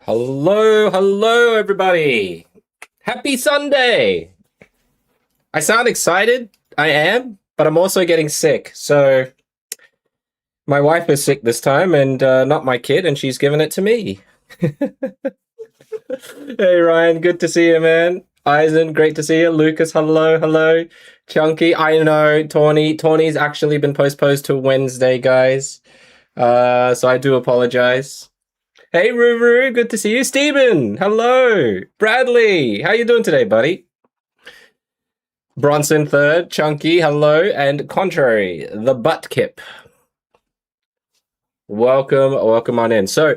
Hello, everybody. Happy Sunday. I sound excited. I am, but I'm also getting sick. So my wife is sick this time and not my kid, and she's given it to me. Hey, Ryan, good to see you, man. Eisen, great to see you. Lucas, hello. Chunky, I know. Tawny's actually been postponed to Wednesday, guys. So I do apologize. Hey, Ruru, good to see you. Steven, hello. Bradley, how you doing today, buddy? Bronson third, Chunky, hello. And Contrary, the butt kip. Welcome on in. So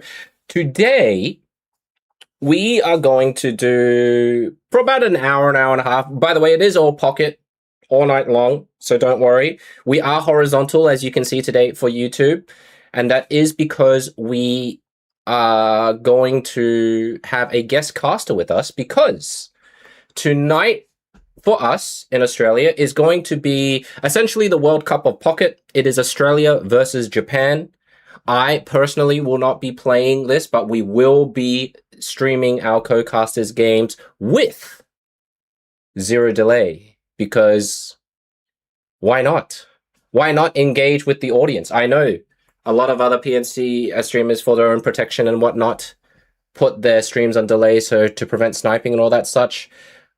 today we are going to do for about an hour and a half. By the way, it is all pocket all night long, so don't worry. We are horizontal, as you can see today for YouTube, and that is because we are going to have a guest caster with us, because tonight for us in Australia is going to be essentially the World Cup of Pocket. It is Australia versus Japan. I personally will not be playing this, but we will be streaming our co-casters games with zero delay, because why not? Why not engage with the audience? I know a lot of other PNC streamers, for their own protection and whatnot, put their streams on delay so to prevent sniping and all that such.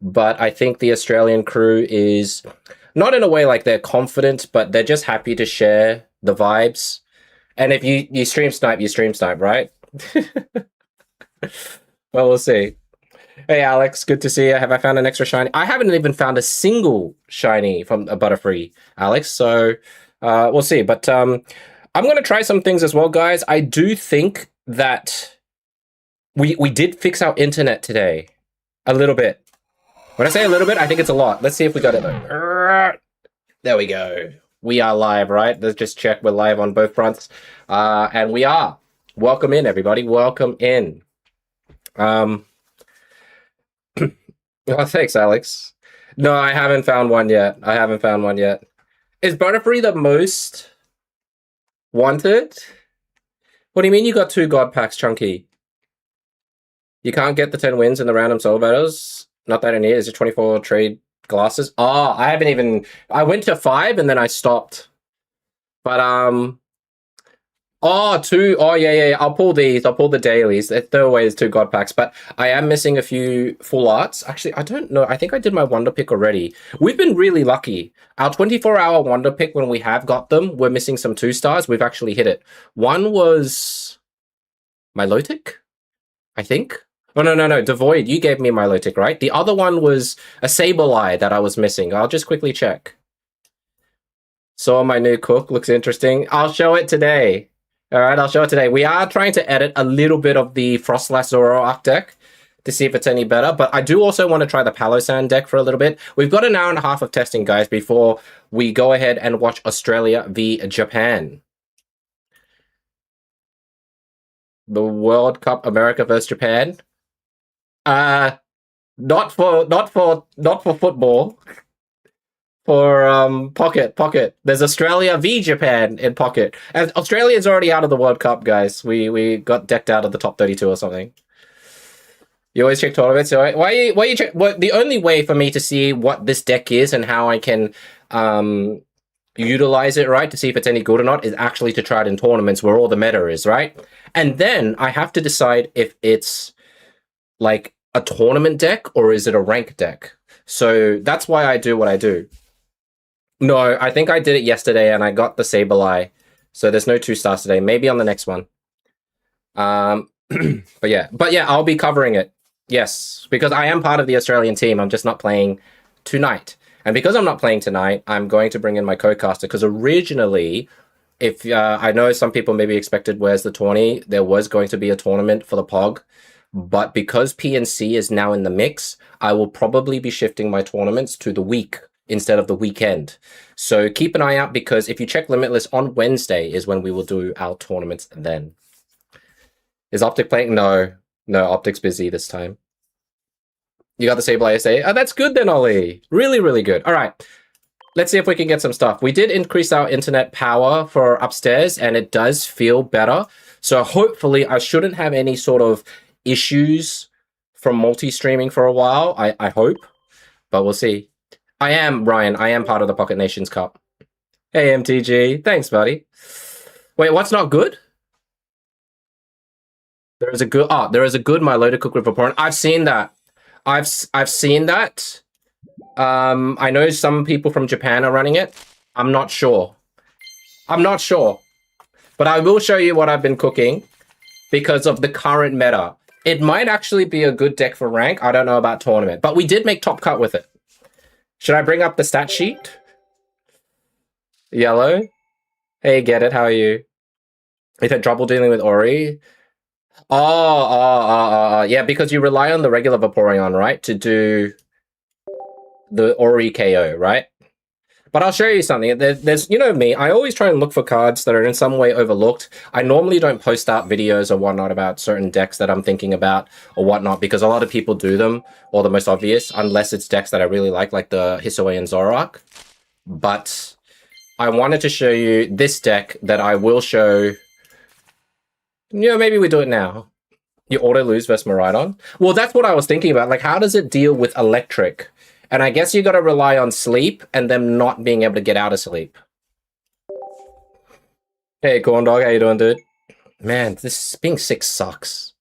But I think the Australian crew is not in a way like they're confident, but they're just happy to share the vibes. And if you stream snipe, you stream snipe, right? Well, we'll see. Hey, Alex, good to see you. Have I found an extra shiny? I haven't even found a single shiny from a Butterfree, Alex. So we'll see. But I'm going to try some things as well, guys. I do think that we did fix our internet today a little bit. When I say a little bit, I think it's a lot. Let's see if we got it. There we go. We are live, right? Let's just check we're live on both fronts. And we are. Welcome in, everybody. Welcome in. Oh, thanks, Alex. No, I haven't found one yet. Is Butterfree the most wanted? What do you mean you got 2 God Packs, Chunky? You can't get the 10 wins in the random solo battles? Not that in here. Is it 24 trade glasses? Oh, I haven't even... I went to 5 and then I stopped. But, Oh, 2. Oh, yeah. I'll pull these. I'll pull the dailies. Throw away is 2 God Packs. But I am missing a few full arts. Actually, I don't know. I think I did my Wonder Pick already. We've been really lucky. Our 24-hour Wonder Pick, when we have got them, we're missing some 2 stars. We've actually hit it. One was... Milotic? I think? Oh, no. Devoid, you gave me Milotic, right? The other one was a Sableye that I was missing. I'll just quickly check. Saw my new cook. Looks interesting. I'll show it today. All right, I'll show it today. We are trying to edit a little bit of the Frostlass Zoroark deck to see if it's any better, but I do also want to try the Palossand deck for a little bit. We've got an hour and a half of testing, guys, before we go ahead and watch Australia v Japan. The World Cup, America versus Japan. Not for football. For Pocket. There's Australia v Japan in Pocket. And Australia's already out of the World Cup, guys. We got decked out of the top 32 or something. You always check tournaments. Why you check? Well, the only way for me to see what this deck is and how I can utilize it, right, to see if it's any good or not, is actually to try it in tournaments where all the meta is, right? And then I have to decide if it's like a tournament deck or is it a rank deck. So that's why I do what I do. No, I think I did it yesterday and I got the Sableye. So there's no 2 stars today. Maybe on the next one. But yeah, I'll be covering it. Yes, because I am part of the Australian team. I'm just not playing tonight. And because I'm not playing tonight, I'm going to bring in my co-caster. Because originally, if I know some people maybe expected where's the tourney, there was going to be a tournament for the POG. But because PNC is now in the mix, I will probably be shifting my tournaments to the week instead of the weekend. So keep an eye out, because if you check Limitless on Wednesday is when we will do our tournaments then. Is Optic playing? No, Optic's busy this time. You got the Sableye SA? Oh, that's good then, Ollie. Really, really good. All right. Let's see if we can get some stuff. We did increase our internet power for upstairs, and it does feel better. So hopefully I shouldn't have any sort of issues from multi-streaming for a while. I hope, but we'll see. I am, Ryan. I am part of the Pocket Nations Cup. Hey, MTG. Thanks, buddy. Wait, what's not good? There is a good. Oh, there is a good Milotic Cook with Vaporeon. I've seen that. I've seen that. I know some people from Japan are running it. I'm not sure. I'm not sure. But I will show you what I've been cooking because of the current meta. It might actually be a good deck for rank. I don't know about tournament. But we did make top cut with it. Should I bring up the stat sheet? Yellow. Hey, get it. How are you? We've had trouble dealing with Ori. Yeah, because you rely on the regular Vaporeon, right? To do the Ori KO, right? But I'll show you something. There's, you know me, I always try and look for cards that are in some way overlooked. I normally don't post out videos or whatnot about certain decks that I'm thinking about or whatnot, because a lot of people do them, or the most obvious, unless it's decks that I really like the Hisui and Zoroark. But I wanted to show you this deck that I will show. You know, maybe we do it now. You auto lose versus Miraidon. Well, that's what I was thinking about. Like, how does it deal with electric? And I guess you got to rely on sleep and them not being able to get out of sleep. Hey, Corn Dog, how you doing, dude? Man, this being sick sucks.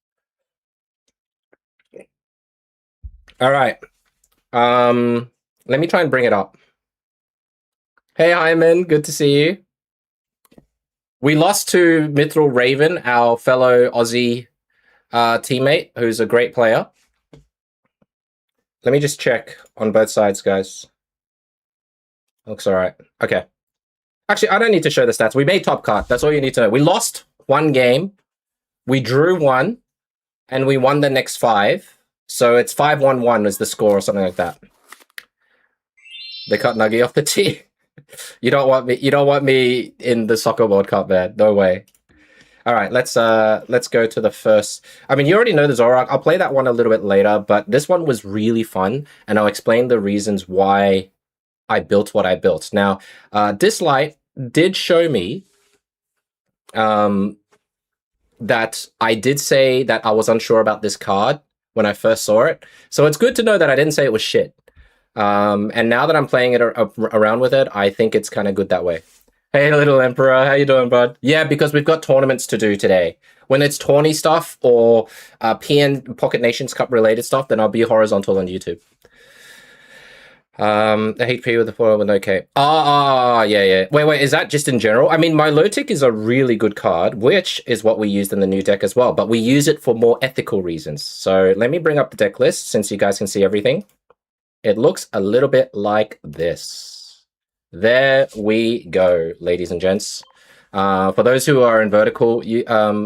All right. Let me try and bring it up. Hey, Hyman, good to see you. We lost to Mithril Raven, our fellow Aussie teammate, who's a great player. Let me just check on both sides, guys. Looks all right. Okay. Actually, I don't need to show the stats. We made top cut. That's all you need to know. We lost one game. We drew one. And we won the next 5. So it's 5-1-1 is the score or something like that. They cut Nuggie off the tee. You don't want me in the Soccer World Cup, man. No way. All right, let's go to the first. I mean, you already know the Zoroark. I'll play that one a little bit later, but this one was really fun, and I'll explain the reasons why I built what I built. Now, Dislight did show me that I did say that I was unsure about this card when I first saw it. So it's good to know that I didn't say it was shit. And now that I'm playing it around with it, I think it's kind of good that way. Hey, Little Emperor, how you doing, bud? Yeah, because we've got tournaments to do today. When it's tourney stuff or PN Pocket Nations Cup related stuff, then I'll be horizontal on YouTube. I hate P with the 4 with no K. Yeah. Wait, is that just in general? I mean, Milotic is a really good card, which is what we used in the new deck as well, but we use it for more ethical reasons. So let me bring up the deck list since you guys can see everything. It looks a little bit like this. There we go, ladies and gents. For those who are in vertical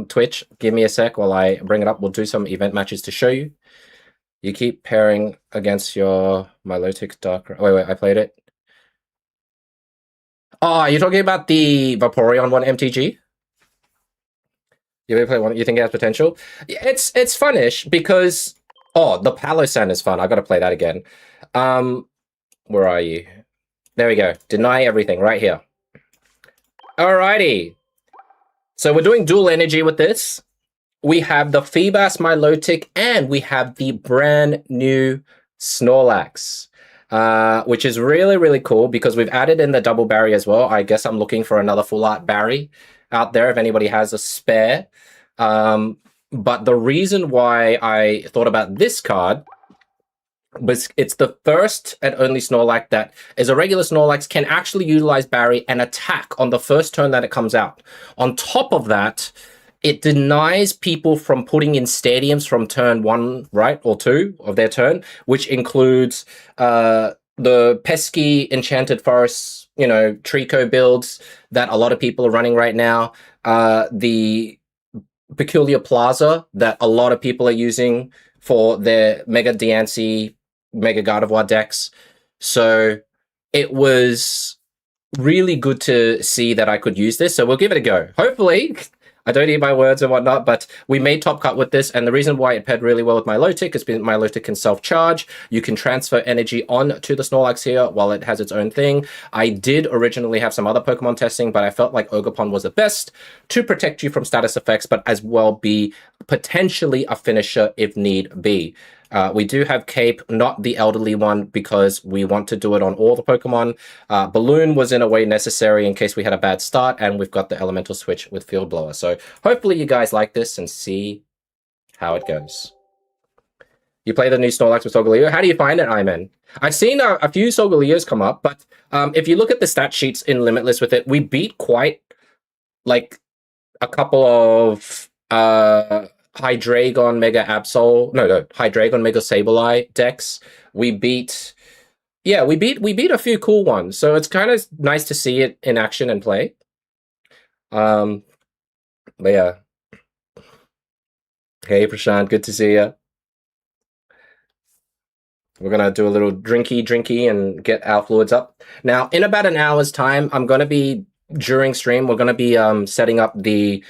Twitch, give me a sec while I bring it up. We'll do some event matches to show you. You keep pairing against your Milotic Dark... Wait, I played it. Oh, you're talking about the Vaporeon one MTG? You ever play one? You think it has potential? It's funish because... Oh, the Palosan is fun. I got to play that again. Where are you? There we go. Deny everything right here. Alrighty. So we're doing dual energy with this. We have the Feebas Milotic and we have the brand new Snorlax, which is really, really cool because we've added in the double Barry as well. I guess I'm looking for another full art Barry out there if anybody has a spare. But the reason why I thought about this card was it's the first and only Snorlax that is a regular Snorlax, can actually utilize Barry and attack on the first turn that it comes out. On top of that, it denies people from putting in stadiums from turn 1, right, or 2 of their turn, which includes the pesky Enchanted Forest, you know, Trico builds that a lot of people are running right now, the Peculiar Plaza that a lot of people are using for their Mega Diancie, Mega Gardevoir decks. So it was really good to see that I could use this. So we'll give it a go. Hopefully, I don't eat my words and whatnot, but we made top cut with this, and the reason why it paired really well with my Milotic is because my Milotic can self-charge. You can transfer energy on to the Snorlax here while it has its own thing. I did originally have some other Pokemon testing, but I felt like Ogerpon was the best to protect you from status effects, but as well be potentially a finisher if need be. We do have Cape, not the elderly one, because we want to do it on all the Pokemon. Balloon was in a way necessary in case we had a bad start, and we've got the Elemental Switch with Field Blower. So hopefully you guys like this and see how it goes. You play the new Snorlax with Solgaleo. How do you find it, Iman? I've seen a few Solgaleos come up, but if you look at the stat sheets in Limitless with it, we beat quite, like, a couple of Hydreigon Mega Absol, no, Hydreigon Mega Sableye decks. We beat a few cool ones. So it's kind of nice to see it in action and play. But yeah. Hey Prashant, good to see you. We're gonna do a little drinky and get our fluids up. Now, in about an hour's time, I'm gonna be, during stream, we're gonna be setting up the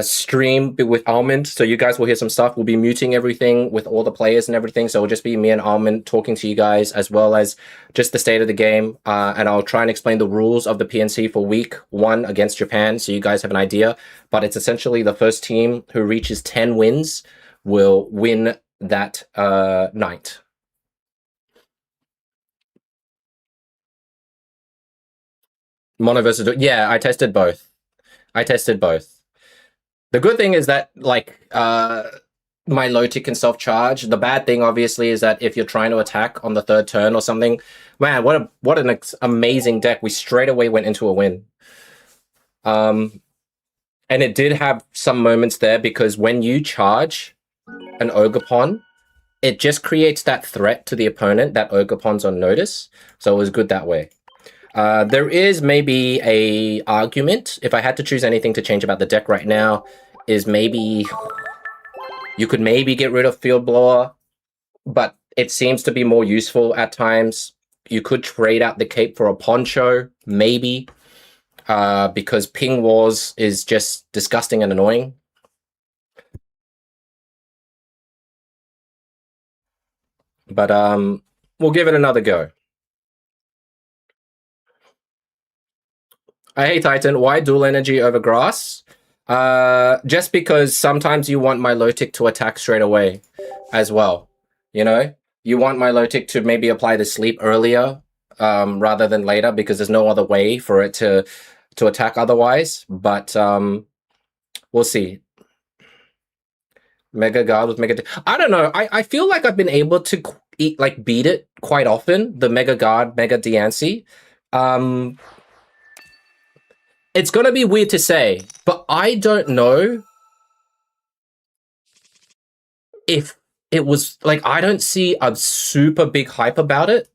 stream with Almond, so you guys will hear some stuff. We'll be muting everything with all the players and everything, so it'll just be me and Almond talking to you guys, as well as just the state of the game, and I'll try and explain the rules of the PNC for week 1 against Japan, so you guys have an idea. But it's essentially the first team who reaches 10 wins will win that night. Mono versus... Yeah, I tested both. The good thing is that, like, my Milotic can self-charge. The bad thing, obviously, is that if you're trying to attack on the 3rd turn or something, man, what an amazing deck. We straight away went into a win. And it did have some moments there, because when you charge an Ogerpon, it just creates that threat to the opponent that Ogerpon's on notice. So it was good that way. There is maybe a argument, if I had to choose anything to change about the deck right now, is maybe you could maybe get rid of Field Blower, but it seems to be more useful at times. You could trade out the Cape for a Poncho, maybe, because Ping Wars is just disgusting and annoying. But we'll give it another go. Hey Titan, why dual energy over grass? Just because sometimes you want Milotic to attack straight away as well. You know? You want Milotic to maybe apply the sleep earlier rather than later, because there's no other way for it to attack otherwise. But we'll see. Mega Guard with Mega... I don't know. I feel like I've been able to beat it quite often. The Mega Guard, Mega Diancie. It's gonna be weird to say, but I don't know if it was, like, I don't see a super big hype about it.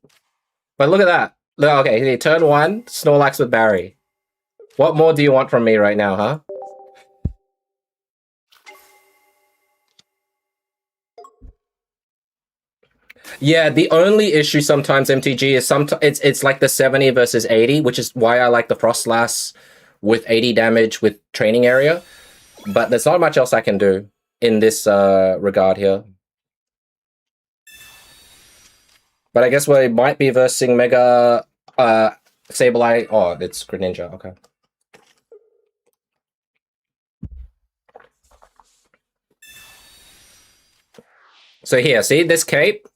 But look at that. Look, okay, turn 1, Snorlax with Barry. What more do you want from me right now, huh? Yeah, the only issue sometimes, MTG, is it's like the 70 versus 80, which is why I like the Frostlass with 80 damage with Training Area. But there's not much else I can do in this regard here. But I guess we might be versing Mega Sableye. Oh, it's Greninja, okay. So here, see this Cape?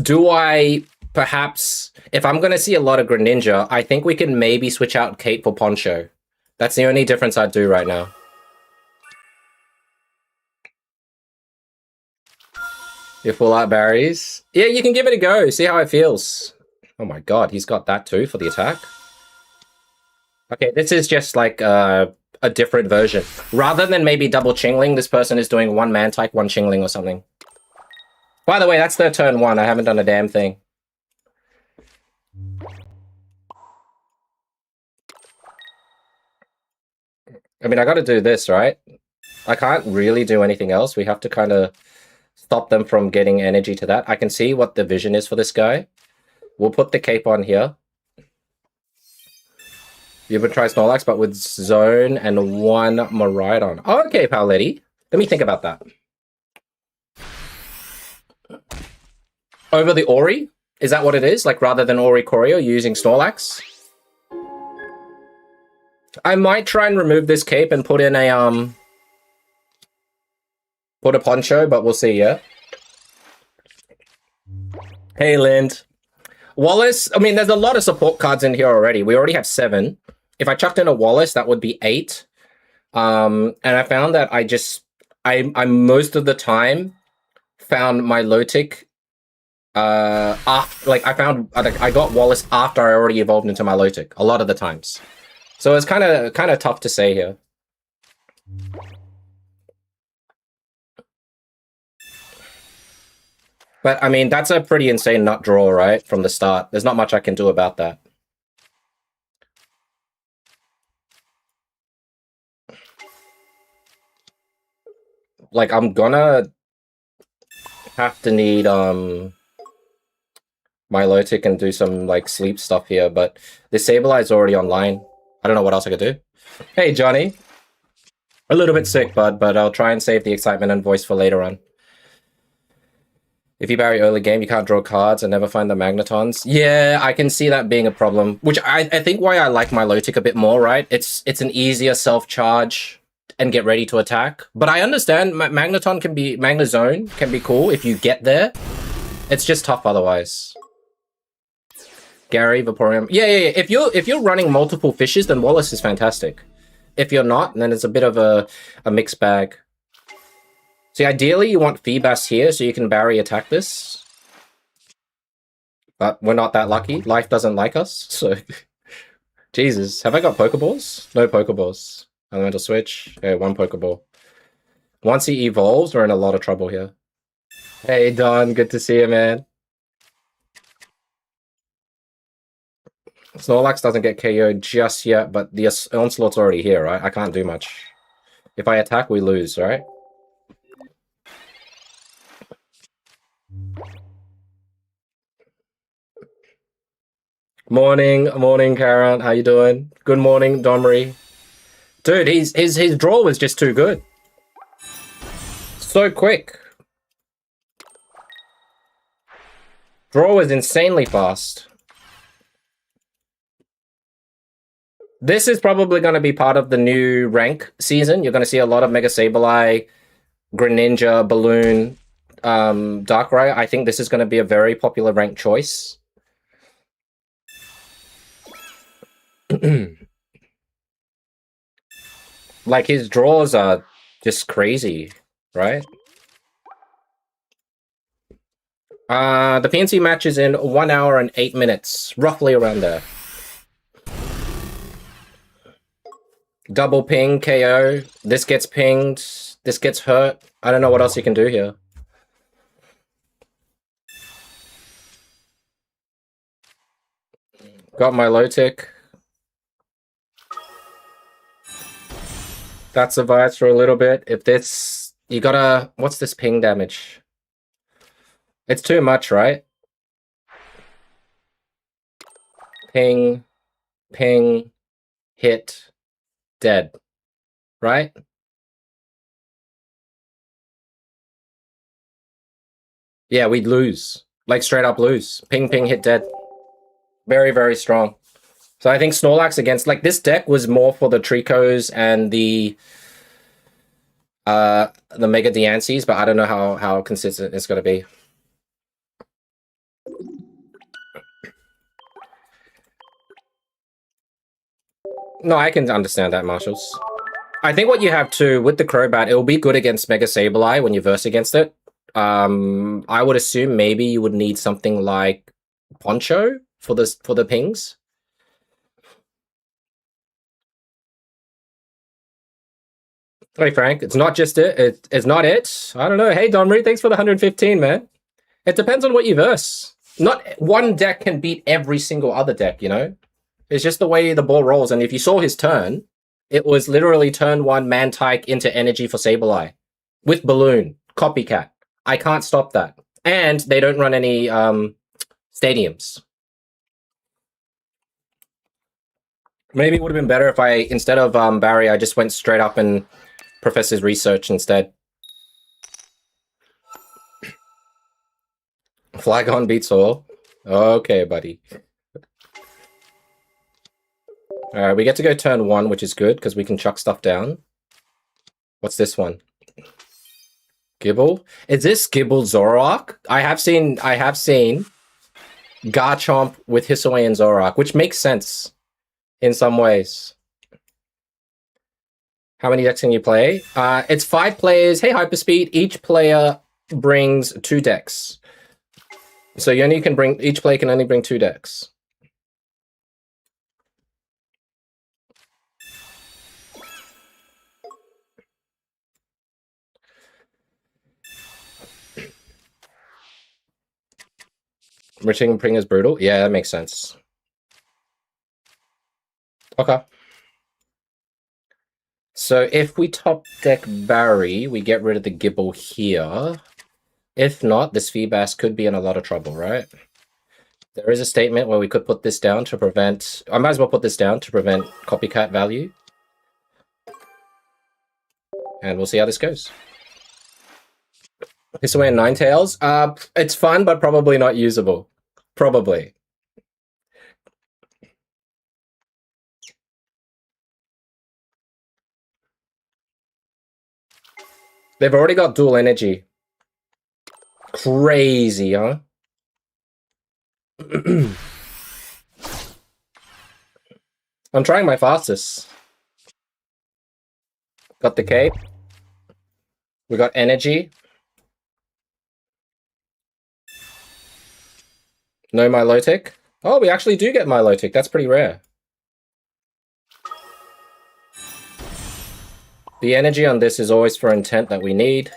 Do I perhaps, if I'm going to see a lot of Greninja, I think we can maybe switch out Cape for Poncho. That's the only difference I'd do right now. You full art berries? Yeah, you can give it a go. See how it feels. Oh my god, he's got that too for the attack. Okay, this is just like a different version. Rather than maybe double Chingling, this person is doing 1 Man-type, 1 Chingling or something. By the way, that's their turn 1. I haven't done a damn thing. I mean, I gotta do this, right? I can't really do anything else. We have to kind of stop them from getting energy to that. I can see what the vision is for this guy. We'll put the Cape on here. You would try Snorlax, but with Zone and one Miraidon. Oh, okay, Paletti. Let me think about that. Over the Ori? Is that what it is? Like, rather than Ori Corio, using Snorlax? I might try and remove this cape and put in a, put a poncho, but we'll see, yeah? Hey, Lind. Wallace, I mean, there's a lot of support cards in here already. We already have 7. If I chucked in a Wallace, that would be 8. And I found that I most of the time found my Lotic, after, like, I got Wallace after I already evolved into my Lotic, a lot of the times. So it's kind of tough to say here. But, I mean, that's a pretty insane nut draw, right? From the start. There's not much I can do about that. Like, I'm gonna have to need, Milotic and do some, like, sleep stuff here, but the Sableye is already online. I don't know what else I could do. Hey, Johnny. A little bit sick, bud, but I'll try and save the excitement and voice for later on. If you bury early game, you can't draw cards and never find the Magnetons. Yeah, I can see that being a problem, which I think why I like Milotic a bit more, right? It's an easier self-charge and get ready to attack. But I understand Magneton can be... Magnezone can be cool if you get there. It's just tough otherwise. Gary, Vaporeon... Yeah. If you're running multiple fishes, then Wallace is fantastic. If you're not, then it's a bit of a mixed bag. See, ideally, you want Feebas here so you can Barry attack this. But we're not that lucky. Life doesn't like us, so... Jesus, have I got Pokeballs? No Pokeballs. Elemental Switch. Okay, 1 Pokeball. Once he evolves, we're in a lot of trouble here. Hey, Don, good to see you, man. Snorlax doesn't get KO'd just yet, but the Onslaught's already here, right? I can't do much. If I attack, we lose, right? Morning, Karen. How you doing? Good morning, Donmarie. Dude, his draw was just too good. So quick. Draw was insanely fast. This is probably going to be part of the new rank season. You're going to see a lot of Mega Sableye, Greninja, Balloon, Darkrai. I think this is going to be a very popular rank choice. Like, his draws are just crazy, right? The PNC match is in 1 hour and 8 minutes, roughly around there. Double ping, KO. This gets pinged. This gets hurt. I don't know what else you can do here. Got my low tick. That survives for a little bit. If this... You gotta... What's this ping damage? It's too much, right? Ping. Ping. Hit. Dead. Right? Yeah, we'd lose. Like, straight up lose. Ping, ping, hit dead. Very, very strong. So I think Snorlax against... Like, this deck was more for the Tricos and the Mega Diancies, but I don't know how consistent it's going to be. No, I can understand that, Marshalls. I think what you have to, with the Crobat, it will be good against Mega Sableye when you verse against it. I would assume maybe you would need something like Poncho for the pings. Hey, Frank, it's not just it. It's not it. I don't know. Hey, Donmarie, thanks for the 115, man. It depends on what you verse. Not one deck can beat every single other deck, you know? It's just the way the ball rolls. And if you saw his turn, it was literally turn 1 Mantike into energy for Sableye. With Balloon. Copycat. I can't stop that. And they don't run any stadiums. Maybe it would have been better if I, instead of Barry, I just went straight up and Professor's Research instead. Flygon beats all. Okay, buddy. Alright, we get to go turn 1, which is good, because we can chuck stuff down. What's this one? Gibble? Is this Gibble Zoroark? I have seen Garchomp with Hisuian and Zoroark, which makes sense in some ways. How many decks can you play? It's 5 players. Hey, Hyperspeed. Each player brings 2 decks. So you only can bring, each player can only bring 2 decks. Riching Pring is brutal? Yeah, that makes sense. Okay. So if we top deck Barry, we get rid of the Gibble here. If not, this Feebas could be in a lot of trouble, right? There is a statement where we could put this down to prevent... I might as well put this down to prevent copycat value. And we'll see how this goes. Hisuian and Ninetales. It's fun, but probably not usable. Probably. They've already got dual energy. Crazy, huh? I'm trying my fastest. Got the cape. We got energy. No Milotic. Oh, we actually do get Milotic. That's pretty rare. The energy on this is always for intent that we need.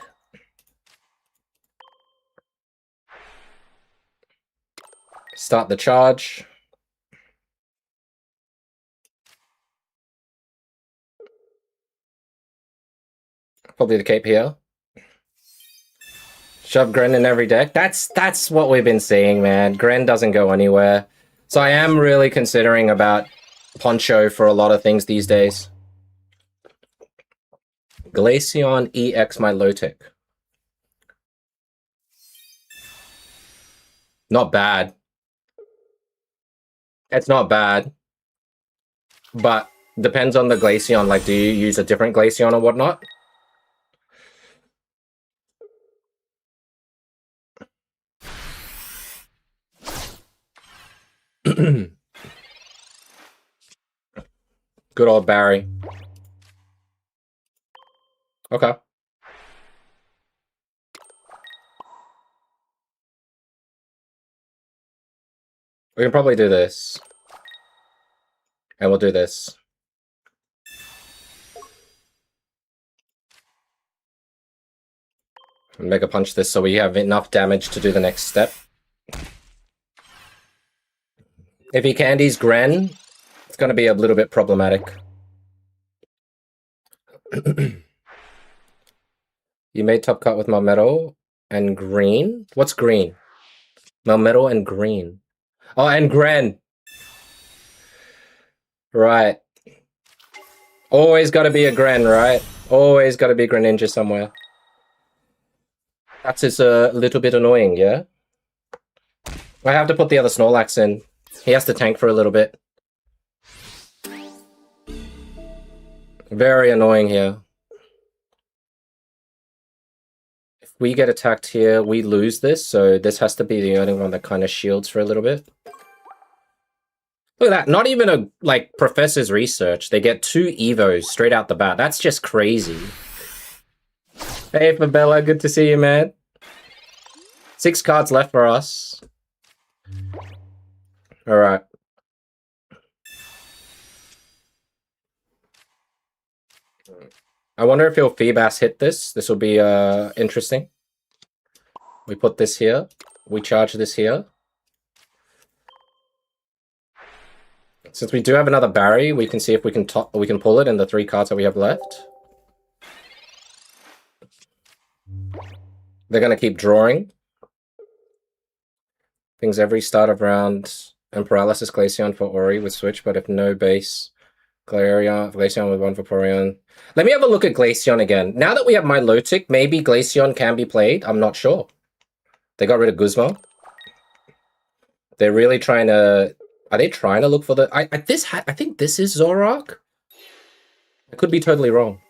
Start the charge. Probably the cape here. Shove Gren in every deck. That's what we've been seeing, man. Gren doesn't go anywhere. So I am really considering about Poncho for a lot of things these days. Glaceon EX Milotic. Not bad. It's not bad. But depends on the Glaceon. Like, do you use a different Glaceon or whatnot? Good old Barry. Okay. We can probably do this. And we'll do this. Mega Punch this so we have enough damage to do the next step. If he candies Gren, it's going to be a little bit problematic. You made top cut with Melmetal and green? What's green? Melmetal and green. Oh, and Gren. Right. Always got to be a Gren, right? Always got to be a Greninja somewhere. That's just a little bit annoying, yeah? I have to put the other Snorlax in. He has to tank for a little bit. Very annoying here. If we get attacked here, we lose this, so this has to be the only one that kind of shields for a little bit. Look at that, not even a, like, Professor's Research. They get 2 Evos straight out the bat. That's just crazy. Hey, Fabella, good to see you, man. 6 cards left for us. Alright. I wonder if he'll Feebas hit this. This will be interesting. We put this here. We charge this here. Since we do have another Barry, we can see if we can pull it in the 3 cards that we have left. They're going to keep drawing. Things every start of round and Paralysis Glaceon for Ori with Switch, but if no base Glaceon with 1 Vaporeon. Let me have a look at Glaceon again. Now that we have Milotic, maybe Glaceon can be played. I'm not sure. They got rid of Guzma. They're really trying to... Are they trying to look for the... I think this is Zoroark? I could be totally wrong.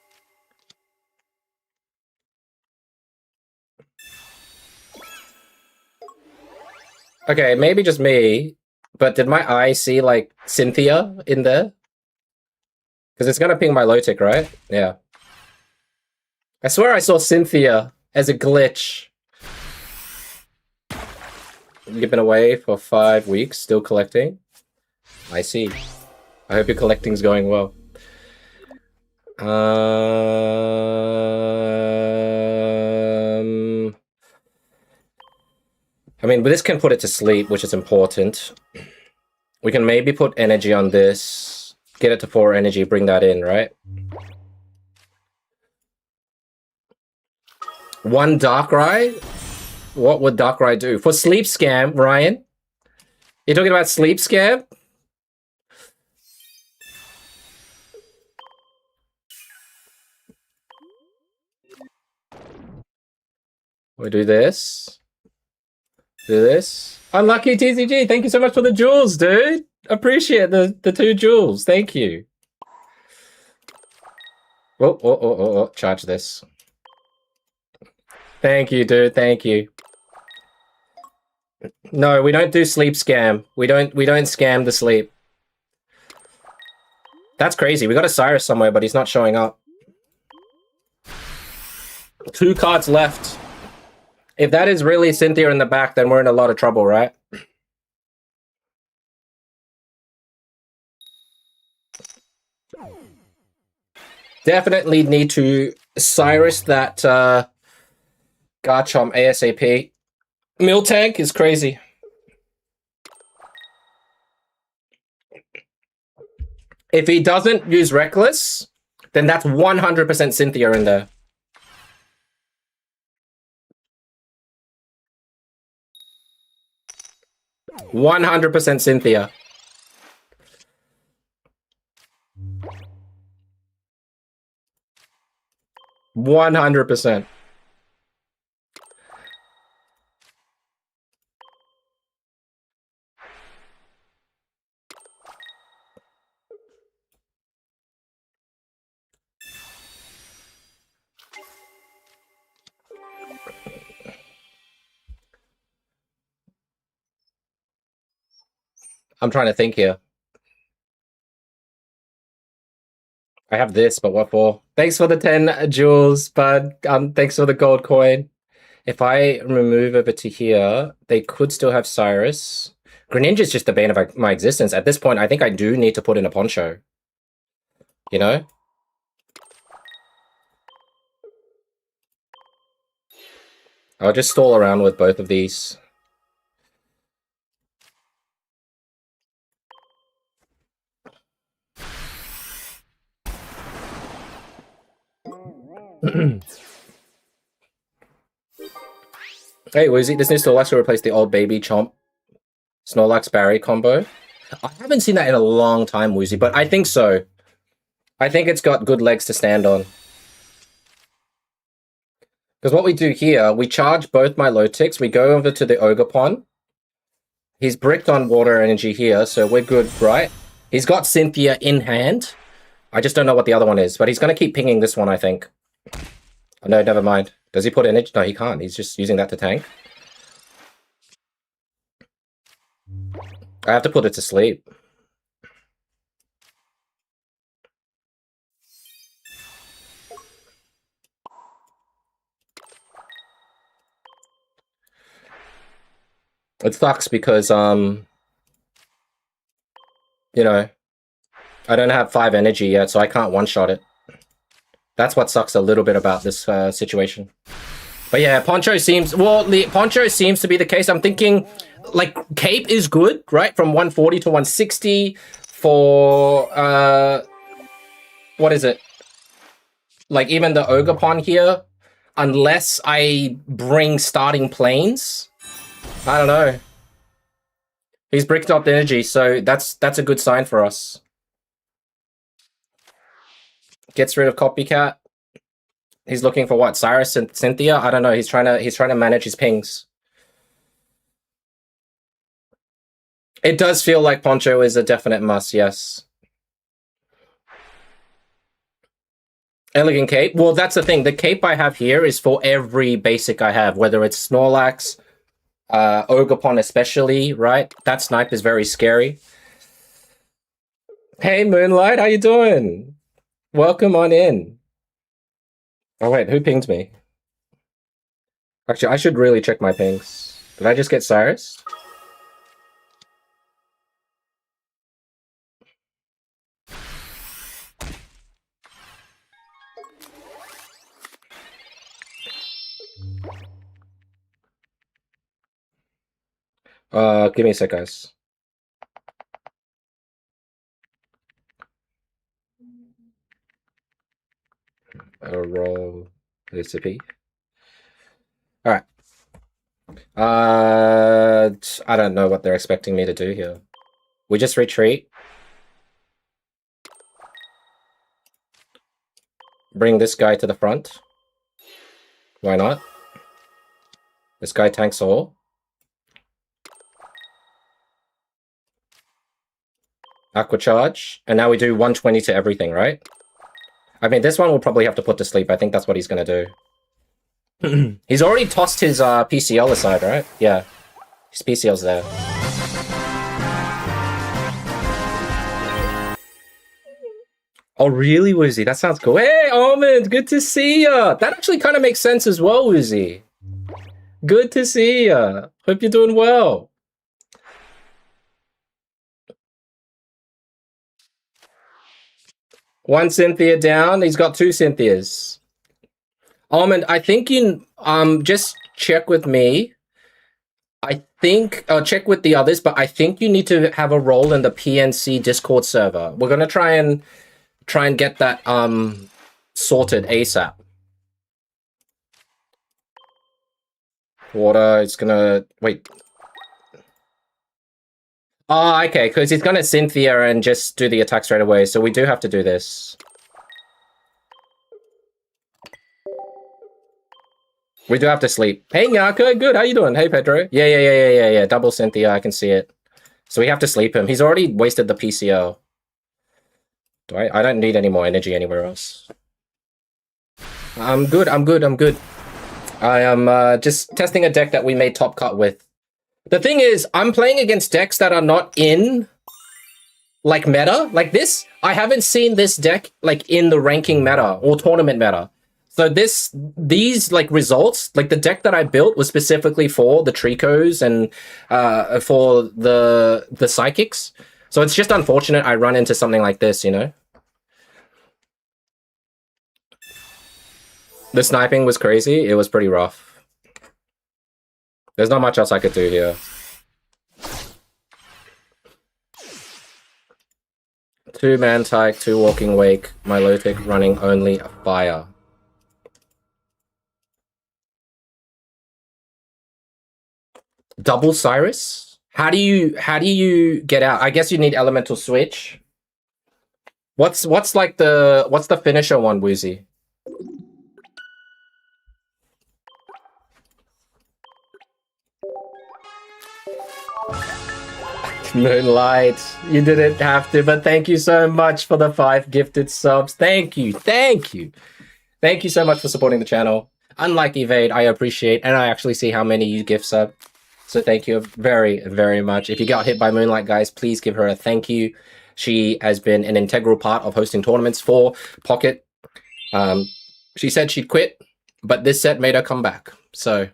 Okay, maybe just me. But did my eye see, like, Cynthia in there? Because it's going to ping Milotic, right? Yeah. I swear I saw Cynthia as a glitch. You've been away for 5 weeks, still collecting? I see. I hope your collecting's going well. I mean, this can put it to sleep, which is important. We can maybe put energy on this, get it to 4 energy, bring that in, right? 1 Darkrai? What would Darkrai do? For Sleep Scam, Ryan? You're talking about Sleep Scam? We do this. Do this. Unlucky TCG, thank you so much for the jewels, dude. Appreciate the 2 jewels. Thank you. Oh, charge this. Thank you, dude. Thank you. No, we don't do sleep scam. We don't scam the sleep. That's crazy. We got a Cyrus somewhere, but he's not showing up. 2 cards left. If that is really Cynthia in the back, then we're in a lot of trouble, right? Definitely need to Cyrus that Garchomp ASAP. Miltank is crazy. If he doesn't use Reckless, then that's 100% Cynthia in there. %100% Cynthia. %100%. I'm trying to think here. I have this, but what for? Thanks for the 10 jewels, bud. Thanks for the gold coin. If I remove over to here, they could still have Cyrus. Greninja's just the bane of my existence. At this point, I think I do need to put in a Poncho. You know? I'll just stall around with both of these. Hey, Woozy, this new Snorlax will replace the old baby Chomp Snorlax Barry combo. I haven't seen that in a long time, Woozy, but I think so. I think it's got good legs to stand on. Because what we do here, we charge both Milotics, we go over to the Ogerpon. He's bricked on water energy here, so we're good, right? He's got Cynthia in hand. I just don't know what the other one is, but he's going to keep pinging this one, I think. Oh, no, never mind. Does he put energy? No, he can't. He's just using that to tank. I have to put it to sleep. It sucks because, you know, I don't have 5 energy yet, so I can't one-shot it. That's what sucks a little bit about this situation. But yeah, Poncho seems... Well, the Poncho seems to be the case. I'm thinking, like, Cape is good, right? From 140 to 160 for... what is it? Like, even the Ogerpon here, unless I bring starting planes... I don't know. He's bricked up the energy, so that's a good sign for us. Gets rid of Copycat. He's looking for what? Cyrus and Cynthia? I don't know. He's trying to manage his pings. It does feel like Poncho is a definite must, yes. Elegant cape. Well, that's the thing. The cape I have here is for every basic I have, whether it's Snorlax, Ogerpon especially, right? That snipe is very scary. Hey, Moonlight, how you doing? Welcome on in. Oh, wait, who pinged me? Actually, I should really check my pings. Did I just get Cyrus? Give me a sec, guys. Roll recipe. All right. I don't know what they're expecting me to do here. We just retreat. Bring this guy to the front. Why not? This guy tanks all. Aqua Charge. And now we do 120 to everything, right? I mean, this one we'll probably have to put to sleep. I think that's what he's going to do. He's already tossed his PCL aside, right? Yeah. His PCL's there. Oh, really, Woozy? That sounds cool. Hey, Almond! Good to see ya! That actually kind of makes sense as well, Woozy. Good to see ya. Hope you're doing well. One Cynthia down. He's got two Cynthias. Almond, I think you just check with me. I think check with the others, but I think you need to have a role in the PNC Discord server. We're gonna try and get that sorted ASAP. Water, it's gonna wait. Oh, okay, because he's gonna Cynthia and just do the attack straight away, so we do have to do this. We do have to sleep. Hey, Nyaka, good, how you doing? Hey, Pedro. Yeah. Double Cynthia, I can see it. So we have to sleep him. He's already wasted the PCO. I don't need any more energy anywhere else. I'm good. I am just testing a deck that we made top cut with. The thing is, I'm playing against decks that are not in, like, meta. Like this, I haven't seen this deck, like, in the ranking meta or tournament meta. So these, like, results, like, the deck that I built was specifically for the Tricos and for the Psychics. So it's just unfortunate I run into something like this, you know? The sniping was crazy. It was pretty rough. There's not much else I could do here. Two Mantike, two Walking Wake, Milotic running only Fire. Double Cyrus? How do you get out? I guess you need Elemental Switch. What's the finisher one, Woozy? Moonlight, you didn't have to, but thank you so much for the 5 gifted subs. Thank you so much for supporting the channel. Unlike Evade, I appreciate, and I actually see how many you gift sub. So thank you very, very much. If you got hit by Moonlight, guys, please give her a thank you. She has been an integral part of hosting tournaments for Pocket. She said she'd quit, but this set made her come back. So,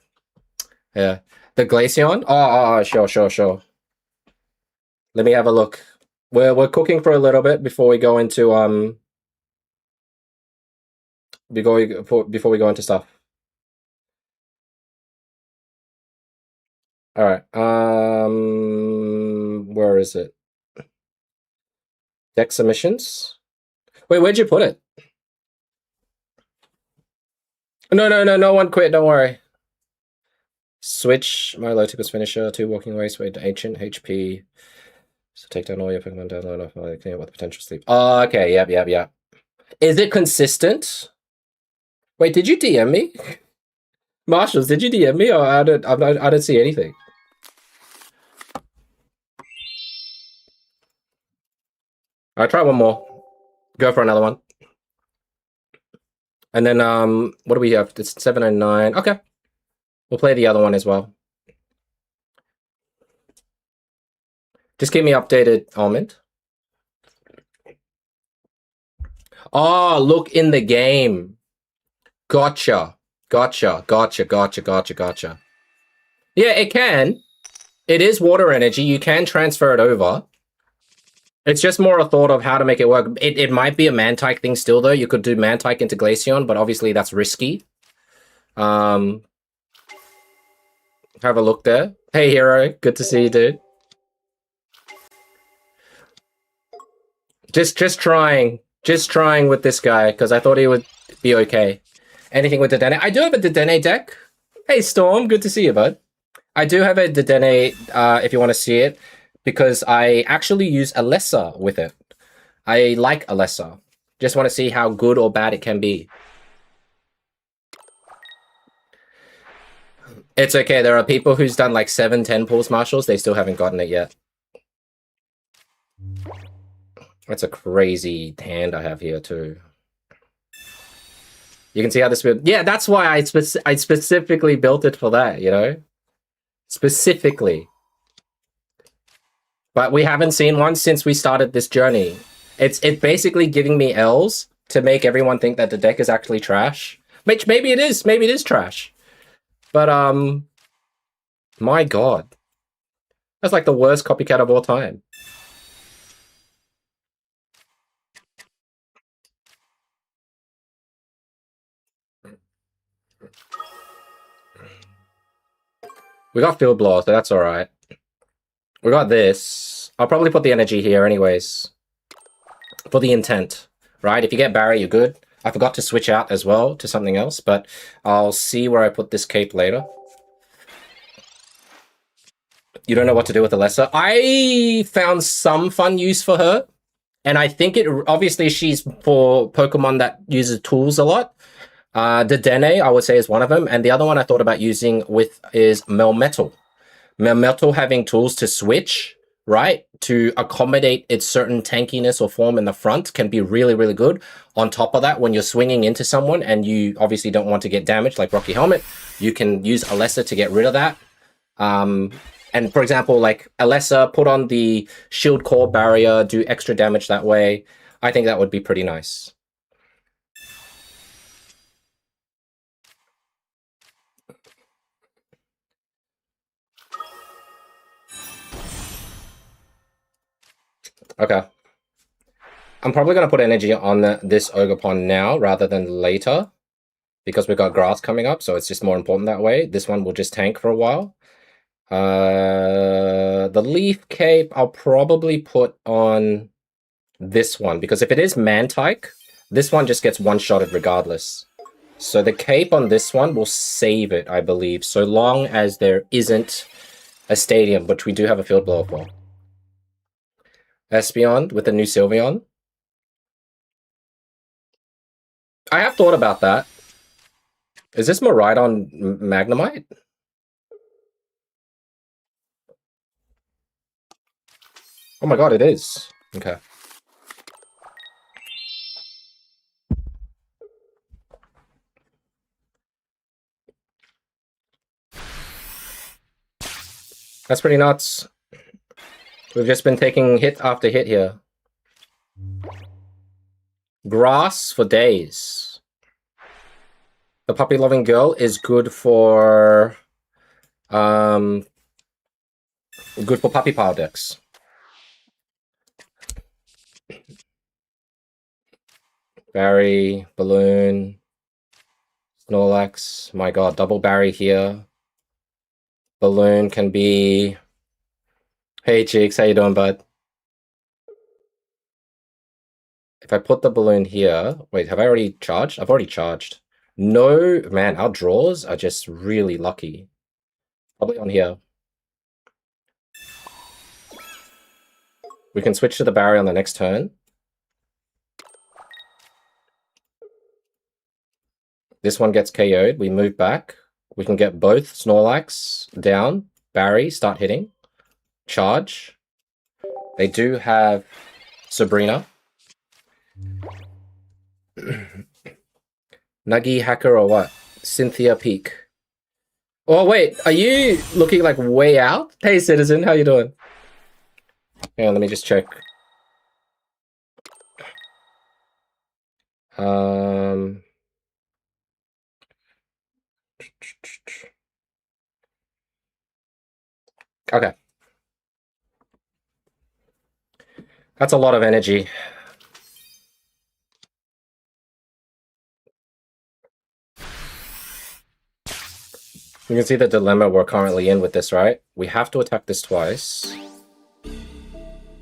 yeah. The Glaceon? Oh, sure. Let me have a look. We're cooking for a little bit before we go into before we go into stuff. All right. Where is it? Deck submissions. Wait, where'd you put it? No one quit. Don't worry. Switch my Loticus finisher, 2 Walking Ways, wait to Ancient HP. So take down all your Pokemon, download off clean up with potential sleep. Oh, okay, yep. Is it consistent? Wait, did you DM me? Marshalls, did you DM me? Or I don't see anything. I'll try one more. Go for another one. And then, what do we have? It's 709. Okay. We'll play the other one as well. Just keep me updated, Almond. Oh, look in the game. Gotcha. Gotcha. Yeah, it can. It is water energy. You can transfer it over. It's just more a thought of how to make it work. It might be a Mantike thing still, though. You could do Mantike into Glaceon, but obviously that's risky. Have a look there. Hey, Hero. Good to see you, dude. Just trying with this guy, because I thought he would be okay. Anything with Dedenne? I do have a Dedenne deck. Hey, Storm. Good to see you, bud. I do have a Dedenne, if you want to see it, because I actually use Alessa with it. I like Alessa. Just want to see how good or bad it can be. It's okay. There are people who's done like 7-10 pulls, Marshals. They still haven't gotten it yet. That's a crazy hand I have here, too. You can see how this build... Yeah, that's why I specifically built it for that, you know? Specifically. But we haven't seen one since we started this journey. It's basically giving me L's to make everyone think that the deck is actually trash. Which maybe it is. Maybe it is trash. But, my god. That's like the worst copycat of all time. We got Field Blower, so that's alright. We got this. I'll probably put the energy here anyways. For the intent, right? If you get Barry, you're good. I forgot to switch out as well to something else, but I'll see where I put this cape later. You don't know what to do with Alessa? I found some fun use for her. And I think it... Obviously, she's for Pokemon that uses tools a lot. Dedenne, I would say, is one of them. And the other one I thought about using with is Melmetal. Melmetal having tools to switch, right? To accommodate its certain tankiness or form in the front can be really, really good. On top of that, when you're swinging into someone and you obviously don't want to get damaged, like Rocky Helmet, you can use Alessa to get rid of that. And for example, like Alessa, put on the shield core barrier, do extra damage that way. I think that would be pretty nice. Okay. I'm probably going to put energy on this Ogerpon now rather than later, because we've got grass coming up, so it's just more important that way. This one will just tank for a while. The leaf cape, I'll probably put on this one, because if it is Mantike, this one just gets one-shotted regardless. So the cape on this one will save it, I believe, so long as there isn't a stadium, which we do have a field blower for. Espeon with the new Sylveon. I have thought about that. Is this Miraidon Magnemite? Oh my god, it is. Okay. That's pretty nuts. We've just been taking hit after hit here. Grass for days. The puppy-loving girl is good for... good for puppy pile decks. Barry, Balloon, Snorlax. My god, double Barry here. Balloon can be... Hey, Cheeks, how you doing, bud? If I put the balloon here... Wait, have I already charged? I've already charged. No, man, our draws are just really lucky. Probably on here. We can switch to the barrier on the next turn. This one gets KO'd. We move back. We can get both Snorlax down. Barry, start hitting. Charge. They do have Sabrina. Nuggie hacker or what? Cynthia Peak. Oh wait, are you looking like way out? Hey citizen, how you doing? Hang on, let me just check. Okay. That's a lot of energy. You can see the dilemma we're currently in with this, right? We have to attack this twice.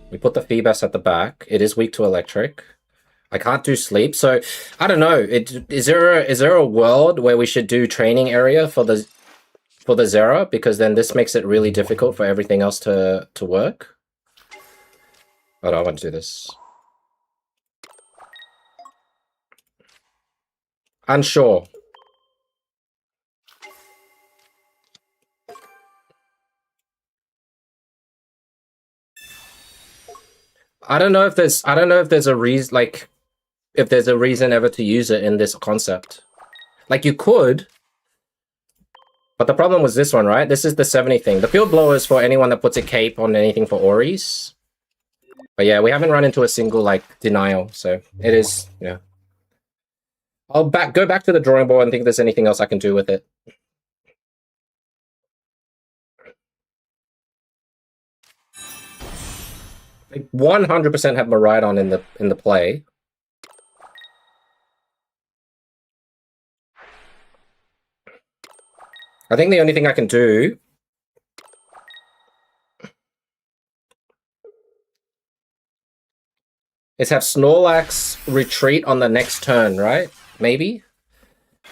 We put the Phoebus at the back. It is weak to electric. I can't do sleep, so I don't know. Is there a world where we should do training area for the Zera? Because then this makes it really difficult for everything else to work. Oh, no, I want to do this. Unsure. I don't know if there's a reason, like, if there's a reason ever to use it in this concept. Like, you could, but the problem was this one, right? This is the 70 thing. The field blower is for anyone that puts a cape on anything for Oris. But yeah, we haven't run into a single, like, denial, so it is, yeah. I'll go back to the drawing board and think if there's anything else I can do with it. They 100% have Miraidon in the play. I think the only thing I can do is have Snorlax retreat on the next turn, right? Maybe?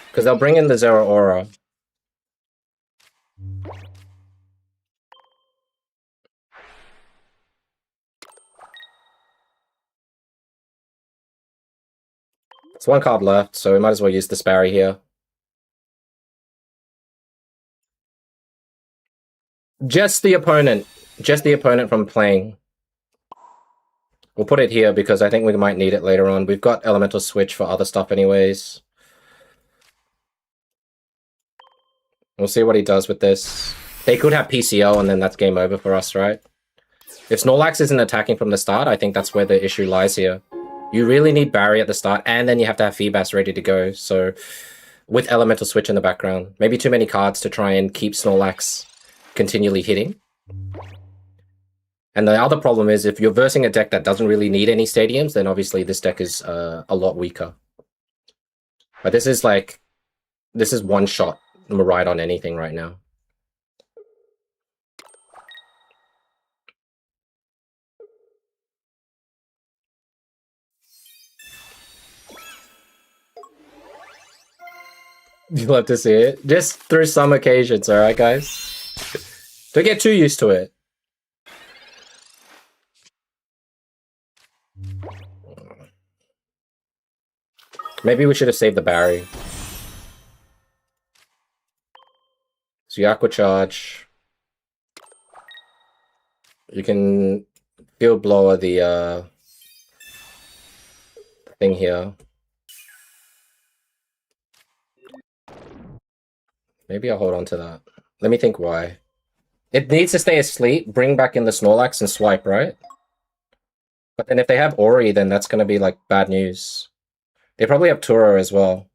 Because they'll bring in the Zeraora. It's one card left, so we might as well use the Sparry here. Just the opponent from playing. We'll put it here because I think we might need it later on. We've got Elemental Switch for other stuff anyways. We'll see what he does with this. They could have PCO and then that's game over for us, right? If Snorlax isn't attacking from the start, I think that's where the issue lies here. You really need Barry at the start, and then you have to have Feebas ready to go, so with Elemental Switch in the background. Maybe too many cards to try and keep Snorlax continually hitting. And the other problem is, if you're versing a deck that doesn't really need any stadiums, then obviously this deck is a lot weaker. But this is like, this is one shot Miraidon anything right now. You love to see it. Just through some occasions, alright guys? Don't get too used to it. Maybe we should have saved the Barry. So you Aqua Charge. You can Field Blower the thing here. Maybe I'll hold on to that. Let me think why. It needs to stay asleep, bring back in the Snorlax and swipe, right? But then if they have Ori, then that's going to be like bad news. They probably have Turo as well.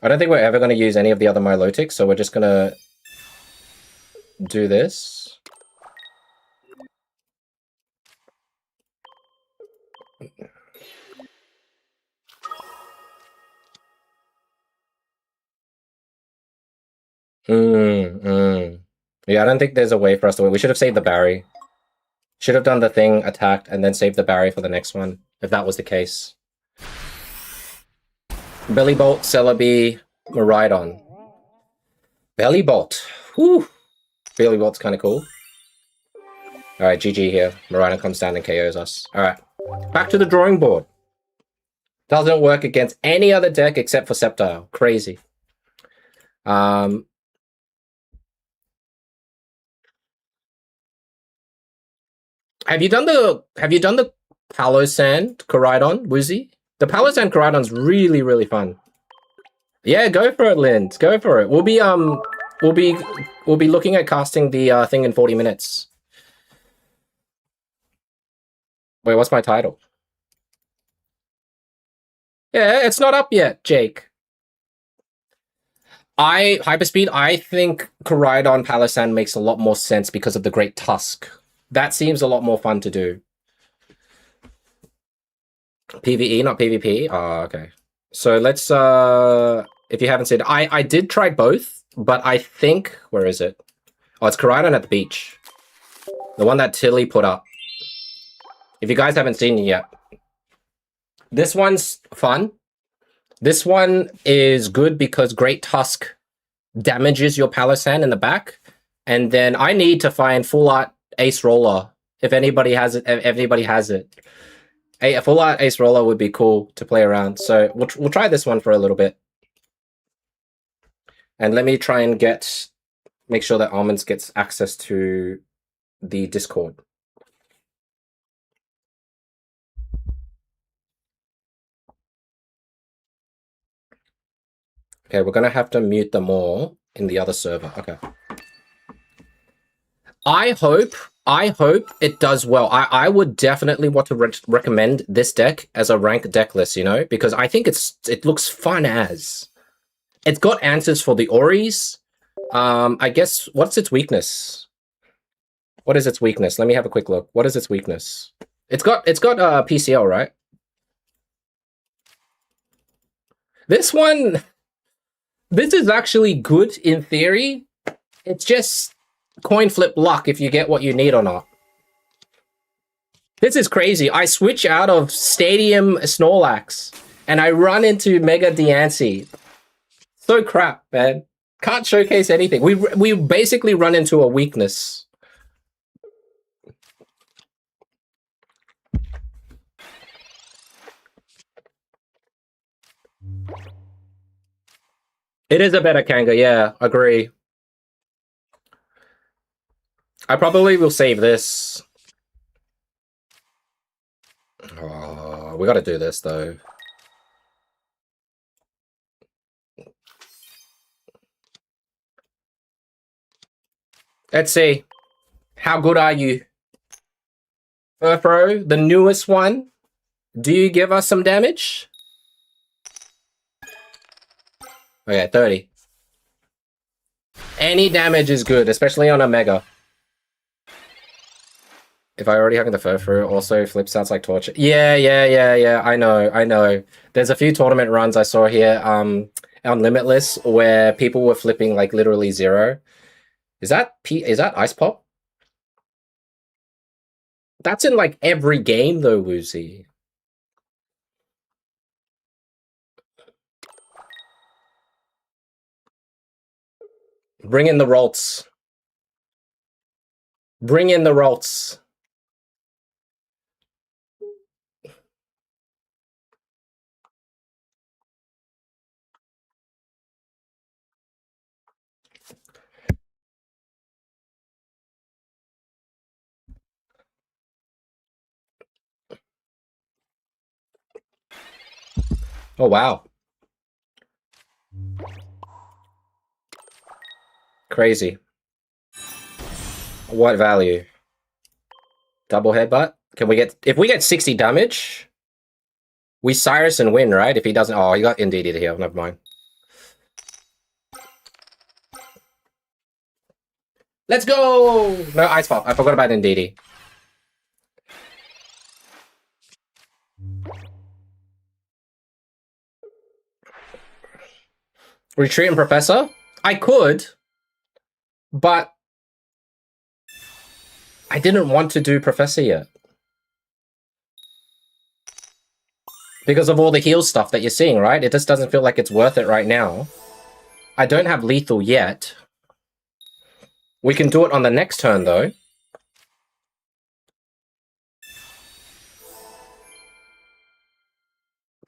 I don't think we're ever going to use any of the other Milotics, so we're just going to do this. Yeah, I don't think there's a way for us to win. We should have saved the Barry. Should have done the thing, attacked, and then saved the Barry for the next one, if that was the case. Bellybolt, Celebi, Miraidon. Bellybolt. Whew. Bellybolt's kind of cool. Alright, GG here. Miraidon comes down and KOs us. Alright, back to the drawing board. Doesn't work against any other deck except for Sceptile. Crazy. Have you done the Palossand Koraidon, Woozy? The Palossand Koraidon's really fun. Yeah, go for it, Lind. Go for it. We'll be looking at casting the thing in 40 minutes. Wait, what's my title? Yeah, it's not up yet, Jake. Hyperspeed, I think Koraidon Palossand makes a lot more sense because of the Great Tusk. That seems a lot more fun to do. PvE, not PvP? Oh, okay. So let's, if you haven't seen it, I did try both, but I think, where is it? Oh, it's Koraidon at the beach. The one that Tilly put up. If you guys haven't seen it yet. This one's fun. This one is good because Great Tusk damages your Palossand in the back. And then I need to find full art Ace Roller. If anybody has it, A full art Ace Roller would be cool to play around. So we'll try this one for a little bit. And let me try and make sure that Almonds gets access to the Discord. Okay, we're gonna have to mute them all in the other server. Okay. I hope it does well. I would definitely want to recommend this deck as a ranked deck list, you know, because I think it looks fun as. It's got answers for the Oris. I guess, what's its weakness? What is its weakness? Let me have a quick look. What is its weakness? It's got PCL, right? This is actually good in theory. It's just coin flip luck if you get what you need or not. This is crazy. I switch out of Stadium Snorlax and I run into Mega Diancie. So crap, man. Can't showcase anything. We basically run into a weakness. It is a better Kanga, yeah, agree. I probably will save this. Oh, we gotta do this, though. Let's see. How good are you? Furfro, the newest one. Do you give us some damage? Okay, 30. Any damage is good, especially on a Mega. If I already having the Furfro also flips sounds like torture. Yeah. I know. There's a few tournament runs I saw here on Limitless where people were flipping like literally 0. Is that Ice Pop? That's in like every game though, Woozy. Bring in the Rolts. Bring in the Rolts. Oh, wow. Crazy. What value? Double headbutt? Can we get... If we get 60 damage, we Cyrus and win, right? If he doesn't... Oh, he got Indeeded here. Never mind. Let's go! No, Ice Pop. I forgot about Indeedee. Retreat and Professor? I could, but I didn't want to do Professor yet. Because of all the heal stuff that you're seeing, right? It just doesn't feel like it's worth it right now. I don't have lethal yet. We can do it on the next turn, though.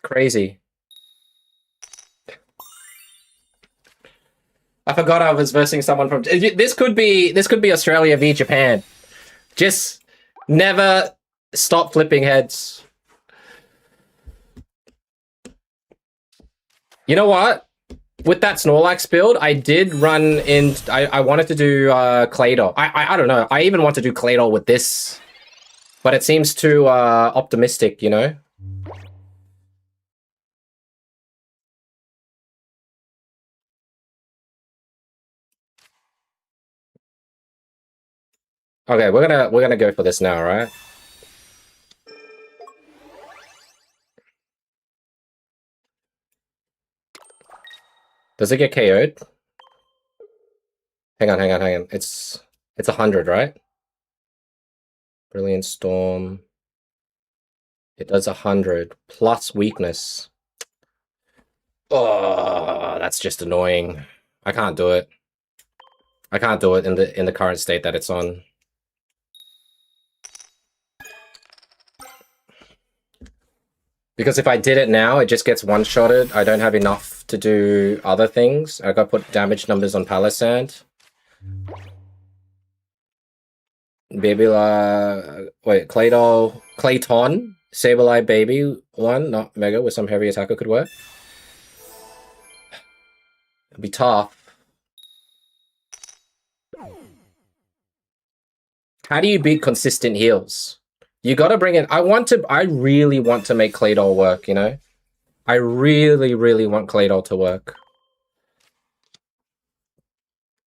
Crazy. I forgot I was versing someone from... This could be Australia v Japan. Just never stop flipping heads. You know what? With that Snorlax build, I did run in... I wanted to do Claydol. I don't know. I even want to do Claydol with this. But it seems too optimistic, you know? Okay, we're gonna go for this now, right? Does it get KO'd? Hang on. It's 100, right? Brilliant Storm. It does 100 plus weakness. Oh, that's just annoying. I can't do it. I can't do it in the current state that it's on. Because if I did it now, it just gets one-shotted. I don't have enough to do other things. I gotta put damage numbers on Palisand. Wait, Claydol, Clayton, Sableye Baby one, not Mega, with some heavy attacker could work. It'd be tough. How do you beat consistent heals? You gotta bring in... I really want to make Claydol work, you know? I really, really want Claydol to work.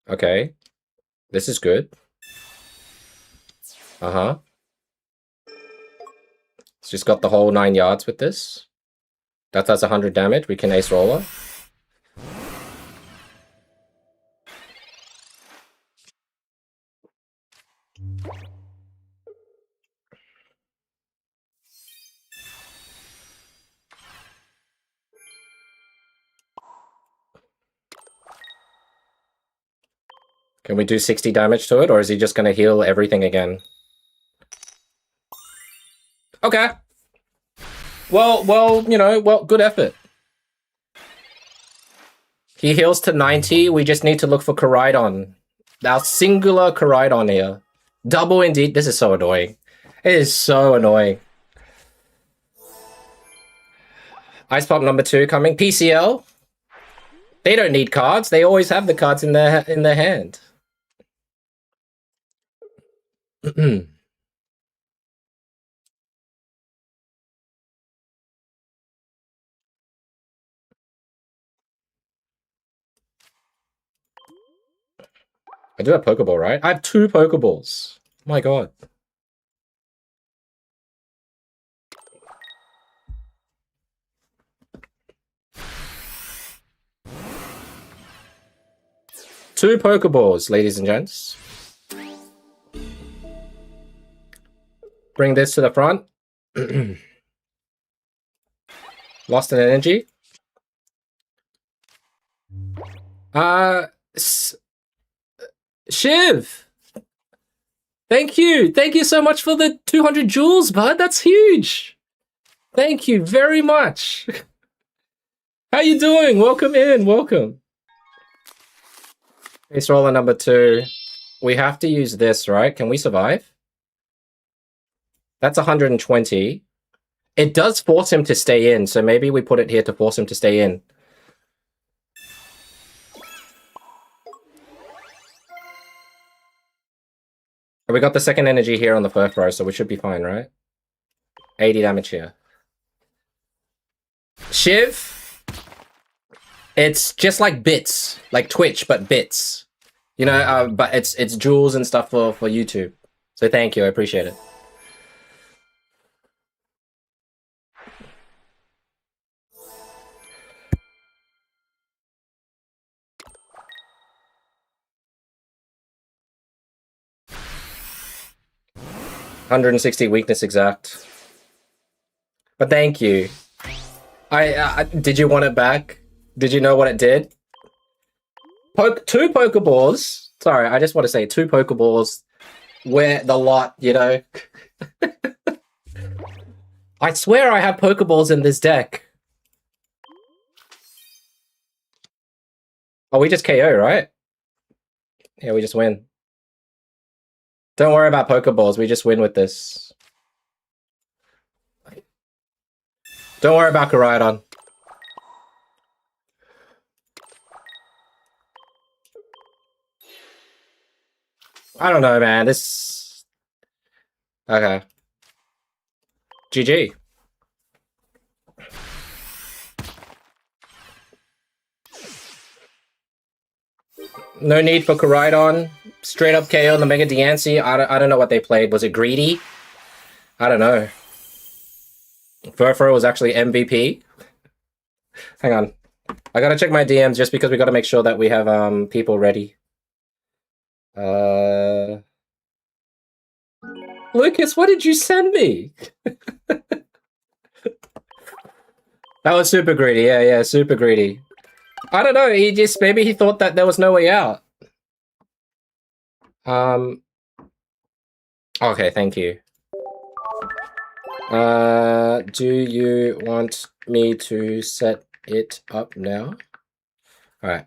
Okay. This is good. Uh-huh. It's just got the whole 9 yards with this. That does 100 damage. We can Ace Roller. Can we do 60 damage to it, or is he just going to heal everything again? Okay. Well, you know, good effort. He heals to 90. We just need to look for Koraidon. Our singular Koraidon here. Double indeed. This is so annoying. It is so annoying. Ice Pop number 2 coming. PCL. They don't need cards. They always have the cards in their hand. I do have Pokeball, right? I have 2 Pokeballs. My god. Two Pokeballs, ladies and gents. Bring this to the front. Lost an energy. Shiv! Thank you! Thank you so much for the 200 jewels, bud. That's huge! Thank you very much. How you doing? Welcome in, welcome. Ace Roller number 2. We have to use this, right? Can we survive? That's 120. It does force him to stay in, so maybe we put it here to force him to stay in. We got the second energy here on the first row, so we should be fine, right? 80 damage here. Shiv, it's just like bits, like Twitch, but bits. You know, but it's jewels and stuff for YouTube. So thank you, I appreciate it. $160 weakness exact. But thank you. Did you want it back? Did you know what it did? 2 Pokeballs. Sorry, I just want to say 2 Pokeballs. Where the lot, you know. I swear I have Pokeballs in this deck. Oh, we just KO, right? Yeah, we just win. Don't worry about Pokeballs. We just win with this. Don't worry about Koraidon. I don't know, man. This... Okay. GG. No need for Koraidon. Straight up KO on the Mega Diancie. I don't know what they played. Was it Greedy? I don't know. Furfur was actually MVP. Hang on. I gotta check my DMs just because we gotta make sure that we have people ready. Lucas, what did you send me? That was super greedy. Yeah, super greedy. I don't know. He just maybe he thought that there was no way out. Okay, thank you. Do you want me to set it up now? All right.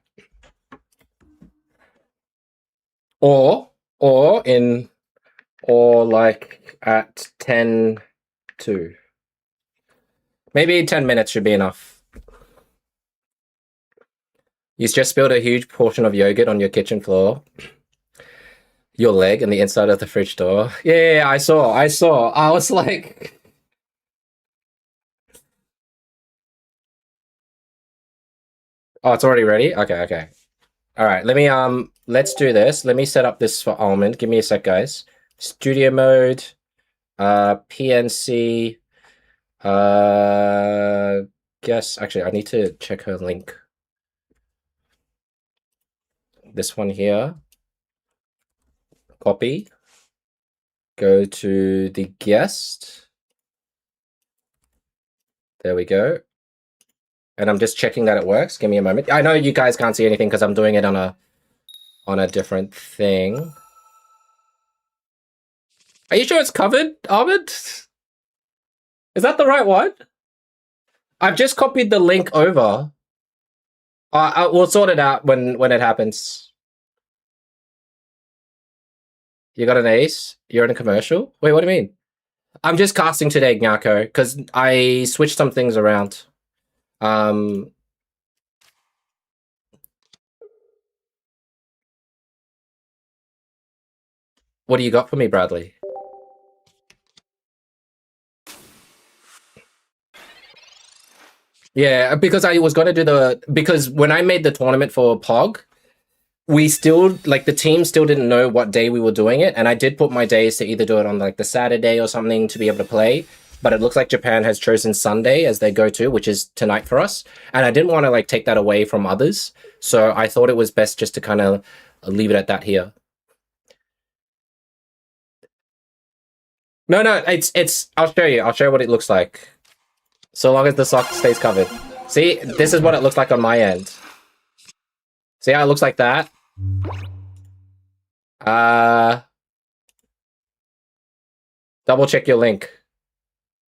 Or like at 10 to. Maybe 10 minutes should be enough. You've just spilled a huge portion of yogurt on your kitchen floor. Your leg and the inside of the fridge door. Yeah, I saw. I was like... Oh, it's already ready? Okay. All right, let me, let's do this. Let me set up this for Almond. Give me a sec, guys. Studio mode, PNC, guess, actually, I need to check her link. This one here. Copy. Go to the guest. There we go. And I'm just checking that it works. Give me a moment. I know you guys can't see anything because I'm doing it on a different thing. Are you sure it's covered, Ahmed? Is that the right one? I've just copied the link over. We'll sort it out when it happens. You got an ace? You're in a commercial? Wait, what do you mean? I'm just casting today, Nyako, because I switched some things around. What do you got for me, Bradley? Yeah, because I was going to do because when I made the tournament for POG, we still, like, the team still didn't know what day we were doing it, and I did put my days to either do it on, like, the Saturday or something to be able to play, but it looks like Japan has chosen Sunday as their go-to, which is tonight for us, and I didn't want to, like, take that away from others, so I thought it was best just to kind of leave it at that here. No, it's, I'll show you what it looks like. So long as the sock stays covered. See, this is what it looks like on my end. See how it looks like that? Double check your link.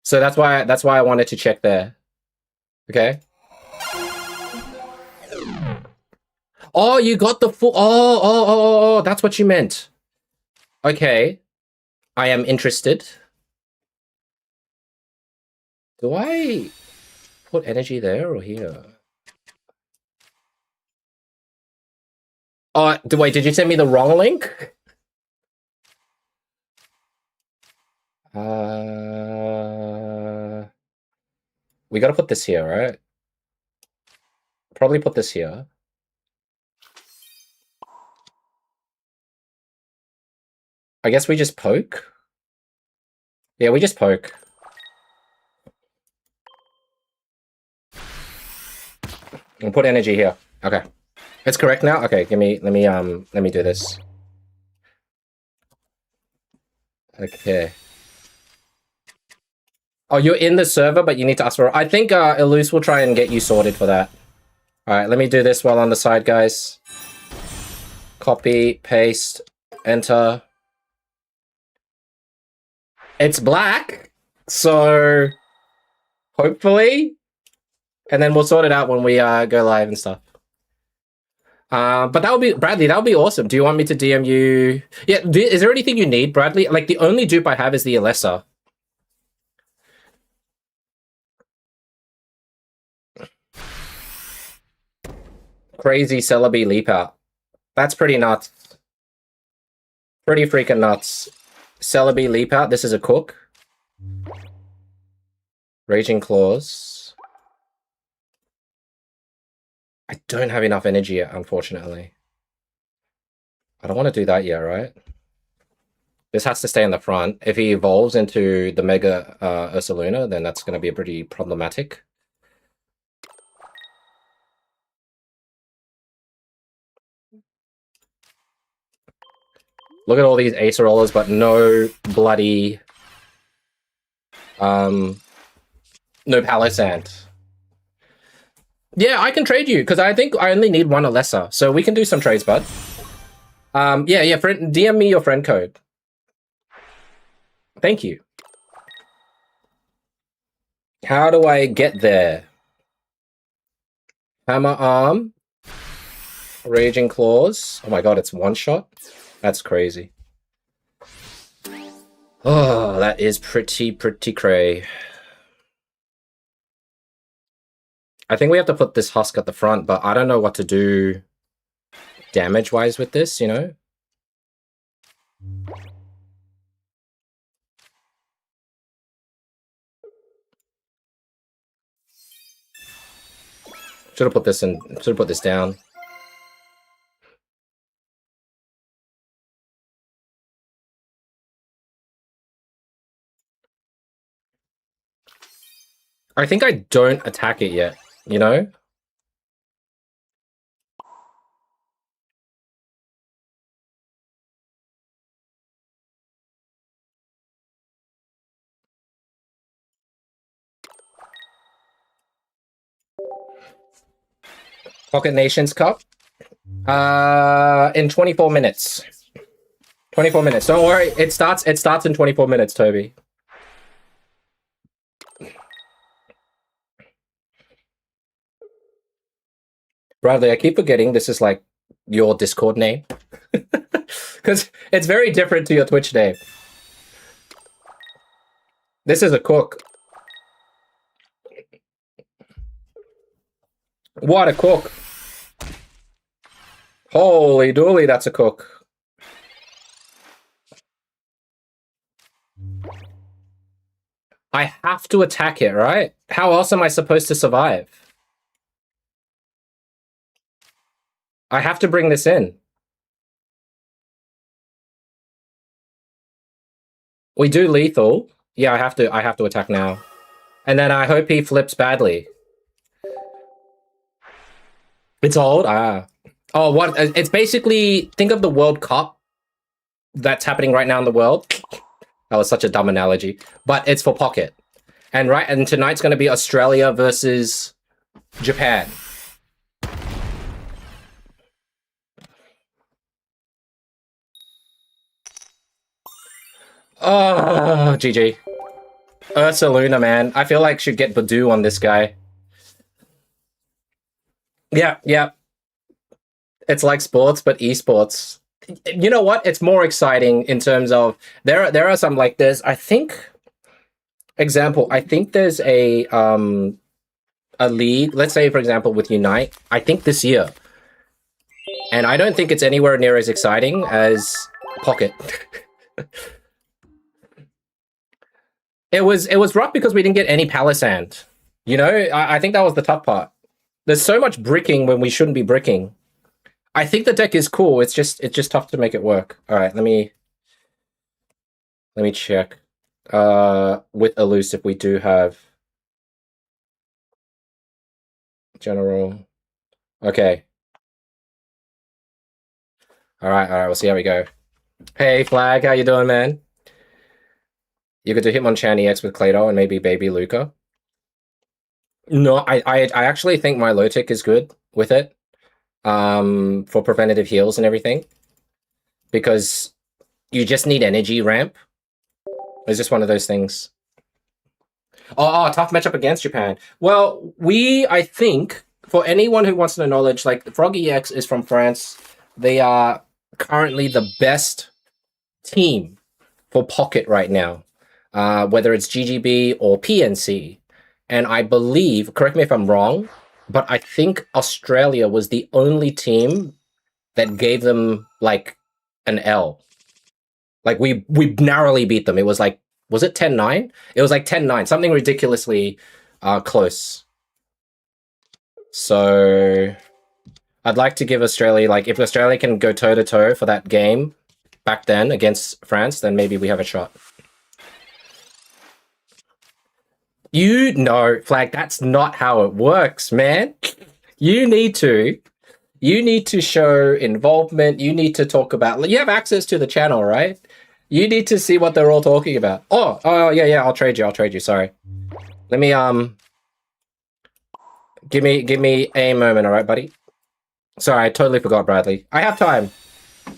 So that's why I wanted to check there. Okay. Oh, you got the full... Oh, that's what you meant. Okay. I am interested. Do I put energy there or here? Oh, wait, did you send me the wrong link? We gotta put this here, right? Probably put this here. I guess we just poke? Yeah, we just poke. We'll put energy here. Okay. It's correct now? Okay, let me do this. Okay. Oh, you're in the server, but you need to ask for... I think Eluse will try and get you sorted for that. Alright, let me do this while on the side, guys. Copy, paste, enter. It's black, so hopefully, and then we'll sort it out when we go live and stuff. But that would be Bradley. That would be awesome. Do you want me to DM you? Yeah. Is there anything you need, Bradley? Like the only dupe I have is the Alessa. Crazy Celebi leap out. That's pretty nuts. Pretty freaking nuts. Celebi leap out. This is a cook. Raging Claws. I don't have enough energy yet, unfortunately. I don't want to do that yet, right? This has to stay in the front. If he evolves into the Mega Ursaluna, then that's going to be pretty problematic. Look at all these Acerolas, but no bloody... no Palisand. Yeah, I can trade you, because I think I only need one Alessa. So we can do some trades, bud. Yeah, friend, DM me your friend code. Thank you. How do I get there? Hammer Arm. Raging Claws. Oh my god, it's one shot? That's crazy. Oh, that is pretty cray. I think we have to put this husk at the front, but I don't know what to do damage-wise with this, you know? Should have put this in. Should have put this down. I think I don't attack it yet, you know? Pocket Nations Cup. In 24 minutes. 24 minutes. Don't worry. It starts in 24 minutes, Toby. Bradley, I keep forgetting this is like your Discord name. Because it's very different to your Twitch name. This is a cook. What a cook. Holy dooly, that's a cook. I have to attack it, right? How else am I supposed to survive? I have to bring this in. We do lethal. Yeah, I have to attack now. And then I hope he flips badly. It's old? Ah. Oh, what? It's basically, think of the World Cup that's happening right now in the world. That was such a dumb analogy. But it's for Pocket. And tonight's going to be Australia versus Japan. Oh, GG. Ursaluna, man. I feel like should get Badoo on this guy. Yeah. It's like sports, but esports. You know what? It's more exciting in terms of there are some like there's I think there's a league. Let's say for example with Unite. I think this year, and I don't think it's anywhere near as exciting as Pocket. It was rough because we didn't get any Palisand. You know, I think that was the tough part. There's so much bricking when we shouldn't be bricking. I think the deck is cool. It's just tough to make it work. All right, let me check. With Elusive, we do have general. Okay. All right. We'll see how we go. Hey, Flag, how you doing, man? You could do Hitmonchan EX with Clado and maybe Baby Luca. No, I actually think my Milotic is good with it. For preventative heals and everything. Because you just need energy ramp. It's just one of those things. Oh, tough matchup against Japan. Well, I think for anyone who wants to know knowledge, like Frog EX is from France. They are currently the best team for Pocket right now, whether it's GGB or PNC. And I believe, correct me if I'm wrong, but I think Australia was the only team that gave them like an L. Like we narrowly beat them. It was like, was it 10-9? It was like 10-9, something ridiculously close. So I'd like to give Australia, like if Australia can go toe-to-toe for that game back then against France, then maybe we have a shot. You know, Flag, that's not how it works, man. You need to show involvement. You need to talk about, you have access to the channel, right? You need to see what they're all talking about. Oh, yeah, I'll trade you. Sorry. Let me, give me a moment, all right, buddy? Sorry, I totally forgot, Bradley. I have time.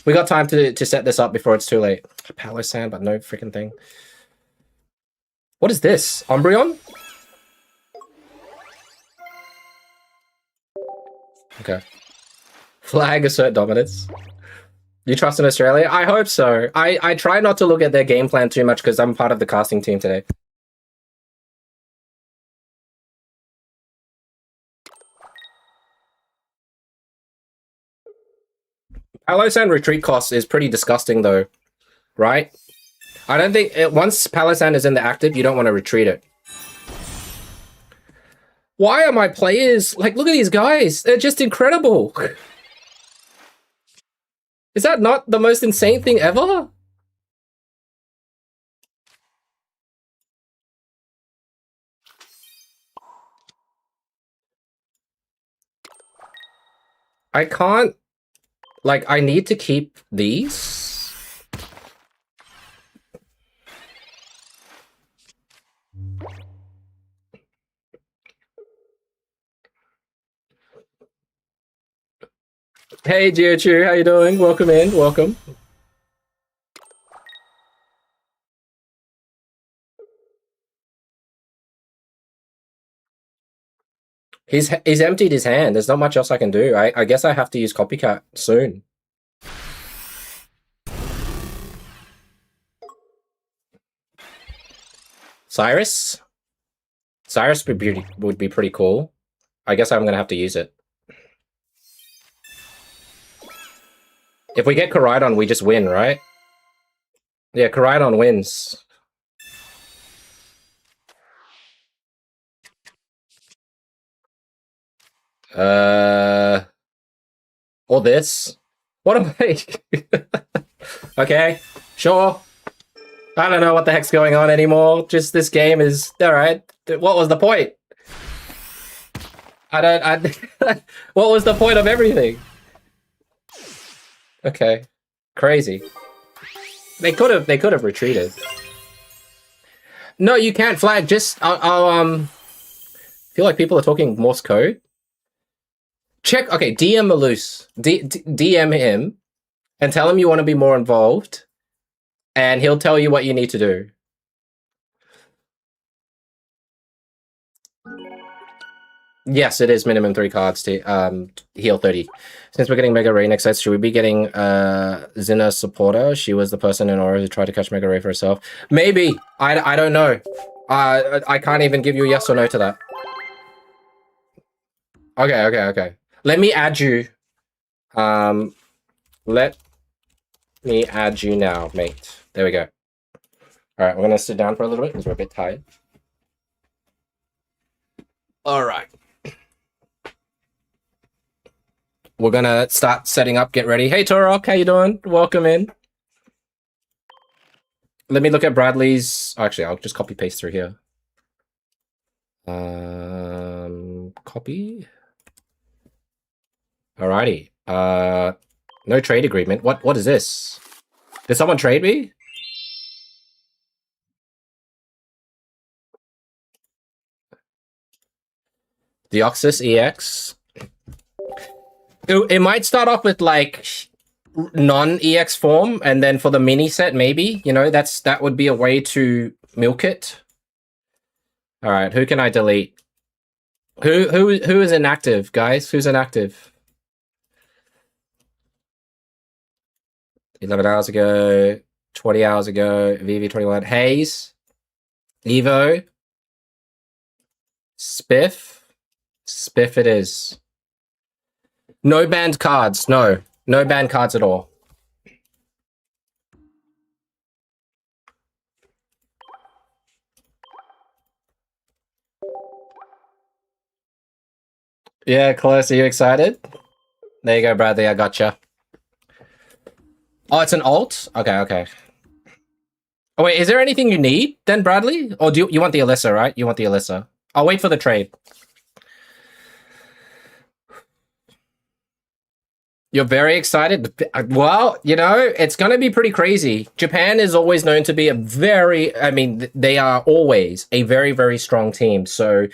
We got time to set this up before it's too late. Palo Sand, but no freaking thing. What is this? Umbreon? Okay. Flag assert dominance. You trust in Australia? I hope so. I try not to look at their game plan too much because I'm part of the casting team today. Palosan retreat cost is pretty disgusting though, right? I don't think, once Palosan is in the active, you don't want to retreat it. Why are my players, like, look at these guys. They're just incredible. Is that not the most insane thing ever? I can't, like, I need to keep these. Hey, Geochu, how you doing? Welcome in, welcome. He's emptied his hand. There's not much else I can do. I guess I have to use Copycat soon. Cyrus? Cyrus would be pretty cool. I guess I'm gonna have to use it. If we get Koraidon, we just win, right? Yeah, Koraidon wins. Or this. What am I? Okay, sure. I don't know what the heck's going on anymore. Just this game is alright. What was the point? What was the point of everything? Okay. Crazy. They could have retreated. No, you can't flag. Just I'll feel like people are talking Morse code. Check. Okay, DM Malus. DM him and tell him you want to be more involved, and he'll tell you what you need to do. Yes, it is minimum 3 cards to heal 30. Since we're getting Mega Ray next set, should we be getting Zinna Supporter? She was the person in Aura who tried to catch Mega Ray for herself. Maybe. I don't know. I can't even give you a yes or no to that. Okay. Let me add you. Let me add you now, mate. There we go. All right, we're gonna sit down for a little bit because we're a bit tired. All right. We're gonna start setting up, get ready. Hey, Torok, how you doing? Welcome in. Let me look at Bradley's. Actually, I'll just copy paste through here. Copy. Alrighty. No trade agreement. What is this? Did someone trade me? Deoxys EX. It might start off with like non-EX form, and then for the mini set, maybe, you know, that would be a way to milk it. All right, who can I delete? Who is inactive, guys? Who's inactive? 11 hours ago, 20 hours ago, VV21, Hayes, Evo, Spiff. Spiff it is. No banned cards. No. No banned cards at all. Yeah, close. Are you excited? There you go, Bradley. I gotcha. Oh, it's an alt? Okay, okay. Oh, wait, is there anything you need then, Bradley? Or do you want the Alyssa, right? You want the Alyssa. I'll wait for the trade. You're very excited? Well, you know, it's going to be pretty crazy. Japan is always known to be a very, I mean, they are always a very, very strong team. So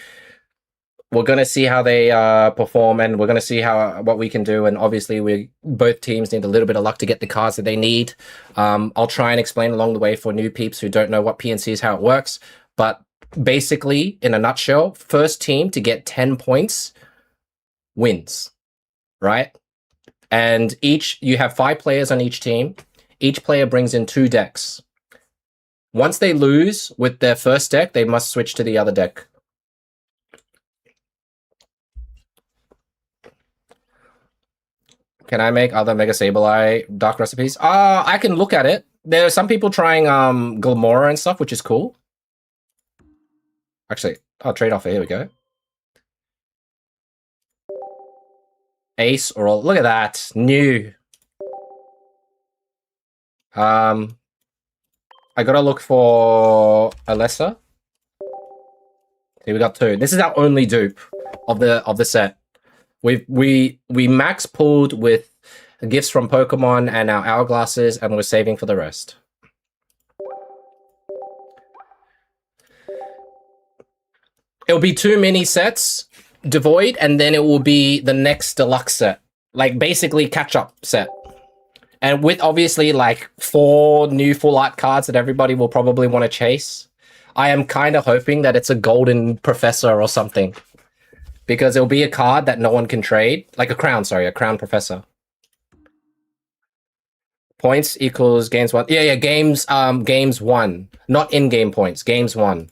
we're going to see how they perform, and we're going to see what we can do. And obviously, both teams need a little bit of luck to get the cards that they need. I'll try and explain along the way for new peeps who don't know what PNC is, how it works. But basically, in a nutshell, first team to get 10 points wins, right? And you have 5 players on each team. Each player brings in 2 decks. Once they lose with their first deck, they must switch to the other deck. Can I make other Mega Sableye Dark recipes? I can look at it. There are some people trying Glamora and stuff, which is cool. Actually, I'll trade off it. Here we go. Ace or all. Look at that. New. I gotta look for Alessa. See, we got 2. This is our only dupe of the set. We max pulled with gifts from Pokemon and our hourglasses, and we're saving for the rest. It'll be 2 mini sets, devoid, and then it will be the next deluxe set. Like, basically catch-up set. And with, obviously, like, 4 new full art cards that everybody will probably want to chase. I am kind of hoping that it's a golden professor or something. Because it'll be a card that no one can trade. Like a crown, sorry, a crown professor. Points equals games won. Yeah, games won. Not in-game points, games won.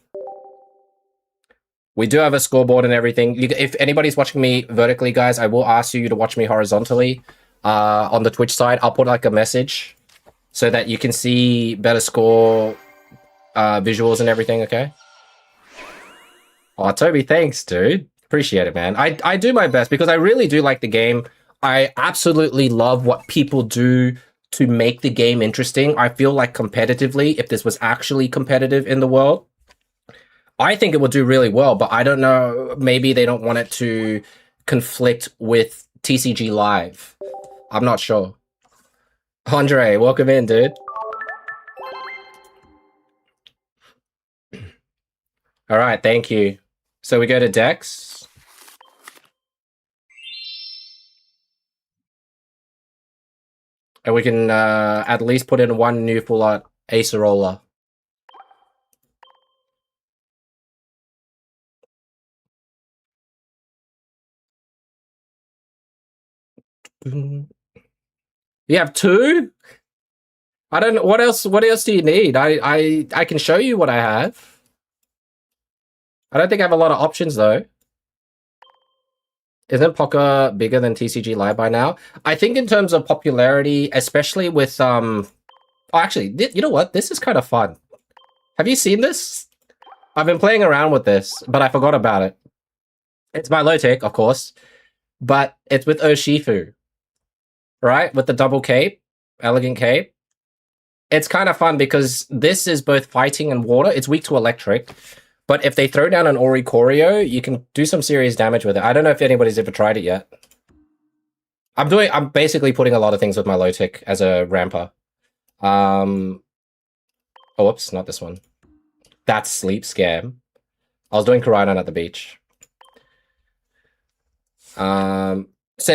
We do have a scoreboard and everything. If anybody's watching me vertically, guys, I will ask you to watch me horizontally on the Twitch side. I'll put like a message so that you can see better score visuals and everything, okay? Oh, Toby, thanks, dude. Appreciate it, man. I do my best because I really do like the game. I absolutely love what people do to make the game interesting. I feel like competitively, if this was actually competitive in the world, I think it would do really well, but I don't know. Maybe they don't want it to conflict with TCG Live. I'm not sure. Andre, welcome in, dude. All right, thank you. So we go to decks. And we can at least put in 1 new full art Acerola. You have 2? I don't know what else do you need? I can show you what I have. I don't think I have a lot of options though. Isn't Poker bigger than TCG Live by now? I think in terms of popularity, especially with oh, actually, you know what? This is kind of fun. Have you seen this? I've been playing around with this, but I forgot about it. It's my low tech, of course, but it's with Urshifu, right? With the double cape, elegant cape. It's kind of fun because this is both fighting and water. It's weak to electric, but if they throw down an Oricorio, you can do some serious damage with it. I don't know if anybody's ever tried it yet. I'm basically putting a lot of things with my low tech as a ramper. Oh, whoops, not this one. That's Sleep Scam. I was doing Koraidon at the beach. Send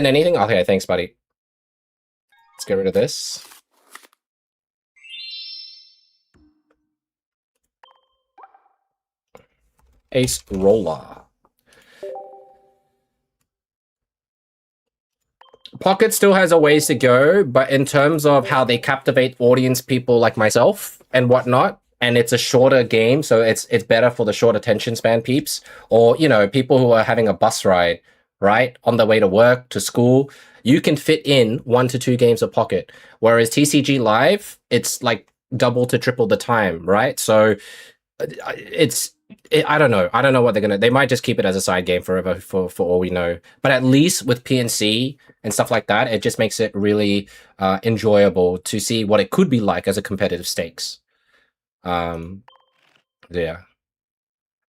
anything? Okay, thanks, buddy. Let's get rid of this. Ace Roller. Pocket still has a ways to go, but in terms of how they captivate audience people like myself and whatnot, and it's a shorter game, so it's better for the short attention span peeps, or you know, people who are having a bus ride, right, on their way to work, to school. You can fit in 1 to 2 games of Pocket, whereas TCG Live, it's like double to triple the time, right? So I don't know. I don't know what they're gonna. They might just keep it as a side game forever, for all we know. But at least with PNC and stuff like that, it just makes it really enjoyable to see what it could be like as a competitive stakes. Yeah.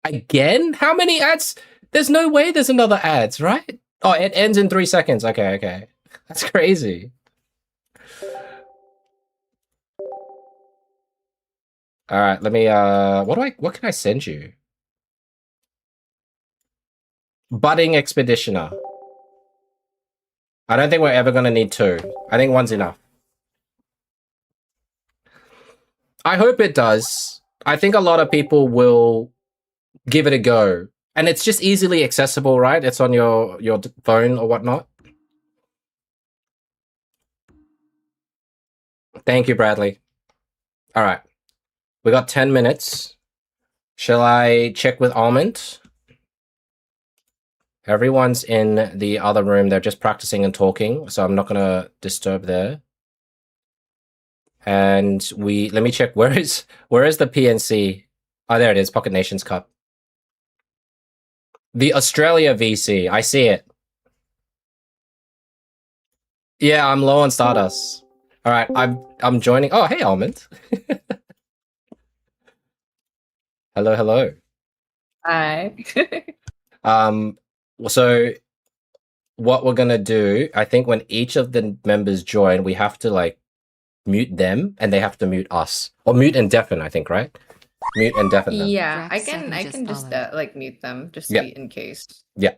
Again, how many ads? There's no way there's another ads, right? Oh, it ends in 3 seconds. Okay. That's crazy. All right, let me what can I send you? Budding Expeditioner. I don't think we're ever gonna need 2. I think 1's enough. I hope it does. I think a lot of people will give it a go. And it's just easily accessible, right? It's on your phone or whatnot. Thank you, Bradley. All right. We got 10 minutes. Shall I check with Almond? Everyone's in the other room. They're just practicing and talking, so I'm not going to disturb there. And let me check. Where is the PNC? Oh, there it is. Pocket Nations Cup. The Australia VC. I see it. Yeah, I'm low on Stardust. All right, I'm joining. Oh, hey, Almond. Hello. Hi. So what we're gonna do, I think when each of the members join, we have to like mute them and they have to mute us. Or mute and deafen, I think, right? Mute and deafen them. Yeah, I can just like mute them just in case. Yeah.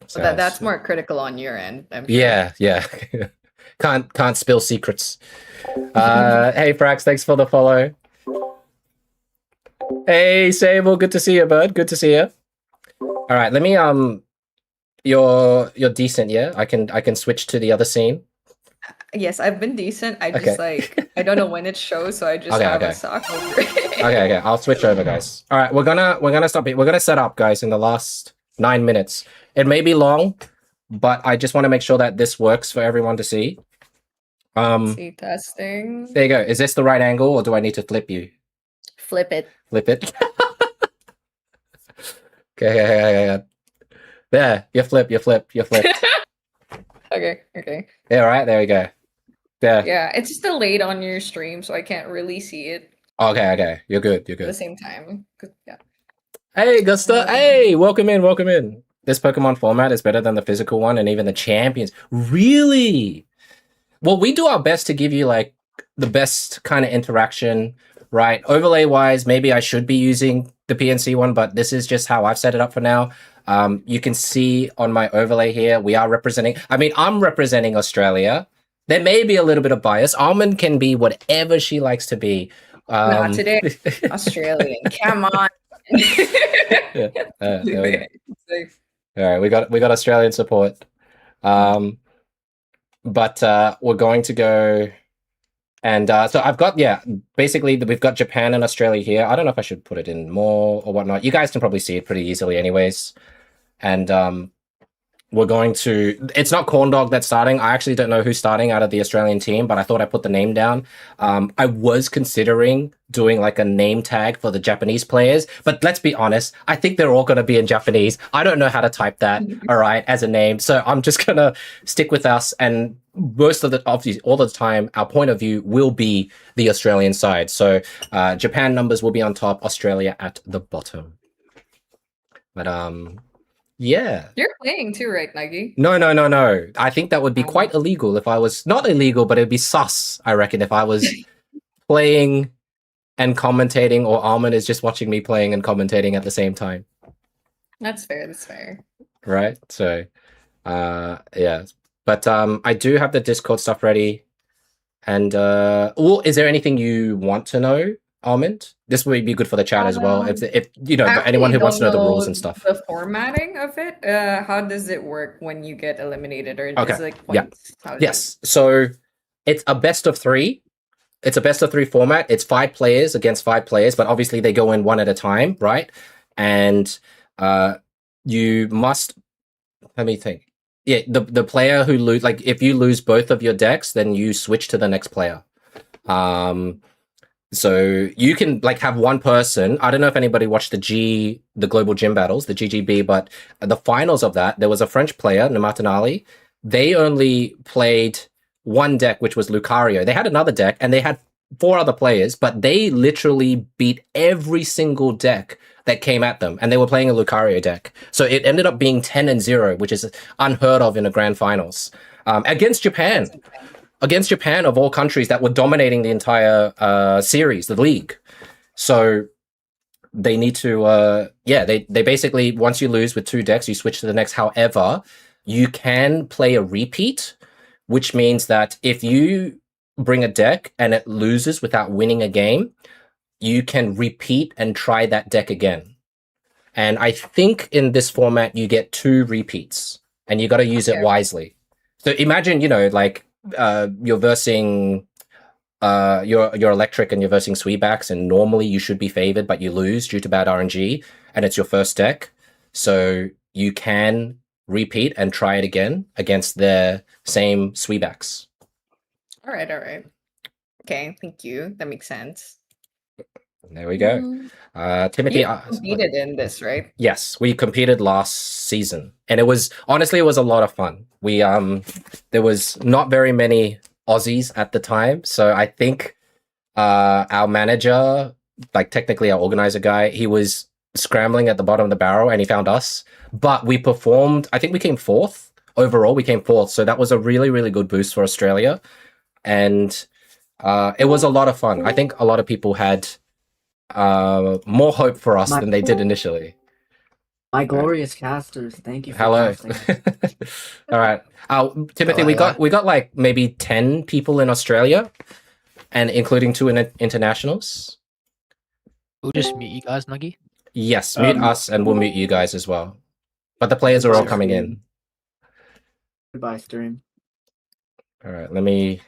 So that's more critical on your end, I'm sure. Yeah. Can't spill secrets. Hey Frax, thanks for the follow. Hey Sable, good to see you, bud. Good to see you. All right, let me you're decent, yeah? I can switch to the other scene. Yes, I've been decent. I just like I don't know when it shows, so I just have a sock over it. Okay. I'll switch over, guys. All right, we're gonna stop it. We're gonna set up, guys, in the last 9 minutes. It may be long, but I just want to make sure that this works for everyone to see. See, testing. There you go. Is this the right angle, or do I need to flip you? Flip it. Flip it. Okay. There, you flip. Okay. Yeah, right, there we go. There. Yeah, it's just delayed on your stream, so I can't really see it. Okay. You're good. At the same time. Yeah. Hey, Gusta. Hey, welcome in. This Pokemon format is better than the physical one and even the champions. Really? Well, we do our best to give you like the best kind of interaction, right? Overlay wise, maybe I should be using the PNC one, but this is just how I've set it up for now. You can see on my overlay here, we are representing, I'm representing Australia. There may be a little bit of bias. Almond can be whatever she likes to be. Not today. Australian. Come on. There we go. All right, we got Australian support. But we're going to go, and so I've got, basically we've got Japan and Australia here. I don't know if I should put it in more or whatnot. You guys can probably see it pretty easily anyways. And we're going to, it's not Corndog that's starting. I actually don't know who's starting out of the Australian team, but I thought I put the name down. I was considering doing like a name tag for the Japanese players, but let's be honest, I think they're all going to be in Japanese. I don't know how to type that, all right, as a name. So I'm just going to stick with us, and most of the, obviously all the time, our point of view will be the Australian side. So Japan numbers will be on top, Australia at the bottom. But yeah. You're playing too, right, Nuggie? No. I think that would be quite illegal if I was, not illegal, but it'd be sus, I reckon, if I was playing and commentating, or Almond is just watching me playing and commentating at the same time. That's fair. Right? So, yeah. But I do have the Discord stuff ready. And, is there anything you want to know Almond? This would be good for the chat as well. If you know, I anyone who wants to know the don't rules and stuff. the formatting of it. How does it work when you get eliminated, or Okay. is it like points? Yes. So it's a best of 3. It's a best of 3 format. It's 5 players against 5 players, but obviously they go in one at a time, right? And you must, let me think. Yeah, the player who lose, like if you lose both of your decks, then you switch to the next player. So you can like have one person. I don't know if anybody watched the Global Gym Battles, the GGB, but the finals of that, there was a French player, Namatanali. They only played one deck, which was Lucario. They had another deck, and they had 4 other players, but they literally beat every single deck that came at them, and they were playing a Lucario deck. So it ended up being 10-0, which is unheard of in a grand finals against Japan. Against Japan, of all countries, that were dominating the entire series, the league. So they need to, they basically, once you lose with 2 decks, you switch to the next. However, you can play a repeat, which means that if you bring a deck and it loses without winning a game, you can repeat and try that deck again. And I think in this format, you get 2 repeats, and you got to use it wisely. So imagine, you know, like, you're versing your electric and you're versing Sweebacks, and normally you should be favored, but you lose due to bad RNG, and it's your first deck. So you can repeat and try it again against the same Sweebacks. All right. Okay, thank you. That makes sense. There we go. Timothy, you competed in this, right? Yes, we competed last season, and it was honestly a lot of fun. We there was not very many Aussies at the time, so I think our manager, like technically our organizer guy, he was scrambling at the bottom of the barrel and he found us. But we performed. I think we came 4th overall. We came 4th, so that was a really, really good boost for Australia, and it was a lot of fun. I think a lot of people had more hope for us than they did initially. My glorious casters, thank you for Hello. All right. Timothy, we got like maybe 10 people in Australia, and including 2 internationals. We'll just mute you guys, Nuggie. Yes, mute us and we'll mute you guys as well. But the players are all coming in. Goodbye, stream. All right, let me...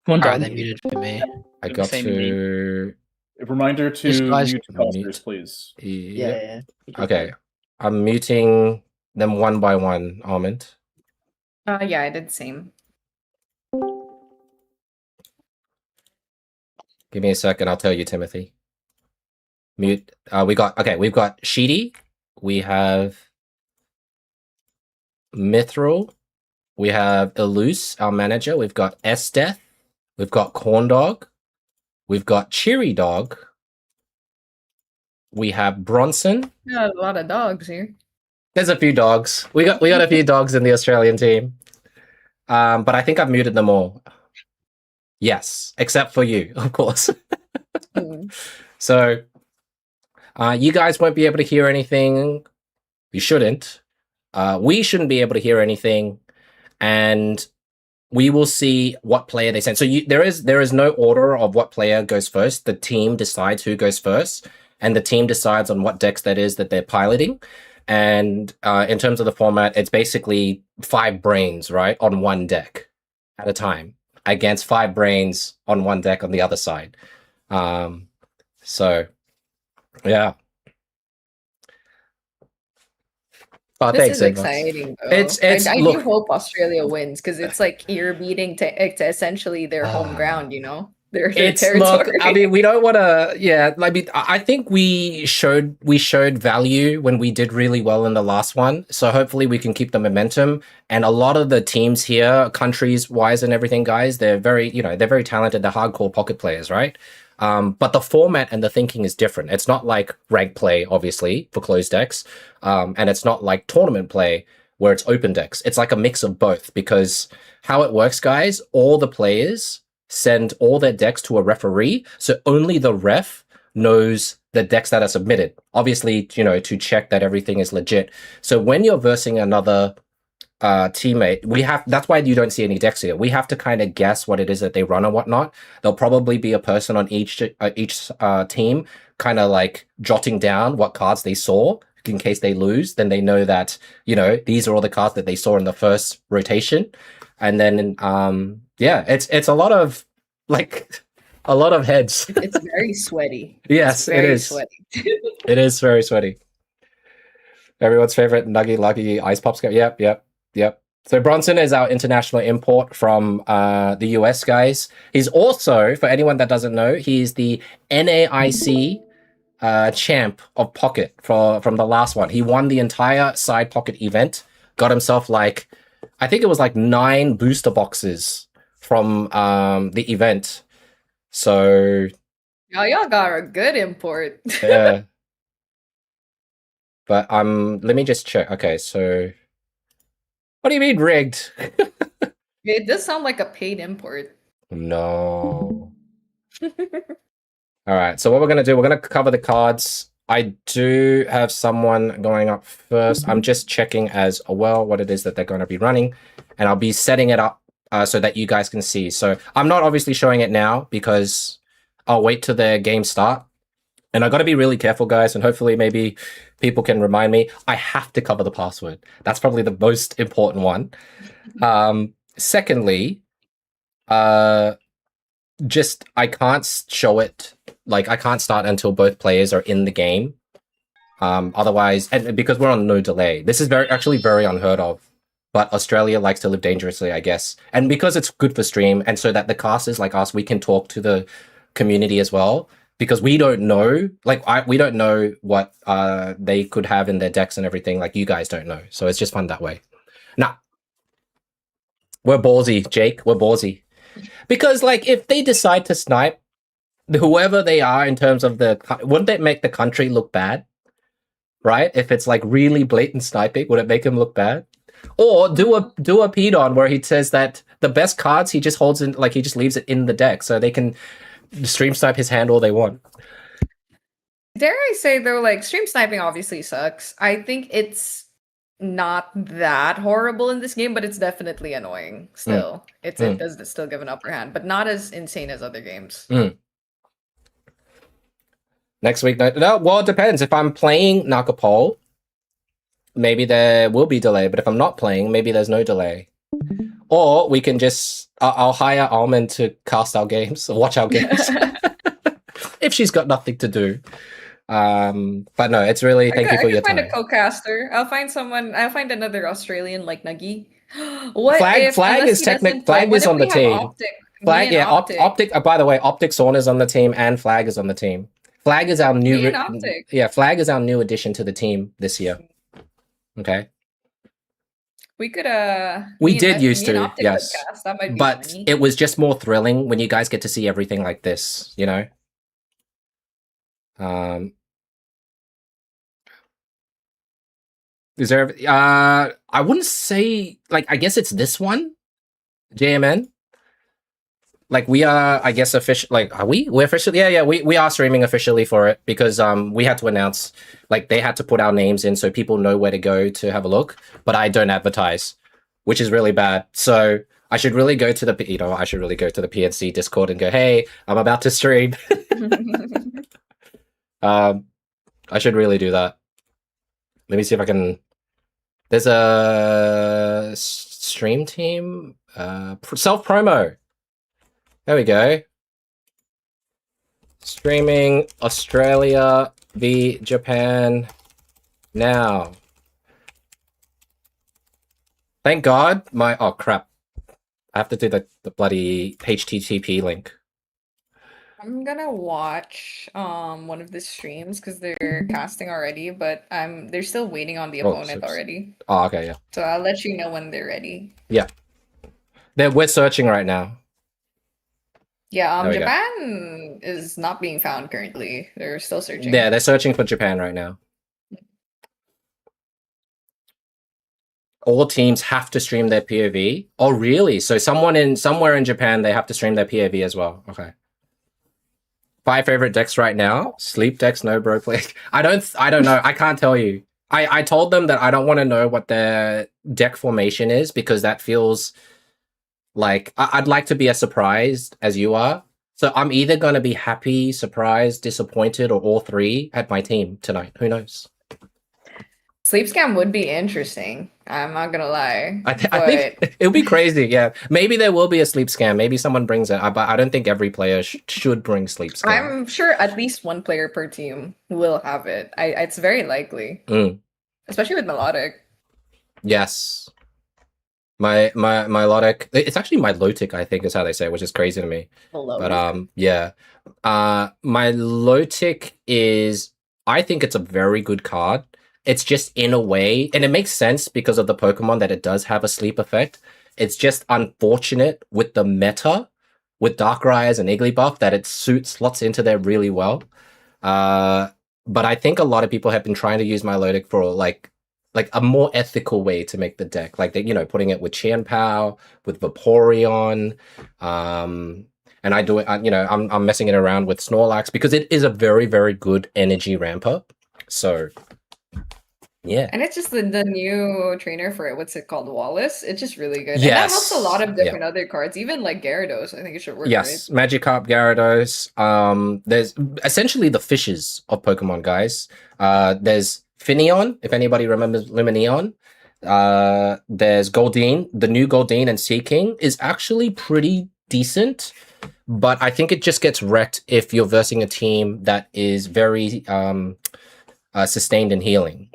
All right, they muted for me. I got to... A reminder to mute casters, please. Yeah. Okay, I'm muting them one by one, Almond. Yeah, I did the same. Give me a second, I'll tell you, Timothy. Mute. We've got Sheedy. We have Mithril. We have Eluse, our manager. We've got S-Death. We've got Corndog. We've got Cheery Dog. We have Bronson. Yeah, a lot of dogs here. There's a few dogs. We got a few dogs in the Australian team. But I think I've muted them all. Yes, except for you, of course. So you guys won't be able to hear anything. You shouldn't. We shouldn't be able to hear anything. And we will see what player they send. So there is no order of what player goes first. The team decides who goes first, and the team decides on what decks that is that they're piloting. And in terms of the format, it's basically 5 brains, right, on one deck at a time against 5 brains on one deck on the other side. So, yeah. Oh, this thanks, is exciting. Though. I do hope Australia wins, because it's like you're beating to essentially their home ground. You know, their territory. Look, I mean, we don't want to. Yeah, I mean, I think we showed value when we did really well in the last one. So hopefully we can keep the momentum. And a lot of the teams here, countries wise and everything, guys, they're very talented. They're hardcore pocket players, right? But the format and the thinking is different. It's not like rank play, obviously, for closed decks. And it's not like tournament play where it's open decks. It's like a mix of both, because how it works, guys, all the players send all their decks to a referee. So only the ref knows the decks that are submitted, obviously, to check that everything is legit. So when you're versing another teammate, that's why you don't see any decks here. We have to kind of guess what it is that they run or whatnot. There'll probably be a person on each team kind of like jotting down what cards they saw in case they lose. Then they know that, you know, these are all the cards that they saw in the first rotation. And then yeah, it's a lot of like a lot of heads. It's very sweaty. Yes, it is. Sweaty. It is very sweaty. Everyone's favorite Nuggie Lucky Ice Pops game. Yep. So Bronson is our international import from the US, guys. He's also, for anyone that doesn't know, he's the NAIC champ of Pocket from the last one. He won the entire side Pocket event, got himself like, I think it was like 9 booster boxes from the event. So y'all got a good import. yeah. But let me just check. Okay, so what do you mean rigged? It does sound like a paid import. No. All right, so what we're going to do, we're going to cover the cards. I do have someone going up first. I'm just checking as well what it is that they're going to be running, and I'll be setting it up so that you guys can see. So I'm not obviously showing it now because I'll wait till the game start. And I got to be really careful, guys, and hopefully maybe people can remind me. I have to cover the password. That's probably the most important one. Secondly, just I can't show it. Like, I can't start until both players are in the game. Otherwise, and because we're on no delay. This is actually very unheard of. But Australia likes to live dangerously, I guess. And because it's good for stream, and so that the casters like us, we can talk to the community as well. Because we don't know, like, we don't know what they could have in their decks and everything. Like, you guys don't know. So it's just fun that way. Nah. We're ballsy, Jake. We're ballsy. Because, like, if they decide to snipe whoever they are in terms of wouldn't that make the country look bad? Right? If it's, like, really blatant sniping, would it make him look bad? Or do a pedon where he says that the best cards he just holds in, like, he just leaves it in the deck so they can stream snipe his hand all they want. Dare I say though, like, stream sniping obviously sucks. I think it's not that horrible in this game, but it's definitely annoying still. It does still give an upper hand, but not as insane as other games. Next week, no, well, it depends. If I'm playing Nakapole, maybe there will be delay, but if I'm not playing, maybe there's no delay. Or we can just, I'll hire Almond to cast our games, or watch our games. If she's got nothing to do. But no, it's really, thank you for your time. I'll find a co-caster. I'll find another Australian like Nuggie. Flag is on the team. Flag, yeah, Optic, by the way, Optic Sauna's on the team and Flag is on the team. Flag is our new, Flag is our new addition to the team this year. Okay. We could we did used to, yes. That might be but funny. It was just more thrilling when you guys get to see everything like this, you know? Is there I wouldn't say, like, I guess it's this one, JMN. Like, we are, I guess, official. Like, are we? We're officially, yeah. We are streaming officially for it because we had to announce, like, they had to put our names in so people know where to go to have a look. But I don't advertise, which is really bad. So I should really go to the PNC Discord and go, hey, I'm about to stream. I should really do that. Let me see if I can. There's a stream team self promo. There we go. Streaming Australia v Japan now. Thank God oh crap. I have to do the bloody HTTP link. I'm gonna watch one of the streams because they're casting already, but they're still waiting on the opponent already. Oh, okay, yeah. So I'll let you know when they're ready. Yeah. We're searching right now. Yeah, Japan is not being found currently. They're still searching. Yeah, they're searching for Japan right now. All teams have to stream their POV. Oh, really? So somewhere in Japan, they have to stream their POV as well. Okay. 5 favorite decks right now. Sleep decks, no bro play. I don't know. I can't tell you. I told them that I don't want to know what their deck formation is because that feels like I'd like to be as surprised as you are. So I'm either going to be happy, surprised, disappointed, or all three at my team tonight. Who knows? Sleep scam would be interesting. I'm not gonna lie. I think it would be crazy. Yeah, maybe there will be a sleep scam. Maybe someone brings it, but I don't think every player should bring sleep scam. I'm sure at least one player per team will have it. It's very likely, especially with melodic. Yes, my melodic. It's actually my Lotic, I think, is how they say it, which is crazy to me. But yeah, my Lotic is. I think it's a very good card. It's just in a way, and it makes sense because of the Pokemon that it does have a sleep effect. It's just unfortunate with the meta, with Darkrai's and Igglybuff, that it slots into there really well. But I think a lot of people have been trying to use Milotic for like a more ethical way to make the deck, like putting it with Chien-Pao, with Vaporeon, and I do it. I'm messing it around with Snorlax because it is a very, very good energy ramper. So. Yeah, and it's just the new trainer for it. What's it called? Wallace. It's just really good. Yes. And that helps a lot of different other cards, even like Gyarados. I think it should work. Yes, right? Magikarp, Gyarados. There's essentially the fishes of Pokemon, guys. There's Finneon, if anybody remembers Lumineon. There's Goldeen. The new Goldeen and Seaking is actually pretty decent, but I think it just gets wrecked if you're versing a team that is very sustained in healing.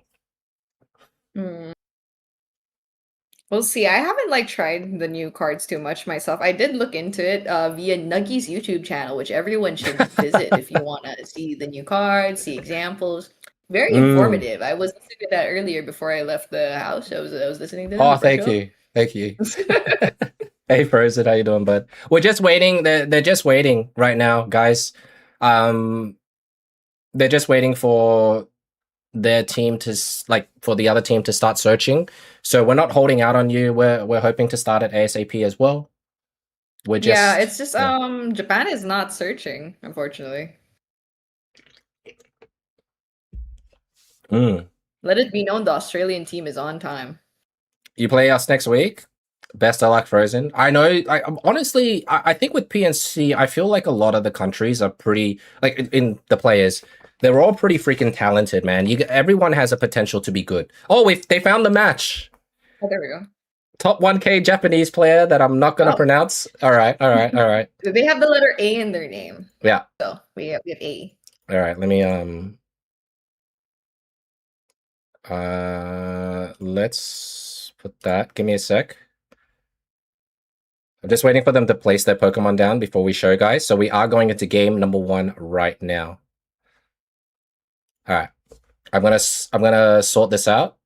We'll see. I haven't tried the new cards too much myself. I did look into it via Nuggie's YouTube channel, which everyone should visit if you want to see the new cards, see examples. Very informative. I was listening to that earlier before I left the house. I was listening to them. Oh, thank you. Hey, Frozen, how you doing, bud? We're just waiting. They're just waiting right now, guys. They're just waiting for their team to for the other team to start searching. So we're not holding out on you. We're hoping to start at ASAP as well. We're just it's just Japan is not searching, unfortunately. Let it be known the Australian team is on time. You play us next week. Best of luck, Frozen. I know. Honestly, I think with PNC, I feel like a lot of the countries are pretty in the players. They're all pretty freaking talented, man. Everyone has a potential to be good. Oh, they found the match. Oh, there we go. Top 1K Japanese player that I'm not going to pronounce. All right. They have the letter A in their name. Yeah. So we have A. All right. Let me let's put that. Give me a sec. I'm just waiting for them to place their Pokemon down before we show, guys. So we are going into game number 1 right now. All right, I'm gonna sort this out,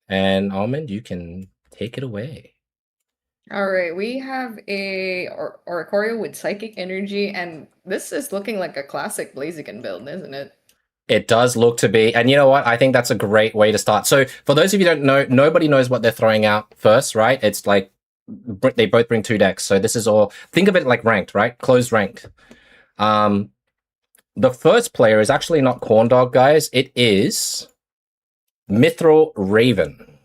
and Almond, you can take it away. All right, we have a Oricorio with Psychic Energy, and this is looking like a classic Blaziken build, isn't it? It does look to be, and you know what? I think that's a great way to start. So for those of you who don't know, nobody knows what they're throwing out first, right? It's like they both bring 2 decks, so this is all. Think of it like ranked, right? Closed ranked. The first player is actually not Corndog, guys. It is Mithril Raven.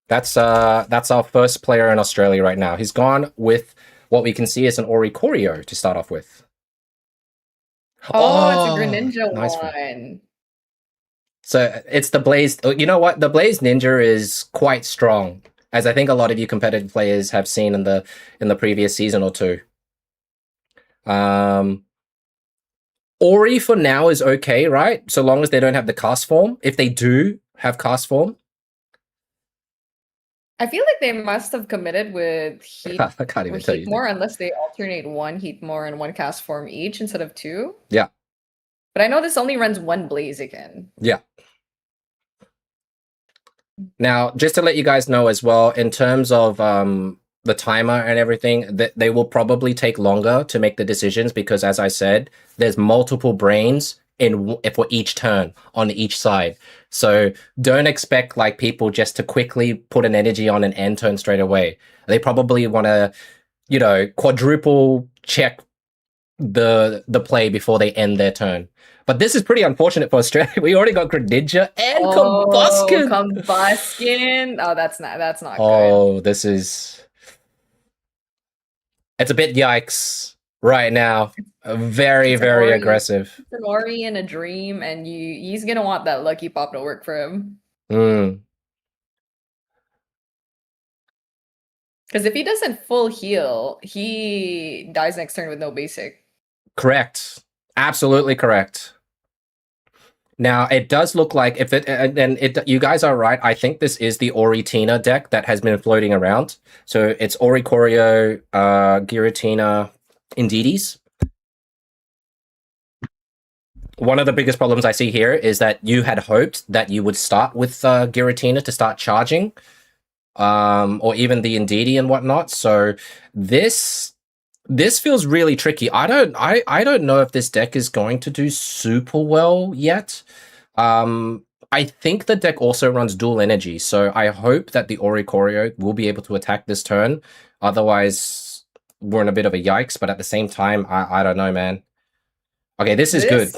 That's our first player in Australia right now. He's gone with what we can see as an Oricorio to start off with. Oh, it's a Greninja nice one. So it's the Blaze. You know what? The Blaze Ninja is quite strong, as I think a lot of you competitive players have seen in the previous season or two. Ori for now is okay, right? So long as they don't have the cast form. If they do have cast form. I feel like they must have committed with Heat, I can't even tell you. more unless they alternate 1 Heatmore and 1 cast form each instead of 2. Yeah. But I know this only runs 1 Blaziken. Yeah. Now, just to let you guys know as well, in terms of the timer and everything, they will probably take longer to make the decisions because, as I said, there's multiple brains for each turn on each side. So don't expect people just to quickly put an energy on an end turn straight away. They probably want to, quadruple check the play before they end their turn. But this is pretty unfortunate for Australia. We already got Greninja and Combusken. Combusken. Oh, that's not good. Oh, this is... It's a bit yikes right now. Very, very Ori. aggressive. It's an Ori in a dream, and he's gonna want that Lucky Pop to work for him. Mm. Because if he doesn't full heal, he dies next turn with no basic. Correct. Absolutely correct. Now, it does look like if it, and you guys are right. I think this is the Ori Tina deck that has been floating around. So it's Ori Choreo, Giratina, Indeedee. One of the biggest problems I see here is that you had hoped that you would start with Giratina to start charging, or even the Indeedee and whatnot. So this feels really tricky. I don't know if this deck is going to do super well yet. I think the deck also runs dual energy, so I hope that the Ori Choreo will be able to attack this turn. Otherwise, we're in a bit of a yikes, but at the same time, I don't know, man. Okay, this is good.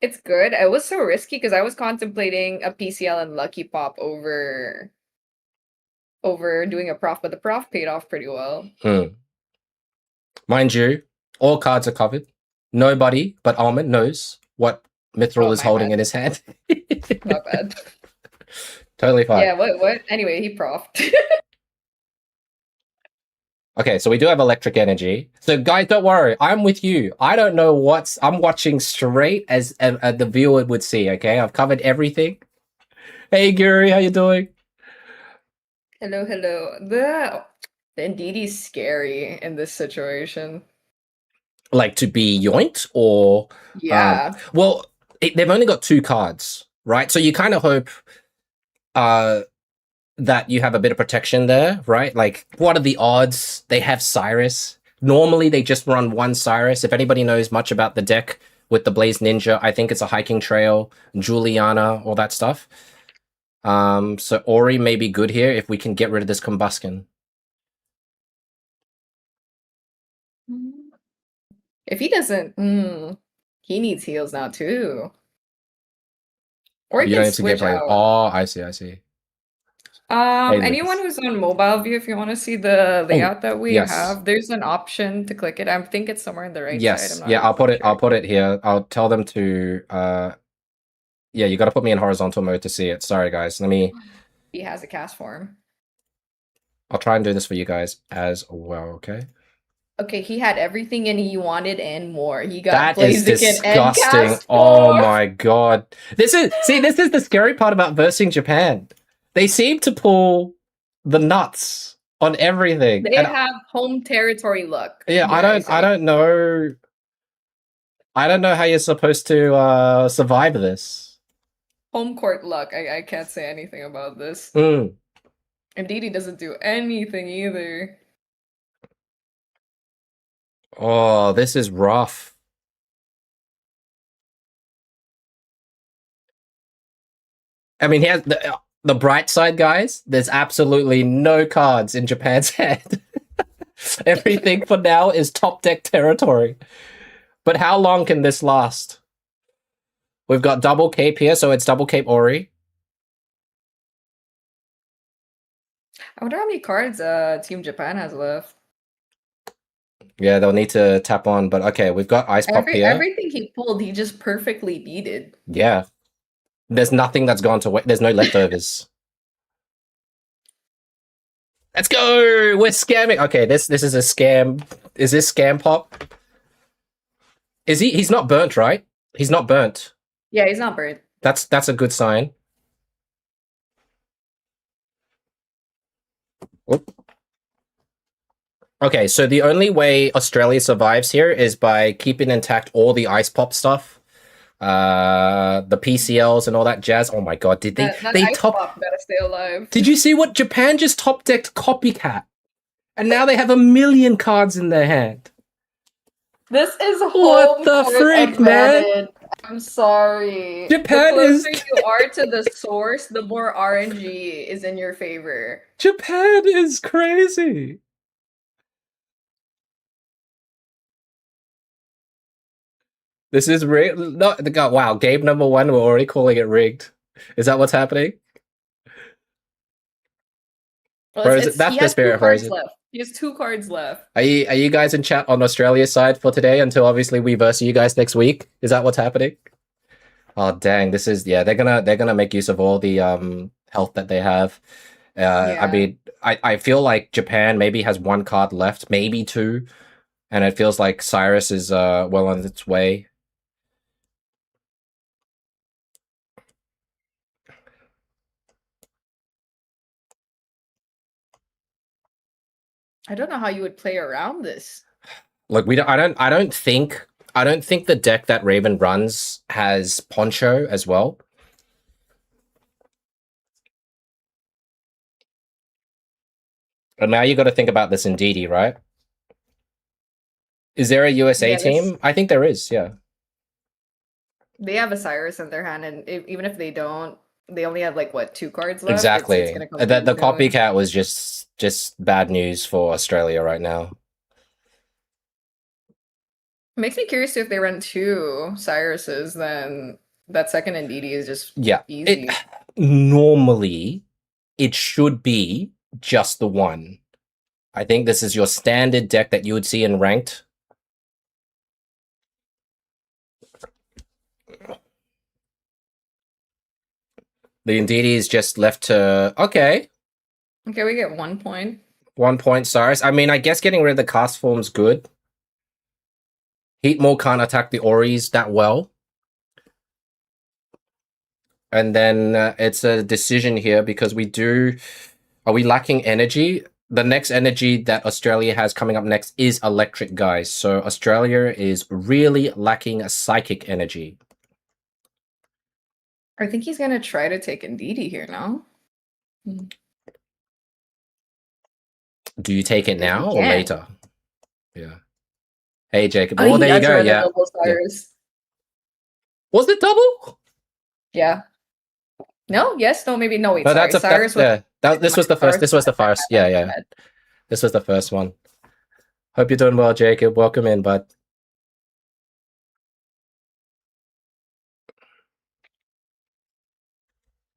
It's good. It was so risky because I was contemplating a PCL and Lucky Pop over doing a prof, but the prof paid off pretty well. Mind you, all cards are covered. Nobody but Almond knows what Mithril is holding in his hand. Not bad. Totally fine. Yeah, what? Anyway, he profed. Okay, so we do have electric energy. So guys, don't worry. I'm with you. I don't know I'm watching straight as the viewer would see, okay? I've covered everything. Hey, Guri, how you doing? Hello. The Indeedee's scary in this situation. Like to be yoinked or... Yeah. Well, they've only got 2 cards, right? So you kind of hope that you have a bit of protection there, right? Like, what are the odds? They have Cyrus. Normally, they just run 1 Cyrus. If anybody knows much about the deck with the Blaze Ninja, I think it's a Hiking Trail, Juliana, all that stuff. So Ori may be good here if we can get rid of this Combusken. If he doesn't, he needs heals now too. Or he can switch out. Oh, I see. Anyone who's on mobile view, if you want to see the layout that we have, there's an option to click it. I think it's somewhere on the right side. Yeah, I'll put it here. I'll tell them to yeah, you got to put me in horizontal mode to see it. Sorry guys. He has a cast form. I'll try and do this for you guys as well, okay? Okay, he had everything and he wanted and more. He got that is disgusting. Oh my god. This is the scary part about versing Japan. They seem to pull the nuts on everything. They have home territory luck. Yeah, I don't know. I don't know how you're supposed to survive this. Home court luck. I can't say anything about this. Indeedee doesn't do anything either. Oh, this is rough. I mean, he has the bright side, guys. There's absolutely no cards in Japan's hand. Everything for now is top deck territory. But how long can this last? We've got double cape here, so it's double cape Ori. I wonder how many cards Team Japan has left. Yeah, they'll need to tap on, but okay, we've got Ice Pop here. Everything he pulled, he just perfectly beated. Yeah. There's nothing that's gone to waste. There's no leftovers. Let's go! We're scamming. Okay, this is a scam. Is this Scam Pop? Is he? He's not burnt, right? He's not burnt. Yeah, he's not burnt. That's a good sign. Whoop. Okay, so the only way Australia survives here is by keeping intact all the Ice Pop stuff. The PCLs and all that jazz. Oh my god, did they top gotta stay alive. Did you see what Japan just top decked Copycat? And now they have 1 million cards in their hand. This is what the freak, man. I'm sorry. Japan the closer you are to the source, the more RNG is in your favor. Japan is crazy. This is rigged. No, wow, game number 1, we're already calling it rigged. Is that what's happening? Well, Frozen, that's he the has spirit 2 cards Frozen. left. He has 2 cards left. Are you guys in chat on Australia's side for today until obviously we verse you guys next week? Is that what's happening? Oh dang, this is they're gonna make use of all the health that they have. I mean, I feel like Japan maybe has 1 card left, maybe 2, and it feels like Cyrus is well on its way. I don't know how you would play around this. Look, I don't think the deck that Raven runs has Poncho as well. But now you got to think about this in DD, right? Is there a USA team? I think there is, yeah. They have a Cyrus in their hand, and even if they don't, they only have like what 2 cards left. Exactly. It's gonna come The soon. copycat was just bad news for Australia right now. It makes me curious if they run 2 Cyruses, then that second Ndidi is just easy. Normally, it should be just the 1. I think this is your standard deck that you would see in ranked. The Ndidi is just left to okay, we get 1 point. 1 point, Cyrus. I mean, I guess getting rid of the cast form's good. Heatmore can't attack the Auris that well. And then it's a decision here because are we lacking energy? The next energy that Australia has coming up next is electric, guys. So Australia is really lacking a psychic energy. I think he's gonna try to take Ndidi here now. Do you take it now or later? Yeah. Hey, Jacob. Oh, there you go. Yeah. Was it double? Yeah. No. Yes. No. Maybe. No. Wait. No, sorry. Cyrus this was the first. This was the first. Yeah. This was the first one. Hope you're doing well, Jacob. Welcome in, bud.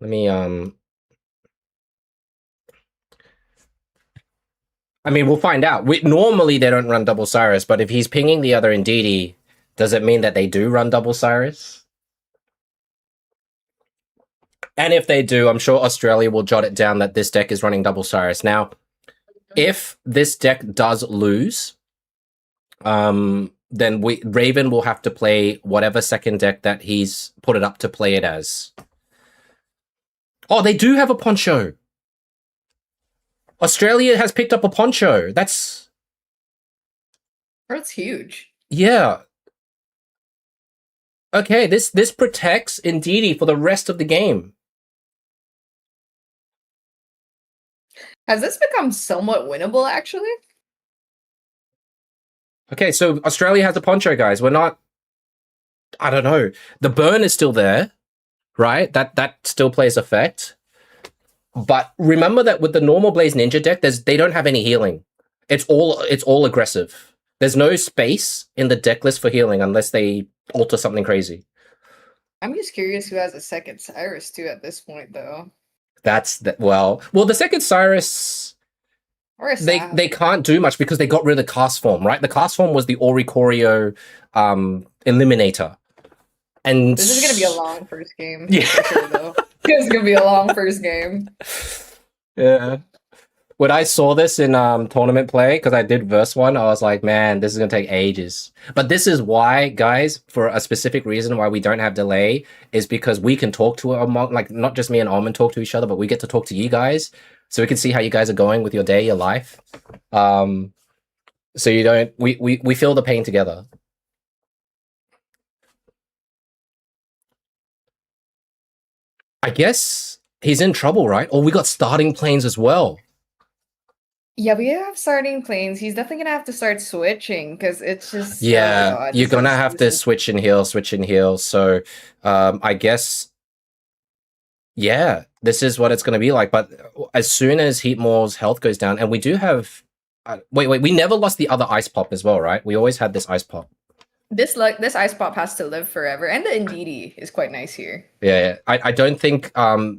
Let me I mean, we'll find out. Normally they don't run double Cyrus, but if he's pinging the other Ndidi, does it mean that they do run double Cyrus? And if they do, I'm sure Australia will jot it down that this deck is running double Cyrus. Now, if this deck does lose, then Raven will have to play whatever second deck that he's put it up to play it as. Oh, they do have a Poncho. Australia has picked up a Poncho. That's huge. Yeah. Okay, this protects Ndidi for the rest of the game. Has this become somewhat winnable, actually? Okay, so Australia has a Poncho, guys. We're not... I don't know. The burn is still there, right? That still plays effect. But remember that with the normal Blaze Ninja deck, they don't have any healing. It's all aggressive. There's no space in the deck list for healing unless they alter something crazy. I'm just curious who has a second Cyrus too at this point, though. Well, the second Cyrus, or they can't do much because they got rid of the cast form, right? The cast form was the Oricorio Eliminator. And this is gonna be a long first game. Yeah. For sure, though. It's gonna be a long first game. Yeah. When I saw this in tournament play, because I did verse 1, I was like, man, this is gonna take ages. But this is why, guys, for a specific reason why we don't have delay, is because we can talk to like not just me and Almond talk to each other, but we get to talk to you guys, so we can see how you guys are going with your day, your life. So you don't we feel the pain together. I guess he's in trouble, right? Or we got starting planes as well. Yeah, we have starting planes. He's definitely gonna have to start switching because it's just you're gonna have to switch and heal. So I guess this is what it's gonna be like. But as soon as Heatmore's health goes down, and we do have wait, we never lost the other ice pop as well, right? We always had this ice pop. This ice pop has to live forever, and the Indeedee is quite nice here. Yeah. I don't think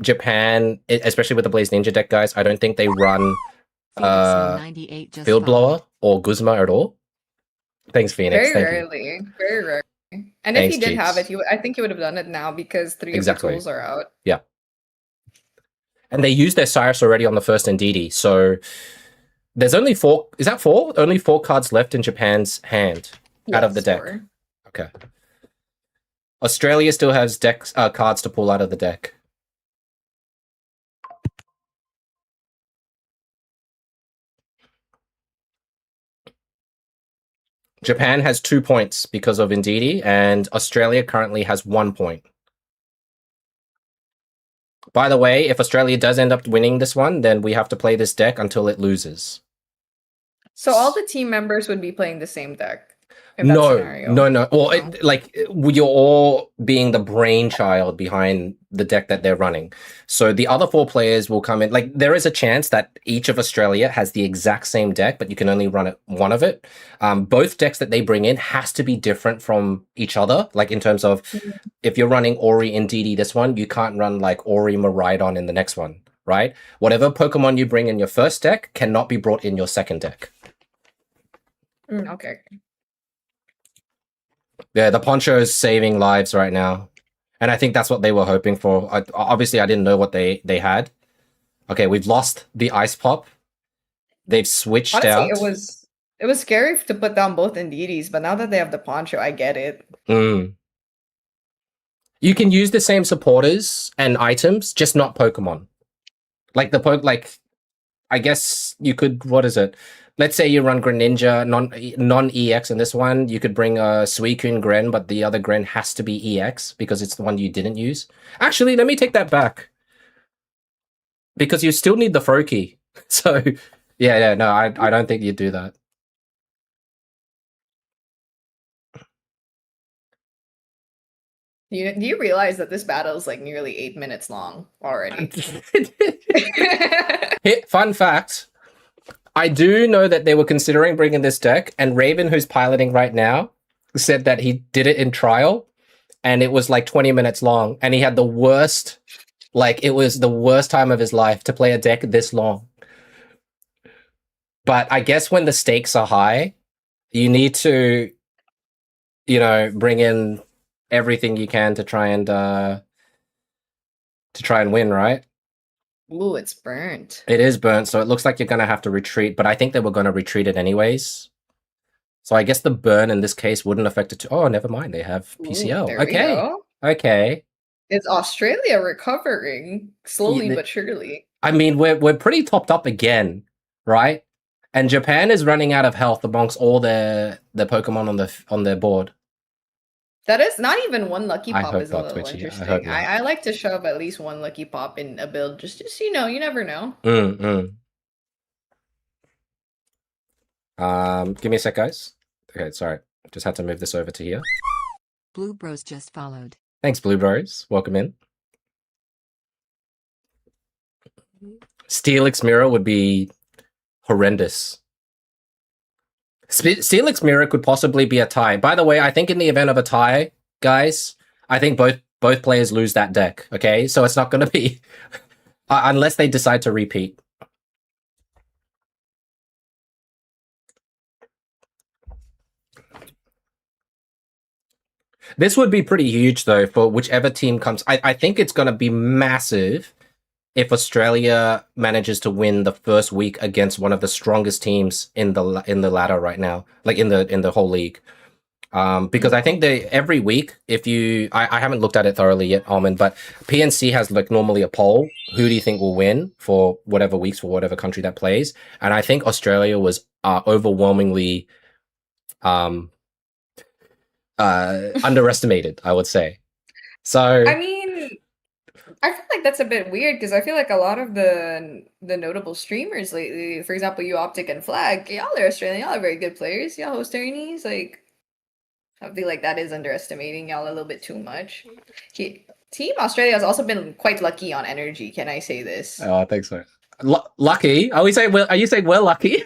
Japan, especially with the Blaze Ninja deck, guys, I don't think they run Field Blower or Guzma at all. Thanks, Phoenix. Very rarely. And Thanks, if he did have Cheeks. it, I think he would have done it now because three of the tools are out. Yeah. And they used their Cyrus already on the first Indeedee, so there's only 4. Is that 4? Only 4 cards left in Japan's hand out of the deck. 4. Okay. Australia still has cards to pull out of the deck. Japan has 2 points because of Indeedee, and Australia currently has 1 point. By the way, if Australia does end up winning this one, then we have to play this deck until it loses. So all the team members would be playing the same deck. No. Well, you're all being the brainchild behind the deck that they're running. So the other 4 players will come in. Like, there is a chance that each of Australia has the exact same deck, but you can only run one of it. Both decks that they bring in has to be different from each other. Like, in terms of, if you're running Ori and DD this one, you can't run like Ori Miraidon in the next one, right? Whatever Pokemon you bring in your first deck cannot be brought in your second deck. Okay. Yeah, the Poncho is saving lives right now. And I think that's what they were hoping for. Obviously, I didn't know what they had. Okay, we've lost the Ice Pop. They've switched out. It was scary to put down both Indeedees, but now that they have the Poncho, I get it. You can use the same supporters and items, just not Pokemon. Like I guess you could, what is it? Let's say you run Greninja, non-EX in this one. You could bring a Suicune Gren, but the other Gren has to be EX because it's the one you didn't use. Actually, let me take that back. Because you still need the Froakie. So, no, I don't think you'd do that. Do you realize that this battle is like nearly 8 minutes long already? Fun fact. I do know that they were considering bringing this deck, and Raven, who's piloting right now, said that he did it in trial, and it was like 20 minutes long, and he had the worst, it was the worst time of his life to play a deck this long. But I guess when the stakes are high, you need to, bring in everything you can to try and win, right? Ooh, it's burnt. It is burnt, so it looks like you're going to have to retreat, but I think they were going to retreat it anyways. So I guess the burn in this case wouldn't affect it. Oh, never mind. They have PCL. Ooh, Okay. Is Australia recovering slowly but surely? I mean, we're pretty topped up again, right? And Japan is running out of health amongst all the Pokemon on their board. That is not even one lucky pop is a little Twitchy. interesting. I like to shove at least one lucky pop in a build, just you never know. Give me a sec, guys. Okay, sorry. Just had to move this over to here. Blue Bros just followed. Thanks, Blue Bros. Welcome in. Steelix Mirror would be horrendous. Steelix Mirror could possibly be a tie. By the way, I think in the event of a tie, guys, I think both players lose that deck, okay? So it's not going to be... unless they decide to repeat. This would be pretty huge, though, for whichever team comes. I think it's going to be massive if Australia manages to win the first week against one of the strongest teams in the ladder right now, like in the whole league. Because I think every week, I haven't looked at it thoroughly yet, Almond, but PNC has normally a poll. Who do you think will win for whatever weeks for whatever country that plays? And I think Australia was overwhelmingly underestimated, I would say. So I mean, I feel like that's a bit weird because I feel like a lot of the notable streamers lately, for example, you Optic and Flag, y'all are Australian, y'all are very good players, y'all host tourneys, I feel like that is underestimating y'all a little bit too much. Team Australia has also been quite lucky on energy. Can I say this? Oh, I think so. Lucky? Are you saying we're lucky?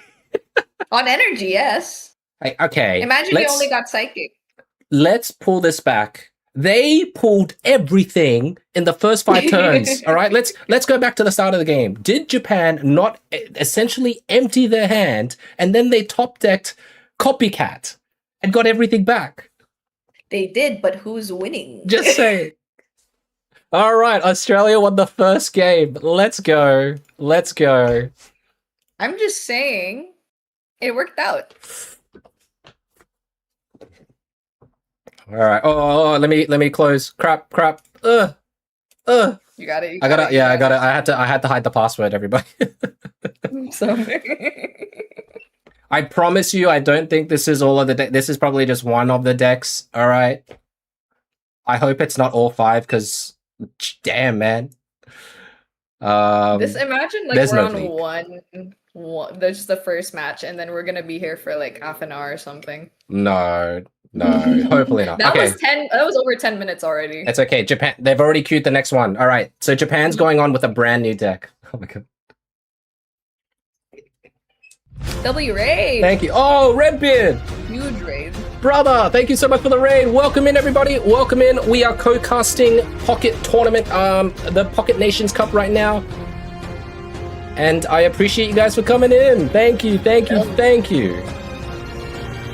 On energy, yes. Okay. Imagine you only got psychic. let's pull this back. They pulled everything in the first 5 turns. All right, let's go back to the start of the game. Did Japan not essentially empty their hand, and then they top decked Copycat and got everything back? They did, but who's winning? Just say. All right, Australia won the first game. Let's go. Let's go. I'm just saying, it worked out. All right. Oh, let me close. Crap. You got it. I got it. Yeah, I got it. I had to hide the password, everybody. So I promise you, I don't think this is all of the deck. This is probably just one of the decks. All right. I hope it's not all 5, because damn, man. this imagine like there's we're no on leak. one. There's the first match, and then we're gonna be here for like half an hour or something. No, hopefully not. That Okay. was 10. That was over 10 minutes already. It's okay. Japan, they've already queued the next one. All right. So Japan's going on with a brand new deck. Oh my god. W raid. Thank you. Oh, Redbeard. Huge raid. Brother, thank you so much for the raid. Welcome in, everybody. Welcome in. We are co-casting Pocket Tournament, the Pocket Nations Cup right now. And I appreciate you guys for coming in. Thank you.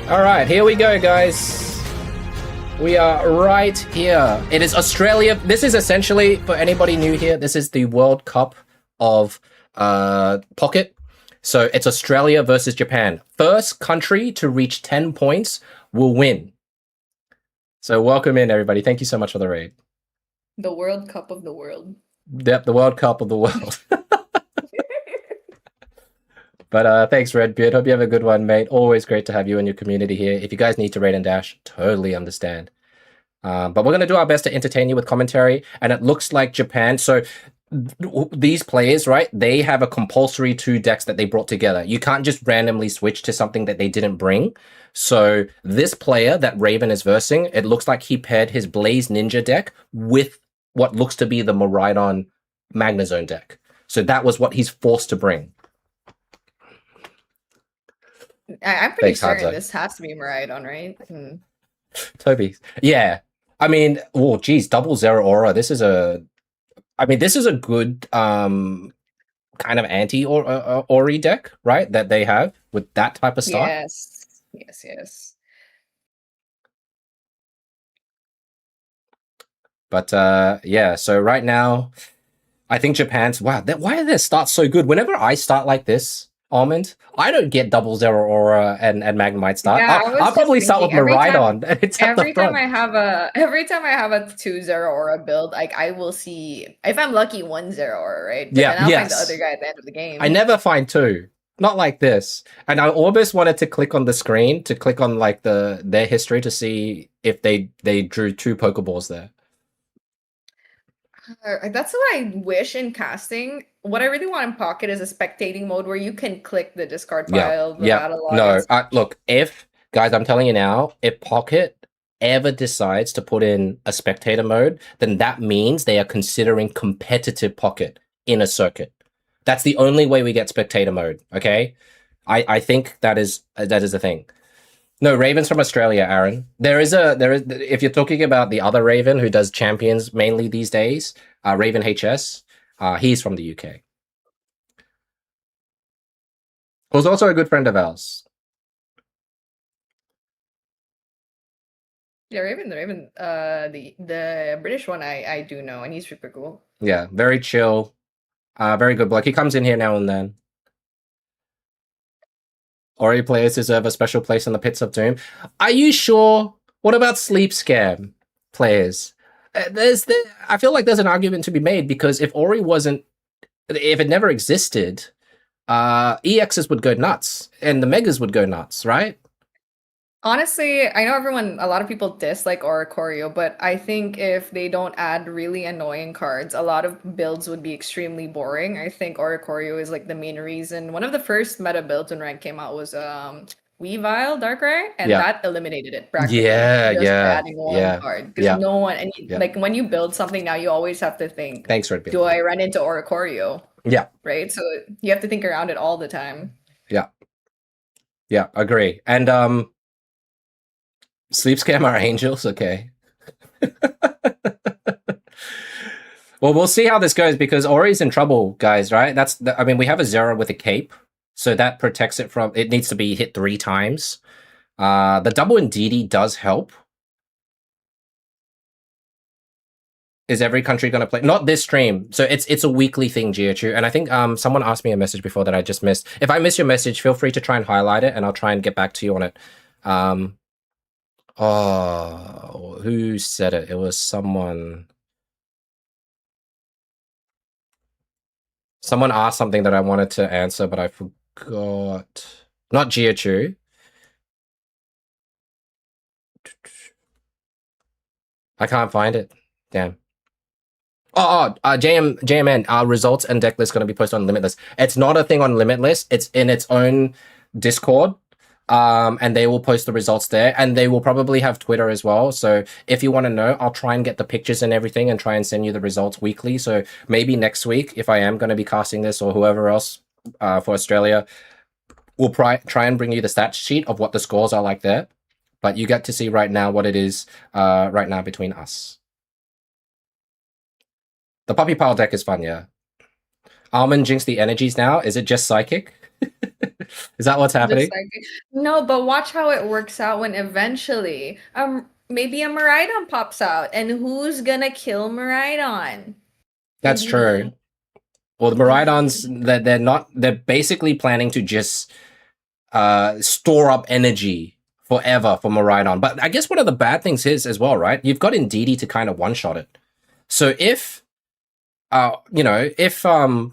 All right, here we go, guys. We are right here. It is Australia. This is essentially, for anybody new here, this is the World Cup of Pocket. So it's Australia versus Japan. First country to reach 10 points will win. So welcome in, everybody. Thank you so much for the raid. The World Cup of the world. Yep, the World Cup of the world. But thanks, Redbeard. Hope you have a good one, mate. Always great to have you and your community here. If you guys need to raid and dash, totally understand. But we're going to do our best to entertain you with commentary. And it looks like Japan. So these players, right, they have a compulsory 2 decks that they brought together. You can't just randomly switch to something that they didn't bring. So this player that Raven is versing, it looks like he paired his Blaze Ninja deck with what looks to be the Miraidon Magnezone deck. So that was what he's forced to bring. I'm pretty Thanks, certain Hanzo. this has to be Miraidon, right? Toby. Yeah. I mean, oh, geez, double Zero Aura. This is a good kind of anti-Ori deck, right? That they have with that type of start. Yes. But yeah, so right now, I think Japan's why are their starts so good? Whenever I start like this, Almond, I don't get double Zero Aura and Magnemite start. Yeah, I'll probably start with Miraidon. It's at the Every front. time I have a 2-0 aura build, like I will see if I'm lucky 1-0 aura, right? But then I'll find the other guy at the end of the game. I never find 2. Not like this. And I almost wanted to click on the screen to click on like their history to see if they drew 2 Pokeballs there. That's what I wish in casting. What I really want in Pocket is a spectating mode where you can click the discard pile, the battle log. No, look, guys, I'm telling you now, if Pocket ever decides to put in a spectator mode, then that means they are considering competitive Pocket in a circuit. That's the only way we get spectator mode, okay? I think that is the thing. No, Raven's from Australia, Aaron. There is if you're talking about the other Raven who does champions mainly these days, Raven HS, he's from the UK. Who's also a good friend of ours. Yeah, Raven, the British one I do know, and he's super cool. Yeah, very chill, very good bloke. He comes in here now and then. Ori players deserve a special place in the pits of doom. Are you sure? What about sleep scam players? I feel like there's an argument to be made because if Ori if it never existed, EXs would go nuts and the Megas would go nuts, right? Honestly, I know a lot of people dislike Oricorio, but I think if they don't add really annoying cards, a lot of builds would be extremely boring. I think Oricorio is like the main reason. One of the first meta builds when Rank came out was Weavile Darkrai, and that eliminated it practically. Just by adding one card. Because no one, like when you build something now, you always have to think, thanks, Redbeard. Do I run into Oricorio? Yeah. Right? So you have to think around it all the time. Yeah. Yeah, agree. And Sleep scam are angels? Okay. Well, we'll see how this goes because Ori's in trouble, guys, right? I mean, we have a 0 with a cape, so that protects it from... It needs to be hit 3 times. The double Indeedee does help. Is every country going to play? Not this stream. So it's a weekly thing, Geochu. And I think someone asked me a message before that I just missed. If I miss your message, feel free to try and highlight it, and I'll try and get back to you on it. Oh, who said it? It was someone... Someone asked something that I wanted to answer, but I forgot. Not Geochu. I can't find it. Damn. JMN, our results and deck list going to be posted on Limitless. It's not a thing on Limitless. It's in its own Discord. And they will post the results there, and they will probably have Twitter as well. So if you want to know, I'll try and get the pictures and everything and try and send you the results weekly. So maybe next week, if I am going to be casting this or whoever else for Australia, we'll try and bring you the stat sheet of what the scores are like there. But you get to see right now what it is right now between us. The Puppy Pile deck is fun, yeah. Almond jinx the energies now. Is it just psychic? Is that what's happening? No, but watch how it works out when eventually maybe a Miraidon pops out, and who's gonna kill Miraidon? That's true. Well, the Miraidons, they're basically planning to just store up energy forever for Miraidon. But I guess one of the bad things is as well, right? You've got Indeedee to kind of one-shot it. So if Miraidon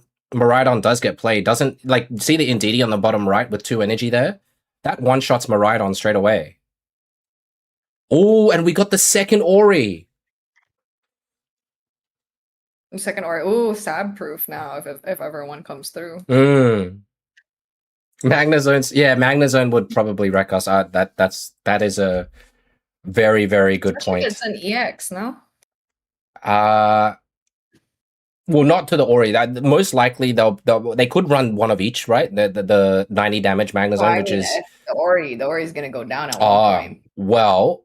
does get played, doesn't, like, see the Indeedee on the bottom right with 2 energy there? That one-shots Miraidon straight away. Oh, and we got the second Ori. Second Ori. Ooh, stab proof now if ever one comes through. Magnazones, yeah, Magnazone would probably wreck us. That is a very, very good point. It's an EX, no? Well, not to the Ori. That most likely they could run one of each, right? The 90 damage Magnazone, which is the Ori's gonna go down at one point. Well,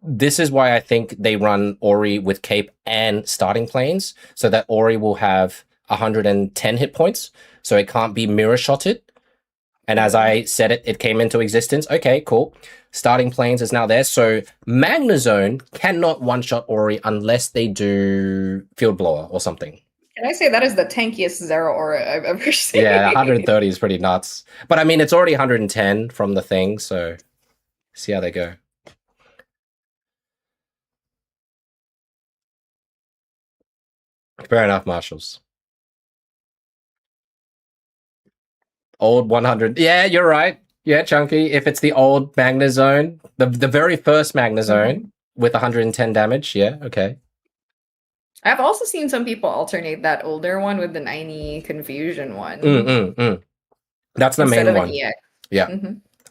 this is why I think they run Ori with cape and starting planes, so that Ori will have 110 hit points, so it can't be mirror shotted. And as I said, it came into existence. Okay, cool. Starting planes is now there. So Magnazone cannot one-shot Ori unless they do Field Blower or something. Can I say that is the tankiest Zero Aura I've ever seen? Yeah, 130 is pretty nuts. But I mean, it's already 110 from the thing, so see how they go. Fair enough, Marshals. Old 100. Yeah, you're right. Yeah, Chunky. If it's the old Magnazone, the very first Magnazone with 110 damage, yeah, okay. I've also seen some people alternate that older one with the 90 Confusion one. That's the main one. EX. Yeah.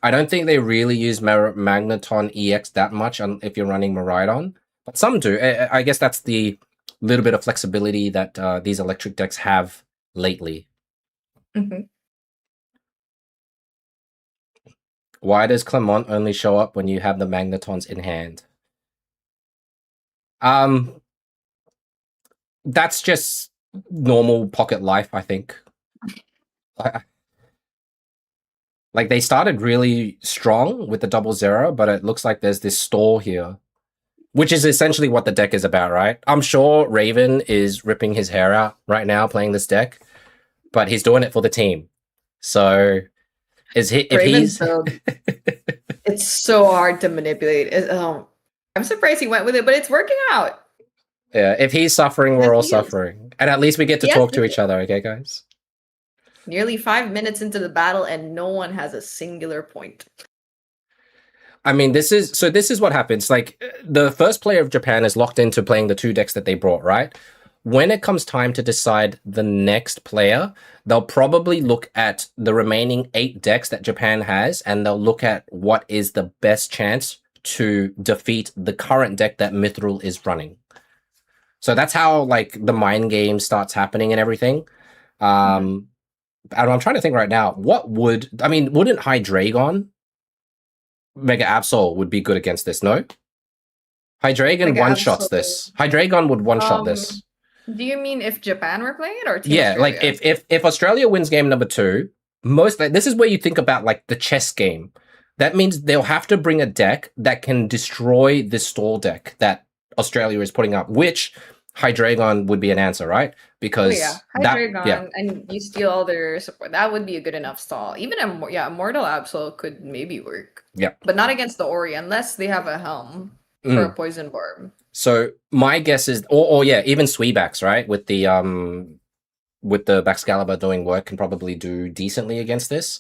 I don't think they really use Magneton EX that much if you're running Miraidon, but some do. I guess that's the little bit of flexibility that these electric decks have lately. Why does Clement only show up when you have the Magnetons in hand? That's just normal Pocket life, I think. Like, they started really strong with the 0/0, but it looks like there's this stall here, which is essentially what the deck is about, right? I'm sure Raven is ripping his hair out right now playing this deck, but he's doing it for the team. So... It's so hard to manipulate. I'm surprised he went with it, but it's working out. Yeah, if he's suffering, we're all suffering. And at least we get to talk to each other, okay, guys? Nearly 5 minutes into the battle, and no one has a singular point. I mean, this is what happens. Like, the first player of Japan is locked into playing the 2 decks that they brought, right? When it comes time to decide the next player, they'll probably look at the remaining 8 decks that Japan has, and they'll look at what is the best chance to defeat the current deck that Mithril is running. So that's how, like, the mind game starts happening and everything. And I'm trying to think right now, wouldn't Hydreigon Mega Absol would be good against this, no? Hydreigon Mega one-shots Absol. this. Hydreigon would one-shot this. Do you mean if Japan were playing it or Team Yeah, Australia? like if Australia wins game number 2, this is where you think about like the chess game. That means they'll have to bring a deck that can destroy the stall deck that Australia is putting up, which Hydreigon would be an answer, right? Because Hydreigon, and you steal all their support. That would be a good enough stall. Even Immortal Absol could maybe work. Yeah. But not against the Ori unless they have a Helm or a Poison Barb. So my guess is, or even Sweebax, right? With the Baxcalibur doing work, can probably do decently against this.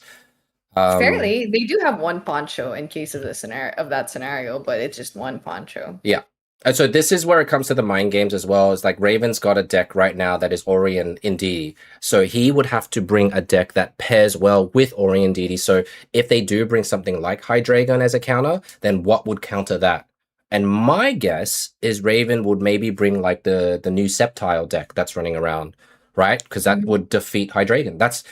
Fairly, they do have one poncho in case of that scenario, but it's just one poncho. Yeah. And so this is where it comes to the mind games as well. Is like Raven's got a deck right now that is Ori and Indeedee. So he would have to bring a deck that pairs well with Ori and Indeedee. So if they do bring something like Hydreigon as a counter, then what would counter that? And my guess is Raven would maybe bring like the new Sceptile deck that's running around, right? Because that would defeat Hydreigon. That's,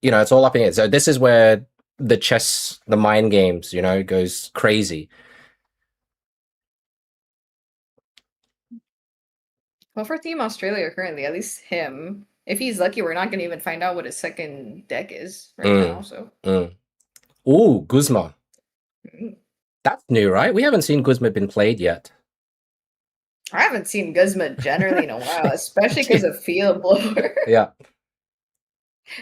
it's all up in here. So this is where the mind games, goes crazy. Well, for Team Australia currently, at least him, if he's lucky, we're not going to even find out what his second deck is right now. So, Ooh, Guzma. That's new, right? We haven't seen Guzma been played yet. I haven't seen Guzma generally in a while, especially because of Field Blower. Yeah.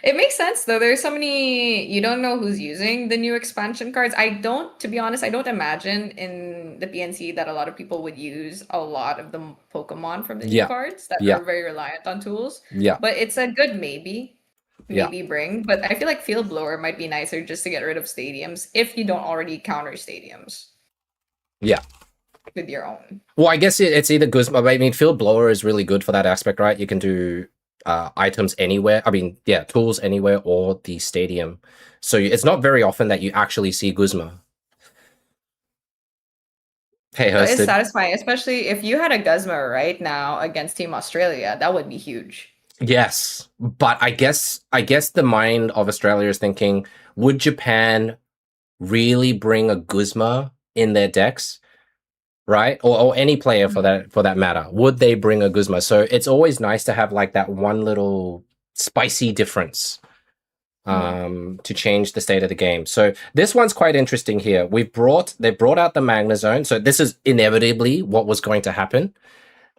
It makes sense though. There's so many, you don't know who's using the new expansion cards. To be honest, I don't imagine in the PNC that a lot of people would use a lot of the Pokemon from the new cards that are very reliant on tools. Yeah. But it's a good maybe bring. But I feel like Field Blower might be nicer just to get rid of stadiums if you don't already counter stadiums. Yeah. With your own. Well, I guess it's either Guzma. I mean, Field Blower is really good for that aspect, right? You can do items anywhere. I mean, tools anywhere or the stadium. So it's not very often that you actually see Guzma. Hey, it's satisfying, especially if you had a Guzma right now against Team Australia. That would be huge. Yes, but I guess the mind of Australia is thinking, would Japan really bring a Guzma in their decks? Right? Or any player for that matter. Would they bring a Guzma? So it's always nice to have like that one little spicy difference to change the state of the game. So this one's quite interesting here. They brought out the Magnezone. So this is inevitably what was going to happen.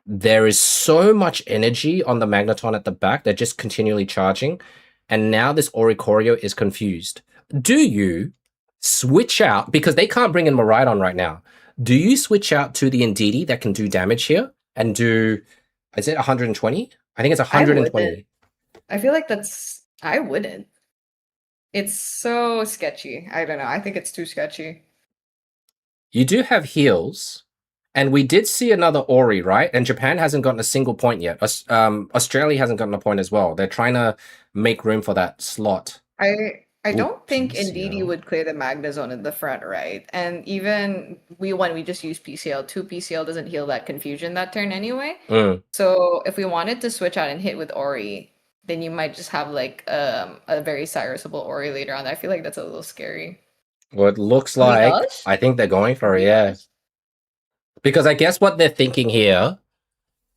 There is so much energy on the Magneton at the back. They're just continually charging. And now this Oricorio is confused. Do you switch out, because they can't bring in Miraidon right now, do you switch out to the Indeedee that can do damage here and do, is it 120? I think it's 120. I feel like I wouldn't. It's so sketchy. I don't know. I think it's too sketchy. You do have heals, and we did see another Ori, right? And Japan hasn't gotten a single point yet. Australia hasn't gotten a point as well. They're trying to make room for that slot. I don't think Indeedee would clear the Magnezone in the front, right? And even when we just use PCL, 2 PCL doesn't heal that confusion that turn anyway. So if we wanted to switch out and hit with Ori, then you might just have like a very Cyrusable Ori later on. I feel like that's a little scary. Well, it looks like I think they're going for it, yeah. Because I guess what they're thinking here,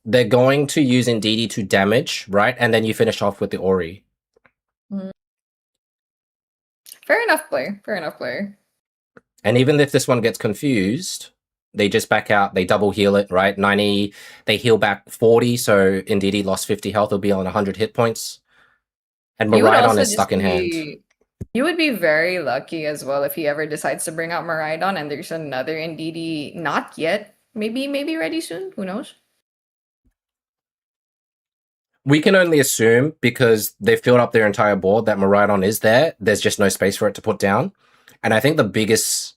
they're going to use Indeedee to damage, right? And then you finish off with the Ori. Fair enough play. And even if this one gets confused, they just back out, they double heal it, right? 90, they heal back 40, so Indeedee lost 50 health, it'll be on 100 hit points. And Miraidon is stuck in hand. You would be very lucky as well if he ever decides to bring out Miraidon and there's another Indeedee, not yet, maybe ready soon, who knows? We can only assume, because they've filled up their entire board, that Miraidon is there. There's just no space for it to put down. And I think the biggest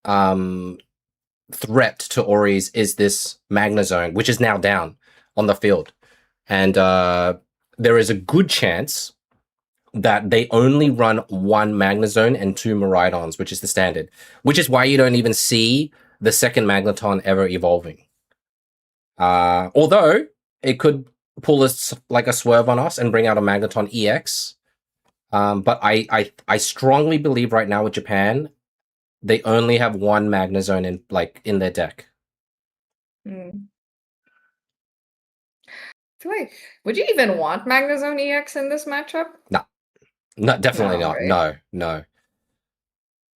threat to Ori's is this Magnezone, which is now down on the field. And there is a good chance that they only run 1 Magnezone and 2 Miraidons, which is the standard. Which is why you don't even see the second Magneton ever evolving. Although, it could pull a swerve on us and bring out a Magneton EX. But I strongly believe right now with Japan, they only have one Magnezone in their deck. Would you even want Magnezone EX in this matchup? No, definitely No, not. right? No.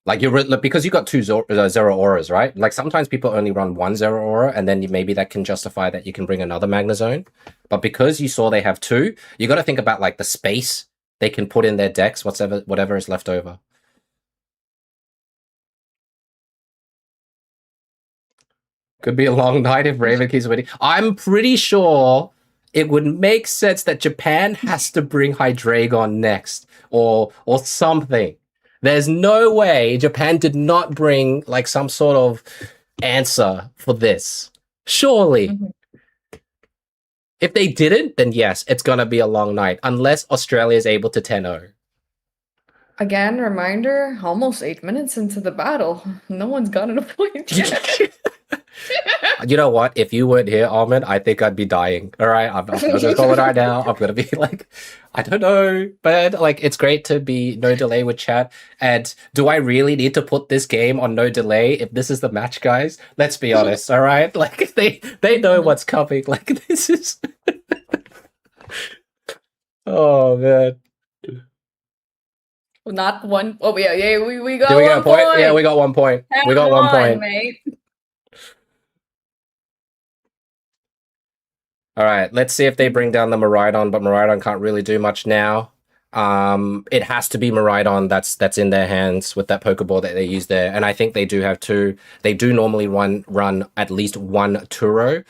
Like because you got two Zero Auras, right? Like sometimes people only run one Zero Aura, and then maybe that can justify that you can bring another Magnezone. But because you saw they have two, you got to think about like the space they can put in their decks, whatever is left over. Could be a long night if Raven keeps winning. I'm pretty sure it would make sense that Japan has to bring Hydreigon next, or something. There's no way Japan did not bring like some sort of answer for this. Surely. If they didn't, then yes, it's gonna be a long night, unless Australia is able to 10-0. Again, reminder, almost 8 minutes into the battle. No one's gotten a point yet. You know what? If you weren't here, Almond, I think I'd be dying. All right, I'm gonna call it right now. I'm gonna be like, I don't know, but like, it's great to be no delay with chat. And do I really need to put this game on no delay if this is the match, guys? Let's be honest. All right, like they know what's coming. Like this is. Oh man. Not one. Oh yeah, we got Did we get one a point? point. Yeah, we got 1 point. We got 1 point. Mate. All right, let's see if they bring down the Miraidon, but Miraidon can't really do much now. It has to be Miraidon that's in their hands with that Pokeball that they use there, and I think they do have two. They do normally run at least one Turo,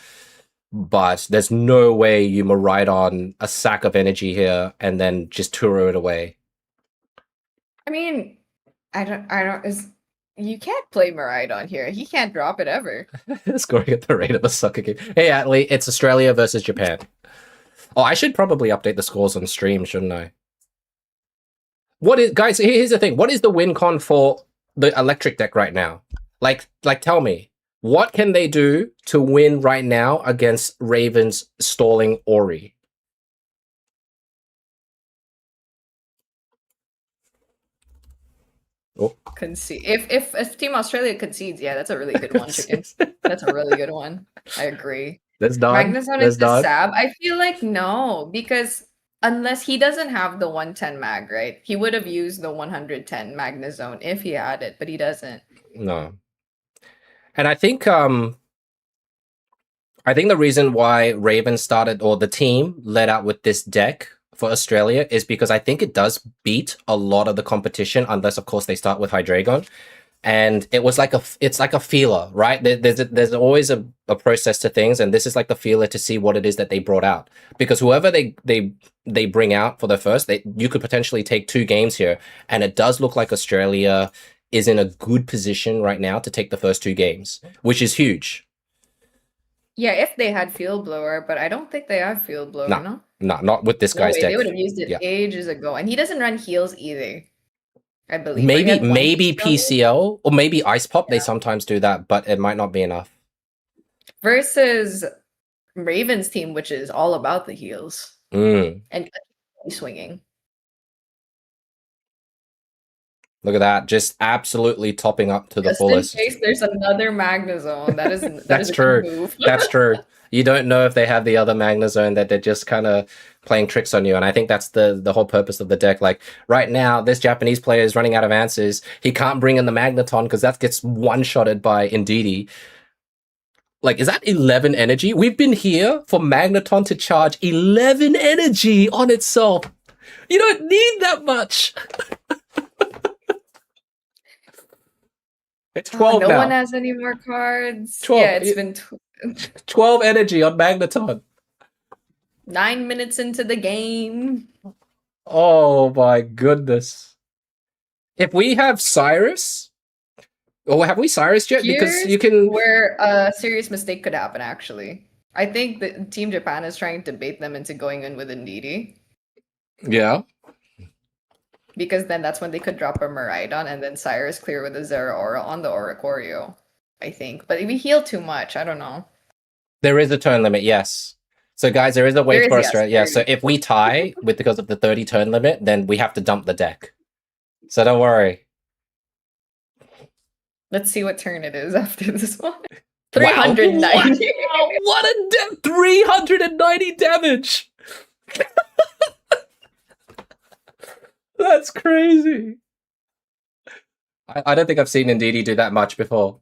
but there's no way you Miraidon a sack of energy here and then just Turo it away. I mean, you can't play Miraidon here. He can't drop it ever. Scoring at the rate of a soccer game. Hey, Atlee, it's Australia versus Japan. Oh, I should probably update the scores on stream, shouldn't I? Guys, here's the thing. What is the win con for the electric deck right now? Like, tell me. What can they do to win right now against Raven's stalling Ori? Oh. Concede. If Team Australia concedes, yeah, that's a really good one, Chicken. That's a really good one. I agree. That's done. Magnezone is the Sab. I feel like no, because unless he doesn't have the 110 mag, right? He would have used the 110 Magnezone if he had it, but he doesn't. No. And I think the reason why Raven started, or the team led out with this deck for Australia, is because I think it does beat a lot of the competition, unless of course they start with Hydreigon. And it was like it's like a feeler, right? There's always a process to things, and this is like the feeler to see what it is that they brought out. Because whoever they bring out for the first, you could potentially take 2 games here, and it does look like Australia is in a good position right now to take the first 2 games, which is huge. Yeah, if they had Field Blower, but I don't think they have Field Blower, no? No, not with this guy's deck. They would have used it ages ago. And he doesn't run heals either, I believe. Maybe PCL, or maybe Ice Pop. Yeah. They sometimes do that, but it might not be enough. Versus Raven's team, which is all about the heals. And swinging. Look at that, just absolutely topping up to the fullest. In case there's another Magnezone, that's true. That's true. You don't know if they have the other Magnezone, that they're just kind of playing tricks on you, and I think that's the whole purpose of the deck. Like right now, this Japanese player is running out of answers. He can't bring in the Magneton because that gets one-shotted by Indeedee. Like, is that 11 energy? We've been here for Magneton to charge 11 energy on itself. You don't need that much. It's 12 now. No one has any more cards. 12. Yeah, it's been 12 energy on Magneton. 9 minutes into the game. Oh my goodness. If we have Cyrus, or have we Cyrus yet? Because you can. Where a serious mistake could happen, actually. I think that Team Japan is trying to bait them into going in with Indeedee. Yeah. Because then that's when they could drop a Miraidon and then Cyrus clear with a Zero Aura on the Oricorio, I think. But if we heal too much, I don't know. There is a turn limit, yes. So guys, there is a way for Australia. Yeah, so if we tie because of the 30 turn limit, then we have to dump the deck. So don't worry. Let's see what turn it is after this one. Wow. 390. Wow, what a 390 damage. That's crazy. I don't think I've seen Indeedee do that much before.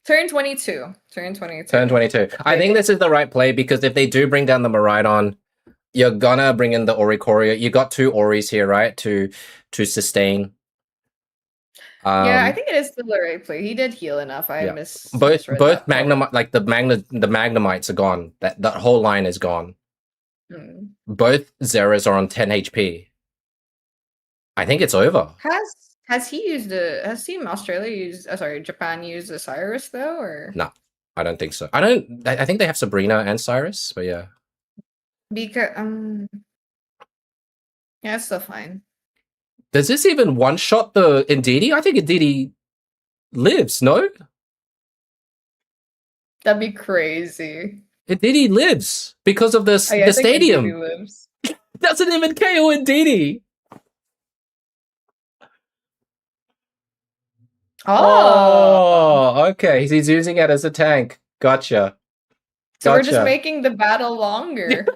Turn 22. Turn 22. Turn 22. I think this is the right play because if they do bring down the Miraidon, you're gonna bring in the Oricorio. You got 2 Oris here, right? To sustain. Yeah, I think it is still the right play. He did heal enough. I Yeah. misread both that part. Magnum, like the Magnemites are gone. That whole line is gone. Both Zeras are on 10 HP. I think it's over. Has Team Australia used Japan used the Cyrus though, or No, I don't think so. I think they have Sabrina and Cyrus, but yeah. because yeah, it's still fine. Does this even one-shot the Indeedee? I think Indeedee lives, no? That'd be crazy. Indeedee lives because of the I think stadium. Indeedee lives. Doesn't even KO Indeedee. Oh, okay. He's using it as a tank. Gotcha. So we're just making the battle longer.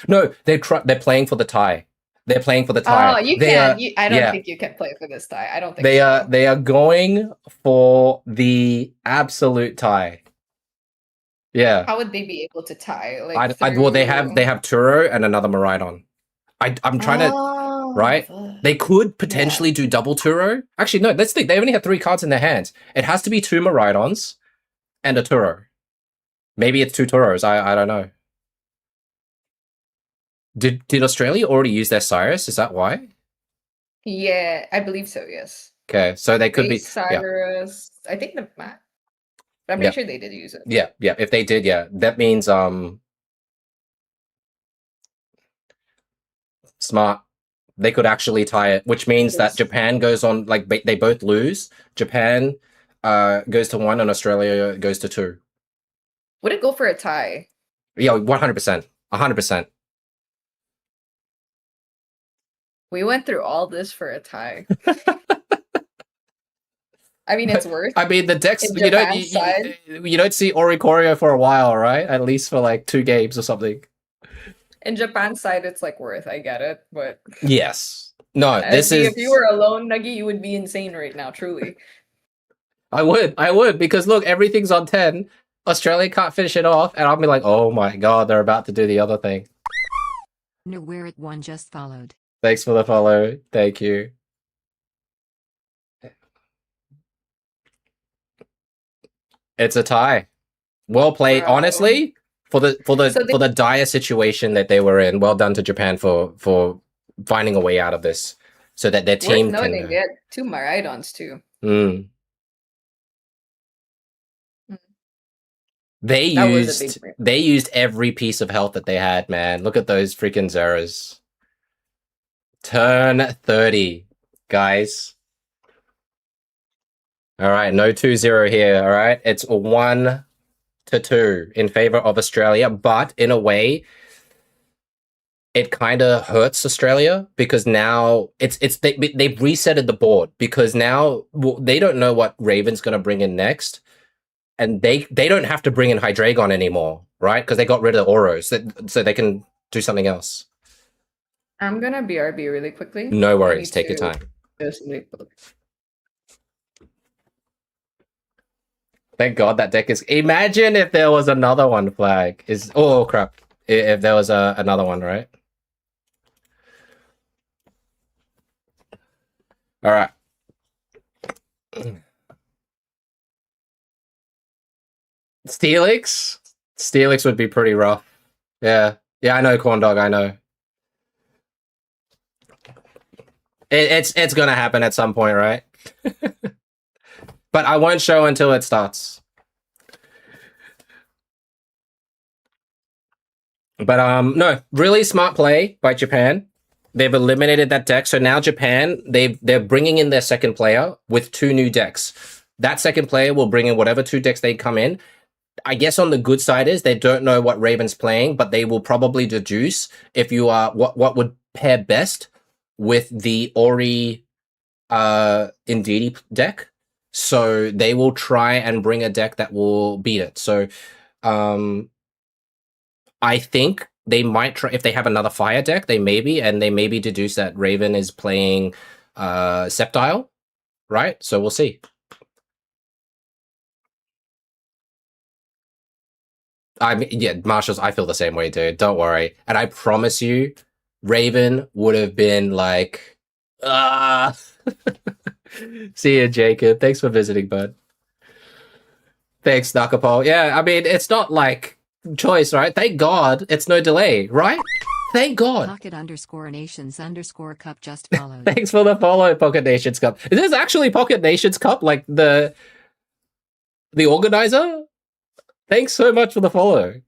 No, they're playing for the tie. They're playing for the tie. Oh, you can. I don't think you can play for this tie. I don't think they so. They are going for the absolute tie. Yeah. How would they be able to tie? Like, well, they have Turo and another Miraidon. I'm trying to right. They could potentially do double Turo. Actually, no. Let's think. They only have 3 cards in their hands. It has to be 2 Miraidons and a Turo. Maybe it's 2 Turos. I don't know. Did Australia already use their Cyrus? Is that why? Yeah, I believe so. Yes. Okay, so they could be Cyrus. Yeah. I think the map. I'm pretty sure they did use it. Yeah. If they did, that means smart. They could actually tie it, which means that Japan goes on, like, they both lose. Japan goes to 1 and Australia goes to 2. Would it go for a tie? Yeah, 100%. 100%. We went through all this for a tie. I mean, it's worth. I mean, the decks, you don't see Oricorio for a while, right? At least for like 2 games or something. In Japan's side, it's like worth. I get it, but yes, no. This is if you were alone, Nuggie, you would be insane right now. Truly, I would because look, everything's on 10. Australia can't finish it off, and I'll be like, oh my god, they're about to do the other thing. Nowhere at 1 just followed. Thanks for the follow. Thank you. It's a tie. Well played. Bro. Honestly, for the dire situation that they were in, well done to Japan for finding a way out of this, so that their team can. They get 2 Miraidons too. They used every piece of health that they had, man. Look at those freaking Zeras. Turn 30, guys. All right, no 2-0 here, all right? It's 1-2 in favor of Australia, but in a way, it kind of hurts Australia because now they've resetted the board because now they don't know what Raven's going to bring in next, and they don't have to bring in Hydreigon anymore, right? Because they got rid of Oros, so they can do something else. I'm gonna BRB really quickly. No worries, take your time. Thank God that deck is. Imagine if there was another one flag. Oh crap! If there was another one, right? All right. Steelix would be pretty rough. Yeah, I know, Corn Dog. I know. It's gonna happen at some point, right? But I won't show until it starts. But no, really smart play by Japan. They've eliminated that deck, so now Japan they're bringing in their second player with 2 new decks. That second player will bring in whatever 2 decks they come in. I guess on the good side is they don't know what Raven's playing, but they will probably deduce if you are what would pair best with the Ori Indeedee deck. So they will try and bring a deck that will beat it. So I think they might try, if they have another fire deck, they maybe deduce that Raven is playing Sceptile, right? So we'll see. I mean, yeah, Marshalls, I feel the same way, dude. Don't worry. And I promise you, Raven would have been like, ah. See you, Jacob. Thanks for visiting, bud. Thanks, Nakapol. Yeah, I mean, it's not like choice, right? Thank God it's no delay, right? Thank God. Pocket_Nations_Cup just followed. Thanks for the follow, Pocket Nations Cup. Is this actually Pocket Nations Cup, like the organizer? Thanks so much for the follow.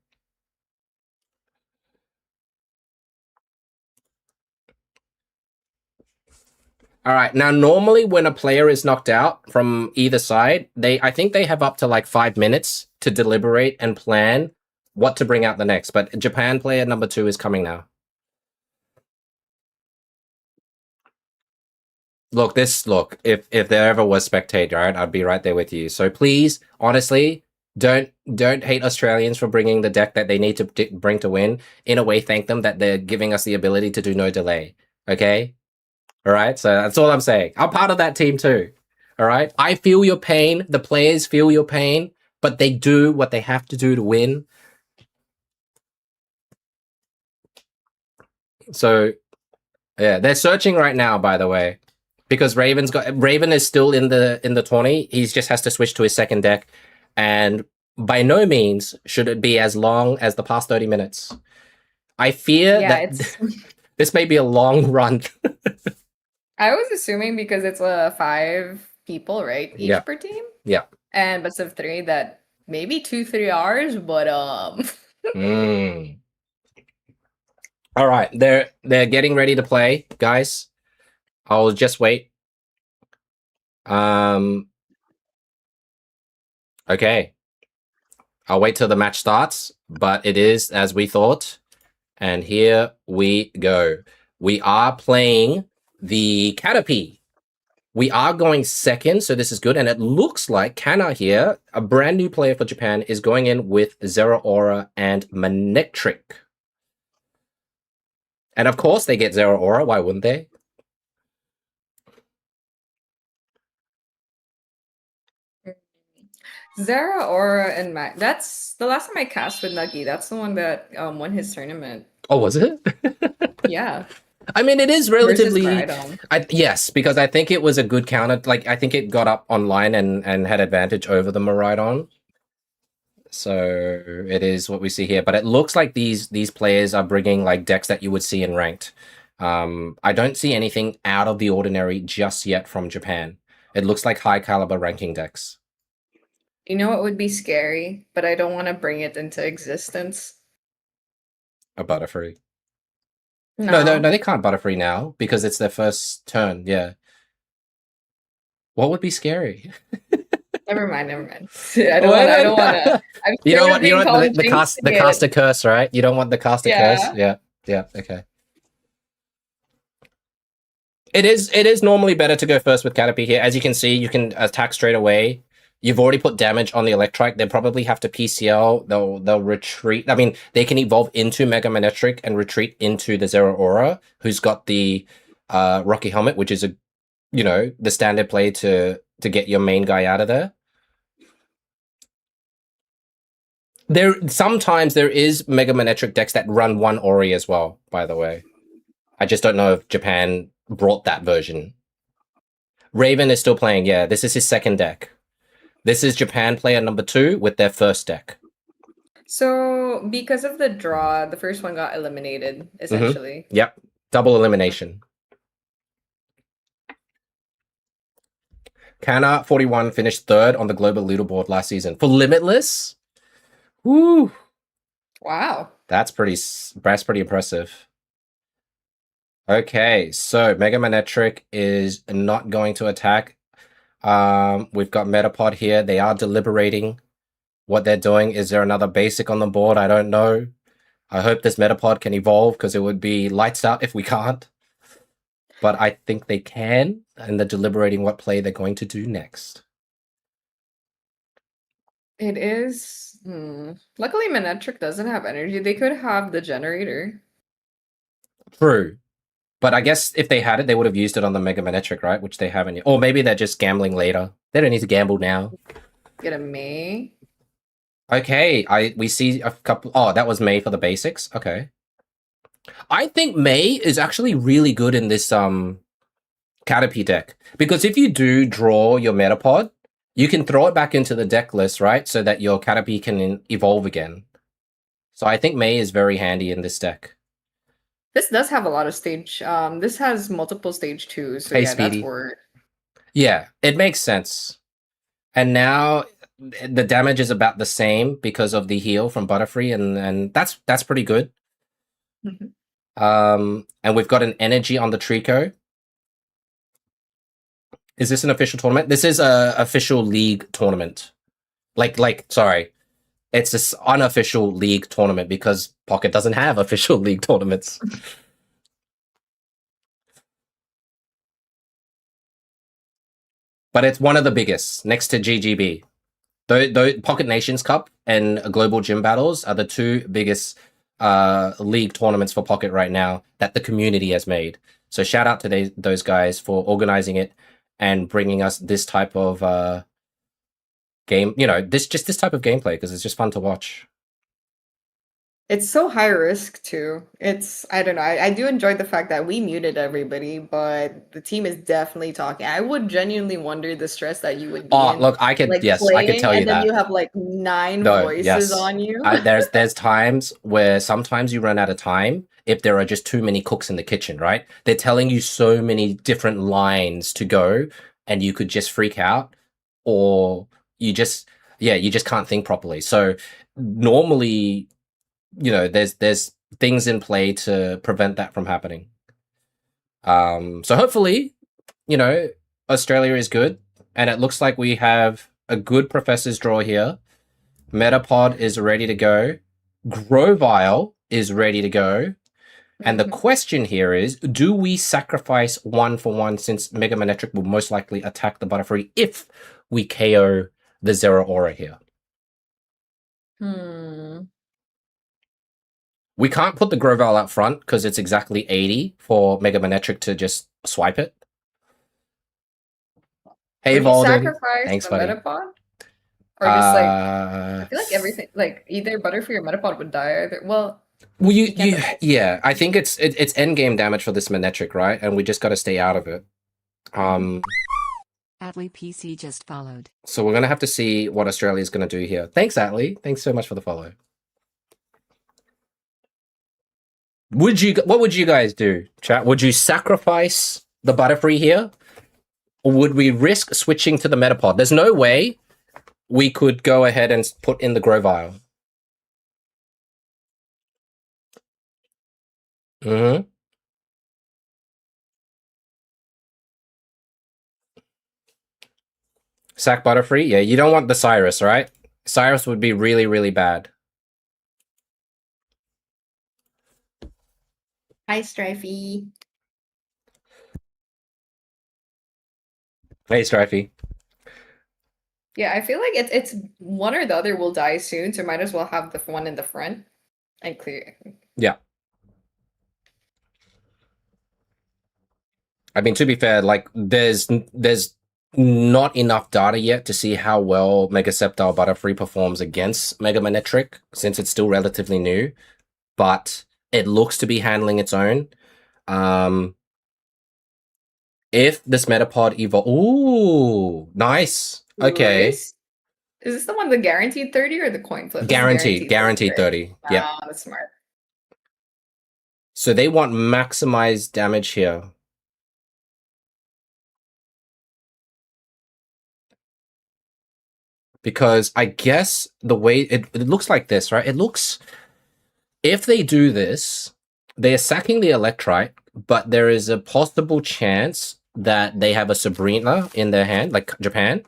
All right, now normally when a player is knocked out from either side, I think they have up to like 5 minutes to deliberate and plan what to bring out the next. But Japan player number 2 is coming now. Look, if there ever was spectator, right, I'd be right there with you. So please, honestly, don't hate Australians for bringing the deck that they need to bring to win. In a way, thank them that they're giving us the ability to do no delay. Okay? All right? So that's all I'm saying. I'm part of that team too. All right? I feel your pain. The players feel your pain, but they do what they have to do to win. So, yeah, they're searching right now, by the way. Because Raven is still in the tourney. He just has to switch to his second deck. And by no means should it be as long as the past 30 minutes. I fear that this may be a long run. I was assuming because it's 5 people, right? Each per team? Yeah. And best of 3 that maybe 2-3 hours, but All right, they're getting ready to play, guys. I'll just wait. Okay. I'll wait till the match starts, but it is as we thought. And here we go. We are playing the Caterpie. We are going second, so this is good. And it looks like Kana here, a brand new player for Japan, is going in with Zeraora and Manectric. And of course they get Zeraora. Why wouldn't they? Zeraora and Mac. That's the last time I cast with Nuggie. That's the one that won his tournament. Oh, was it? Yeah. I mean, it is relatively... Yes, because I think it was a good counter. Like, I think it got up online and had advantage over the Miraidon. So it is what we see here. But it looks like these players are bringing like decks that you would see in ranked. I don't see anything out of the ordinary just yet from Japan. It looks like high caliber ranking decks. You know what would be scary, but I don't want to bring it into existence? A Butterfree. No, they can't Butterfree now because it's their first turn. Yeah. What would be scary? Never mind. I don't want to. You know what? The caster curse, right? You don't want the caster curse. Yeah. Okay. It is normally better to go first with Caterpie here. As you can see, you can attack straight away. You've already put damage on the Electrike. They probably have to PCL. They'll retreat. I mean, they can evolve into Mega Manectric and retreat into the Zeraora, who's got the Rocky Helmet, which is the standard play to get your main guy out of there. Sometimes there is Mega Manectric decks that run one Ori as well, by the way. I just don't know if Japan brought that version. Raven is still playing. Yeah, this is his second deck. This is Japan player number 2 with their first deck. So, because of the draw, the first one got eliminated, essentially. Mm-hmm. Yep. Double elimination. Kana 41 finished 3rd on the global leaderboard last season. For Limitless? Woo! Wow. That's pretty impressive. Okay, so Mega Manectric is not going to attack. We've got Metapod here. They are deliberating what they're doing. Is there another basic on the board? I don't know. I hope this Metapod can evolve because it would be lights out if we can't. But I think they can, and they're deliberating what play they're going to do next. It is. Luckily, Manectric doesn't have energy. They could have the generator. True. But I guess if they had it, they would have used it on the Mega Manectric, right? Which they haven't yet. Or maybe they're just gambling later. They don't need to gamble now. Get a May. Okay, we see a couple. Oh, that was May for the basics. Okay. I think May is actually really good in this Caterpie deck. Because if you do draw your Metapod, you can throw it back into the deck list, right? So that your Caterpie can evolve again. So I think May is very handy in this deck. This does have a lot of stage. This has multiple stage 2, so Hey, yeah, Speedy. that's word. Yeah, it makes sense. And now the damage is about the same because of the heal from Butterfree, and that's pretty good. And we've got an energy on the Trico. Is this an official tournament? This is a official league tournament. Sorry. It's this unofficial league tournament because Pocket doesn't have official league tournaments. But it's one of the biggest, next to GGB. The Pocket Nations Cup and Global Gym Battles are the two biggest league tournaments for Pocket right now that the community has made. So shout out to those guys for organizing it and bringing us this type of game. You know, this type of gameplay because it's just fun to watch. It's so high risk too. I don't know. I do enjoy the fact that we muted everybody, but the team is definitely talking. I would genuinely wonder the stress that you would be in, Look, I could like, I could tell you and that. then you have like 9 voices on you. There's times where sometimes you run out of time if there are just too many cooks in the kitchen, right? They're telling you so many different lines to go, and you could just freak out, or you just can't think properly. So normally, you know, there's things in play to prevent that from happening. So hopefully, you know, Australia is good, and it looks like we have a good Professor's Draw here. Metapod is ready to go. Grovyle is ready to go. And the question here is, do we sacrifice 1 for 1 since Mega Manectric will most likely attack the Butterfree if we KO the Zero Aura here? We can't put the Grovyle up front because it's exactly 80 for Mega Manectric to just swipe it. Hey, Volden. Sacrifice Thanks, the buddy. Metapod? Or just I feel like everything, like either Butterfree or Metapod would die either. Well, yeah, I think it's end game damage for this Manectric, right? And we just got to stay out of it. Atlee PC just followed. So we're gonna have to see what Australia's gonna do here. Thanks, Atlee. Thanks so much for the follow. What would you guys do, chat? Would you sacrifice the Butterfree here, or would we risk switching to the Metapod? There's no way we could go ahead and put in the Grovyle. Sack Butterfree? Yeah, you don't want the Cyrus, right? Cyrus would be really, really bad. hi, Strifey. Hey, Strifey. Yeah, I feel like it's one or the other will die soon, so might as well have the one in the front and clear. Yeah. I mean, to be fair, like there's not enough data yet to see how well Mega Sceptile Butterfree performs against Mega Manectric since it's still relatively new, but it looks to be handling its own. If this Metapod ooh, nice. Okay. Is this the one, the guaranteed 30 or the coin flip? Guaranteed 30. Yeah. Oh, that's smart. So they want maximized damage here. Because I guess the way it looks like this, right? It looks, if they do this, they're sacking the Electrite, but there is a possible chance that they have a Sabrina in their hand, like Japan.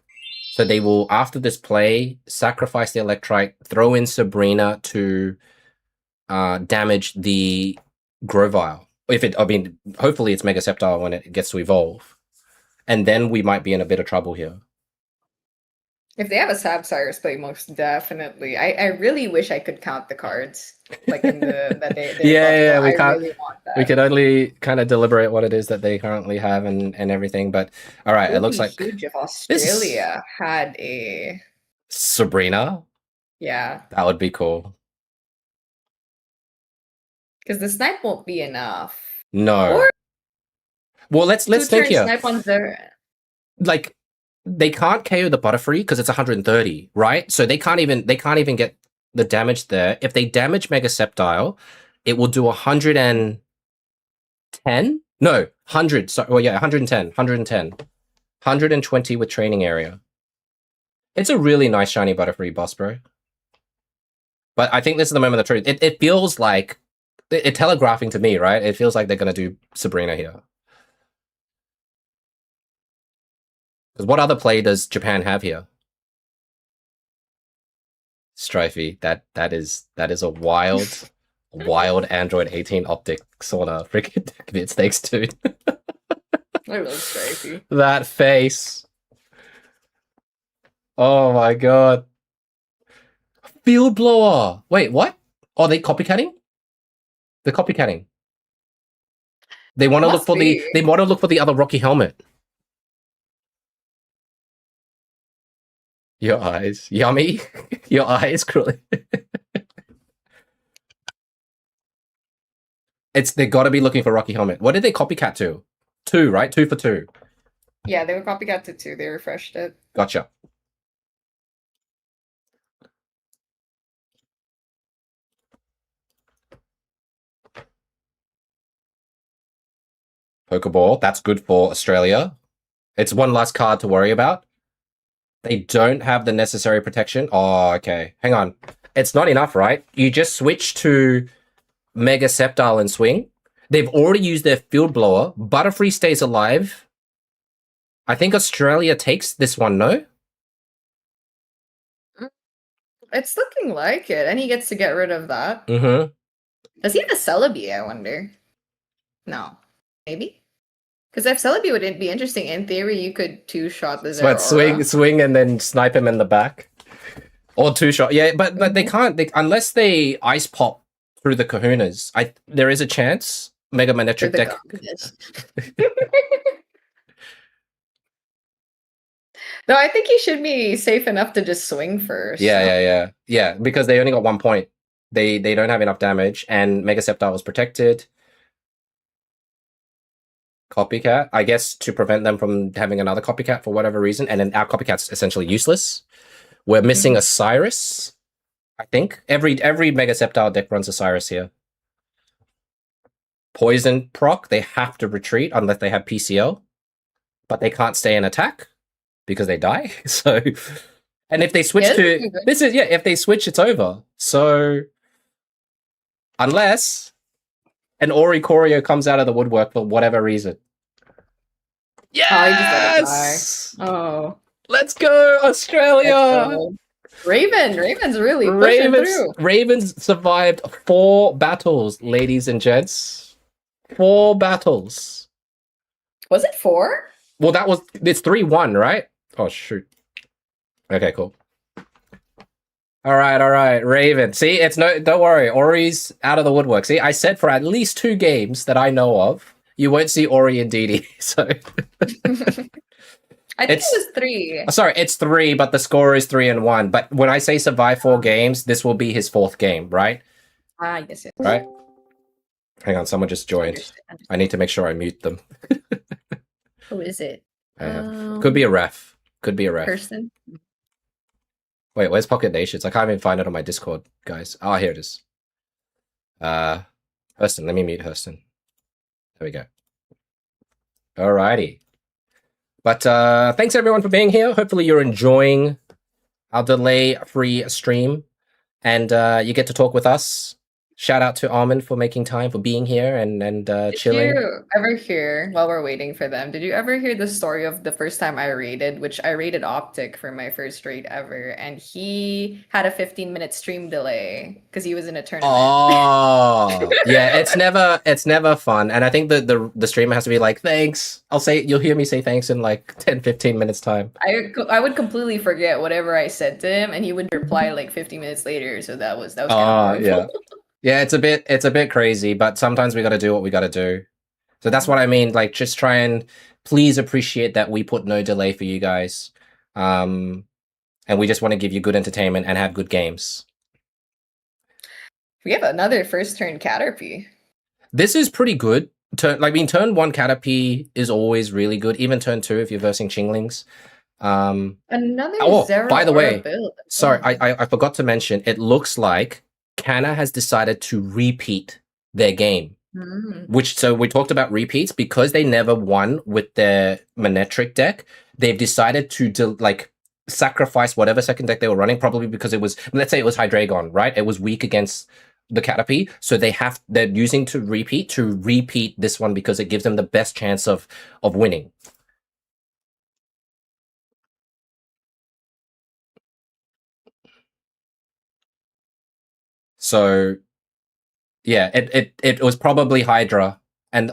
So they will, after this play, sacrifice the Electrike, throw in Sabrina to damage the Grovyle. Hopefully it's Mega Sceptile when it gets to evolve. And then we might be in a bit of trouble here. If they have a Sapsire's play, most definitely. I really wish I could count the cards. Like in the that they Yeah, we can't. really want that. We can only kind of deliberate what it is that they currently have and everything. But all right, it looks like huge if Australia had a Sabrina. Yeah, That would be cool. because the snipe won't be enough. No. Or well, let's think here. Snipe on their... Like they can't KO the Butterfree because it's 130, right? So they can't even get the damage there. If they damage Mega Sceptile, it will do 110. No, 100. Sorry, well, yeah, 110, 120 with training area. It's a really nice shiny Butterfree boss, bro. But I think this is the moment of truth. It feels like it telegraphing to me, right? It feels like they're gonna do Sabrina here. Because what other play does Japan have here? Strifey, that is a wild Android 18 optic sort of freaking deck it takes, dude. I love Strifey. That face. Oh my god. Field blower. Wait, what? Oh, they copycatting? They're copycatting. They want to look for the other Rocky helmet. Your eyes. Yummy. Your eyes, Krillin. They gotta be looking for Rocky helmet. What did they copycat to? 2, right? 2 for 2. Yeah, they were copycat to 2. They refreshed it. Gotcha. Pokeball. That's good for Australia. It's one last card to worry about. They don't have the necessary protection. Oh, okay. Hang on. It's not enough, right? You just switch to Mega Sceptile and swing. They've already used their Field Blower. Butterfree stays alive. I think Australia takes this one, no? It's looking like it. And he gets to get rid of that. Mm-hmm. Does he have a Celebi, I wonder? No. Maybe? Because if Celebi would be interesting, in theory, you could 2-shot the Zeraora. But swing and then snipe him in the back. Or 2-shot. Yeah, but they can't. Unless they ice pop through the kahunas, there is a chance Mega Manectric deck... No, I think he should be safe enough to just swing first. Yeah, because they only got 1 point. They don't have enough damage, and Mega Sceptile was protected. Copycat, I guess, to prevent them from having another copycat for whatever reason, and then our copycat's essentially useless. We're missing a Cyrus, I think. Every Mega Sceptile deck runs a Cyrus here. Poison proc, they have to retreat unless they have PCL, but they can't stay in attack because they die. So, and if they switch if they switch, it's over. So, unless an Oricorio comes out of the woodwork for whatever reason. Yes! Oh, let's go, Australia! Raven's really pushing through. Ravens survived 4 battles, ladies and gents. 4 battles. Was it 4? Well, it's 3-1, right? Oh, shoot. Okay, cool. All right. Raven. See, don't worry. Ori's out of the woodwork. See, I said for at least 2 games that I know of, you won't see Ori and Didi. So I think it was 3. Sorry, it's 3, but the score is 3-1. But when I say survive 4 games, this will be his 4th game, right? Yes. Right? Hang on, someone just joined. I need to make sure I mute them. Who is it? Could be a ref. Person. Wait, where's Pocket Nations? I can't even find it on my Discord, guys. Oh, here it is. Hurston, let me mute Hurston. There we go. Alrighty. But thanks everyone for being here. Hopefully you're enjoying our delay-free stream. And you get to talk with us, Shout out to Almond for making time, for being here and chilling. Did you ever hear, while we're waiting for them, did you ever hear the story of the first time I raided, which I raided Optic for my first raid ever, and he had a 15-minute stream delay because he was in a tournament. Oh, yeah, it's never fun. And I think the streamer has to be like, thanks. You'll hear me say thanks in like 10, 15 minutes time. I would completely forget whatever I said to him, and he would reply like 50 minutes later. So that was kind of horrible. Yeah. Yeah, it's a bit crazy, but sometimes we got to do what we got to do. So that's what I mean. Like, just try and please appreciate that we put no delay for you guys, and we just want to give you good entertainment and have good games. We have another first turn Caterpie. This is pretty good. Turn 1 Caterpie is always really good. Even turn 2 if you're versing Chinglings. Another Zero by the way, build. sorry, I forgot to mention. It looks like Canna has decided to repeat their game. So we talked about repeats because they never won with their Manectric deck. They've decided to sacrifice whatever second deck they were running, probably because it was, let's say it was Hydreigon, right? It was weak against the Caterpie, so they're using to repeat this one because it gives them the best chance of winning. So yeah, it was probably Hydra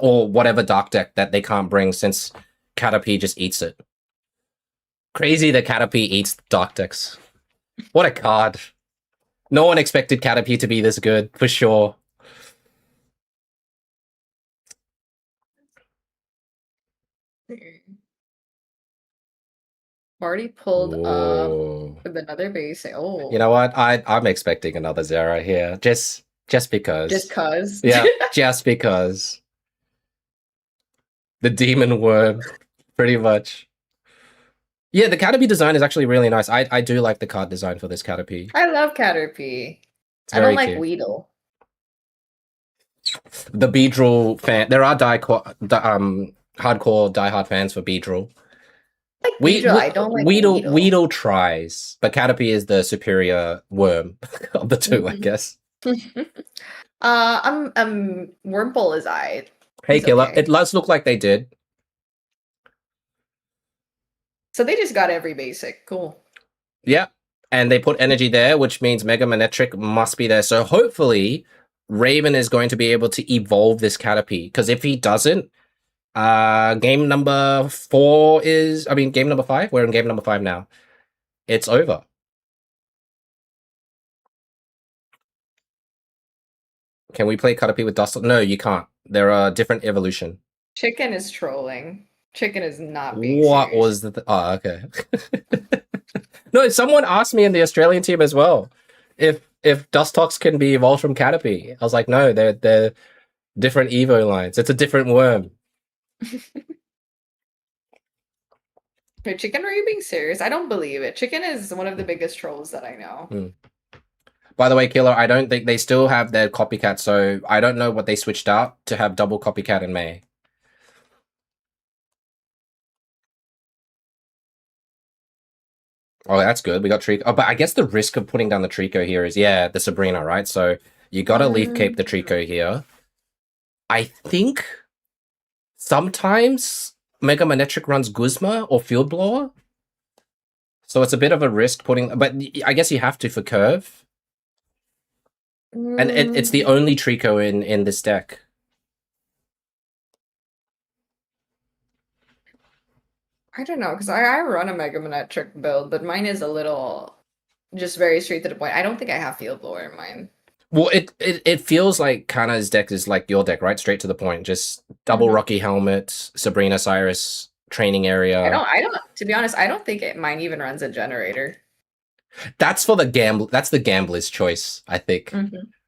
or whatever dark deck that they can't bring since Caterpie just eats it. Crazy that Caterpie eats dark decks. What a card. No one expected Caterpie to be this good, for sure. Already pulled up with another base. Oh, you know what? I'm expecting another Zera here, just because. Just cause. Yeah, just because. The Demon Worm, pretty much. Yeah, the Caterpie design is actually really nice. I do like the card design for this Caterpie. I love Caterpie. I very don't like cute. Weedle. The Beedrill fan. There are hardcore diehard fans for Beedrill. Like Weedle, I don't like Weedle. Weedle tries, but Caterpie is the superior worm of the two, I guess. Wurmple is Hey, Killer. Okay. It does look like they did. So they just got every basic. Cool. Yeah, and they put energy there, which means Mega Manectric must be there. So hopefully, Raven is going to be able to evolve this Caterpie, because if he doesn't, game number 5, we're in game number 5 now. It's over. Can we play Caterpie with Dust? No, you can't. There are different evolution. Chicken is trolling. Chicken is not being What serious. was the... Oh, okay. No, someone asked me in the Australian team as well if Dustox can be evolved from Caterpie. I was like, no, they're different Evo lines. It's a different worm. Wait, Chicken, are you being serious? I don't believe it. Chicken is one of the biggest trolls that I know. By the way, Killer, I don't think they still have their copycat, so I don't know what they switched out to have double copycat in May. Oh, that's good. We got Trico. Oh, but I guess the risk of putting down the Trico here is, yeah, the Sabrina, right? So you got to leaf cape the Trico here. I think sometimes Mega Manectric runs Guzma or Field Blower. So it's a bit of a risk putting... But I guess you have to for curve. And it's the only Trico in this deck. I don't know, because I run a Mega Manectric build, but mine is a little just very straight to the point. I don't think I have Field Blower in mine. Well, it feels like Kana's deck is like your deck, right? Straight to the point. Just double Rocky Helmet, Sabrina Cyrus, training area. I don't, to be honest, I don't think mine even runs a generator. That's for the that's the gambler's choice, I think.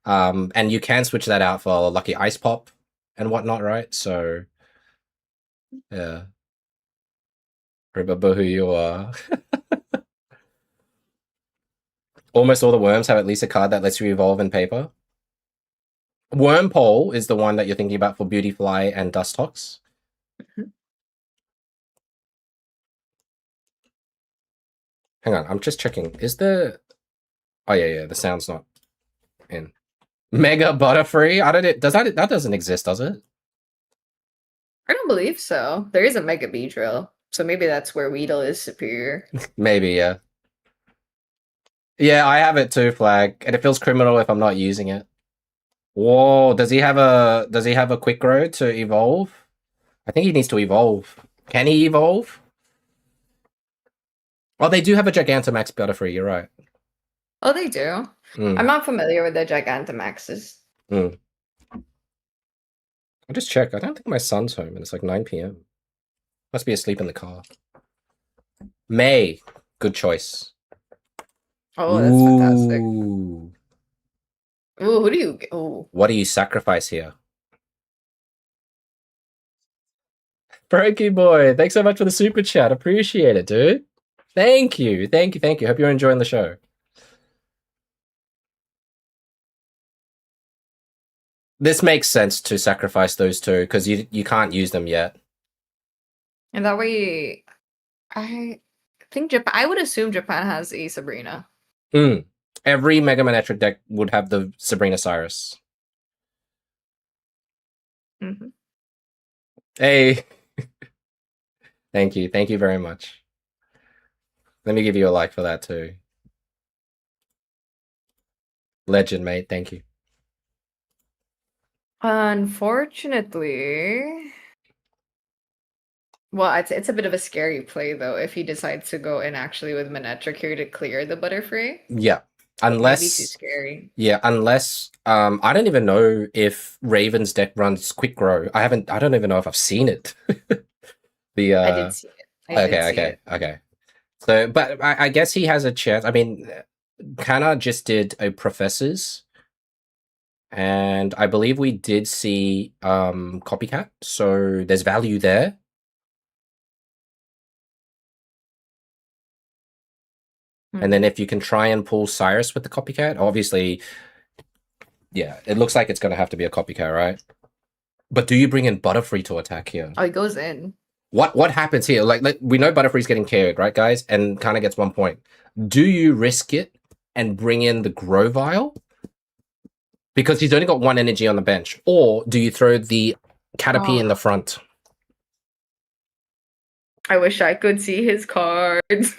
And you can switch that out for Lucky Ice Pop and whatnot, right? So, yeah. Remember who you are. Almost all the worms have at least a card that lets you evolve in paper. Wormpole is the one that you're thinking about for Beautyfly and Dustox. Hang on, I'm just checking. Is the... Oh, yeah, the sound's not in. Mega Butterfree? I don't. Does that doesn't exist? Does it? I don't believe so. There is a Mega Beedrill, so maybe that's where Weedle is superior. Maybe, yeah. Yeah, I have it too, Flag, and it feels criminal if I'm not using it. Whoa, does he have a quick grow to evolve? I think he needs to evolve. Can he evolve? Oh, they do have a Gigantamax Butterfree, you're right. Oh, they do. Mm. I'm not familiar with the Gigantamaxes. Mm. I'll just check. I don't think my son's home, and it's like 9 p.m. Must be asleep in the car. May, good choice. Oh, that's fantastic. Ooh. Ooh, who do you? Ooh. What do you sacrifice here? Frankie boy, thanks so much for the super chat. Appreciate it, dude. Thank you. Thank you. Thank you. Hope you're enjoying the show. This makes sense to sacrifice those two because you can't use them yet. And that way, I think Japan. I would assume Japan has a Sabrina. Every Mega Manetric deck would have the Sabrina Cyrus. Mm-hmm. Hey. Thank you. Thank you very much. Let me give you a like for that too. Legend, mate. Thank you. Unfortunately, well, it's a bit of a scary play though if he decides to go in actually with Manetric here to clear the Butterfree. Yeah. Maybe too Unless scary. Yeah, unless I don't even know if Raven's deck runs Quick Grow. I don't even know if I've seen it. The I did see it. I did see it. Okay. So, but I guess he has a chance. I mean, Kana just did a Professor's, and I believe we did see Copycat. So there's value there. And then if you can try and pull Cyrus with the Copycat, obviously, yeah, it looks like it's going to have to be a Copycat, right? But do you bring in Butterfree to attack here? Oh, he goes in. What happens here? Like we know Butterfree's getting carried, right, guys? And kind of gets 1 point. Do you risk it and bring in the Grovyle? Because he's only got 1 energy on the bench. Or do you throw the Caterpie in the front? I wish I could see his cards.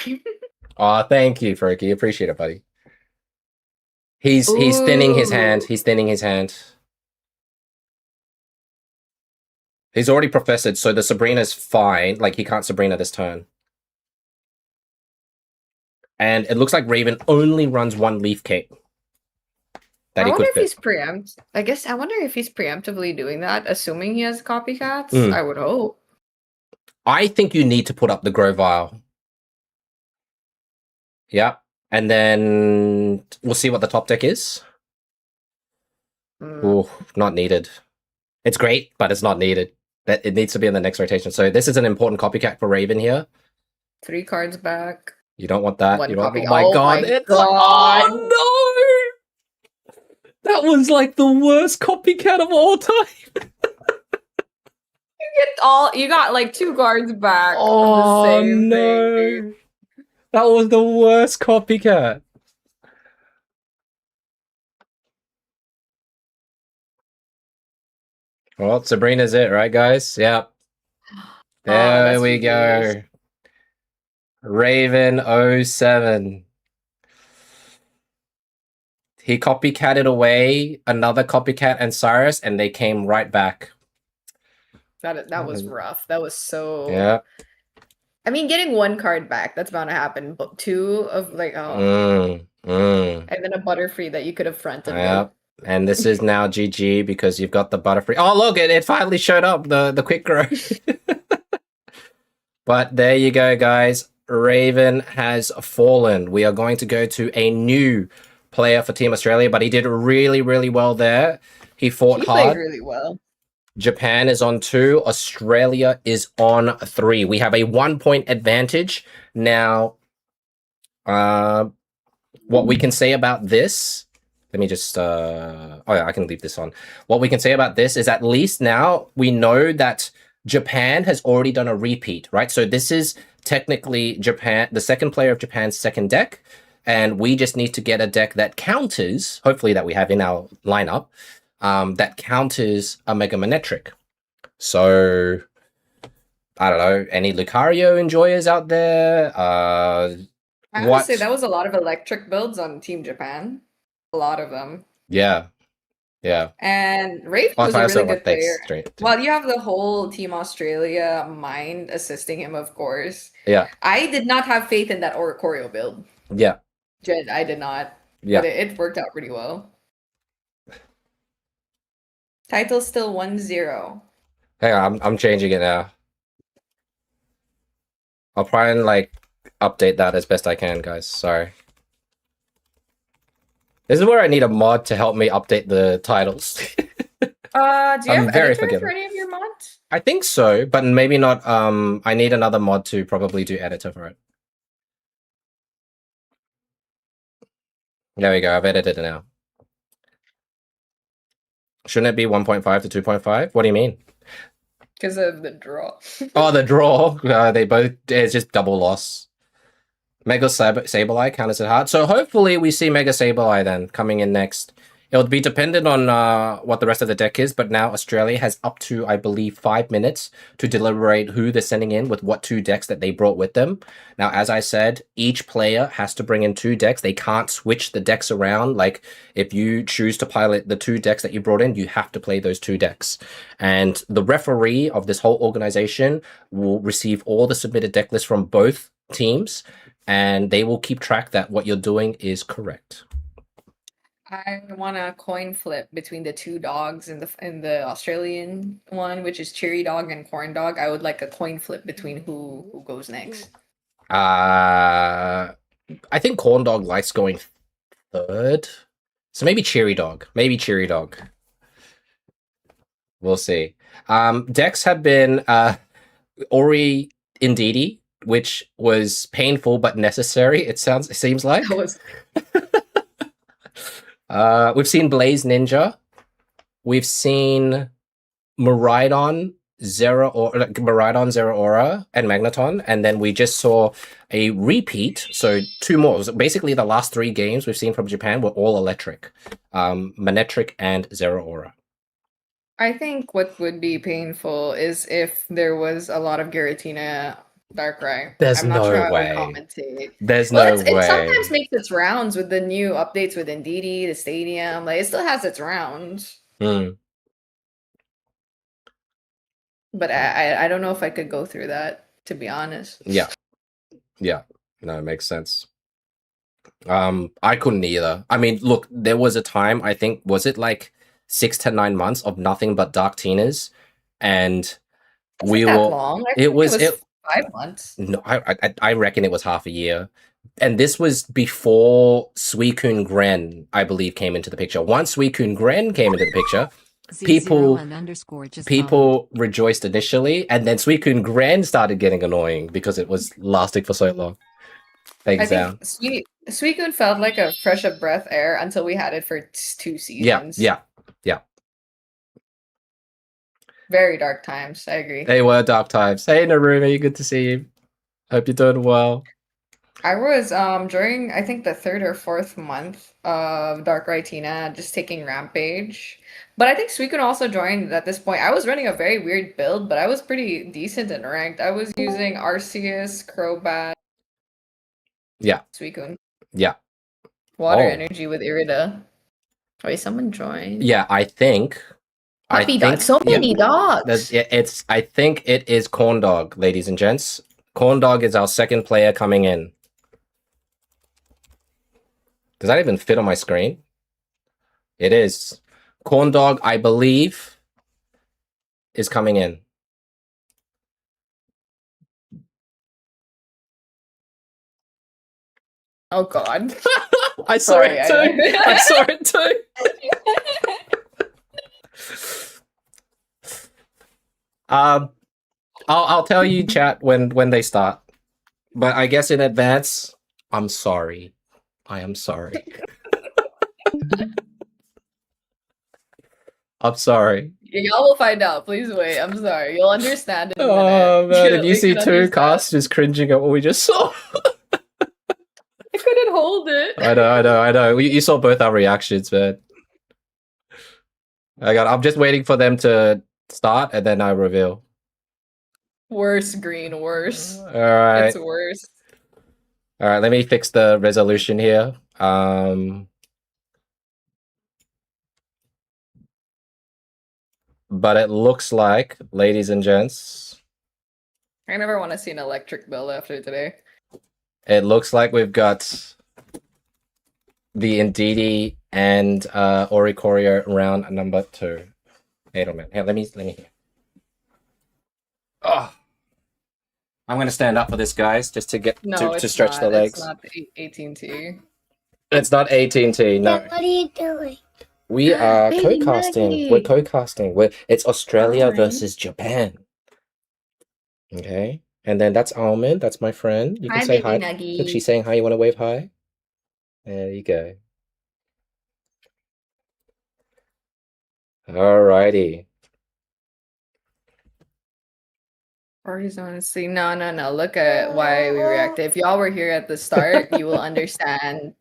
Oh, thank you, Fergie. Appreciate it, buddy. He's thinning his hand. He's thinning his hand. He's already Professored, so the Sabrina's fine. Like, he can't Sabrina this turn. And it looks like Raven only runs 1 Leaf Cape. That he could fit. He's I wonder if he's preemptively doing that, assuming he has copycats. I would hope. I think you need to put up the Grovyle. Yeah. And then we'll see what the top deck is. Oh, not needed. It's great, but it's not needed. It needs to be in the next rotation. So this is an important copycat for Raven here. 3 cards back. You don't want that. One you don't. copy. Oh my god! Oh no! That was like the worst copycat of all time. You got like 2 cards back. Oh of the same no! thing, dude. That was the worst copycat. Well, Sabrina's it, right, guys? Yep. There we go. Raven 07. He copycatted away another copycat and Cyrus, and they came right back. That was rough. That was so. Yeah. I mean, getting 1 card back, that's bound to happen. But 2 of like, and then a Butterfree that you could have fronted. Yeah. And this is now GG because you've got the Butterfree. Oh, look, it finally showed up, the quick grow. But there you go, guys. Raven has fallen. We are going to go to a new player for Team Australia, but he did really, really well there. He fought hard. Played really well. Japan is on 2. Australia is on 3. We have a 1-point advantage. Now, what we can say about this... Let me just... oh, yeah, I can leave this on. What we can say about this is at least now we know that Japan has already done a repeat, right? So this is technically Japan, the second player of Japan's second deck. and we just need to get a deck that counters, hopefully that we have in our lineup, that counters a Mega Manectric. So, I don't know, any Lucario enjoyers out there? I would say that was a lot of electric builds on Team Japan. A lot of them. Yeah. And Rafe was a also really good player. Straight. Well, you have the whole Team Australia mind assisting him, of course. Yeah. I did not have faith in that Choreo build. Yeah. Jed, I did not. Yeah. But it worked out pretty well. Title's still 1-0. Hang on, I'm changing it now. I'll try and like update that as best I can, guys. Sorry. This is where I need a mod to help me update the titles. Do you have editor forgiven. for any of your mods? I think so, but maybe not. I need another mod to probably do editor for it. There we go. I've edited it now. Shouldn't it be 1.5 to 2.5? What do you mean? Because of the draw. Oh, the draw. They both. It's just double loss. Mega Sableye counters it hard. So hopefully we see Mega Sableye then coming in next. It'll be dependent on what the rest of the deck is, but now Australia has up to, I believe, 5 minutes to deliberate who they're sending in with what 2 decks that they brought with them. Now, as I said, each player has to bring in 2 decks. They can't switch the decks around. Like, if you choose to pilot the 2 decks that you brought in, you have to play those 2 decks. And the referee of this whole organization will receive all the submitted deck lists from both teams, and they will keep track that what you're doing is correct. I want a coin flip between the 2 dogs in the Australian one, which is Cherry Dog and Corn Dog. I would like a coin flip between who goes next. I think Corn Dog likes going 3rd. So maybe Cherry Dog. We'll see. Decks have been Ori Indeedee, which was painful but necessary, it seems like. That was... We've seen Blaze Ninja. We've seen Miraidon, Zero Aura, and Magneton. And then we just saw a repeat. So 2 more. So basically, the last 3 games we've seen from Japan were all electric. Manectric and Zero Aura. I think what would be painful is if there was a lot of Giratina Darkrai. There's I'm not no sure how way. I would commentate. There's Well, no it way. sometimes makes its rounds with the new updates with Indeedee, the stadium. Like, it still has its rounds. Mm. But I don't know if I could go through that, to be honest. Yeah. No, it makes sense. I couldn't either. I mean, look, there was a time, I think, was it like 6 to 9 months of nothing but Dark Tinas, and we were. Long. It was 5 months. No, I reckon it was half a year, and this was before Suicune Gren, I believe, came into the picture. Once Suicune Gren came into the picture, people rejoiced initially, and then Suicune Gren started getting annoying because it was lasting for so long. Thanks, Zan. Suicune felt like a fresh of breath air until we had it for 2 seasons. Yeah. Very dark times. I agree. They were dark times. Hey, Narumi, good to see you. Hope you're doing well. I was during, I think, the 3rd or 4th month of Darkrai Tina, just taking Rampage. But I think Suicune also joined at this point. I was running a very weird build, but I was pretty decent and ranked. I was using Arceus, Crobat. Yeah. Suicune. Yeah. Water energy with Irida. Wait, someone joined. Yeah, I think. Puppy dog. So many dogs. I think it is Corn Dog, ladies and gents. Corn Dog is our 2nd player coming in. Does that even fit on my screen? It is. Corn Dog, I believe, is coming in. Oh God. I saw it too. I saw it too. I'll tell you, chat, when they start. But I guess in advance, I'm sorry. I am sorry. I'm sorry. Y'all will find out. Please wait. I'm sorry. You'll understand in a Oh minute. man, if you see 2 casters cringing at what we just saw. I couldn't hold it. I know. You saw both our reactions, man. I'm just waiting for them to start, and then I reveal. Worse, Green, worse. All right. It's worse. All right, let me fix the resolution here. But it looks like, ladies and gents, I never want to see an electric bill after today. it looks like we've got the Ndidi and Oricorio round number 2. Edelman. Here, let me hear. Oh. I'm gonna stand up for this, guys, just to get to stretch the legs. It's not AT&T. It's not AT&T, no. What are you doing? We are Baby co-casting. Nuggie. We're co-casting. It's Australia Alright. versus Japan. Okay. And then that's Almond. That's my friend. You can Hi, say baby hi. Nuggie. Look, she's saying hi. You want to wave hi? There you go. Alrighty. Or he's honestly, no. Look at why we reacted. If y'all were here at the start, you will understand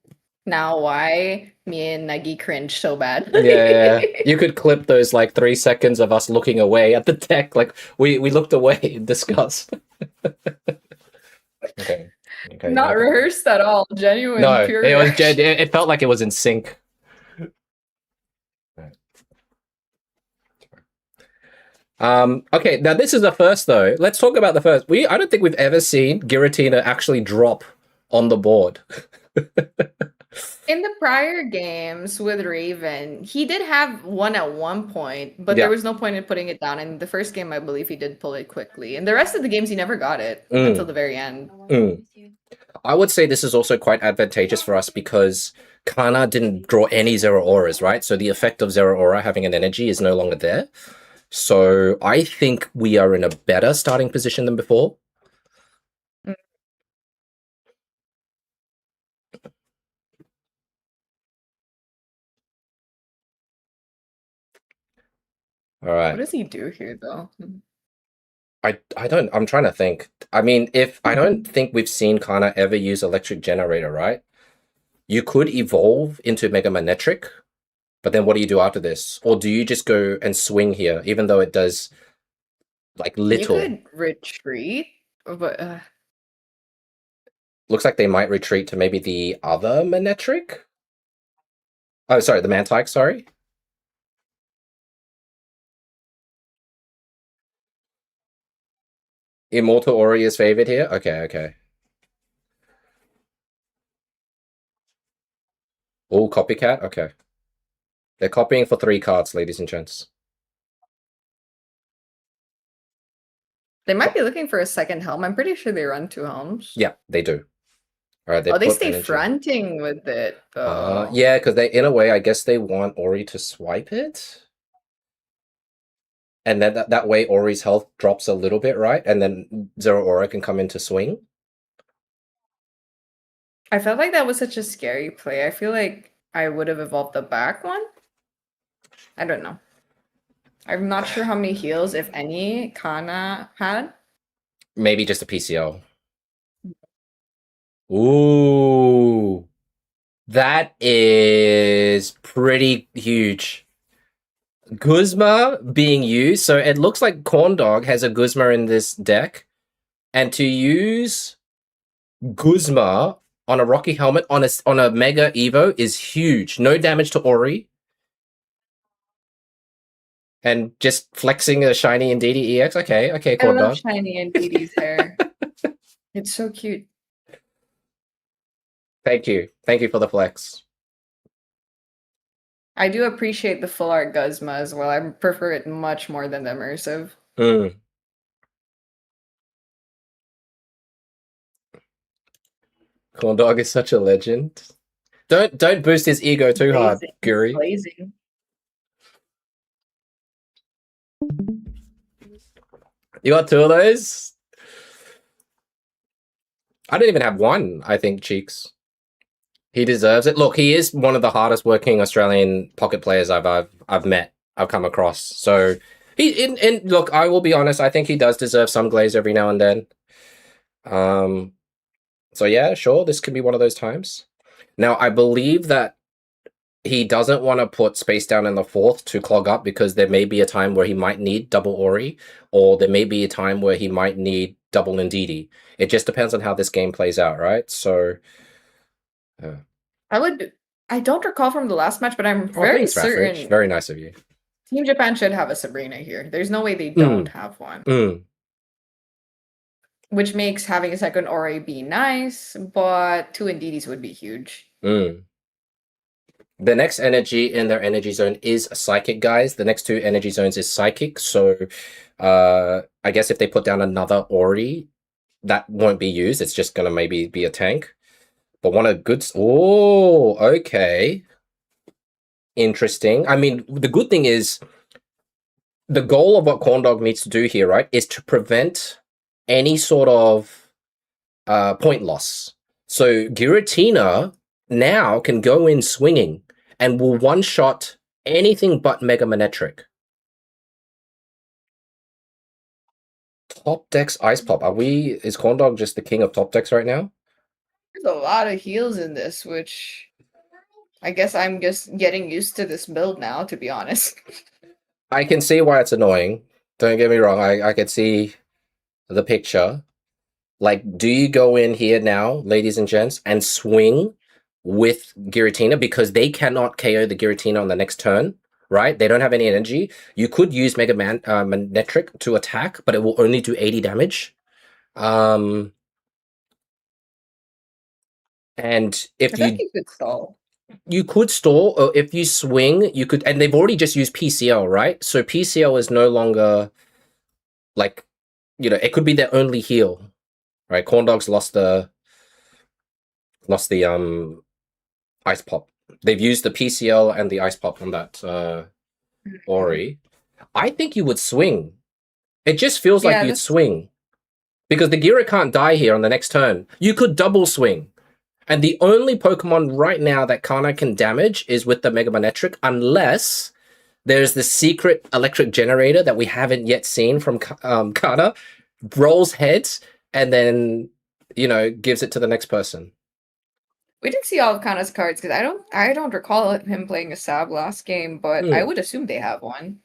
now why me and Nuggie cringed so bad. Yeah. You could clip those like 3 seconds of us looking away at the deck. Like we looked away in disgust. Okay. Not rehearsed at all. Genuine. No, Pure it was. reaction. It felt like it was in sync. Okay, now this is the first though. Let's talk about the first. I don't think we've ever seen Giratina actually drop on the board. In the prior games with Raven, he did have one at one point, but Yeah. there was no point in putting it down. In the first game, I believe he did pull it quickly. In the rest of the games, he never got it until the very end. I would say this is also quite advantageous for us because Kana didn't draw any Zero Auras, right? So the effect of Zero Aura having an energy is no longer there. So I think we are in a better starting position than before. All right. What does he do here, though? I'm trying to think. I mean, I don't think we've seen Kana ever use Electric Generator, right? You could evolve into Mega Manetric, but then what do you do after this? Or do you just go and swing here, even though it does like little? You could retreat, but Looks like they might retreat to maybe the other Manetric. Oh, sorry, the Mantike, sorry. Immortal Ori is favored here? Okay. Oh, copycat? Okay. They're copying for 3 cards, ladies and gents. they might be looking for a second helm. I'm pretty sure they run 2 helms. Yeah, they do. All right, They put stay energy. fronting with it, though. Yeah, because in a way, I guess they want Ori to swipe it. And then that way Ori's health drops a little bit, right? And then Zero Aura can come into swing. I felt like that was such a scary play. I feel like I would have evolved the back one. I don't know. I'm not sure how many heals, if any, Kana had. Maybe just a PCO. Ooh. That is pretty huge. Guzma being used. So it looks like Corndog has a Guzma in this deck. And to use Guzma on a Rocky Helmet on a Mega Evo is huge. No damage to Ori. And just flexing a shiny Ndidi EX. Okay, I love Corndog. shiny and Didi's hair. It's so cute. Thank you for the flex. I do appreciate the full art Guzma as well. I prefer it much more than the immersive. Corndog is such a legend. Don't boost his ego too hard, Guri. Blazing. You got 2 of those? I don't even have 1, I think, Cheeks. He deserves it. Look, he is one of the hardest working Australian pocket players I've met, I've come across. So look, I will be honest, I think he does deserve some glaze every now and then. So yeah, sure, this could be one of those times. Now, I believe that he doesn't want to put Space down in the 4th to clog up because there may be a time where he might need double Ori, or there may be a time where he might need double Ndidi. It just depends on how this game plays out, right? So, I don't recall from the last match, but I'm very thanks, certain Raffridge. Very nice of you. Team Japan should have a Sabrina here. There's no way they don't have one. Which makes having a second Ori be nice, but 2 Ndidis would be huge. The next energy in their energy zone is Psychic, guys. The next 2 energy zones is Psychic, so I guess if they put down another Ori, that won't be used. It's just going to maybe be a tank. But one of good... Oh, okay. Interesting. I mean, the good thing is the goal of what Corndog needs to do here, right, is to prevent any sort of point loss. So Giratina now can go in swinging and will one-shot anything but Mega Manetric. Top decks Ice Pop. Is Corndog just the king of top decks right now? There's a lot of heals in this, which I guess I'm just getting used to this build now, to be honest. I can see why it's annoying. Don't get me wrong. I can see the picture. Like, do you go in here now, ladies and gents, and swing with Giratina because they cannot KO the Giratina on the next turn, right? They don't have any energy. You could use Mega Manetric to attack, but it will only do 80 damage. And if you could stall. You could stall, or if you swing, you could, and they've already just used PCL, right? So PCL is no longer, like, it could be their only heal, right? Corndog's lost the Ice Pop. They've used the PCL and the Ice Pop on that Ori. I think you would swing. It just feels like you'd swing. Because the Gira can't die here on the next turn. You could double swing. And the only Pokemon right now that Kana can damage is with the Mega Manetric, unless there's the secret electric generator that we haven't yet seen from Kana, rolls heads, and then, gives it to the next person. We didn't see all of Kana's cards, because I don't recall him playing a Sab last game, but I would assume they have one.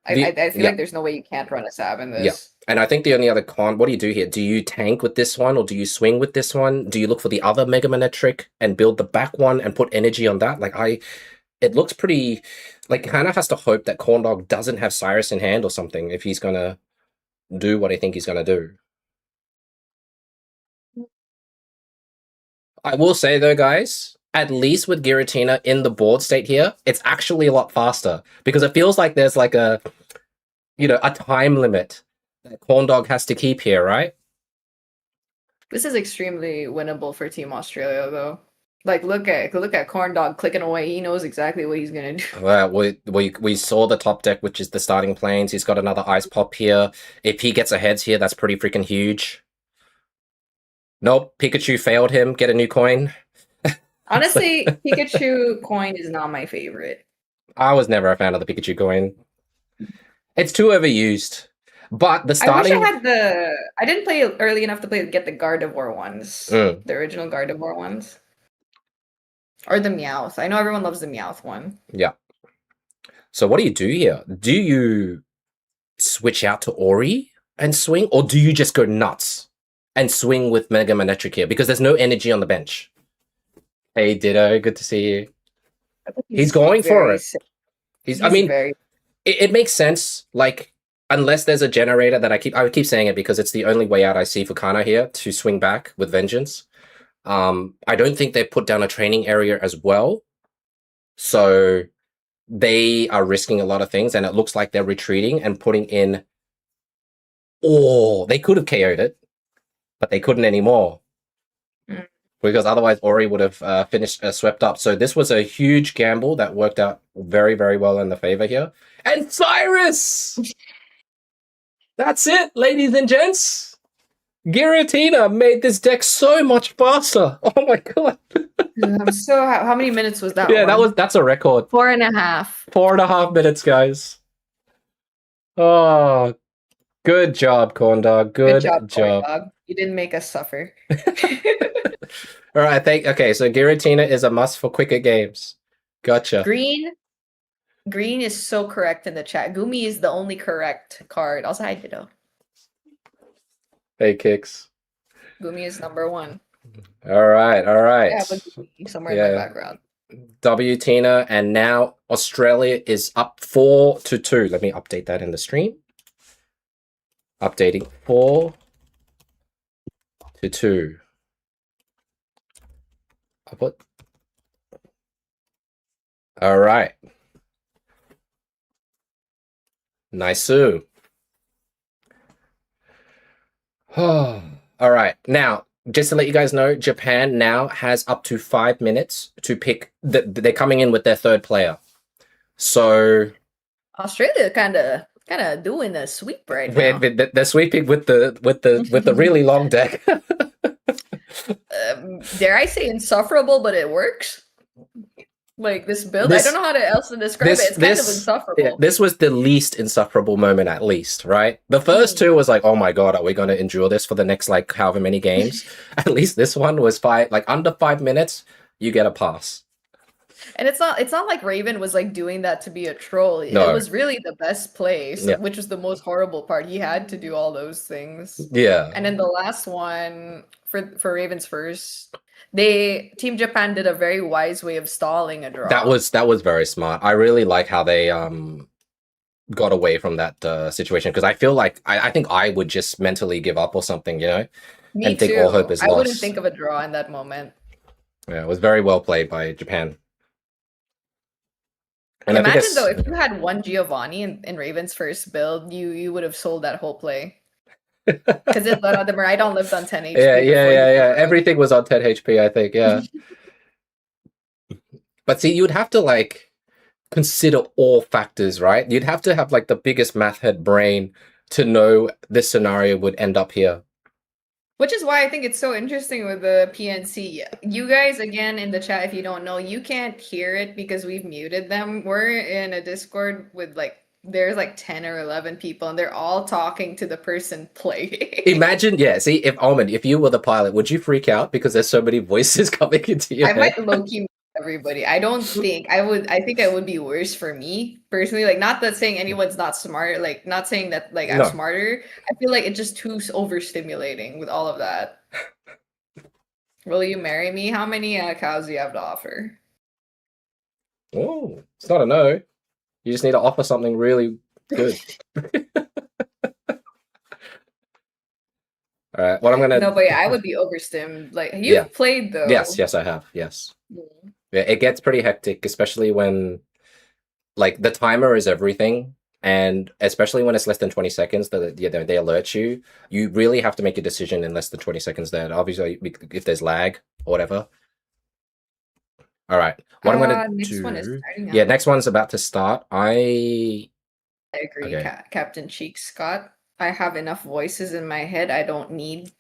I feel like there's no way you can't run a Sab in this. Yeah. And I think the only other what do you do here? Do you tank with this one, or do you swing with this one? Do you look for the other Mega Manetric and build the back one and put energy on that? It looks pretty... Kana has to hope that Corndog doesn't have Cyrus in hand or something if he's going to do what I think he's going to do. I will say, though, guys, at least with Giratina in the board state here, it's actually a lot faster, because it feels like there's a time limit that Corndog has to keep here, right? This is extremely winnable for Team Australia, though. Look at Corndog clicking away. He knows exactly what he's gonna do. Well, we saw the top deck, which is the starting planes. He's got another Ice Pop here. If he gets a heads here, that's pretty freaking huge. Nope, Pikachu failed him. Get a new coin. Honestly, Pikachu coin is not my favorite. I was never a fan of the Pikachu coin. It's too overused. But the starting... I wish I had I didn't play early enough to get the Gardevoir ones. The original Gardevoir ones. Or the Meowth. I know everyone loves the Meowth one. Yeah. So what do you do here? Do you switch out to Ori and swing? Or do you just go nuts and swing with Mega Manetric here? Because there's no energy on the bench. Hey, Ditto. Good to see you. He's going for it. It makes sense. Unless there's a generator that I keep saying it because it's the only way out I see for Kana here to swing back with vengeance. I don't think they've put down a training area as well. So they are risking a lot of things, and it looks like they're retreating and putting in... Oh, they could have KO'd it, but they couldn't anymore. Because otherwise Ori would have finished swept up. So this was a huge gamble that worked out very, very well in the favor here. And Cyrus! That's it, ladies and gents. Giratina made this deck so much faster. Oh my god. How many minutes was that? Yeah, that's a record. 4.5. 4.5 minutes, guys. Oh, good job, Corndog. Good job. You didn't make us suffer. All right, okay, so Giratina is a must for quicker games. Gotcha. Green is so correct in the chat. Gumi is the only correct card. Also, hi Ditto. Hey, Kicks. Gumi is number 1. All right. Yeah, but Gumi somewhere in my background. W Tina, and now Australia is up 4-2. Let me update that in the stream. Updating 4-2. I'll put. All right. Nice. All right. Now, just to let you guys know, Japan now has up to 5 minutes to pick. They're coming in with their third player. So Australia kind of doing a sweep right now. they're sweeping with the really long deck. Dare I say insufferable, but it works. Like this build, I don't know how else to describe it. It's kind of insufferable. Yeah, this was the least insufferable moment, at least, right? The first two was like, oh my god, are we going to endure this for the next like however many games? At least this one was under 5 minutes, you get a pass. And it's not like Raven was like doing that to be a troll. No. It was really the best play, which was the most horrible part. He had to do all those things. Yeah. And then the last one for Raven's first, Team Japan did a very wise way of stalling a draw. That was very smart. I really like how they got away from that situation, because I feel like I think I would just mentally give up or something, you know, Me and too. think all hope is I lost. wouldn't think of a draw in that moment. Yeah, it was very well played by Japan. And imagine though, if you had one Giovanni in Raven's first build, you would have sold that whole play. Because the Maridon lived on 10 HP. Yeah. Everything was on 10 HP, I think, yeah. But see, you'd have to like consider all factors, right? You'd have to have like the biggest math head brain to know this scenario would end up here. Which is why I think it's so interesting with the PNC. You guys, again, in the chat, if you don't know, you can't hear it because we've muted them. We're in a Discord with there's 10 or 11 people, and they're all talking to the person playing. Imagine, see, if you were the pilot, would you freak out because there's so many voices coming into your head? I might low-key mute everybody. I don't think I would. I think it would be worse for me personally. Like, not that saying anyone's not smart. Like, not saying that I'm smarter. I feel like it's just too overstimulating with all of that. Will you marry me? How many cows do you have to offer? Oh, it's not a no. You just need to offer something really good. All right, what I'm gonna. No, but yeah, I would be overstimmed. Like, you've played though. Yes, I have. Yes. Yeah, it gets pretty hectic, especially when like the timer is everything, and especially when it's less than 20 seconds, they alert you. You really have to make a decision in less than 20 seconds. Then, obviously, if there's lag or whatever. All right, what I'm gonna next do? one is starting yeah, next one's about to start. I agree, okay. Captain Cheek Scott. I have enough voices in my head. I don't need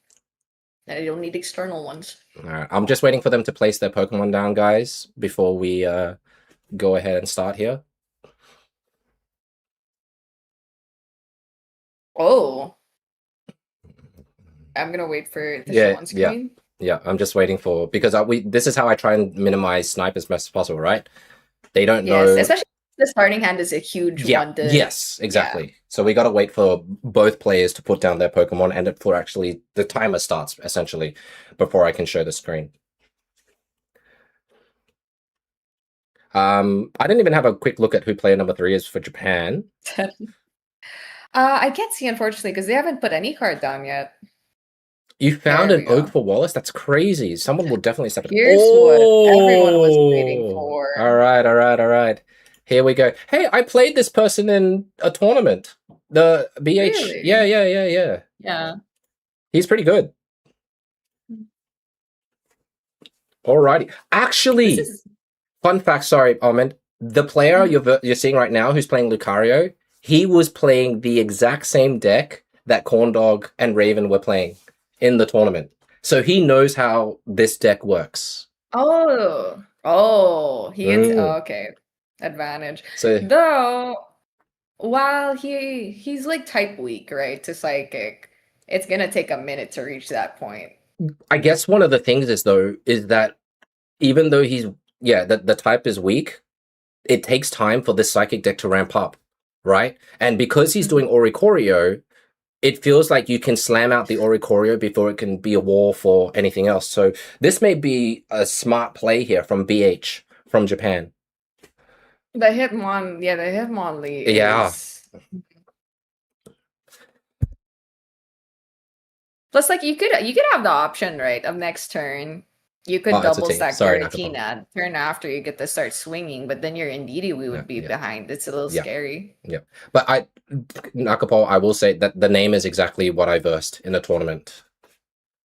external ones. All right, I'm just waiting for them to place their Pokemon down, guys, before we go ahead and start here. Oh, I'm gonna wait for the show on screen. Yeah, I'm just waiting for, because this is how I try and minimize snipe as best as possible, right? They don't know. Especially the starting hand is a huge one. Yes, exactly. Yeah. So we got to wait for both players to put down their Pokemon and for actually the timer starts, essentially, before I can show the screen. I didn't even have a quick look at who player number 3 is for Japan. I can't see, unfortunately, because they haven't put any card down yet. You found an oak for Wallace? That's crazy. Someone will definitely step it. Here's what everyone was waiting for. All right. Here we go. Hey, I played this person in a tournament. The BH. Really? Yeah. He's pretty good. Alrighty. Actually, fun fact, sorry, Almond. The player you're seeing right now who's playing Lucario, he was playing the exact same deck that Corndog and Raven were playing in the tournament. So he knows how this deck works. Oh, he gets okay. Advantage. So though, while he's like type weak, right, to psychic, it's gonna take a minute to reach that point. I guess one of the things is that even though the type is weak, it takes time for this psychic deck to ramp up, right? And because he's doing Oricorio, it feels like you can slam out the Oricorio before it can be a war for anything else. So this may be a smart play here from BH, from Japan. The Hitmonlee Yeah. is... Plus, like, you could have the option, right, of next turn. You could double stack Giratina. Turn after you get to start swinging, but then your Indeedee would be behind. It's a little scary. Yeah. But Nakapo, I will say that the name is exactly what I versed in the tournament.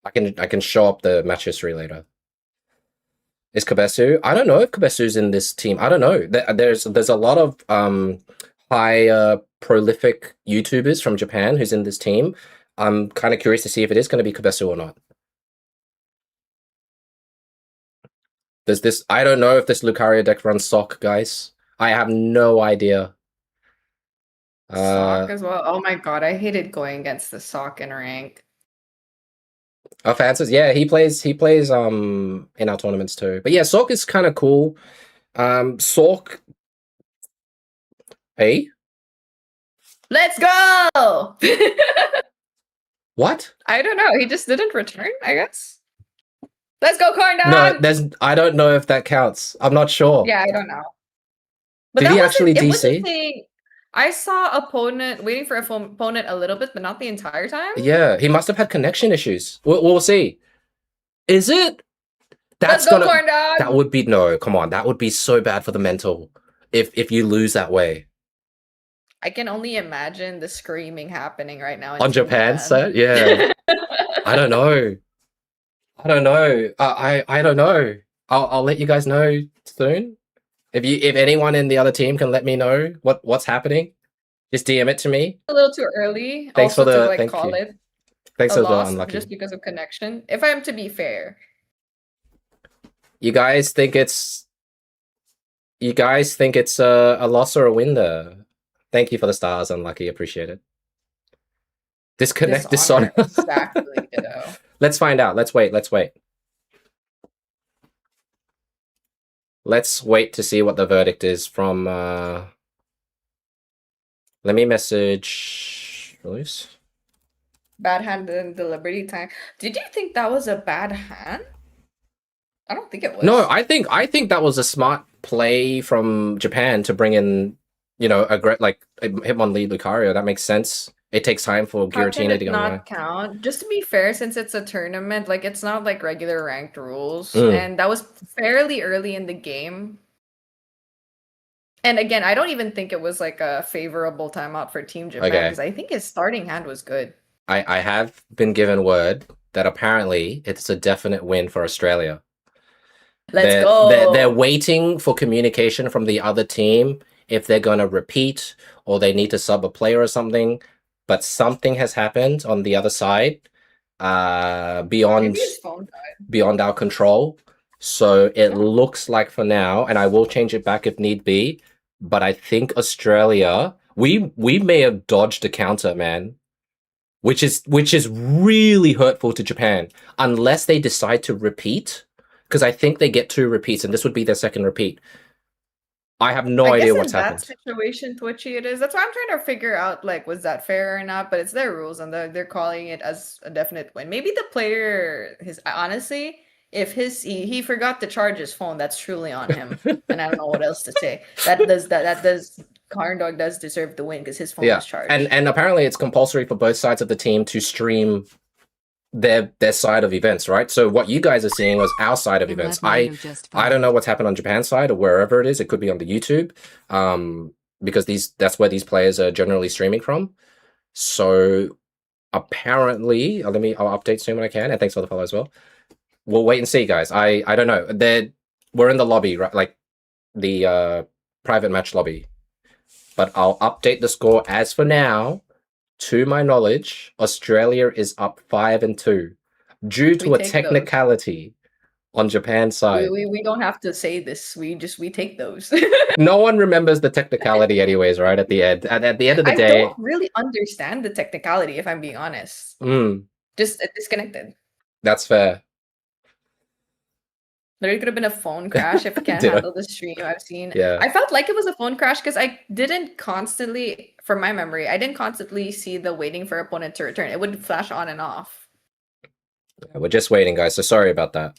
I can show up the match history later. Is Kabesu? I don't know if Kabesu's in this team. I don't know. There's a lot of high prolific YouTubers from Japan who's in this team. I'm kind of curious to see if it is going to be Kabesu or not. I don't know if this Lucario deck runs Sock, guys. I have no idea. Sock as well. Oh my god, I hated going against the Sock in rank. Francis, yeah, he plays in our tournaments too. But yeah, Sock is kind of cool. Sock. Hey? Let's go! What? I don't know. He just didn't return, I guess. Let's go, Corn Dog! No, I don't know if that counts. I'm not sure. Yeah, I don't know. But Did he actually DC? I saw opponent waiting for opponent a little bit, but not the entire time. Yeah, he must have had connection issues. We'll see. Is it? Let's go, Corn Dog! That would be come on. That would be so bad for the mental if you lose that way. I can only imagine the screaming happening right now on Japan's set. Yeah, I don't know. I don't know. I don't know. I'll let you guys know soon. If anyone in the other team can let me know what's happening, just DM it to me. A little too early. Thanks also for the to, like, call it. Thanks for the unlucky. Just because of connection. If I'm to be fair. You guys think it's a loss or a win there? Thank you for the stars, unlucky. Appreciate it. Disconnect Dishonor. Exactly, ditto. Let's find out. Let's wait. Let's wait to see what the verdict is from... Let me message... Release. Bad hand in the Liberty time. Did you think that was a bad hand? I don't think it was. No, I think that was a smart play from Japan to bring in, a great, like, Hitmonlee Lucario. That makes sense. It takes time for Giratina to go on. Not count. Just to be fair, since it's a tournament, like, it's not like regular ranked rules, and that was fairly early in the game. And again, I don't even think it was like a favorable timeout for Team Japan because I think his starting hand was good. I have been given word that apparently it's a definite win for Australia. Let's go. They're waiting for communication from the other team if they're going to repeat or they need to sub a player or something. But something has happened on the other side beyond our control. So it looks like for now, and I will change it back if need be, but I think Australia, we may have dodged a counter, man. Which is really hurtful to Japan unless they decide to repeat, because I think they get 2 repeats and this would be their second repeat. I have no idea what's happened. That situation, twitchy it is. That's why I'm trying to figure out, like, was that fair or not? But it's their rules and they're calling it as a definite win. Maybe the player, honestly, if he forgot to charge his phone, that's truly on him. And I don't know what else to say. That does. Corn Dog does deserve the win because his phone was charged. And apparently it's compulsory for both sides of the team to stream their side of events, right? So what you guys are seeing was our side of events. I don't know what's happened on Japan's side or wherever it is. It could be on the YouTube, because that's where these players are generally streaming from. So apparently, I'll update soon when I can. And thanks for the follow as well. We'll wait and see, guys. I don't know. We're in the lobby, right? Like the private match lobby. But I'll update the score as for now. To my knowledge, Australia is up 5-2 due to a technicality on Japan's side. We don't have to say this. We take those. No one remembers the technicality anyways, right? At the end. At the end of the I day. don't really understand the technicality, if I'm being honest. Just disconnected. That's fair. There could have been a phone crash if I can't Ditto. handle the stream I've seen. Yeah. I felt like it was a phone crash because I didn't constantly, from my memory, I didn't constantly see the waiting for opponent to return. It would flash on and off. We're just waiting, guys, so sorry about that.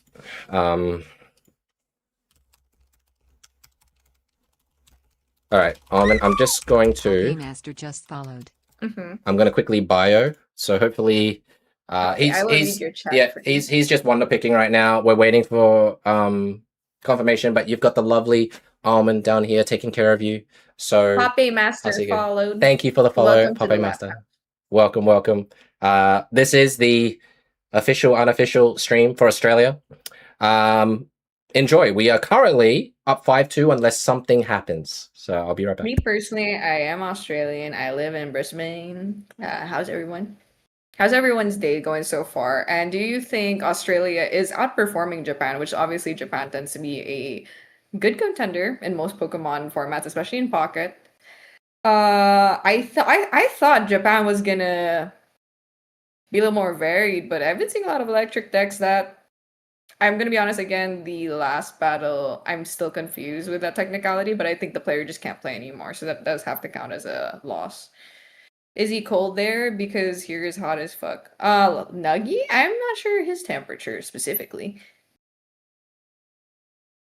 Alright, I'm just going to... Master just followed. I'm going to quickly bio, so hopefully... he's just wonder picking right now. We're waiting for confirmation, but you've got the lovely Almond down here taking care of you. So Pape Master followed. Thank you for the follow, Pape Master. Welcome. This is the official, unofficial stream for Australia. Enjoy. We are currently up 5-2 unless something happens. So I'll be right back. Me personally, I am Australian. I live in Brisbane. How's everyone? How's everyone's day going so far? And do you think Australia is outperforming Japan, which obviously Japan tends to be a good contender in most Pokemon formats, especially in Pocket? I thought Japan was gonna be a little more varied, but I've been seeing a lot of electric decks that I'm gonna be honest again, the last battle, I'm still confused with that technicality, but I think the player just can't play anymore, so that does have to count as a loss. Is he cold there? Because here is hot as fuck. Nuggie? I'm not sure his temperature specifically.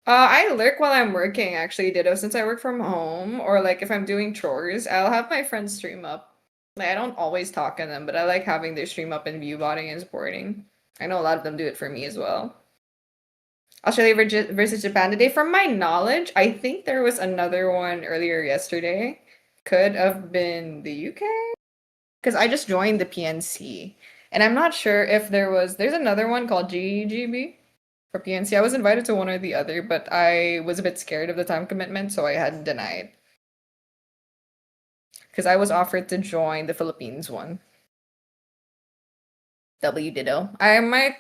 I lurk while I'm working, actually, Ditto, since I work from home, or like if I'm doing chores, I'll have my friends stream up. Like, I don't always talk in them, but I like having their stream up and view botting and supporting. I know a lot of them do it for me as well. Australia versus Japan today. From my knowledge, I think there was another one earlier yesterday. Could have been the UK? Because I just joined the PNC. And I'm not sure if there's another one called GGB for PNC. I was invited to one or the other, but I was a bit scared of the time commitment, so I had denied. Because I was offered to join the Philippines one. W Ditto. I might...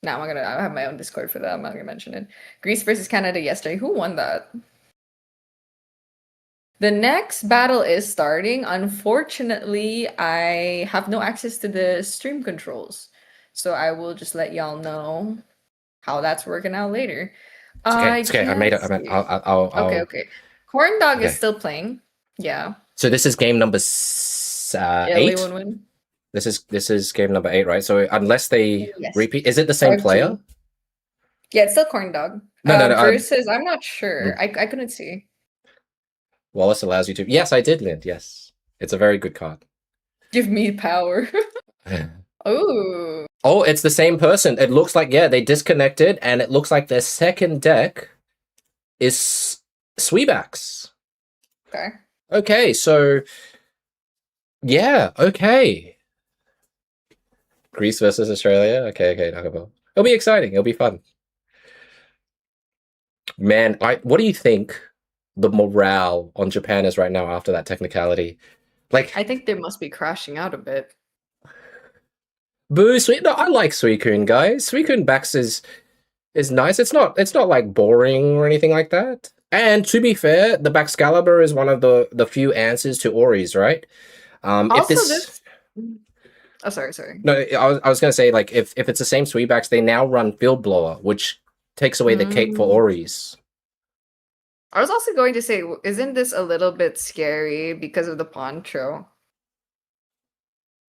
No, I have my own Discord for that. I'm not gonna mention it. Greece versus Canada yesterday. Who won that? The next battle is starting. Unfortunately, I have no access to the stream controls. So I will just let y'all know how that's working out later. It's okay. I made it. I'll Okay. Corn Dog is still playing. Yeah. So this is game number 8. Win. This is game number 8, right? So unless they repeat, is it the same player? Yeah, it's still Corn Dog. No. Versus, I'm not sure. I couldn't see. Wallace allows you to. Yes, I did, Lind. Yes, it's a very good card. Give me power. Oh, it's the same person. It looks like they disconnected, and it looks like their second deck is Sweebacks. Okay, so okay. Greece versus Australia. Okay, Nugable. It'll be exciting. It'll be fun. Man, what do you think the morale on Japan is right now after that technicality? Like, I think they must be crashing out a bit. Boo, No, I like Suicune, guys. Suicune backs is nice. It's not like boring or anything like that. And to be fair, the Baxcalibur is one of the few answers to Ori's, right? Oh, sorry. No, I was gonna say, like, if it's the same Sweebacks, they now run Field Blower, which takes away the cake for Ori's. I was also going to say, isn't this a little bit scary because of the Poncho?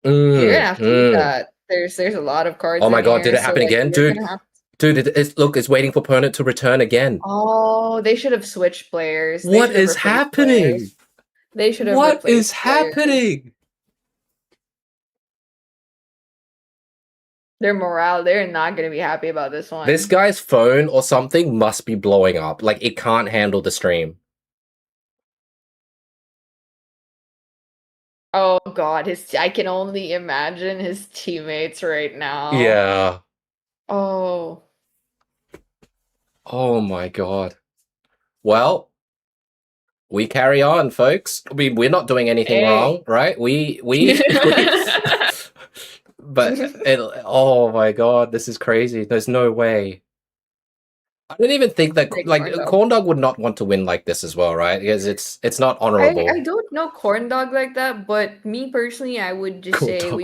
You're gonna have to do that. There's a lot of cards. Oh my god, did it happen again, dude? Dude, it's waiting for opponent to return again. Oh, they should have switched players. What is happening? They should have. What is happening? Their morale, they're not going to be happy about this one. This guy's phone or something must be blowing up. Like, it can't handle the stream. Oh god, I can only imagine his teammates right now. Yeah. Oh my god. Well, we carry on, folks. We're not doing anything wrong, right? We But oh my god, this is crazy. There's no way. I don't even think that Big like corn dog. Corn Dog would not want to win like this as well, right? Because it's not I honorable. don't know corn dog like that, but me personally, I would just Cool say dog.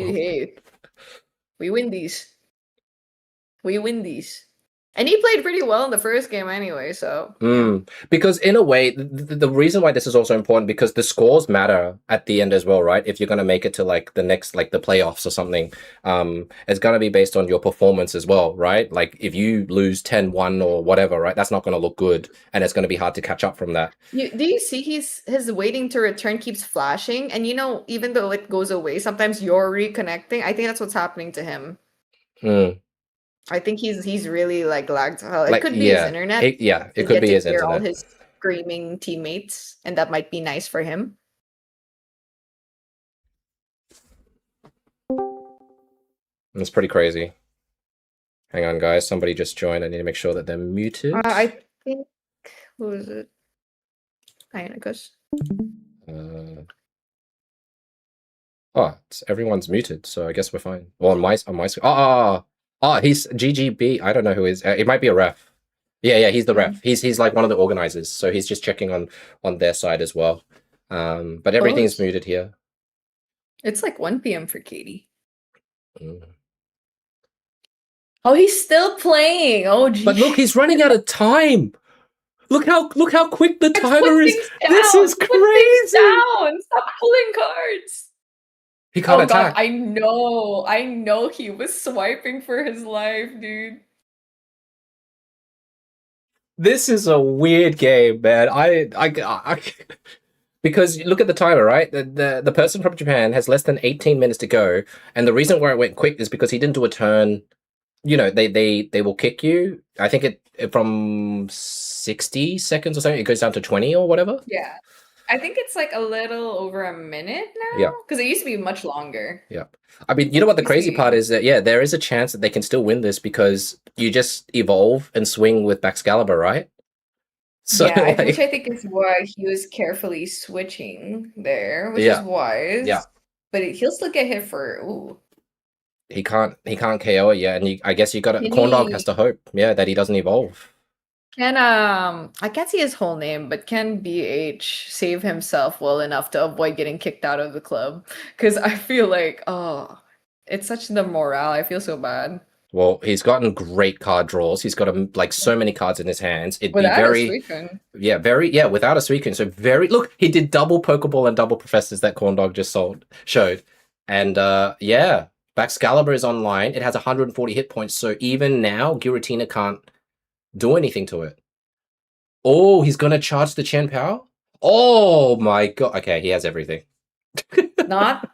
we win these. We win these. And he played pretty well in the first game anyway, so Because in a way, the reason why this is also important because the scores matter at the end as well, right? If you're gonna make it to like the next, like the playoffs or something, it's gonna be based on your performance as well, right? Like if you lose 10-1 or whatever, right? That's not gonna look good, and it's gonna be hard to catch up from that. do you see his waiting to return keeps flashing, and even though it goes away, sometimes you're reconnecting. I think that's what's happening to him. I think he's really like lagged. It Like, could be his yeah, internet. it could be his hear all internet. his screaming teammates, and that might be nice for him. It's pretty crazy. Hang on, guys. Somebody just joined. I need to make sure that they're muted. I think who is it? Hyannicus. Everyone's muted, so I guess we're fine. Well, on my screen. He's GGB. I don't know who is. It might be a ref. Yeah, he's the ref. He's like one of the organizers, so he's just checking on their side as well. But everything's muted here. It's like 1 p.m. for Katie. Oh, he's still playing. Oh, geez. But look, he's running out of time. Look how quick the timer is. This is crazy. Down. Stop pulling cards. He can't attack. God, I know he was swiping for his life, dude. This is a weird game, man. I because look at the timer, right? The person from Japan has less than 18 minutes to go, and the reason why it went quick is because he didn't do a turn. They will kick you. I think it from 60 seconds or something, it goes down to 20 or whatever. Yeah. I think it's like a little over a minute now. Yeah. Because it used to be much longer. Yeah. I mean, you know what the crazy part is that, there is a chance that they can still win this because you just evolve and swing with Baxcalibur, right? So, yeah, which I think is why he was carefully switching there, which is wise. Yeah. But he'll still get hit for, He can't KO it yet, and I guess Corn Dog has to hope, that he doesn't evolve. Can I can't see his whole name, but can BH save himself well enough to avoid getting kicked out of the club? Because I feel like, it's such the morale. I feel so bad. Well, he's gotten great card draws. He's got so many cards in his hands. It'd without be very, a Suicune. Without a Suicune. So look, he did double Pokeball and double Professors that Corn Dog just showed, and Baxcalibur is online. It has 140 hit points. So even now, Giratina can't do anything to it. Oh, he's gonna charge the Chen Power? Oh my god. Okay, he has everything.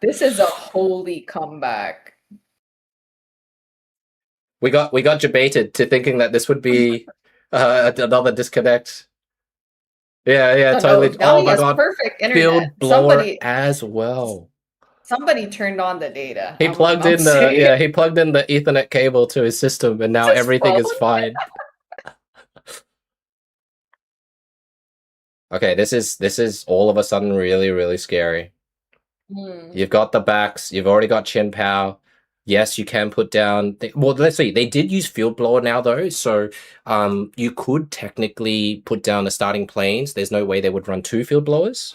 This is a holy comeback. We got debated to thinking that this would be another disconnect. Yeah, totally. No, oh my god. Perfect internet. Field blower as well. Somebody turned on the data. He plugged in the Ethernet cable to his system, and now everything is fine. Okay, this is all of a sudden really, really scary. You've got the backs. You've already got Chen Pao. Yes, you can put down. Let's see. They did use Field Blower now, though, so you could technically put down the starting planes. There's no way they would run 2 Field Blowers.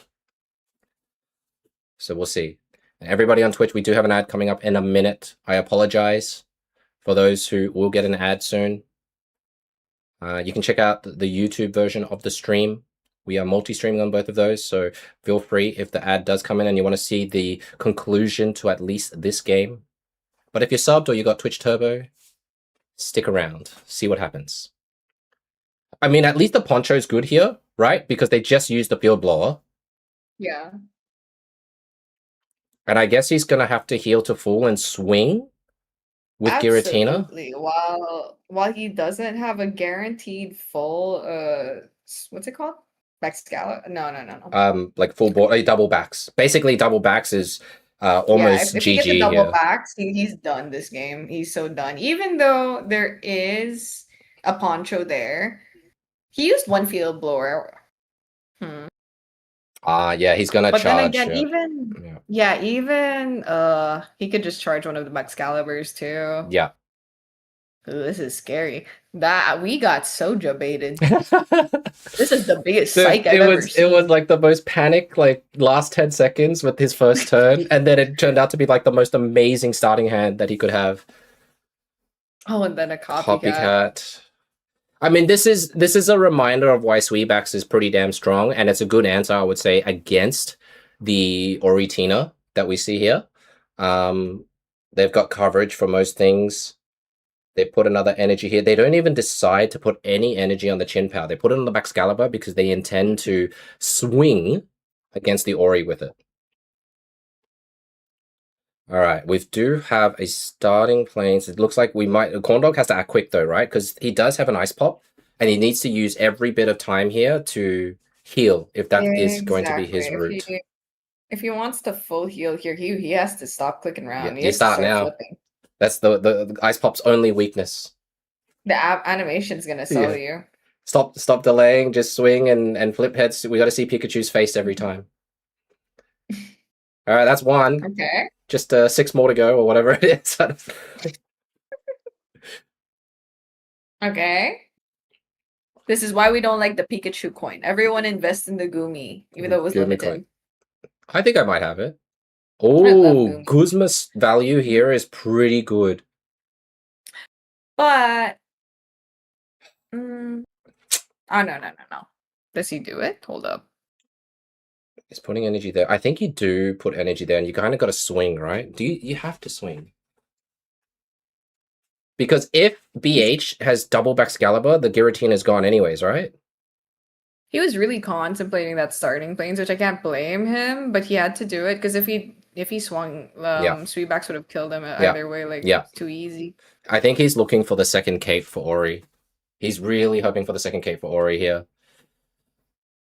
So we'll see. Everybody on Twitch, we do have an ad coming up in a minute. I apologize for those who will get an ad soon. You can check out the YouTube version of the stream. We are multi-streaming on both of those, so feel free if the ad does come in and you want to see the conclusion to at least this game. But if you're subbed or you got Twitch Turbo, stick around, see what happens. I mean, at least the Poncho's good here, right? Because they just used the Field Blower. Yeah. And I guess he's going to have to heal to full and swing with Giratina. While he doesn't have a guaranteed full, what's it called? Baxcalibur? No. Like full board, double backs. Basically, double backs is almost if GG he gets a double here. backs, he's done this game. He's so done. Even though there is a Poncho there, he used 1 Field Blower. Yeah, he's gonna But then charge. again, yeah. even he could just charge one of the Excaliburs too. Yeah. Ooh, this is scary. That we got Soja baited. This is the biggest Dude, psych I've ever seen. It was like the most panic, like last 10 seconds with his first turn, and then it turned out to be like the most amazing starting hand that he could have. Oh, and then a copycat. I mean, this is a reminder of why Sweebax is pretty damn strong, and it's a good answer, I would say, against the Oritina that we see here. They've got coverage for most things. They put another energy here. They don't even decide to put any energy on the Chin Power. They put it on the Excalibur because they intend to swing against the Ori with it. All right, we do have a starting planes. It looks like we might... Corndog has to act quick though, right? Because he does have an Ice Pop, and he needs to use every bit of time here to heal, if that is going to be his route. If he wants to full heal here, he has to stop clicking around. Yeah, you start now. Flipping. That's the Ice Pop's only weakness. The animation's gonna sell you. Stop delaying, just swing and flip heads. We gotta see Pikachu's face every time. Alright, that's one. Okay. Just 6 more to go, or whatever it is. Okay. This is why we don't like the Pikachu coin. Everyone invests in the Goomy, even though it was limited. Coin. I think I might have it. Oh, Guzma's value here is pretty good. But... oh, no. Does he do it? Hold up. He's putting energy there. I think you do put energy there, and you kind of got to swing, right? You have to swing. Because if BH has double Excalibur, the Giratina is gone anyways, right? He was really contemplating that starting planes, which I can't blame him, but he had to do it because if he swung, Sweetbacks would have killed him either way, too easy. I think he's looking for the second cape for Ori. He's really hoping for the second cape for Ori here.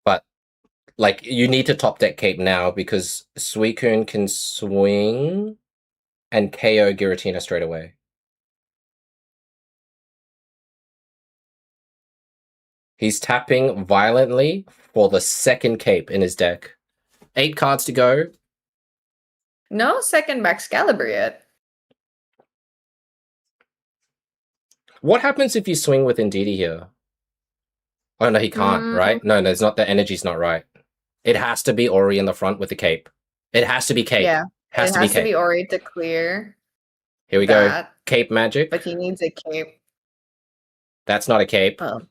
But, like, you need to top deck cape now because Suicune can swing and KO Giratina straight away. He's tapping violently for the second cape in his deck. 8 cards to go. No second Excalibur yet. What happens if you swing with Indeedee here? Oh, no, he can't, right? No, it's not. The energy's not right. It has to be Ori in the front with the cape. It has to be cape. Yeah, it has to be Ori to clear. Here we go. Cape magic. But he needs a cape. That's not a cape. Oh,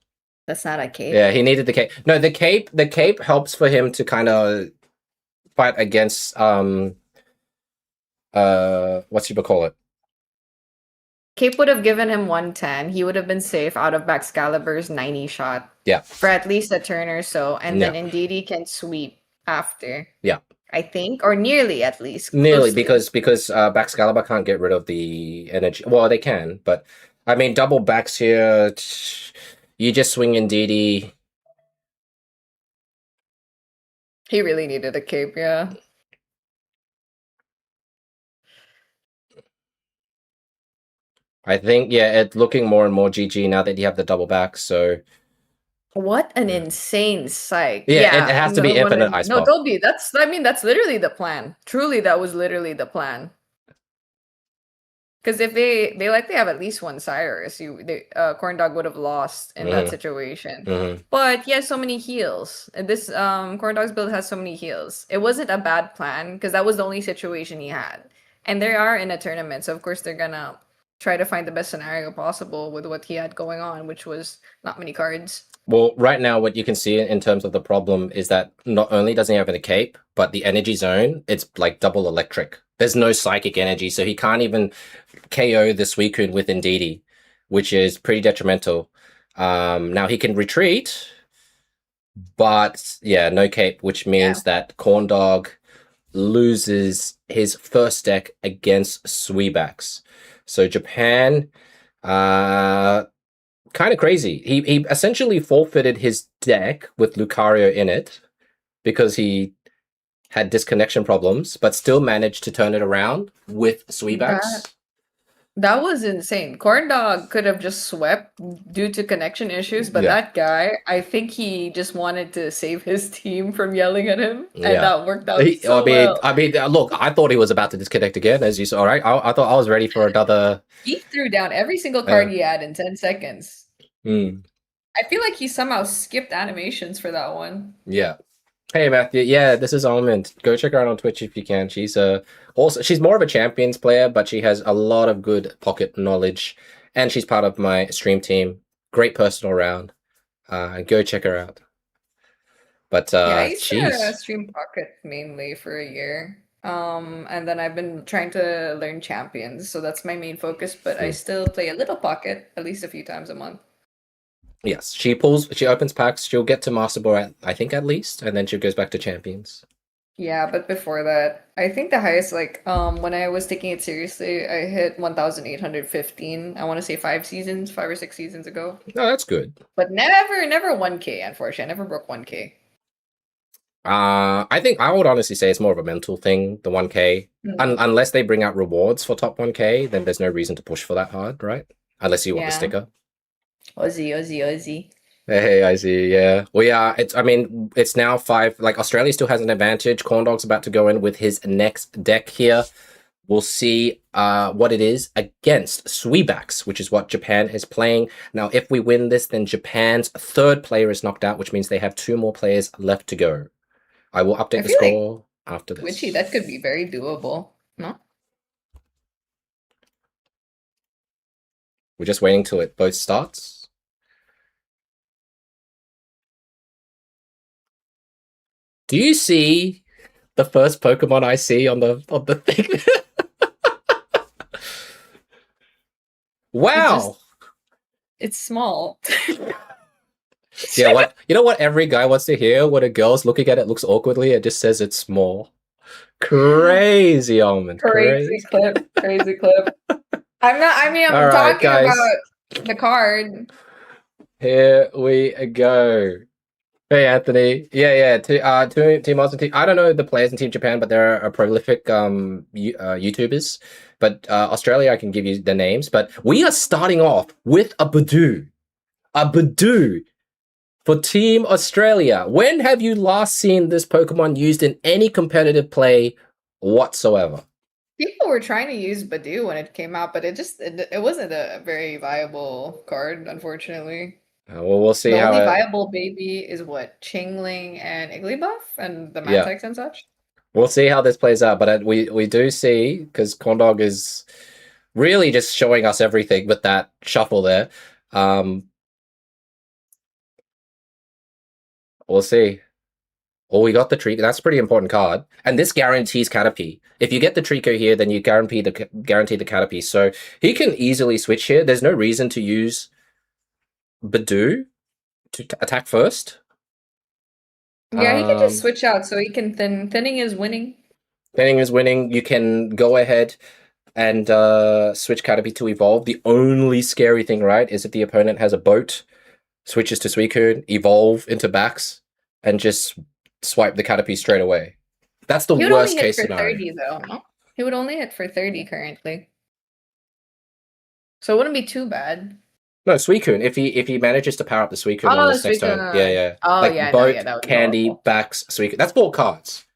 that's not a cape. Yeah, he needed the cape. No, the cape helps for him to kind of fight against what's you call it? Cape would have given him 110. He would have been safe out of Excalibur's 90 shot. Yeah. For at least a turn or so. And then Indeedee can sweep after. Yeah. I think. Or nearly at least. Nearly, because Excalibur can't get rid of the energy. Well, they can, but I mean double backs here. You just swing Indeedee. He really needed a cape, yeah. I think, it's looking more and more GG now that you have the double back, so... What an insane psych. Yeah, it has to be infinite Ice Pop. No, Toby, that's literally the plan. Truly, that was literally the plan. Because if they likely have at least one Cyrus, Corndog would have lost in that situation. But he has so many heals. And this Corndog's build has so many heals. It wasn't a bad plan, because that was the only situation he had. And they are in a tournament, so of course they're gonna try to find the best scenario possible with what he had going on, which was not many cards. Well, right now, what you can see in terms of the problem is that not only doesn't he have a cape, but the energy zone, it's like double electric. There's no psychic energy, so he can't even KO the Suicune with Indeedee, which is pretty detrimental. Now he can retreat, but no cape, which means that Corndog loses his first deck against Sweebax. So Japan, kind of crazy. He essentially forfeited his deck with Lucario in it because he had disconnection problems, but still managed to turn it around with Sweebax. That was insane. Corndog could have just swept due to connection issues, but Yeah. that guy, I think he just wanted to save his team from yelling at him, and Yeah. that worked out so well. Look, I thought he was about to disconnect again, as you saw, right? I thought I was ready for another. He threw down every single card he had in 10 seconds. Hmm. I feel like he somehow skipped animations for that one. Yeah. Hey Matthew, yeah, this is Almond. Go check her out on Twitch if you can. She's she's more of a champions player, but she has a lot of good pocket knowledge, and she's part of my stream team. Great person all around. Go check her out. But Yeah, I used to stream Pocket mainly for a year. And then I've been trying to learn champions, so that's my main focus, but I still play a little Pocket at least a few times a month. Yes, she opens packs, she'll get to Master Ball I think at least, and then she goes back to champions. Yeah, but before that, I think the highest, like, when I was taking it seriously, I hit 1,815. I want to say 5 or 6 seasons ago. No, that's good. But never 1K, unfortunately. I never broke 1K. I think I would honestly say it's more of a mental thing, the 1K. Unless they bring out rewards for top 1K, then there's no reason to push for that hard, right? Unless you want the sticker. Ozzy. Hey, I see. Yeah. Well, yeah. It's now 5. Like Australia still has an advantage. Corndog's about to go in with his next deck here. We'll see what it is against Sweebacks, which is what Japan is playing. Now, if we win this, then Japan's 3rd player is knocked out, which means they have 2 more players left to go. I will update the score after this. Witchy, that could be very doable. No? We're just waiting till it both starts. Do you see the first Pokemon I see on the thing? Wow. It's small. Yeah, what you know what every guy wants to hear when a girl's looking at it looks awkwardly, it just says it's small. Crazy Almond. Crazy clip. I'm talking about the card. Here we go. Hey Anthony. Yeah. Team Austin team. I don't know the players in Team Japan, but there are prolific YouTubers. But Australia, I can give you the names. But we are starting off with a Badoo. A Badoo for Team Australia. When have you last seen this Pokemon used in any competitive play whatsoever? People were trying to use Badoo when it came out, but it wasn't a very viable card, unfortunately. Well, we'll see the how only viable baby is what Chingling and Igglybuff and the Mantex and such. We'll see how this plays out, but we do see, because Corndog is really just showing us everything with that shuffle there. We'll see. Oh, we got the Trico. That's a pretty important card, and this guarantees Caterpie. If you get the Trico here, then you guarantee the Caterpie. So he can easily switch here. There's no reason to use Badoo to attack first. Yeah, he can just switch out, so he can thinning is winning. Thinning is winning. You can go ahead and switch Caterpie to evolve. The only scary thing, right, is if the opponent has a boat, switches to Suicune, evolve into Bax, and just swipe the Caterpie straight away. That's the worst case scenario. 30 though. No? He would only hit for 30 currently. So it wouldn't be too bad. No, Suicune. If he manages to power up the Suicune on this next turn. Yeah. Oh, like yeah. Boat, Candy, Bax, Suicune. That's 4 cards.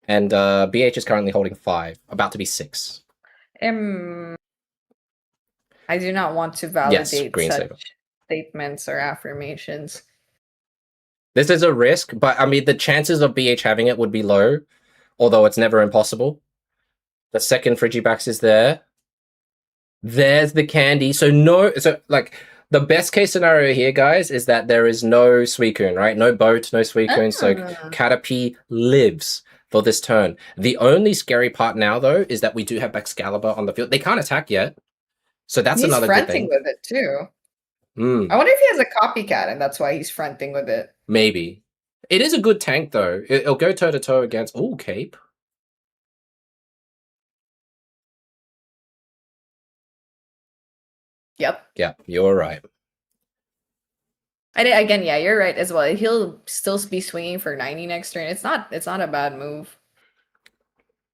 And BH is currently holding 5. About to be 6. I do not want to validate such statements or affirmations. This is a risk, but I mean, the chances of BH having it would be low, although it's never impossible. The second Frigibax is there. There's the Candy. So the best case scenario here, guys, is that there is no Suicune, right? No boat, no Suicune. So Caterpie lives for this turn. The only scary part now, though, is that we do have Baxcalibur on the field. They can't attack yet. So that's another good thing. He's fronting with it, too. I wonder if he has a copycat, and that's why he's fronting with it. Maybe. It is a good tank, though. It'll go toe-to-toe against... Oh, Cape. Yep. Yeah, you're right. Again, yeah, you're right as well. He'll still be swinging for 90 next turn. It's not a bad move.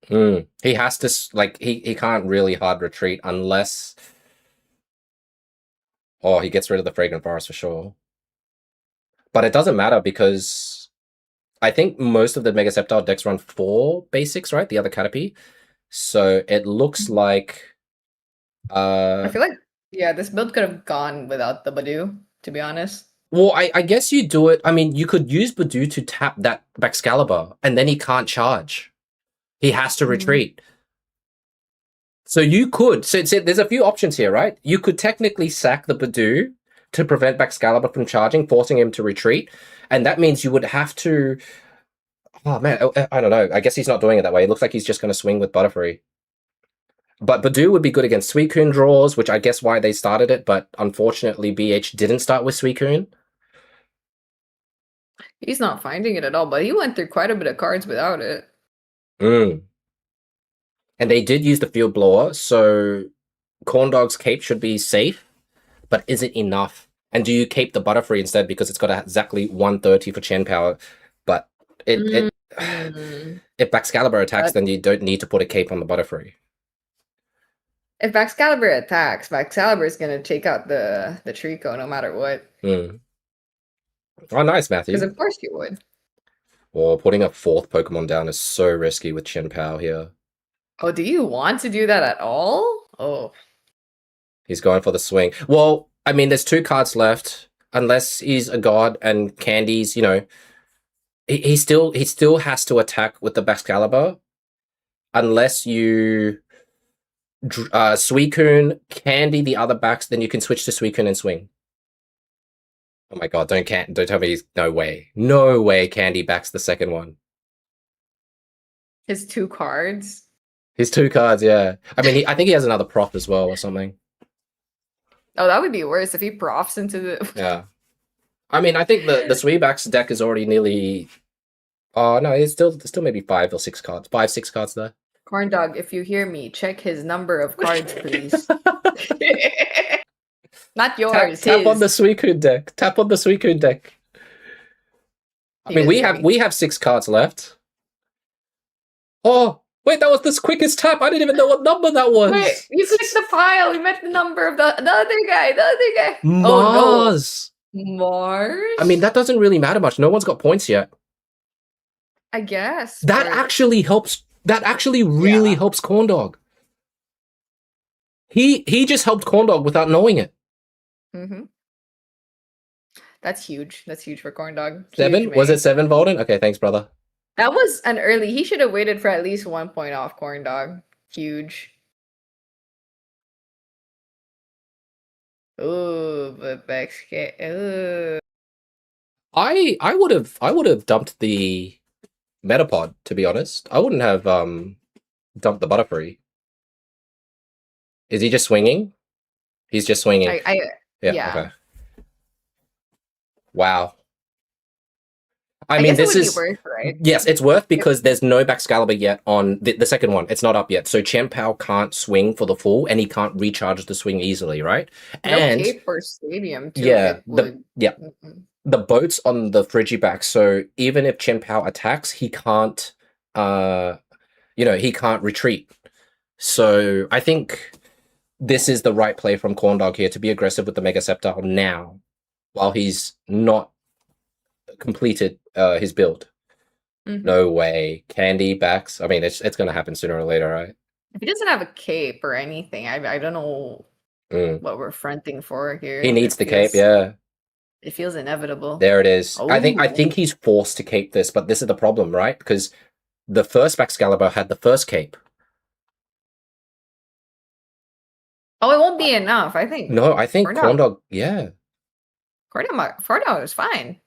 He has to he can't really hard retreat unless he gets rid of the Fragrant Forest for sure. But it doesn't matter because I think most of the Mega Sceptile decks run 4 basics, right? The other Caterpie. So it looks like I feel like this build could have gone without the Badoo, to be honest. Well, I guess you do it. I mean, you could use Badoo to tap that Baxcalibur, and then he can't charge. He has to retreat. So you could. So there's a few options here, right? You could technically sack the Badoo to prevent Baxcalibur from charging, forcing him to retreat, and that means you would have to. Oh man, I don't know. I guess he's not doing it that way. It looks like he's just going to swing with Butterfree. But Badoo would be good against Suicune draws, which I guess why they started it. But unfortunately, BH didn't start with Suicune. He's not finding it at all, but he went through quite a bit of cards without it. And they did use the Field Blower, so Corndog's cape should be safe, but is it enough? And do you cape the Butterfree instead because it's got exactly 130 for Chen power? But if Baxcalibur attacks, then you don't need to put a cape on the Butterfree. If Baxcalibur attacks, Baxcalibur is going to take out the Trico no matter what. Oh, nice, Matthew. Because of course you would. Or putting a 4th Pokemon down is so risky with Chen Pao here. Oh, do you want to do that at all? Oh. He's going for the swing. Well, I mean, there's 2 cards left. Unless he's a god and Candy's, he still has to attack with the Baxcalibur. Unless you Suicune, Candy the other backs, then you can switch to Suicune and swing. Oh my god, don't tell me no way Candy backs the second one. His 2 cards? His 2 cards, yeah. I mean, I think he has another prop as well or something. Oh, that would be worse if he profs into the... Yeah. I mean, I think the Sweebacks deck is already nearly... Oh, no, it's still maybe 5 or 6 cards. 5, 6 cards there. Corndog, if you hear me, check his number of cards, please. Not yours. Tap on the Suicune deck. Tap on the Suicune deck. I mean, we have 6 cards left. Oh, wait, that was the quickest tap. I didn't even know what number that was. Wait, you clicked the file. You meant the number of the other guy. Mars. Oh, no. Mars? I mean, that doesn't really matter much. No one's got points yet. I guess. That actually helps. That actually really helps Corndog. He just helped Corndog without knowing it. That's huge. That's huge for Corndog. 7? Was it 7, Volden? Okay, thanks, brother. That was an early. He should have waited for at least 1 point off Corndog. Huge. Ooh, but Baxcat. Ooh. I would have dumped the Metapod, to be honest. I wouldn't have dumped the Butterfree. Is he just swinging? He's just swinging. Yeah. Okay. Wow. I mean, this is worth, right? Yes, it's worth because there's no Baxcalibur yet on the second one. It's not up yet, so Chen Pao can't swing for the full, and he can't recharge the swing easily, right? No and cape for Stadium too. The boat's on the Frigiback, so even if Chen Pao attacks, he can't, he can't retreat. So I think this is the right play from Corndog here to be aggressive with the Mega Sceptile now, while he's not completed his build. No way. Candy backs. I mean, it's going to happen sooner or later, right? If he doesn't have a cape or anything, I don't know what we're fronting for here. He needs the cape, yeah. It feels inevitable. There it is. I think he's forced to cape this, but this is the problem, right? Because the first Baxcalibur had the first cape. Oh, it won't be enough, I think. No, I think Corndog, yeah. Corndog is fine.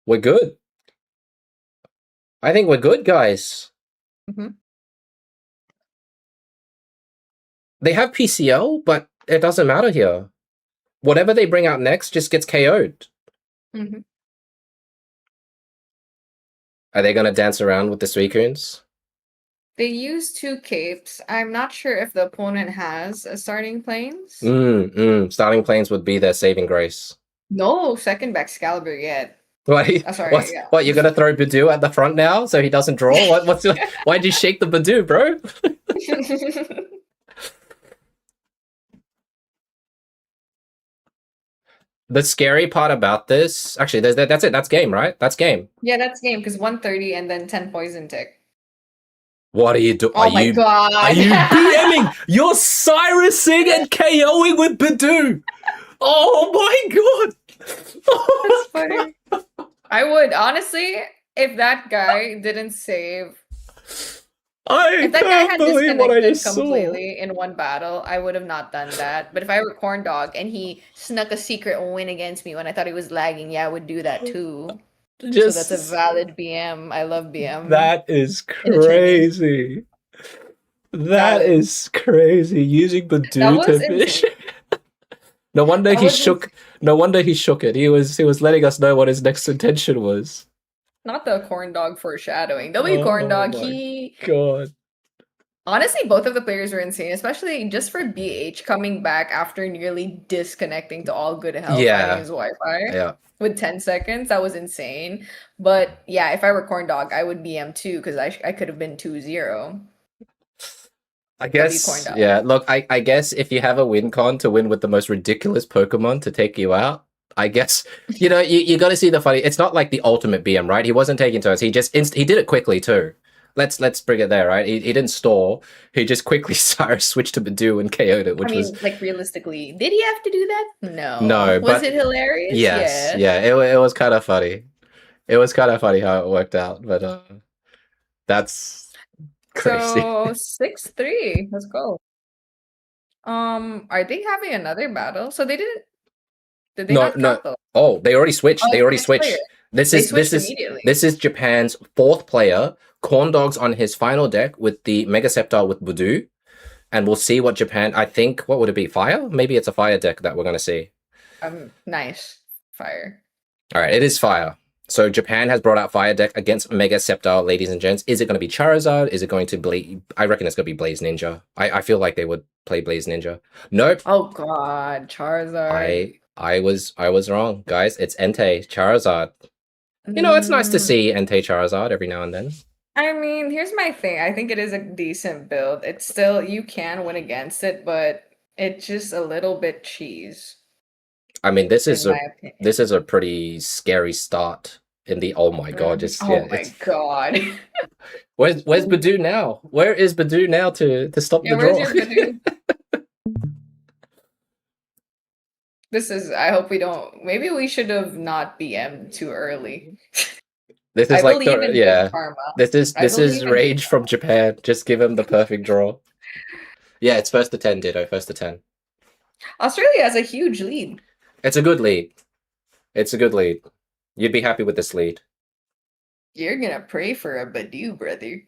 We're good. I think we're good, guys. They have PCL, but it doesn't matter here. Whatever they bring out next just gets KO'd. Are they going to dance around with the Suicunes? They use 2 capes. I'm not sure if the opponent has a starting planes. Starting planes would be their saving grace. No second Baxcalibur yet. What? Sorry, yeah. What? You're gonna throw Badoo at the front now so he doesn't draw? Why'd you shake the Badoo, bro? The scary part about this, actually, that's it. That's game, right? That's game. Yeah, that's game because 130 and then 10 poison tick. What are you doing? Oh my god! Are you BMing? You're Cyrusing and KOing with Badoo. Oh my god! That's funny. I would honestly, if that guy didn't save. If that guy had disconnected completely in one battle, I would have not done that. But if I were Corn Dog and he snuck a secret win against me when I thought he was lagging, yeah, I would do that too. So that's a valid BM. I love BM. That is crazy. That is crazy. Using Badoo to fish. No wonder he shook. No wonder he shook it. He was letting us know what his next intention was. Not the Corn Dog foreshadowing. Corn Dog, he... God. Honestly, both of the players were insane, especially just for BH coming back after nearly disconnecting to all good health finding his Wi-Fi with 10 seconds. That was insane. But yeah, if I were Corn Dog, I would BM too because I could have been 2-0. I guess, yeah. Look, I guess if you have a win con to win with the most ridiculous Pokemon to take you out, I guess, you know, you got to see the funny. It's not like the ultimate BM, right? He wasn't taking turns. He just he did it quickly too. Let's bring it there, right? He didn't stall. He just quickly switched to Badoo and KO'd it, which was like realistically, did he have to do that? No. Was it hilarious? Yes, yeah. It was kind of funny. It was kind of funny how it worked out, but that's crazy. So 6-3. Let's go. Are they having another battle? So they didn't. Did they not count though? Oh, they already switched. They already switched. Player. This is Japan's 4th player. Corn Dog's on his final deck with the Mega Sceptile with Badoo. And we'll see what Japan, I think, what would it be? Fire? Maybe it's a fire deck that we're going to see. Nice. Fire. All right, it is fire. So Japan has brought out fire deck against Mega Sceptile, ladies and gents. Is it going to be Charizard? Is it going to be... I reckon it's going to be Blaze Ninja. I feel like they would play Blaze Ninja. Nope. Oh god, Charizard. I was wrong, guys. It's Entei Charizard. You know, it's nice to see Entei Charizard every now and then. I mean, here's my thing. I think it is a decent build. It's still, you can win against it, but it's just a little bit cheese. I mean, this is a pretty scary start in the oh my god, god. Where's Badoo now? Where is Badoo now to stop the draw? Where's your Badoo? This is, I hope we don't, maybe we should have not BM'd too early. This is like karma. This is rage from Japan. Just give him the perfect draw. Yeah, it's 1st to 10, Ditto. 1st to 10. Australia has a huge lead. It's a good lead. It's a good lead. You'd be happy with this lead. You're gonna pray for a Badoo, brother.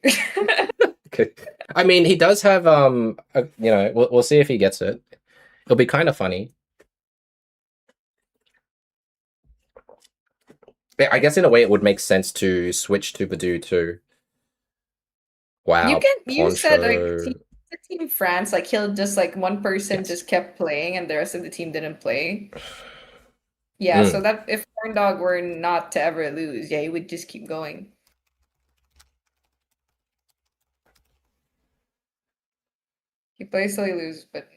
Okay. I mean, he does have you know, we'll see if he gets it. It'll be kind of funny. I guess in a way it would make sense to switch to Badoo too. Wow. You said like Team France, like he'll just like one person just kept playing and the rest of the team didn't play. Yeah, so that if Corn Dog were not to ever lose, yeah, he would just keep going. He plays till he loses, but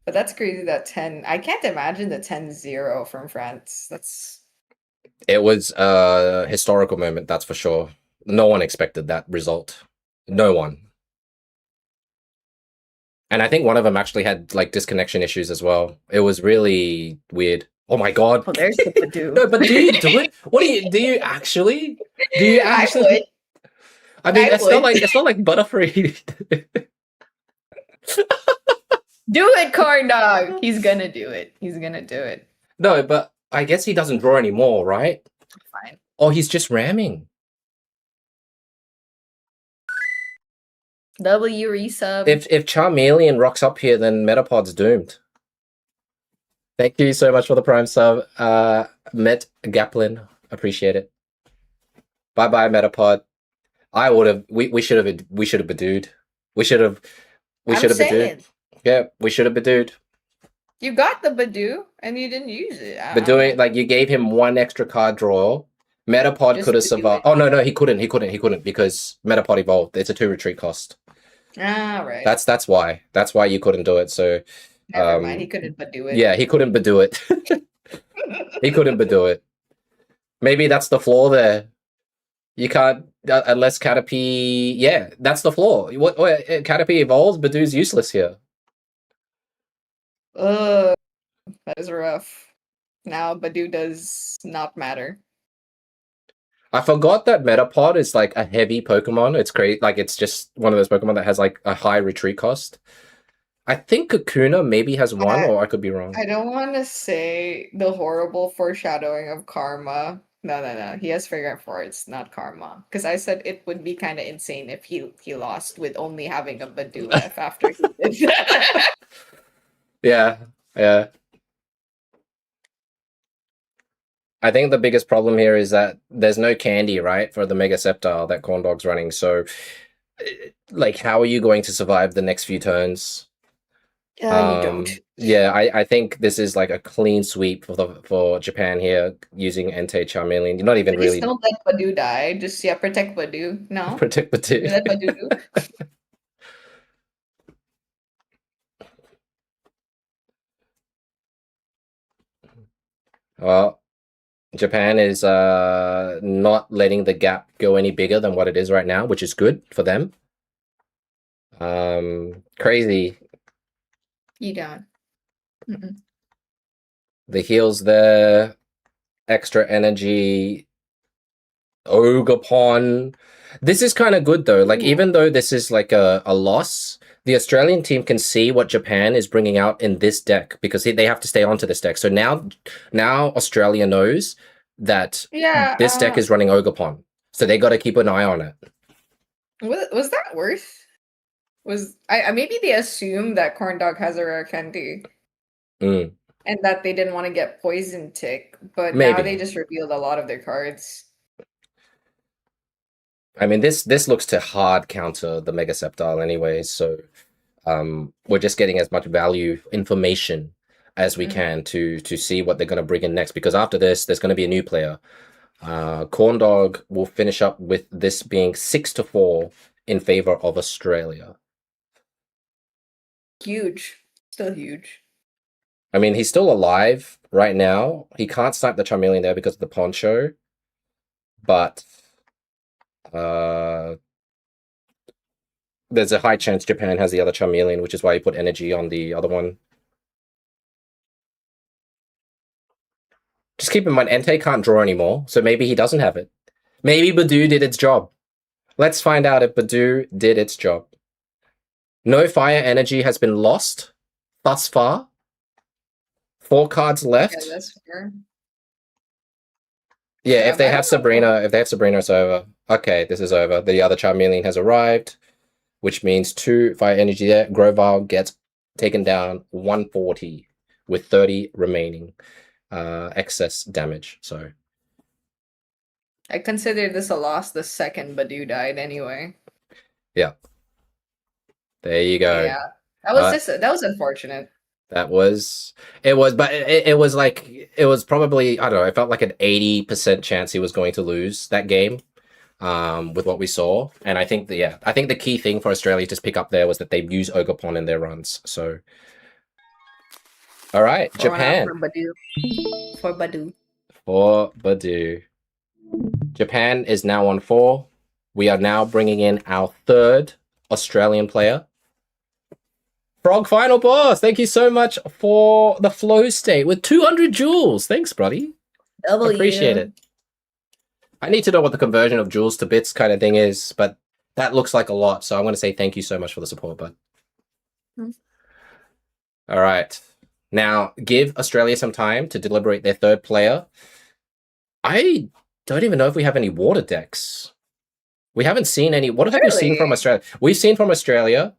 that's crazy that 10. I can't imagine the 10-0 from France. It was a historical moment, that's for sure. No one expected that result. No one. And I think one of them actually had like disconnection issues as well. It was really weird. Oh my god. Well, there's the Badoo. No, but do you do it? Do you actually? I mean, it's not like Butterfree. Do it, Corn Dog. He's gonna do it. He's gonna do it. No, but I guess he doesn't draw anymore, right? Fine. Oh, he's just ramming. W resub. If Charmeleon rocks up here, then Metapod's doomed. Thank you so much for the Prime sub, Met Gaplin. Appreciate it. Bye bye, Metapod. I would have. We should have. We should have Badooed. We should have. We should have Badooed. Yeah, we should have Badooed. You got the Badoo and you didn't use it. But doing like you gave him one extra card draw. Metapod Just could have to do survived. it. Oh no, he couldn't because Metapod evolved. It's a 2 retreat cost. Right. That's why. That's why you couldn't do it. So Never mind. He couldn't Badoo it. yeah, he couldn't Badoo it. He couldn't Badoo it. Maybe that's the flaw there. You can't unless Caterpie. Yeah, that's the flaw. What Caterpie evolves, Badoo's useless here. That is rough. Now Badoo does not matter. I forgot that Metapod is like a heavy Pokemon. It's great. Like it's just one of those Pokemon that has like a high retreat cost. I think Kakuna maybe has one, or I could be wrong. I don't want to say the horrible foreshadowing of Karma. No. He has Figure 4. It's not Karma. Because I said it would be kind of insane if he lost with only having a Badoo left after he did that. Yeah. I think the biggest problem here is that there's no candy, right, for the Mega Sceptile that Corndog's running. So, like, how are you going to survive the next few turns? You don't. Yeah, I think this is like a clean sweep for Japan here using Entei Charmeleon. You're not even really Just don't let Badoo die. Just protect Badoo. No, protect Badoo. let Badoo do. Well, Japan is not letting the gap go any bigger than what it is right now, which is good for them. Crazy. You don't. Mm-mm. The heals there, extra energy, Ogapon. This is kind of good though. Like even though this is like a loss, the Australian team can see what Japan is bringing out in this deck because they have to stay onto this deck. So now Australia knows that this deck is running Ogapon. So they got to keep an eye on it. Was that worth? I maybe they assume that Corndog has a rare candy. And that they didn't want to get Poison Tick, but now they just revealed a lot of their cards. I mean, this looks to hard counter the Mega Sceptile anyway, so we're just getting as much value information as we can to see what they're going to bring in next, because after this, there's going to be a new player. Corndog will finish up with this being 6-4 in favor of Australia. Huge. Still huge. I mean, he's still alive right now. He can't snipe the Charmeleon there because of the Poncho, but there's a high chance Japan has the other Charmeleon, which is why he put energy on the other one. Just keep in mind, Entei can't draw anymore, so maybe he doesn't have it. Maybe Badoo did its job. Let's find out if Badoo did its job. No fire energy has been lost thus far. 4 cards left. Yeah, that's fair. Yeah, if they have Sabrina, it's over. Okay, this is over. The other Charmeleon has arrived, which means 2 fire energy there. Grovyle gets taken down 140 with 30 remaining excess damage. So I consider this a loss the second Badoo died anyway. Yeah. There you go. Yeah. That was unfortunate. It was probably, I don't know, it felt like an 80% chance he was going to lose that game with what we saw. And I think the key thing for Australia to pick up there was that they use Ogapon in their runs. So, all right, Japan. For Badoo. For Badoo. Japan is now on 4. We are now bringing in our 3rd Australian player. Frog Final Boss, thank you so much for the flow state with 200 joules. Thanks, buddy. Appreciate it. I need to know what the conversion of joules to bits kind of thing is, but that looks like a lot. So I'm going to say thank you so much for the support, bud. All right. Now, give Australia some time to deliberate their 3rd player. I don't even know if we have any water decks. We haven't seen any. What have we seen from Australia? We've seen from Australia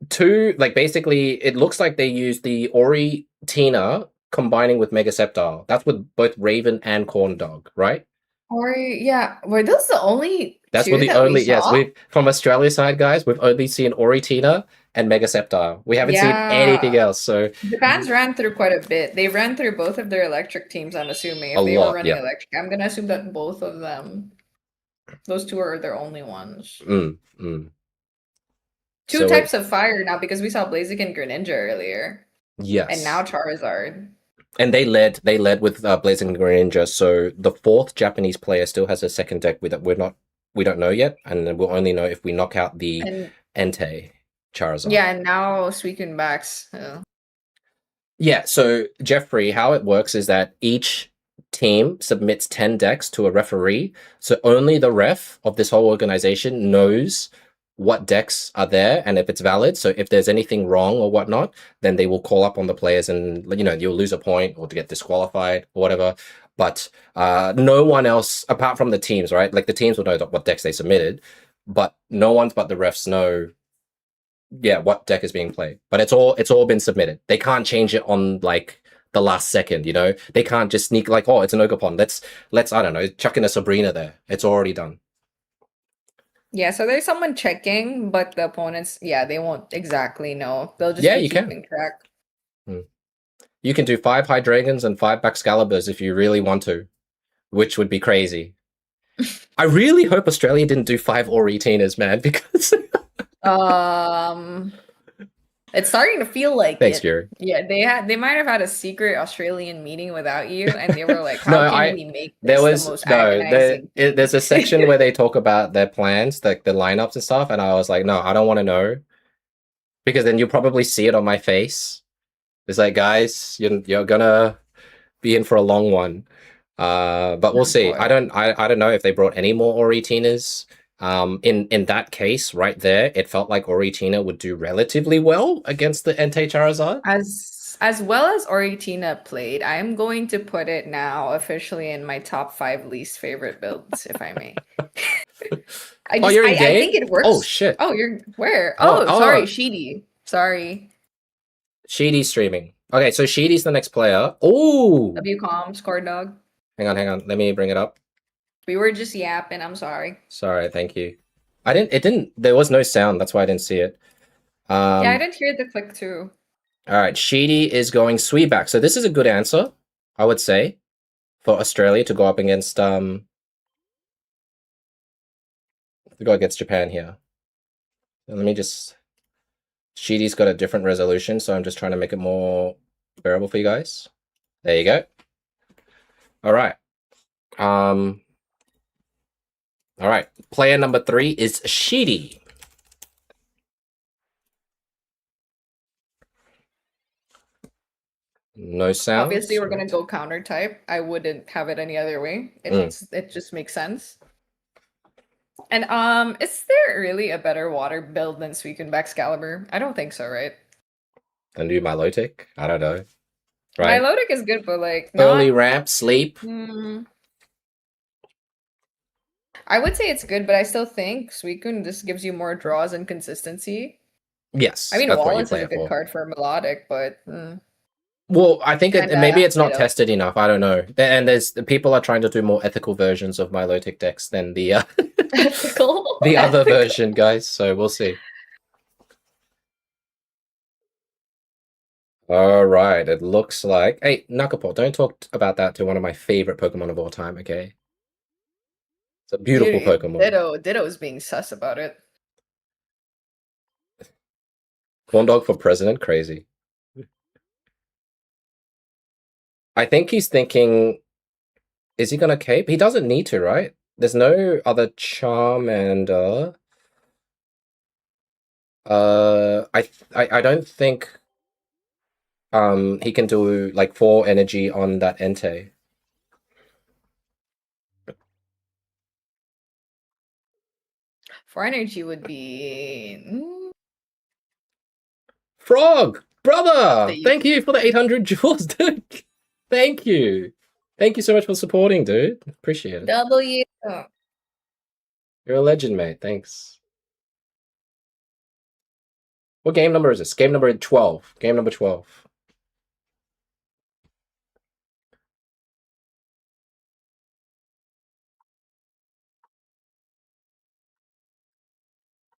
2, like basically, it looks like they used the Ori Tina combining with Mega Sceptile. That's with both Raven and Corndog, right? Ori, yeah. Were those the only? That's what the only. Yes, from Australia's side, guys, we've only seen Ori Tina and Mega Sceptile. We haven't seen Yeah. anything else. So Japan's ran through quite a bit. They ran through both of their electric teams, I'm assuming. If A they lot, were running yeah. electric, I'm gonna assume that both of them, those two are their only ones. mm. Two So types of fire now because we saw Blaziken and Greninja earlier. yes. And now Charizard. And they led with Blazing Greninja. So the fourth Japanese player still has a second deck we don't know yet, and we'll only know if we knock out the Entei Charizard. Yeah, and now Suicune backs. Yeah, so Jeffrey, how it works is that each team submits 10 decks to a referee, so only the ref of this whole organization knows what decks are there and if it's valid. So if there's anything wrong or whatnot, then they will call up on the players and, you know, you'll lose a point or to get disqualified or whatever. But no one else, apart from the teams, right? Like the teams will know what decks they submitted, but no one but the refs know, yeah, what deck is being played. But it's all been submitted. They can't change it on like the last second, you know? They can't just sneak like, oh, it's an Ogerpon. Let's I don't know, chuck in a Sabrina there. It's already done. Yeah, so there's someone checking, but the opponents, yeah, they won't exactly know. They'll just Yeah, be you can. keeping track. You can do 5 Hydreigons and 5 Baxcaliburs if you really want to, which would be crazy. I really hope Australia didn't do 5 Oritinas, man, because it's starting to feel like thanks, it. Fury. Yeah, they might have had a secret Australian meeting without you, and they were like, No, "How can we make this There was the most no. agonizing?" There's a section where they talk about their plans, like the lineups and stuff, and I was like, no, I don't want to know, because then you'll probably see it on my face. It's like, guys, you're gonna be in for a long one. But we'll see. boy. I don't know if they brought any more Oritinas. In that case, right there, it felt like Oritina would do relatively well against the Entei Charizard. As well as Oritina played, I am going to put it now officially in my top 5 least favorite builds, if I may. You're in game? I think it works. Oh shit! Oh, you're where? Oh, Sorry, oh. Sheedy. Sorry. Sheedy's streaming. Okay, so Sheedy's the next player. Oh, WCOM, Score Dog. hang on. Let me bring it up. We were just yapping. I'm sorry. Sorry, thank you. There was no sound. That's why I didn't see it. Yeah, I didn't hear the click too. All right, Sheedy is going Sweetback. So this is a good answer, I would say, for Australia to go up against to go against Japan here. Let me just. Sheedy's got a different resolution, so I'm just trying to make it more bearable for you guys. There you go. All right. All right. Player number 3 is Sheedy. No sound. Obviously, we're gonna go counter type. I wouldn't have it any other way. It just makes sense. And is there really a better water build than Suicune Excalibur? I don't think so, right? And do Milotic? I don't know. Right. Milotic is good, but like early ramp, sleep. I would say it's good, but I still think Suicune just gives you more draws and consistency. Yes. I mean, that's what you Wallace play is a it good for. card for Melodic, but Well, I think maybe it's not you know. tested enough. I don't know. And there's people are trying to do more ethical versions of Milotic decks than the ethical. the other version, guys. So we'll see. All right, it looks like. Hey, Nakaport, don't talk about that to one of my favorite Pokemon of all time, okay? It's a beautiful Pokemon. Ditto's being sus about it. Corn dog for president, crazy. I think he's thinking, is he gonna cape? He doesn't need to, right? There's no other Charmander. I don't think he can do like 4 energy on that Entei. For energy would be Frog, brother, Thank thank you for the 800 jewels, dude. Thank you so much for supporting, dude. Appreciate it. W. You're a legend, mate. Thanks. What game number is this? Game number 12. Game number 12.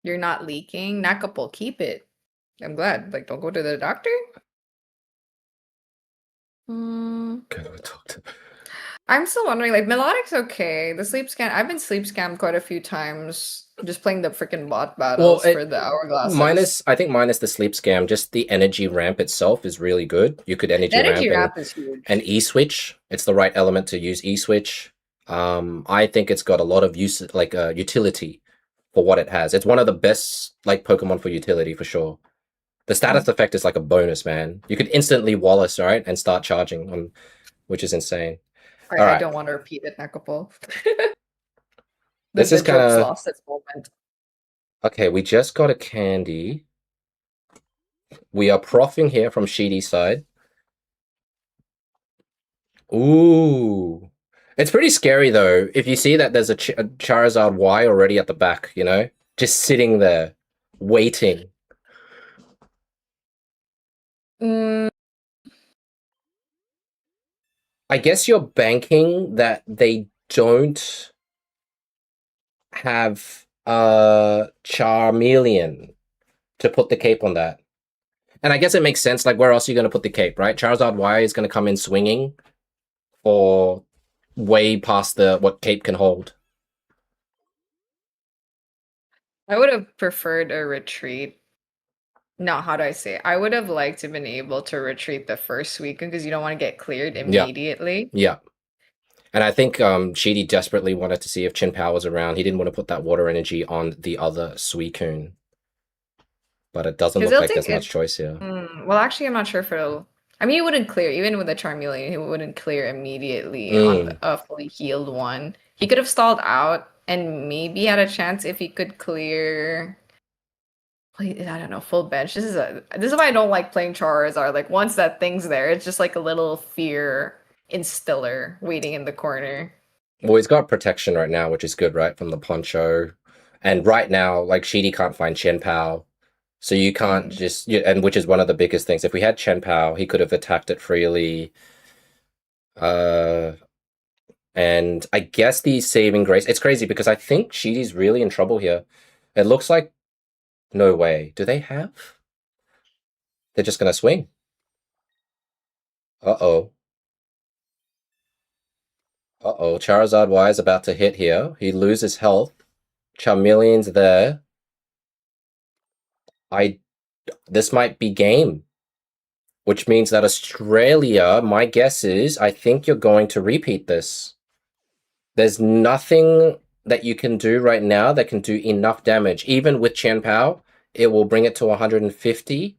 You're not leaking. Nakapo, keep it. I'm glad. Like, don't go to the doctor. I'm still wondering, like, Melodic's okay. The sleep scan, I've been sleep scammed quite a few times just playing the freaking bot battles for the hourglasses. I think minus the sleep scam, just the energy ramp itself is really good. You could energy ramp is huge. and E-switch. It's the right element to use E-switch. I think it's got a lot of use, like utility for what it has. It's one of the best like Pokemon for utility for sure. The status effect is like a bonus, man. You could instantly Wallace, right, and start charging on, which is insane. All right, I don't want to repeat it, Nekopol. This is kind of lost its moment. Okay, we just got a candy. We are proffing here from Sheedy's side. Ooh. It's pretty scary, though, if you see that there's a Charizard Y already at the back, you know? Just sitting there, waiting. I guess you're banking that they don't have Charmeleon to put the cape on that. And I guess it makes sense, like, where else are you going to put the cape, right? Charizard Y is going to come in swinging or way past what cape can hold. I would have preferred a retreat. No, how do I say it? I would have liked to have been able to retreat the first weekend because you don't want to get cleared immediately. Yeah. And I think Sheedy desperately wanted to see if Chin Power was around. He didn't want to put that water energy on the other Suicune. But it doesn't look like there's much choice here. Well, actually, I'm not sure if it'll... I mean, it wouldn't clear. Even with a Charmeleon, it wouldn't clear immediately on a fully healed one. He could have stalled out and maybe had a chance if he could clear... I don't know, full bench. This is why I don't like playing Charizard. Like, once that thing's there, it's just like a little fear instiller waiting in the corner. Well, he's got protection right now, which is good, right? From the Poncho. And right now, like, Sheedy can't find Chien-Pao. So you can't just... and which is one of the biggest things. If we had Chien-Pao, he could have attacked it freely. And I guess the saving grace... It's crazy because I think Sheedy's really in trouble here. It looks like... No way. Do they have? They're just going to swing. Uh-oh. Uh-oh. Charizard Y is about to hit here. He loses health. Charmeleon's there. This might be game. Which means that Australia, my guess is, I think you're going to repeat this. There's nothing that you can do right now that can do enough damage. Even with Chien-Pao, it will bring it to 150.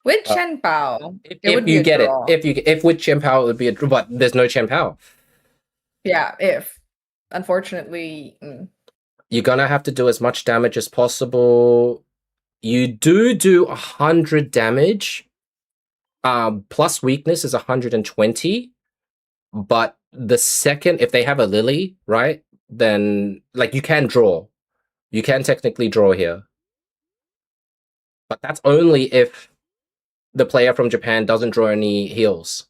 With Chien-Pao, if you get it. If with Chien-Pao, it would be a draw, but there's no Chien-Pao. Yeah, if. Unfortunately... You're going to have to do as much damage as possible. You do 100 damage. Plus weakness is 120. But the second, if they have a Lily, right, then, like, you can draw. You can technically draw here. But that's only if the player from Japan doesn't draw any heals.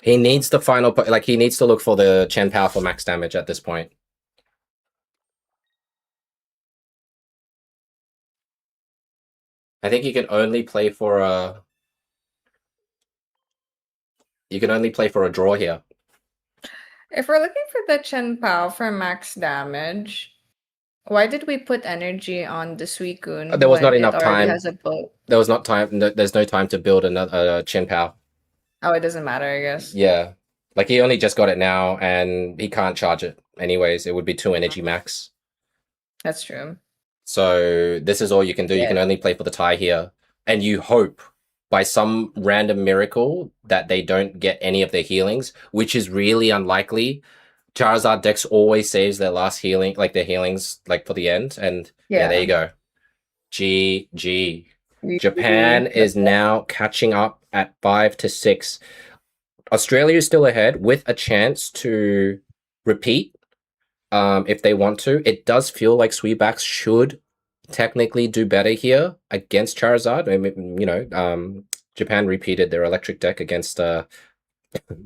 He needs the final... Like, he needs to look for the Chien-Pao for max damage at this point. I think you can only play for a... You can only play for a draw here. If we're looking for the Chien-Pao for max damage, why did we put energy on the Suicune? There was not enough time. There was not time. There's no time to build another Chien-Pao. Oh, it doesn't matter, I guess. Yeah. Like, he only just got it now, and he can't charge it anyways. It would be 2 energy max. That's true. So this is all you can do. Yeah. You can only play for the tie here. And you hope, by some random miracle, that they don't get any of their healings, which is really unlikely. Charizard decks always saves their last healing, like their healings, like for the end. And yeah there you go. GG. Japan is now catching up at 5-6. Australia is still ahead with a chance to repeat if they want to. It does feel like Sweetbacks should technically do better here against Charizard. I mean, you know, Japan repeated their electric deck against the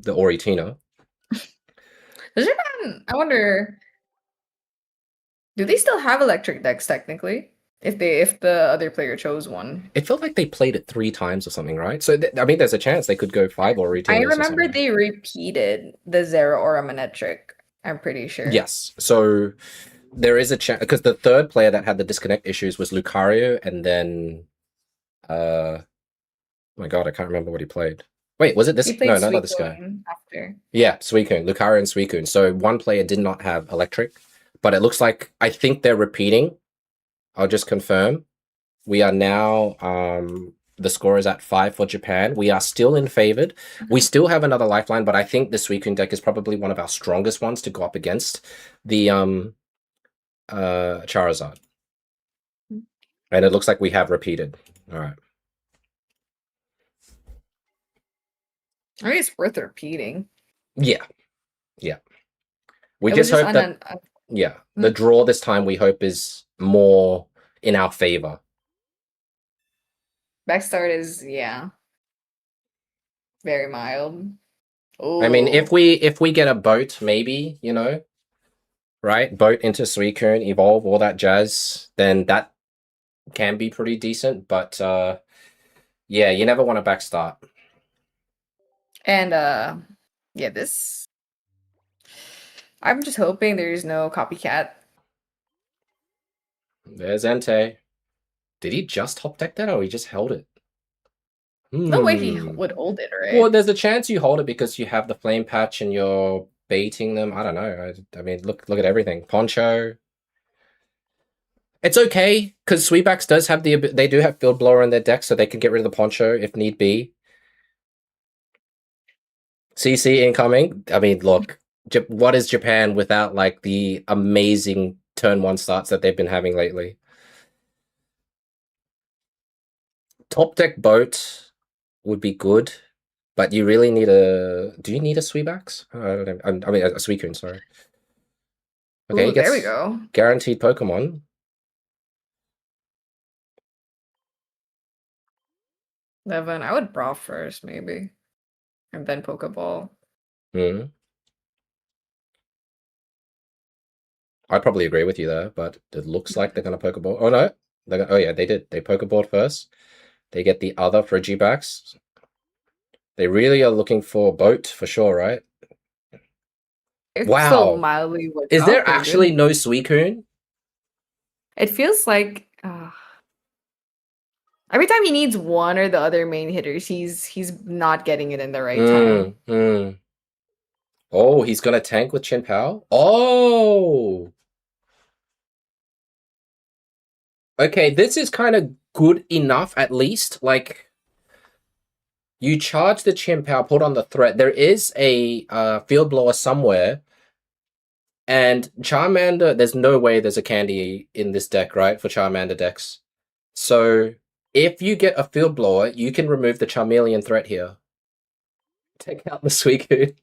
Oritina. Does Japan I wonder. Do they still have electric decks technically? If the other player chose one. It felt like they played it 3 times or something, right? So I mean, there's a chance they could go 5 or I retailers. remember they repeated the Zero Aura Manectric. I'm pretty sure. Yes. So there is a chance because the third player that had the disconnect issues was Lucario, and then oh my god, I can't remember what he played. Wait, was it this? He played No, not this guy. after. Yeah, Suicune, Lucario and Suicune. So one player did not have electric, but it looks like I think they're repeating. I'll just confirm. We are now the score is at 5 for Japan. We are still in favored. We still have another lifeline, but I think the Suicune deck is probably one of our strongest ones to go up against the Charizard. And it looks like we have repeated. All right. I think it's worth repeating. Yeah. Yeah. We It just was hope that yeah, the draw this time we hope is more in our favor. Backstart is very mild. I mean, if we get a boat, maybe, you know, right? Boat into Suicune, evolve, all that jazz, then that can be pretty decent. But yeah, you never want to backstart. And yeah, this. I'm just hoping there's no copycat. There's Entei. Did he just top deck that, or he just held it? No way he would hold it, right? Well, there's a chance you hold it because you have the flame patch and you're baiting them. I don't know. I mean, look at everything. Poncho. It's okay because Sweetbacks does have they do have Field Blower in their deck, so they can get rid of the Poncho if need be. CC incoming. I mean, look, what is Japan without like the amazing turn 1 starts that they've been having lately? Top deck boat would be good, but you really need a. Do you need a Sweetbacks? I don't know. I mean, a Suicune, sorry. Okay, ooh, there we go. Guaranteed Pokemon. Levin, I would Brawl first, maybe. And then Pokeball. I'd probably agree with you there, but it looks like they're going to Pokeball. Oh, no. Oh, yeah, they did. They Pokeballed first. They get the other Frigibacks. They really are looking for boat for sure, right? It's wow. So mildly is there actually no Suicune? It feels like every time he needs one or the other main hitters, he's not getting it in the right time. Oh, he's gonna tank with Chin Pao? Oh! Okay, this is kind of good enough, at least. Like, you charge the Chin Pao, put on the threat. There is a Field Blower somewhere. And Charmander, there's no way there's a candy in this deck, right? For Charmander decks. So, if you get a Field Blower, you can remove the Charmeleon threat here. Take out the Suicune.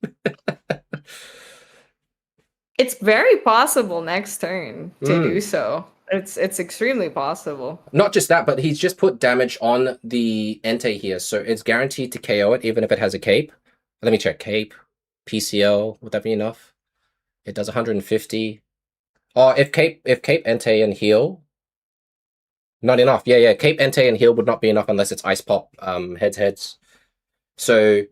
It's very possible next turn to do so. It's extremely possible. Not just that, but he's just put damage on the Entei here, so it's guaranteed to KO it, even if it has a cape. Let me check. Cape, PCL, would that be enough? It does 150. Oh, if Cape Entei and heal, not enough. Yeah. Cape Entei and heal would not be enough unless it's Ice Pop heads. So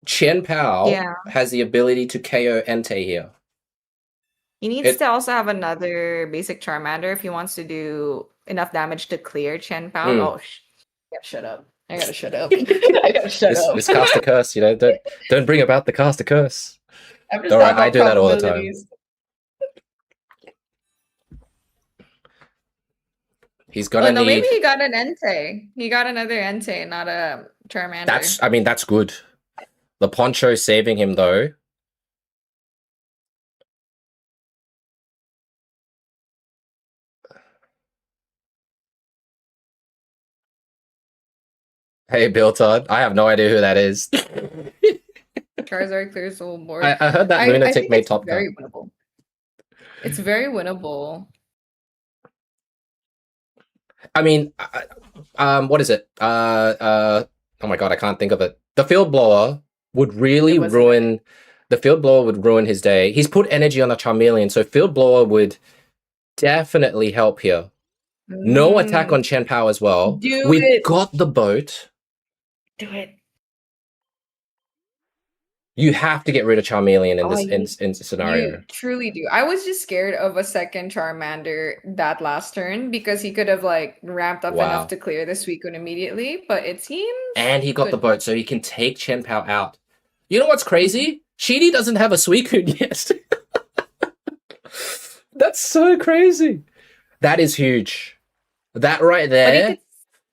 Chen Pao has the ability to KO Entei here. He needs to also have another basic Charmander if he wants to do enough damage to clear Chen Pao. Oh, shut up. I gotta shut up. I gotta shut up. It's cast a curse, you know. Don't bring about the cast a curse. All right, I do that all the time. He's gonna need. Maybe he got an Entei. He got another Entei, not a Charmander. That's good. The Poncho saving him though. Hey, Bilton. I have no idea who that is. Charizard clears the whole board. I heard that Lunatic made top cut. Winnable. It's very winnable. I mean, what is it? Oh my god, I can't think of it. The Field Blower would really ruin The Field Blower would ruin his day. He's put energy on the Charmeleon, so Field Blower would definitely help here. No attack on Chen Pao as well. We've got the boat. Do it. You have to get rid of Charmeleon in this scenario. You truly do. I was just scared of a second Charmander that last turn because he could have like ramped up enough to clear the Suicune immediately, but it seems. And he got the boat, so he can take Chen Pao out. You know what's crazy? Sheedy doesn't have a Suicune yet. That's so crazy. That is huge. That right there.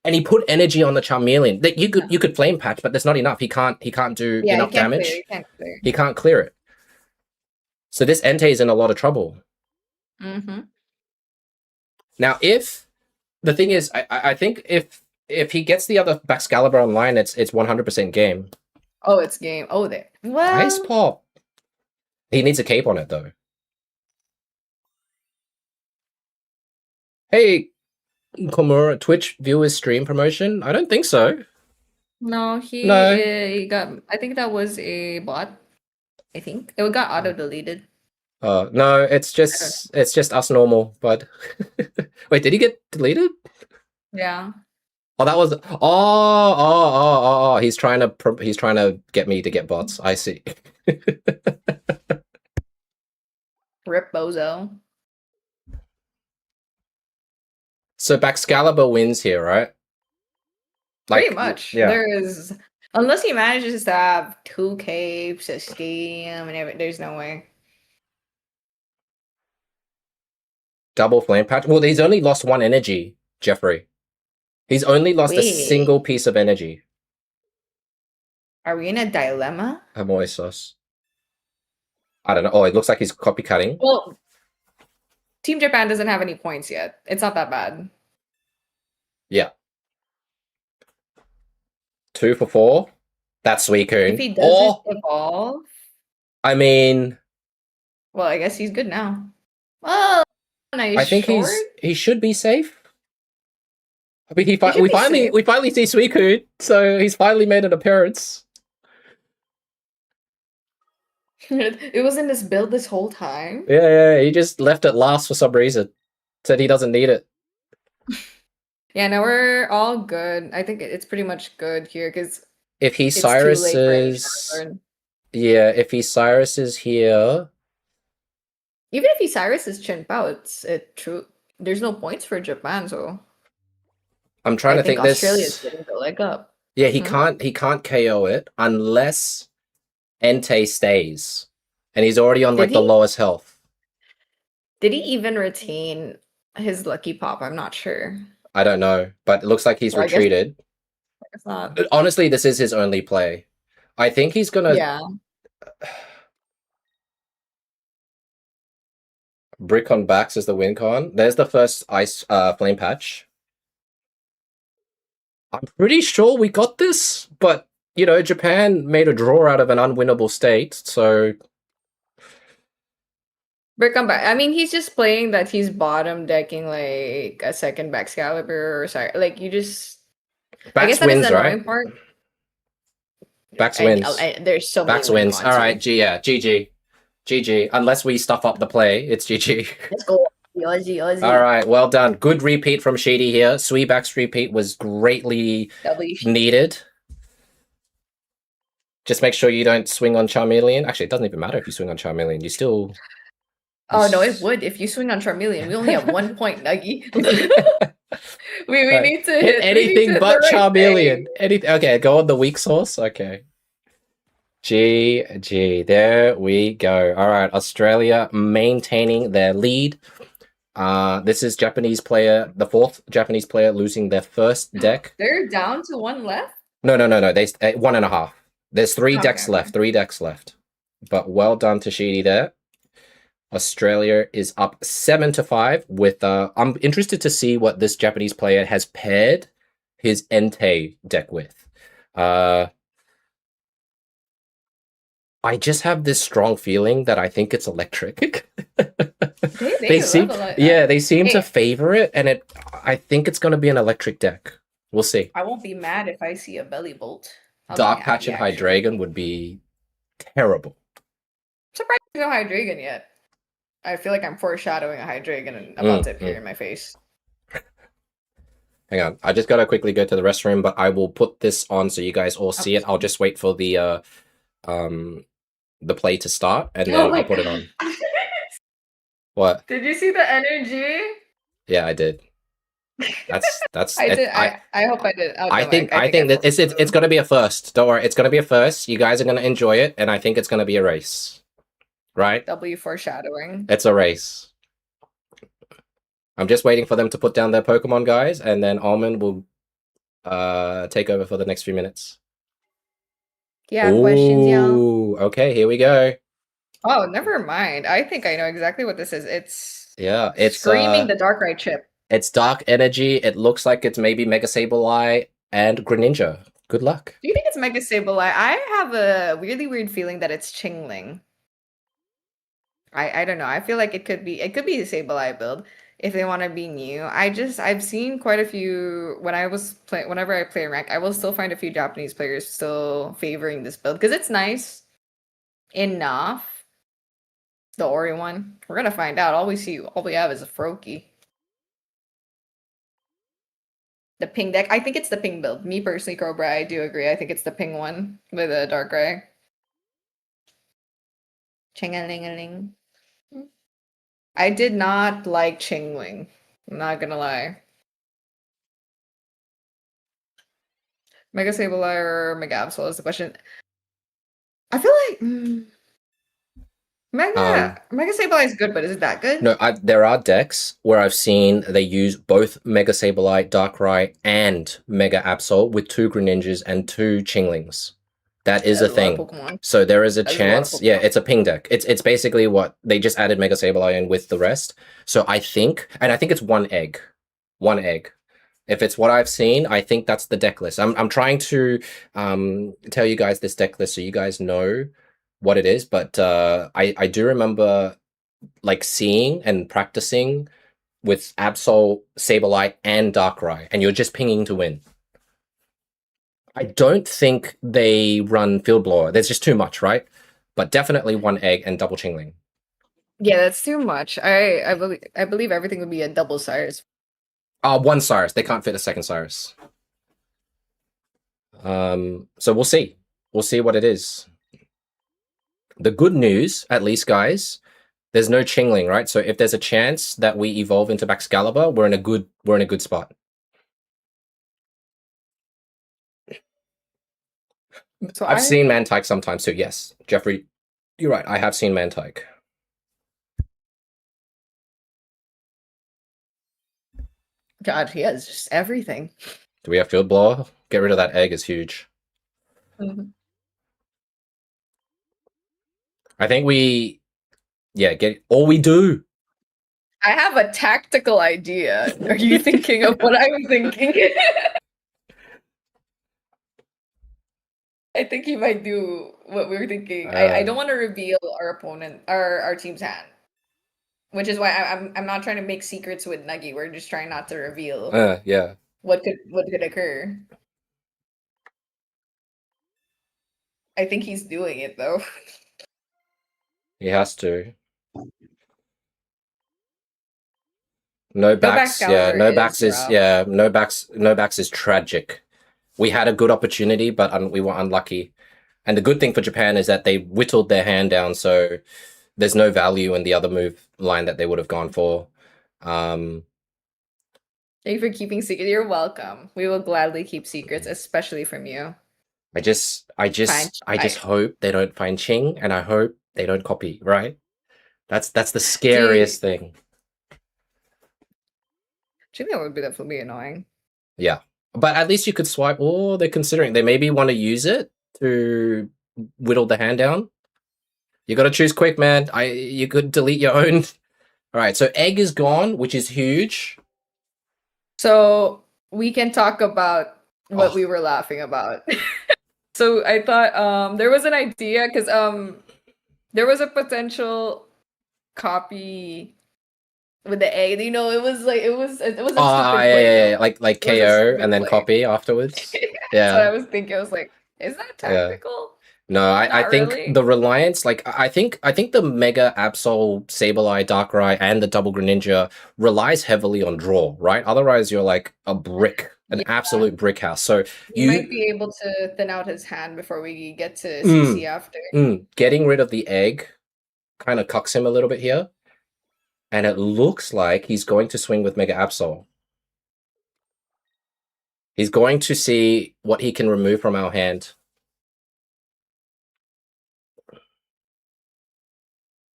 And he put energy on the Charmeleon. That you could flame patch, but there's not enough. He can't do enough damage. He can't clear it. So this Entei is in a lot of trouble. Now, if the thing is, I think if he gets the other Baxcalibur online, it's 100% game. Oh, it's game. Oh, there. Well, Ice Pop. He needs a cape on it though. Hey, Komura, Twitch viewers stream promotion? I don't think so. No, he got. I think that was a bot. I think it got auto deleted. No, it's just us normal. But wait, did he get deleted? Yeah. Oh, that was oh. He's trying to get me to get bots. I see. Rip Bozo. So Baxcalibur wins here, right? Like, pretty much. Yeah. There is, unless he manages to have 2 capes, a scheme, and everything, there's no way. Double flame patch. Well, he's only lost 1 energy, Jeffrey. He's only lost a single piece of energy. Are we in a dilemma? Amoy sauce. I don't know. Oh, it looks like he's copycutting. Well, Team Japan doesn't have any points yet. It's not that bad. Yeah. 2 for 4. That's Suicune. If he doesn't evolve... I mean... Well, I guess he's good now. Well, I think he should be safe. I mean, we finally see Suicune, so he's finally made an appearance. It was in this build this whole time. Yeah, he just left it last for some reason. Said he doesn't need it. Yeah, no, we're all good. I think it's pretty much good here because if he Cyrus's, if he Cyrus is here, even if he Cyrus is Chen Pao, it's true. There's no points for Japan, so I'm trying to think. Australia's getting the leg up. Yeah, he can't KO it unless Entei stays, and he's already on the lowest health. Did he even retain his lucky pop? I'm not sure. I don't know, but it looks like he's retreated. I guess not. Honestly, this is his only play. I think he's gonna. Yeah. Brick on backs is the win con. There's the first ice flame patch. I'm pretty sure we got this, but you know, Japan made a draw out of an unwinnable state, so Brick on back. I mean, he's just playing that he's bottom decking like a second Baxcalibur or sorry, like you just. Backs I guess that wins, is the annoying right? part. Backs wins. There's so many. Backs wins. All right, GG. Unless we stuff up the play, it's GG. Let's go. Aussie. All right, well done. Good repeat from Sheedy here. Sweetback's repeat was greatly needed. Just make sure you don't swing on Charmeleon. Actually, it doesn't even matter if you swing on Charmeleon. You still... Oh, no, it would. If you swing on Charmeleon, we only have 1 point, Nuggie. we need to hit anything but Charmeleon. Okay, go on the weak source. Okay. GG. There we go. All right, Australia maintaining their lead. This is Japanese player, the 4th Japanese player losing their first deck. They're down to 1 left? No. They 1.5. There's 3 decks left. 3 decks left. But well done to Sheedy there. Australia is up 7-5 with I'm interested to see what this Japanese player has paired his Entei deck with. I just have this strong feeling that I think it's electric. They seem to favor it, and I think it's going to be an electric deck. We'll see. I won't be mad if I see a belly bolt. Dark Patch and Hydreigon would be terrible. There's no Hydreigon yet. I feel like I'm foreshadowing a Hydreigon and about to appear in my face. Hang on, I just gotta quickly go to the restroom, but I will put this on so you guys all see it. I'll just wait for the play to start, and then I'll put it on. What? Did you see the energy? Yeah, I did. That's. I did. I hope I did. I think that it's gonna be a first. Don't worry, it's gonna be a first. You guys are gonna enjoy it, and I think it's gonna be a race. Right? W foreshadowing. It's a race. I'm just waiting for them to put down their Pokemon, guys, and then Almond will take over for the next few minutes. Yeah, questions, y'all. Okay, here we go. Oh, never mind. I think I know exactly what this is. It's screaming the Darkrai chip. It's dark energy. It looks like it's maybe Mega Sableye and Greninja. Good luck. Do you think it's Mega Sableye? I have a really weird feeling that it's Chingling. I don't know. I feel like it could be a Sableye build if they want to be new. I've seen quite a few whenever I play rank, I will still find a few Japanese players still favoring this build because it's nice enough. The Ori one. We're gonna find out. All we have is a Froakie. The ping deck. I think it's the ping build. Me personally, Cobra, I do agree. I think it's the ping one with a Darkrai. Ching-a-ling-a-ling. I did not like Chingling. I'm not gonna lie. Mega Sableye or Mega Absol is the question. I feel like Mega Sableye is good, but is it that good? No, there are decks where I've seen they use both Mega Sableye, Darkrai, and Mega Absol with 2 Greninjas and 2 Chinglings. That is a thing. So there is a chance. Yeah, it's a ping deck. It's basically what they just added Mega Sableye in with the rest. So I think it's one egg. One egg. If it's what I've seen, I think that's the deck list. I'm trying to tell you guys this deck list so you guys know what it is, but I do remember like seeing and practicing with Absol, Sableye, and Darkrai, and you're just pinging to win. I don't think they run Field Blower. There's just too much, right? But definitely one egg and double Chingling. Yeah, that's too much. I believe everything would be a double Cyrus. One Cyrus. They can't fit a second Cyrus. So we'll see. We'll see what it is. The good news, at least, guys, there's no Chingling, right? So if there's a chance that we evolve into Baxcalibur, we're in a good spot. So I've seen Mantike sometimes too. Yes, Jeffrey, you're right. I have seen Mantike. God, he has just everything. Do we have Field Blower? Get rid of that egg is huge. I think we do. I have a tactical idea. Are you thinking of what I'm thinking? I think he might do what we were thinking. I don't want to reveal our team's hand, which is why I'm not trying to make secrets with Nuggie. We're just trying not to reveal. Yeah. What could occur? I think he's doing it though. He has to. No backs. Yeah, no backs is no backs is tragic. We had a good opportunity, but we were unlucky. And the good thing for Japan is that they whittled their hand down, so there's no value in the other move line that they would have gone for. Thank you for keeping secrets. You're welcome. We will gladly keep secrets, especially from you. I just hope they don't find Ching, and I hope they don't copy, right? That's the scariest thing. Do you think that would be definitely annoying? Yeah. But at least you could swipe. Oh, they're considering. They maybe want to use it to whittle the hand down. You got to choose quick, man. You could delete your own. All right, so egg is gone, which is huge. So we can talk about what we were laughing about. So I thought there was an idea because there was a potential copy with the egg. You know, it was a stupid play, like KO and then play. copy afterwards. Yeah. So I was thinking, I was like, is that tactical? No, I Not think really. the reliance, like I think the Mega Absol, Sableye, Darkrai, and the Double Greninja relies heavily on draw, right? Otherwise, you're like a brick, an Yeah. absolute brick house. So You might be able to thin out his hand before we get to Mm. CC after. Getting rid of the egg kind of cocks him a little bit here, and it looks like he's going to swing with Mega Absol. He's going to see what he can remove from our hand.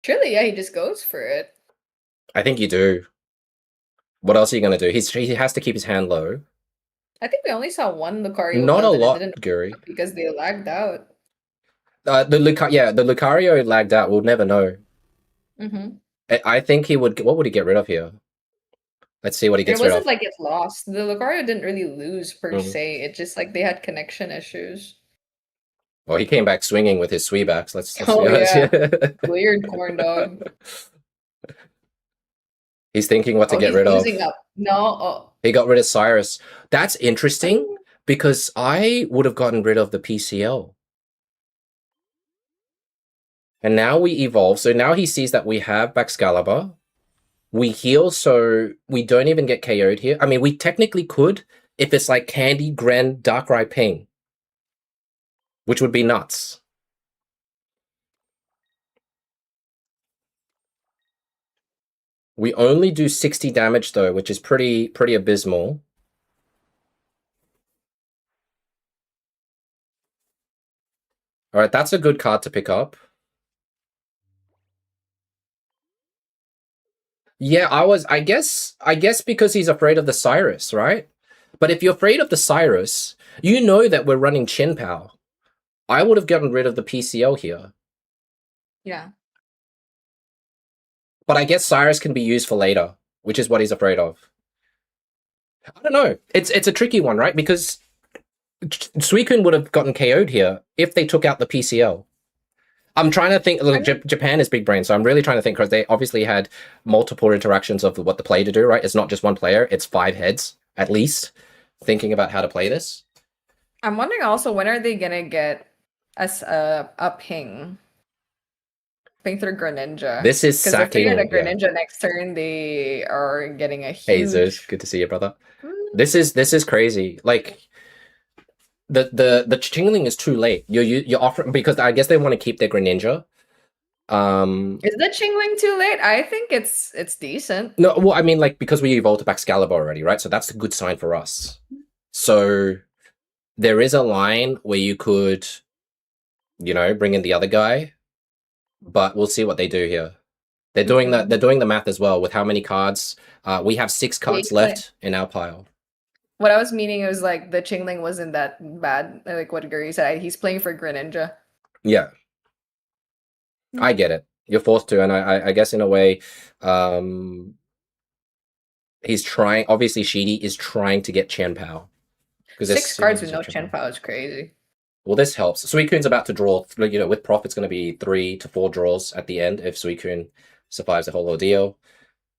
Surely, yeah, he just goes for it. I think you do. What else are you going to do? He has to keep his hand low. I think we only saw one Lucario. Not a build and it lot, didn't Guri. because they lagged out. The Lucario lagged out. We'll never know. I think he would. What would he get rid of here? Let's see what he gets rid of. It wasn't like it lost. The Lucario didn't really lose per se. It just like they had connection issues. Well, he came back swinging with his Sweebacks. Let's Oh, be honest. yeah. Weird corn dog. He's thinking what to get rid of. Up. No. He got rid of Cyrus. That's interesting because I would have gotten rid of the PCL. And now we evolve. So now he sees that we have Baxcalibur. We heal, so we don't even get KO'd here. I mean, we technically could if it's like Candy, Gren, Darkrai, Ping. Which would be nuts. We only do 60 damage though, which is pretty abysmal. All right, that's a good card to pick up. Yeah, I guess because he's afraid of the Cyrus, right? But if you're afraid of the Cyrus, you know that we're running Chin Pow. I would have gotten rid of the PCL here. Yeah. But I guess Cyrus can be used for later, which is what he's afraid of. I don't know. It's a tricky one, right? Because Suicune would have gotten KO'd here if they took out the PCL. I'm trying to think. Look, Japan is big brain, so I'm really trying to think because they obviously had multiple interactions of what the play to do, right? It's not just one player; it's 5 heads at least thinking about how to play this. I'm wondering also when are they gonna get us a ping through Greninja? This is because if they sacking. get a Greninja next turn, they are getting a huge. Hey Zeus, good to see you, brother. This is crazy. Like. The Chingling is too late. You're offering because I guess they want to keep their Greninja. Is the Chingling too late? I think it's decent. No, well, I mean, like because we evolved to Baxcalibur already, right? So that's a good sign for us. So there is a line where you could, bring in the other guy, but we'll see what they do here. They're doing that. They're doing the math as well with how many cards. We have 6 cards left in our pile. What I was meaning was like the Chingling wasn't that bad. Like what Guri said, he's playing for Greninja. Yeah, I get it. You're forced to, and I guess in a way, he's trying. Obviously, Sheedy is trying to get Chen Pao. 6 cards with no Chen Pao is crazy. Well, this helps. Suicune's about to draw. With Prof, it's going to be 3 to 4 draws at the end if Suicune survives the whole ordeal.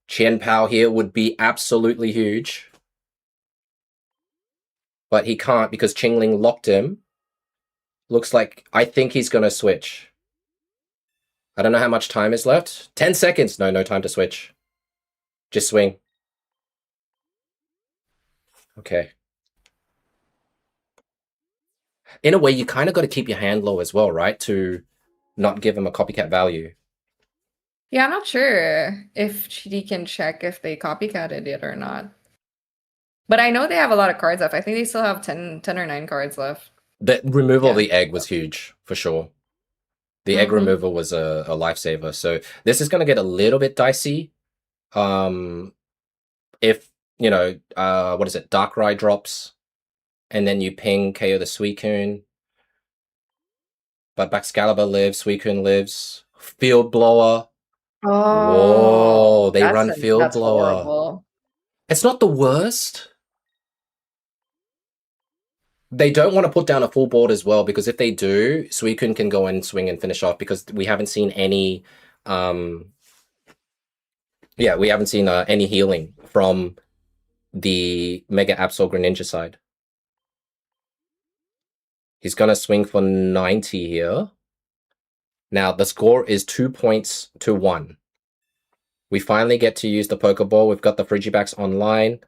Chen Pao here would be absolutely huge. But he can't because Chingling locked him. Looks like I think he's going to switch. I don't know how much time is left. 10 seconds. No time to switch. Just swing. Okay. In a way, you kind of got to keep your hand low as well, right? To not give him a copycat value. Yeah, I'm not sure if GD can check if they copycatted it or not. But I know they have a lot of cards left. I think they still have 10 or 9 cards left. The removal of the egg was huge, for sure. The egg removal was a lifesaver. So this is going to get a little bit dicey. If, what is it? Darkrai drops. And then you ping KO the Suicune. But Baxcalibur lives, Suicune lives. Field Blower. Oh, whoa, they run Field Blower. Horrible. It's not the worst. They don't want to put down a full board as well, because if they do, Suicune can go and swing and finish off, because we haven't seen any any healing from the Mega Absol Greninja side. He's going to swing for 90 here. Now, the score is 2 points to 1. We finally get to use the Pokeball. We've got the Frigibacks online.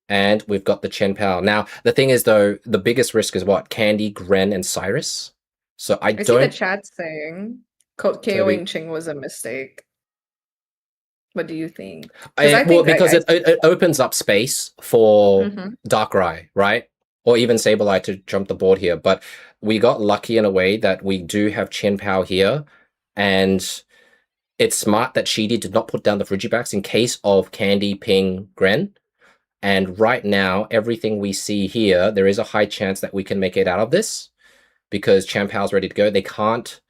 And we've got the Chen Pao. Now, the thing is, though, the biggest risk is what? Candy, Gren, and Cyrus. So I see the don't... chat saying KOing Ching was a mistake. What do you think? Because it opens up space for Darkrai, right? Or even Sableye to jump the board here. But we got lucky in a way that we do have Chen Pao here. And it's smart that Sheedy did not put down the Frigibacks in case of Candy, Ping, Gren. And right now, everything we see here, there is a high chance that we can make it out of this because Chen Pao's ready to go. They can't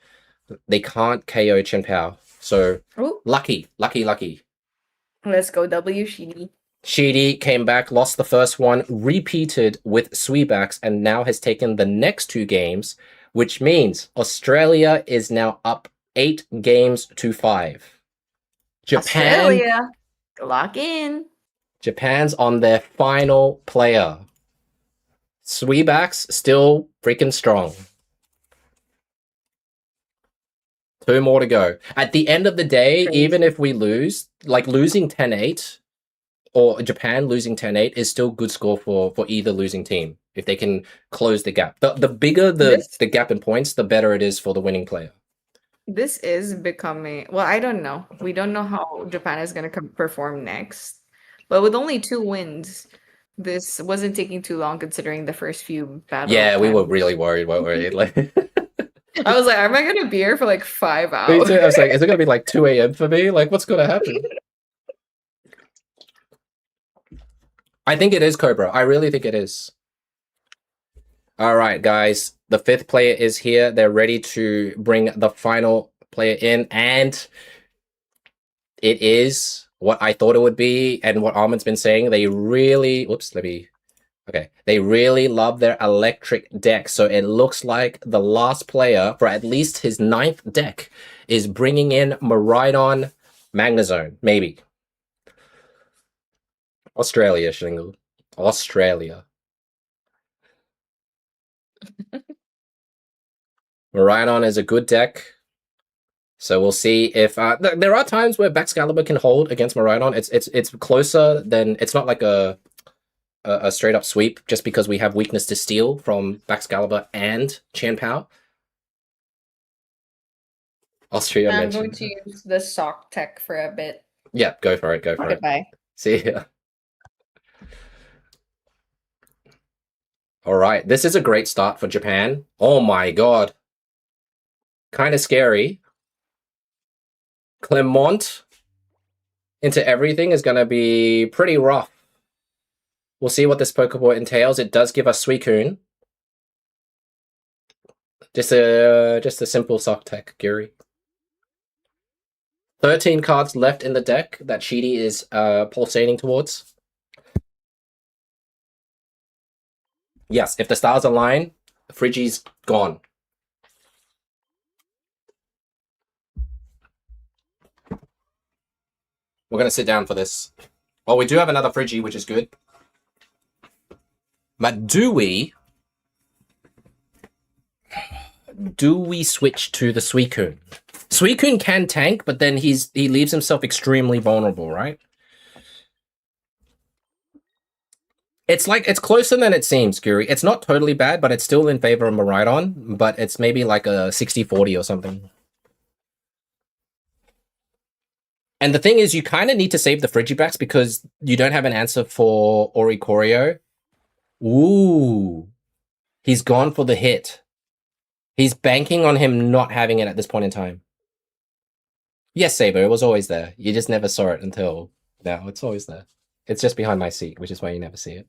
KO Chen Pao. So lucky. Let's go W, Sheedy. Sheedy came back, lost the first one, repeated with Sweebacks, and now has taken the next 2 games, which means Australia is now up 8 games to 5. Japan, Australia, lock in. Japan's on their final player. Sweebacks still freaking strong. 2 more to go. At the end of the day, even if we lose, like losing 10-8 or Japan losing 10-8 is still good score for either losing team if they can close the gap. The bigger the gap in points, the better it is for the winning player. This is becoming... Well, I don't know. We don't know how Japan is going to perform next. But with only 2 wins, this wasn't taking too long considering the first few battles. Yeah, we were really worried, weren't we? Like, I was like, am I going to be here for like 5 hours? Me too. I was like, is it going to be like 2 a.m. for me? Like, what's going to happen? I think it is, Cobra. I really think it is. All right, guys. The 5th player is here. They're ready to bring the final player in. And it is... what I thought it would be and what Almond's been saying. They really... They really love their electric deck. So it looks like the last player, for at least his 9th deck, is bringing in Miraidon Magnezone. Maybe. Australia, Shingle. Australia. Miraidon is a good deck. So we'll see if there are times where Baxcalibur can hold against Miraidon. It's closer than it's not like a straight up sweep just because we have weakness to steal from Baxcalibur and Chen Pao. Austria. I'm going to use the sock tech for a bit. Yeah, go for it. Go for it. Bye. See ya. All right, this is a great start for Japan. Oh my god, kind of scary. Clement into everything is going to be pretty rough. We'll see what this Pokeball entails. It does give us Suicune. Just a simple sock tech, Guri. 13 cards left in the deck that Sheedy is pulsating towards. Yes, if the stars align, Frigi's gone. We're going to sit down for this. Well, we do have another Frigi, which is good. But do we switch to the Suicune? Suicune can tank, but then he leaves himself extremely vulnerable, right? It's closer than it seems, Guri. It's not totally bad, but it's still in favor of Miraidon, but it's maybe like a 60-40 or something. And the thing is, you kind of need to save the Frigibacks because you don't have an answer for Oricorio. Ooh. He's gone for the hit. He's banking on him not having it at this point in time. Yes, Saber, it was always there. You just never saw it until now. It's always there. It's just behind my seat, which is why you never see it.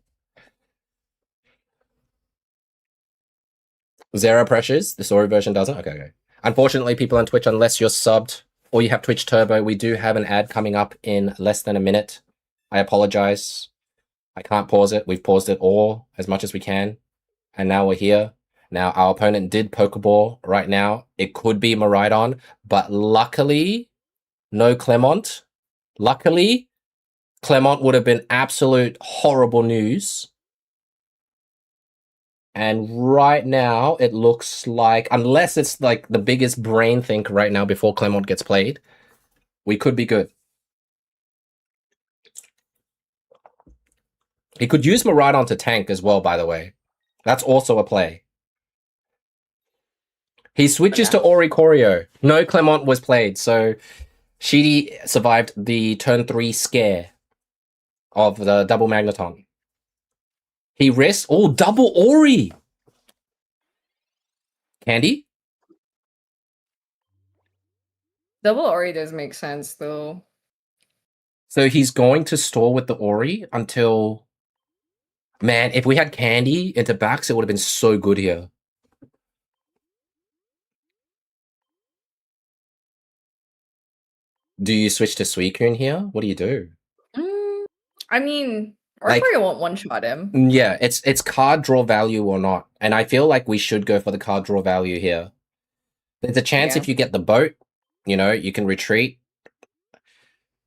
Zero pressures. The story version doesn't? Okay. Unfortunately, people on Twitch, unless you're subbed or you have Twitch Turbo, we do have an ad coming up in less than a minute. I apologize. I can't pause it. We've paused it all as much as we can. And now we're here. Now, our opponent did Pokeball right now. It could be Miraidon, but luckily, no Clement. Luckily, Clement would have been absolute horrible news And right now, it looks like, unless it's like the biggest brain think right now before Clement gets played, we could be good. He could use Miraidon to tank as well, by the way. That's also a play. He switches to Oricorio. No Clement was played, so Sheedy survived the turn 3 scare of the double Magneton. He risks... Oh, double Ori! Candy? Double Ori does make sense, though. So he's going to stall with the Ori until... Man, if we had Candy into backs, it would have been so good here. Do you switch to Suicune here? What do you do? I mean, Like- Oricorio won't one-shot him. Yeah, it's card draw value or not. And I feel like we should go for the card draw value here. There's a chance Yeah. if you get the boat, you know, you can retreat.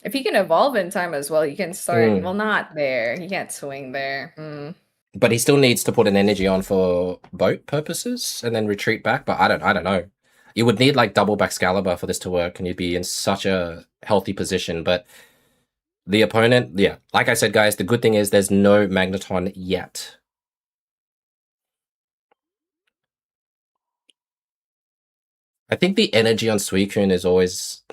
If he can evolve in time as well, he can start. Mm. Well, not there. He can't swing there. But he still needs to put an energy on for boat purposes and then retreat back. But I don't know. You would need like double Baxcalibur for this to work, and you'd be in such a healthy position. But the opponent, yeah, like I said, guys, the good thing is there's no Magneton yet. I think the energy on Suicune is always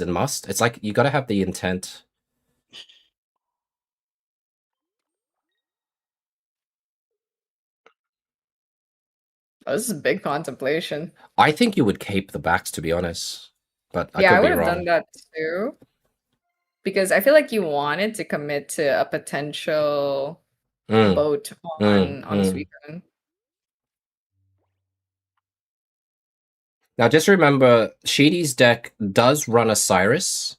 a must. It's like you got to have the intent. Oh, this is big contemplation. I think you would cape the backs, to be honest. But I Yeah, I could would be have wrong. done that too. Because I feel like you wanted to commit to a potential boat on Suicune. Now, just remember, Sheedy's deck does run a Cyrus.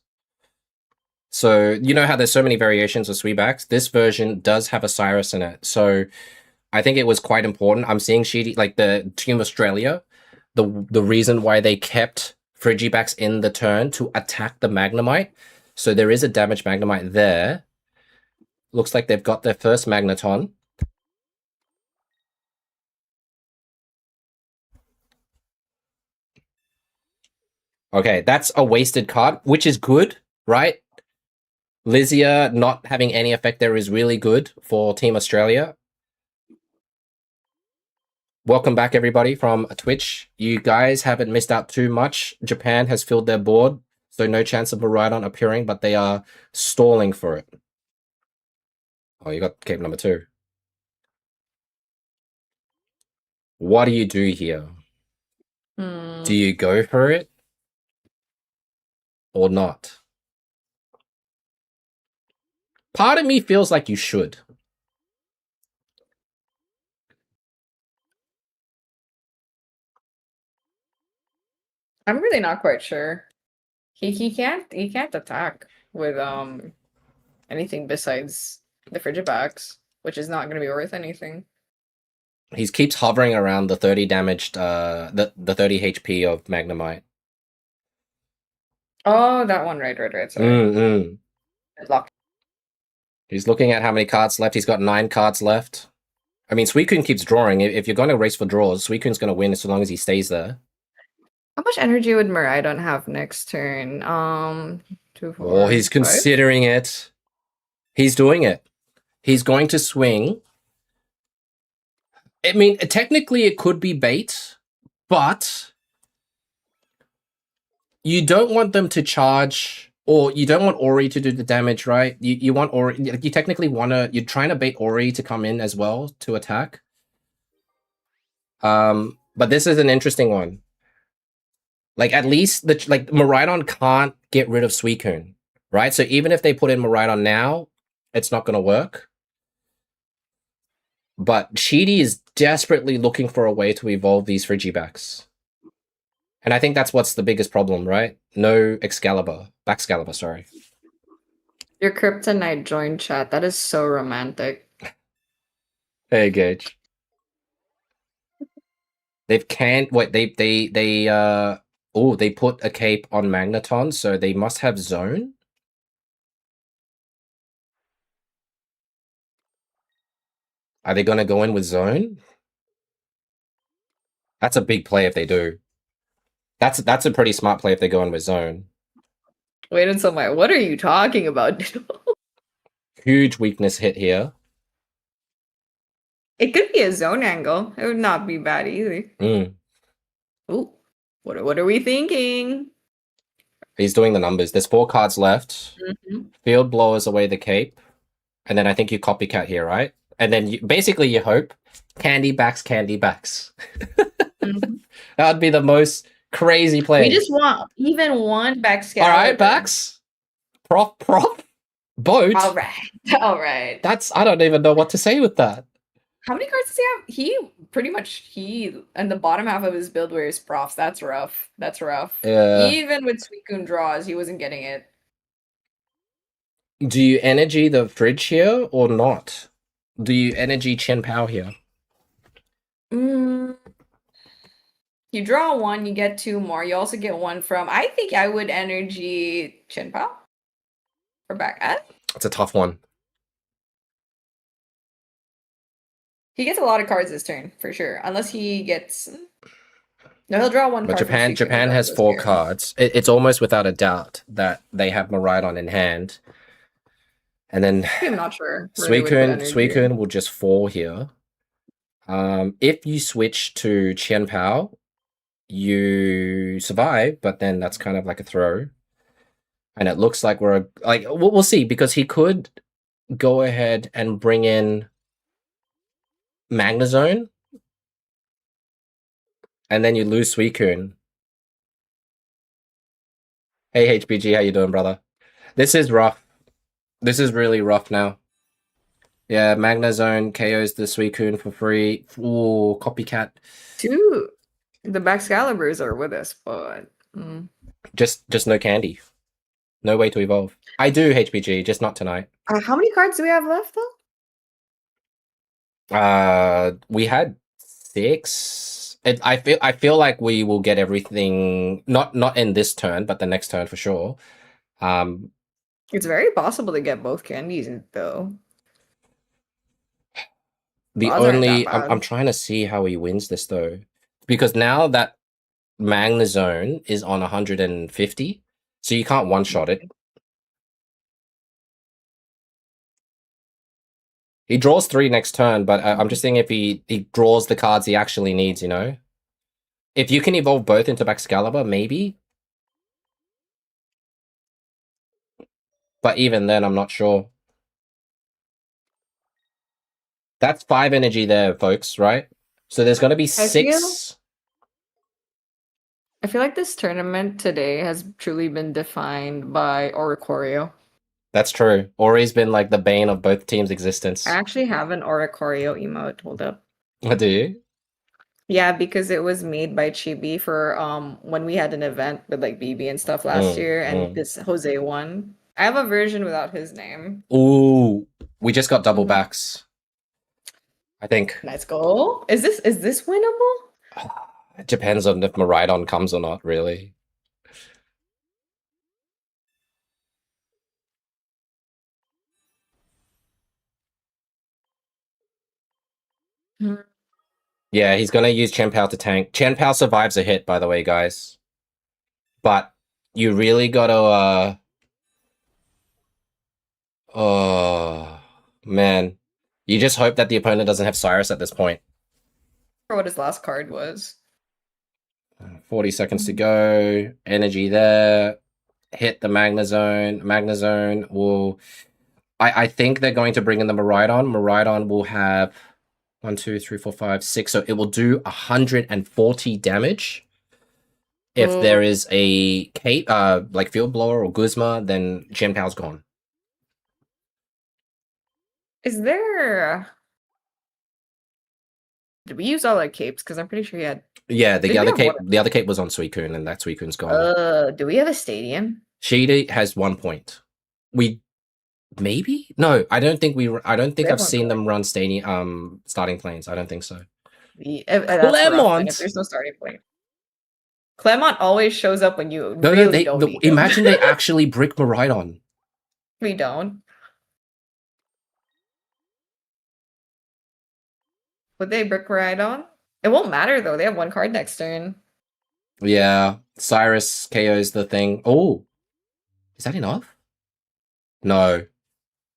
So, you know how there's so many variations of Sweebacks? This version does have a Cyrus in it. So, I think it was quite important. I'm seeing Sheedy, like the Team Australia, the reason why they kept Frigibacks in the turn to attack the Magnemite. So, there is a damaged Magnemite there. Looks like they've got their first Magneton. Okay, that's a wasted card, which is good, right? Lizia not having any effect there is really good for Team Australia. Welcome back, everybody, from Twitch. You guys haven't missed out too much. Japan has filled their board, so no chance of Miraidon appearing, but they are stalling for it. Oh, you got cape number 2. What do you do here? Do you go for it? Or not? Part of me feels like you should. I'm really not quite sure. He can't attack with anything besides the Frigibacks, which is not going to be worth anything. He keeps hovering around the 30 damaged, the 30 HP of Magnemite. Oh, that one, right. Sorry. Locked. He's looking at how many cards left. He's got 9 cards left. I mean, Suicune keeps drawing. If you're going to race for draws, Suicune's going to win as long as he stays there. How much energy would Miraidon have next turn? 2, 4, Oh, he's 5? considering it. He's doing it. He's going to swing. I mean, technically it could be bait, but you don't want them to charge, or you don't want Ori to do the damage, right? You want Ori, you technically want to, you're trying to bait Ori to come in as well to attack. But this is an interesting one. Like, at least, Miraidon can't get rid of Suicune, right? So even if they put in Miraidon now, it's not going to work. But Sheedy is desperately looking for a way to evolve these Frigibacks. And I think that's what's the biggest problem, right? No Baxcalibur, sorry. Your Kryptonite joined chat. That is so romantic. Hey, Gage. They've canned, wait, they put a cape on Magneton, so they must have Zone? Are they going to go in with Zone? That's a big play if they do. That's a pretty smart play if they go in with zone. Wait until my. What are you talking about? Huge weakness hit here. It could be a zone angle. It would not be bad either. Mm. Ooh, what are we thinking? He's doing the numbers. There's 4 cards left. Mhm. Field blowers away the cape. And then I think you copycat here, right? And then basically you hope candy backs. Mhm. That would be the most crazy play. We just want even one backscatter. All right, backs. Prop. Boat. All right. All right. I don't even know what to say with that. How many cards does he have? He and the bottom half of his build where his profs. That's rough. That's rough. Yeah. Even with Suicune draws, he wasn't getting it. Do you energy the fridge here or not? Do you energy Chen Pao here? You draw 1, you get 2 more. You also get 1 from. I think I would energy Chinpao or back at. It's a tough one. He gets a lot of cards this turn for sure, unless he gets. No, he'll draw 1 But card. from Japan Suicune has regardless 4 here. cards. It's almost without a doubt that they have Miraidon in hand. And then I'm not sure. where they would put energy. Suicune will just fall here. If you switch to Qian Pao, you survive, but then that's kind of like a throw. And it looks like we'll see, because he could go ahead and bring in Magnezone, and then you lose Suicune. Hey HBG, how you doing, brother? This is rough. This is really rough now. Yeah, Magnezone KOs the Suicune for free. Ooh, copycat. 2. The Baxcaliburs are with us, but. Just no candy. No way to evolve. I do HBG, just not tonight. How many cards do we have left though? We had 6. I feel like we will get everything. Not in this turn, but the next turn for sure. It's very possible to get both candies though. The Odds aren't only that bad. I'm trying to see how he wins this though, because now that Magnezone is on 150, so you can't one shot it. He draws 3 next turn, but I'm just saying if he draws the cards he actually needs, you know. If you can evolve both into Baxcalibur, maybe. But even then, I'm not sure. That's 5 energy there, folks, right? So there's going to be 6. I feel like this tournament today has truly been defined by Oricorio. That's true. Ori's been like the bane of both teams' existence. I actually have an Oricorio emote. Hold up. What do you? Yeah, because it was made by Chibi for when we had an event with like BB and stuff last year, and this Jose won. I have a version without his name. Ooh, we just got double backs. I think. Let's go. Is this winnable? It depends on if Miraidon comes or not, really. Yeah, he's gonna use Chen Pao to tank. Chen Pao survives a hit, by the way, guys. But you really gotta oh man. You just hope that the opponent doesn't have Cyrus at this point. For what his last card was. 40 seconds to go. Energy there. Hit the Magnezone. Magnezone will... I think they're going to bring in the Miraidon. Miraidon will have 1, 2, 3, 4, 5, 6. So it will do 140 damage. If there is a cape, like Field Blower or Guzma, then Chen Pao's gone. Is there... Did we use all our capes? Because I'm pretty sure he had... Yeah, the other cape was on Suicune, and that Suicune's gone. Do we have a stadium? Shady has 1 point. We maybe? No, I don't think I've seen them run starting planes. I don't think so. Clermont. If there's no starting point. Clermont always shows up when you don't need imagine they actually brick Miraidon. We don't. Would they brick Miraidon? It won't matter though. They have one card next turn. Yeah, Cyrus KOs the thing. Oh, is that enough? No.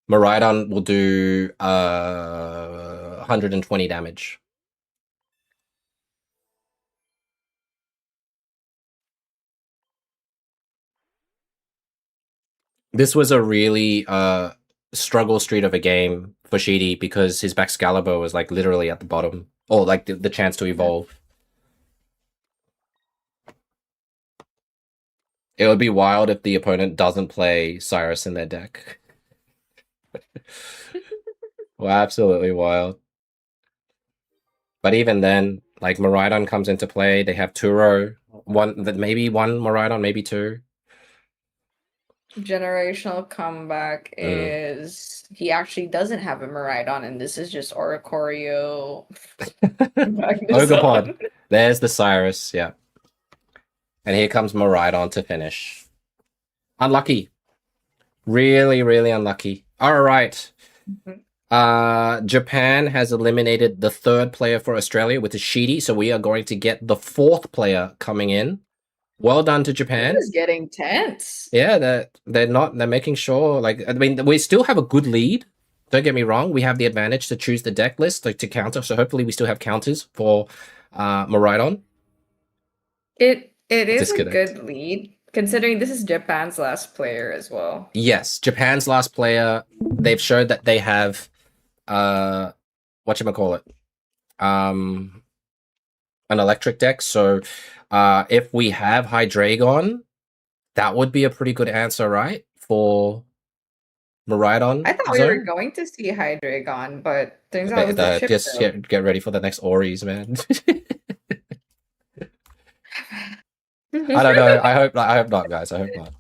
Miraidon will do 120 damage. This was a really struggle street of a game for Sheedy because his Baxcalibur was like literally at the bottom, or like the chance to evolve. It would be wild if the opponent doesn't play Cyrus in their deck. Well, absolutely wild. But even then, like Miraidon comes into play. They have Turo, maybe one Miraidon, maybe two. Generational comeback is he actually doesn't have a Miraidon, and this is just Oricorio. Ogopod. There's the Cyrus, yeah. And here comes Miraidon to finish. Unlucky. Really, really unlucky. All right. Japan has eliminated the third player for Australia, which is Sheedy, so we are going to get the fourth player coming in. Well done to Japan. This is getting tense. Yeah, they're making sure, like, I mean, we still have a good lead. Don't get me wrong. We have the advantage to choose the deck list to counter, so hopefully we still have counters for Miraidon. It is a good lead, considering this is Japan's last player as well. Yes, Japan's last player. They've showed that they have whatchamacallit, an electric deck. So if we have Hydreigon, that would be a pretty good answer, right? For Miraidon. I thought we were going to see Hydreigon, but turns out it was just get ready for the next Oris, man. I don't know. I hope not, guys. I hope not.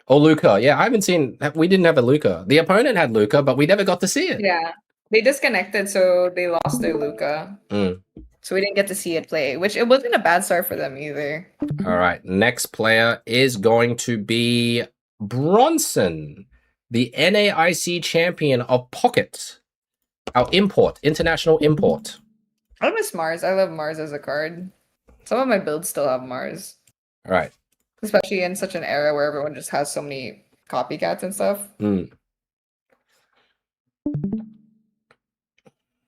Or Luca. Yeah, I haven't seen... We didn't have a Luca. The opponent had Luca, but we never got to see it. Yeah. They disconnected, so they lost their Luca. So we didn't get to see it play, which it wasn't a bad start for them either. All right. Next player is going to be Bronson, the NAIC champion of Pocket. Our international import. I miss Mars. I love Mars as a card. Some of my builds still have Mars. All right. Especially in such an era where everyone just has so many copycats and stuff.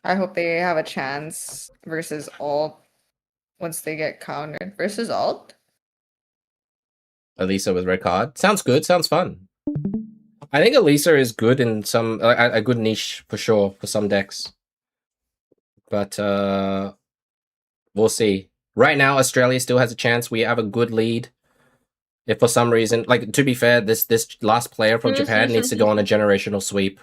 I hope they have a chance versus alt once they get countered. Versus alt? Elisa with red card. Sounds good. Sounds fun. I think Elisa is good in some... a good niche for sure for some decks. But we'll see. Right now, Australia still has a chance. We have a good lead. If for some reason, like, to be fair, this last player from Japan needs to go on a generational sweep.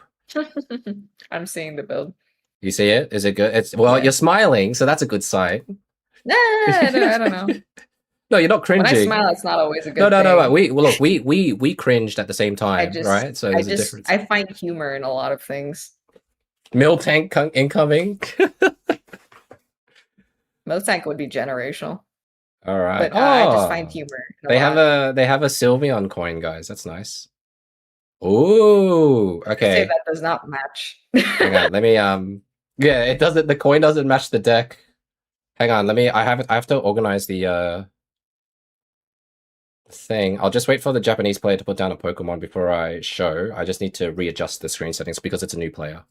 I'm seeing the build. You see it? Is it good? Well, you're smiling, so that's a good sign. Nah, I don't know. No, you're not cringing. When I smile, it's not always a good thing. No. We cringed at the same time, right? So there's a difference. I find humor in a lot of things. Miltank incoming. Miltank would be generational. All right. But I just find humor. They have a Sylveon coin, guys. That's nice. Ooh, okay. Say that does not match. Hang on, let me yeah, it doesn't. The coin doesn't match the deck. Hang on, I have to organize the thing. I'll just wait for the Japanese player to put down a Pokemon before I show. I just need to readjust the screen settings because it's a new player.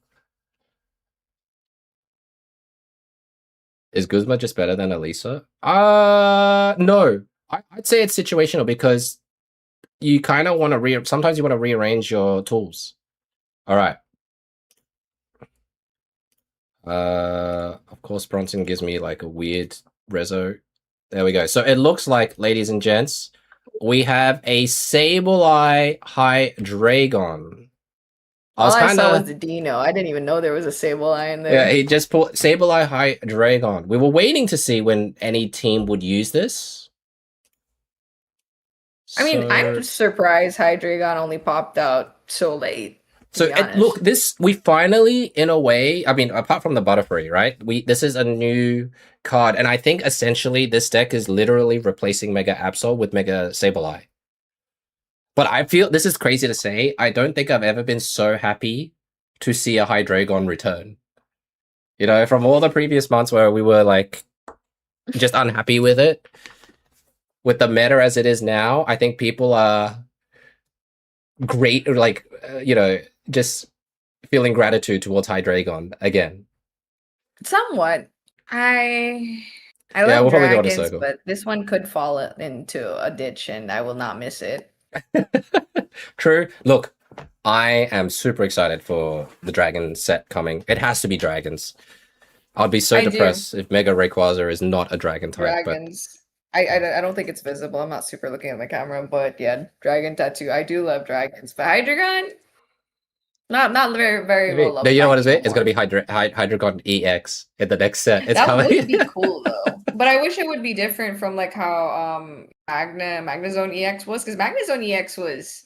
Is Guzma just better than Elisa? No. I'd say it's situational because you kind of want to sometimes you want to rearrange your tools. All right. Of course, Bronson gives me like a weird reso. There we go. So it looks like, ladies and gents, we have a Sableye Hydreigon. All I saw was the Dino. I didn't even know there was a Sableye in there. Yeah, he just put Sableye Hydreigon. We were waiting to see when any team would use this. I mean, I'm surprised Hydreigon only popped out so late. So look, we finally, in a way, I mean, apart from the Butterfree, right? This is a new card, and I think essentially this deck is literally replacing Mega Absol with Mega Sableye. But I feel, this is crazy to say, I don't think I've ever been so happy to see a Hydreigon return. You know, from all the previous months where we were like just unhappy with it, with the meta as it is now, I think people are great, like just feeling gratitude towards Hydreigon again. Somewhat. I Yeah, love we'll probably go in a dragons, circle. but this one could fall into a ditch, and I will not miss it. True. Look, I am super excited for the dragon set coming. It has to be dragons. I'd be so I do. depressed if Mega Rayquaza is not a dragon type. Dragons. I don't think it's visible. I'm not super looking at the camera, but yeah, dragon tattoo. I do love dragons, but Hydreigon, not very well loved. No, you know by what it's me It's gonna be Hydreigon EX in the next set. It's that coming. would be cool though. But I wish it would be different from like how Magnezone EX was, because Magnezone EX was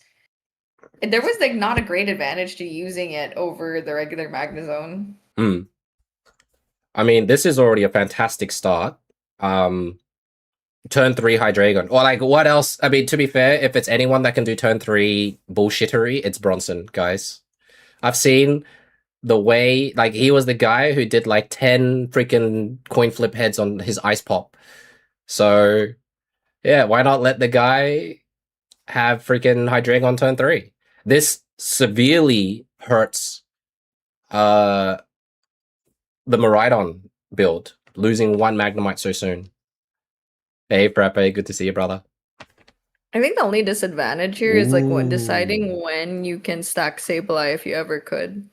there was like not a great advantage to using it over the regular Magnezone. I mean, this is already a fantastic start. Turn 3 Hydreigon. Or like what else? I mean, to be fair, if it's anyone that can do turn 3 bullshittery, it's Bronson, guys. I've seen the way, like, he was the guy who did like 10 freaking coin flip heads on his ice pop. So yeah, why not let the guy have freaking Hydreigon turn 3? This severely hurts the Miraidon build, losing 1 Magnemite so soon. Hey, Prepe, good to see you, brother. I think the only disadvantage here is like when deciding when you can stack Sableye if you ever could.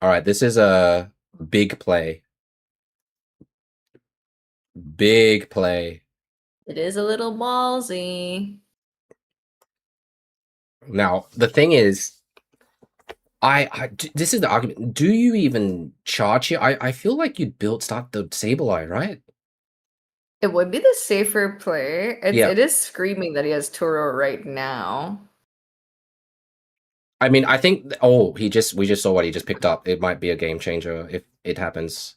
All right, this is a big play. Big play. It is a little ballsy. Now, the thing is, this is the argument. Do you even charge here? I feel like you'd start the Sableye, right? It would be the safer play. Yeah. It is screaming that he has Turo right now. I mean, I think. Oh, we just saw what he just picked up. It might be a game changer if it happens.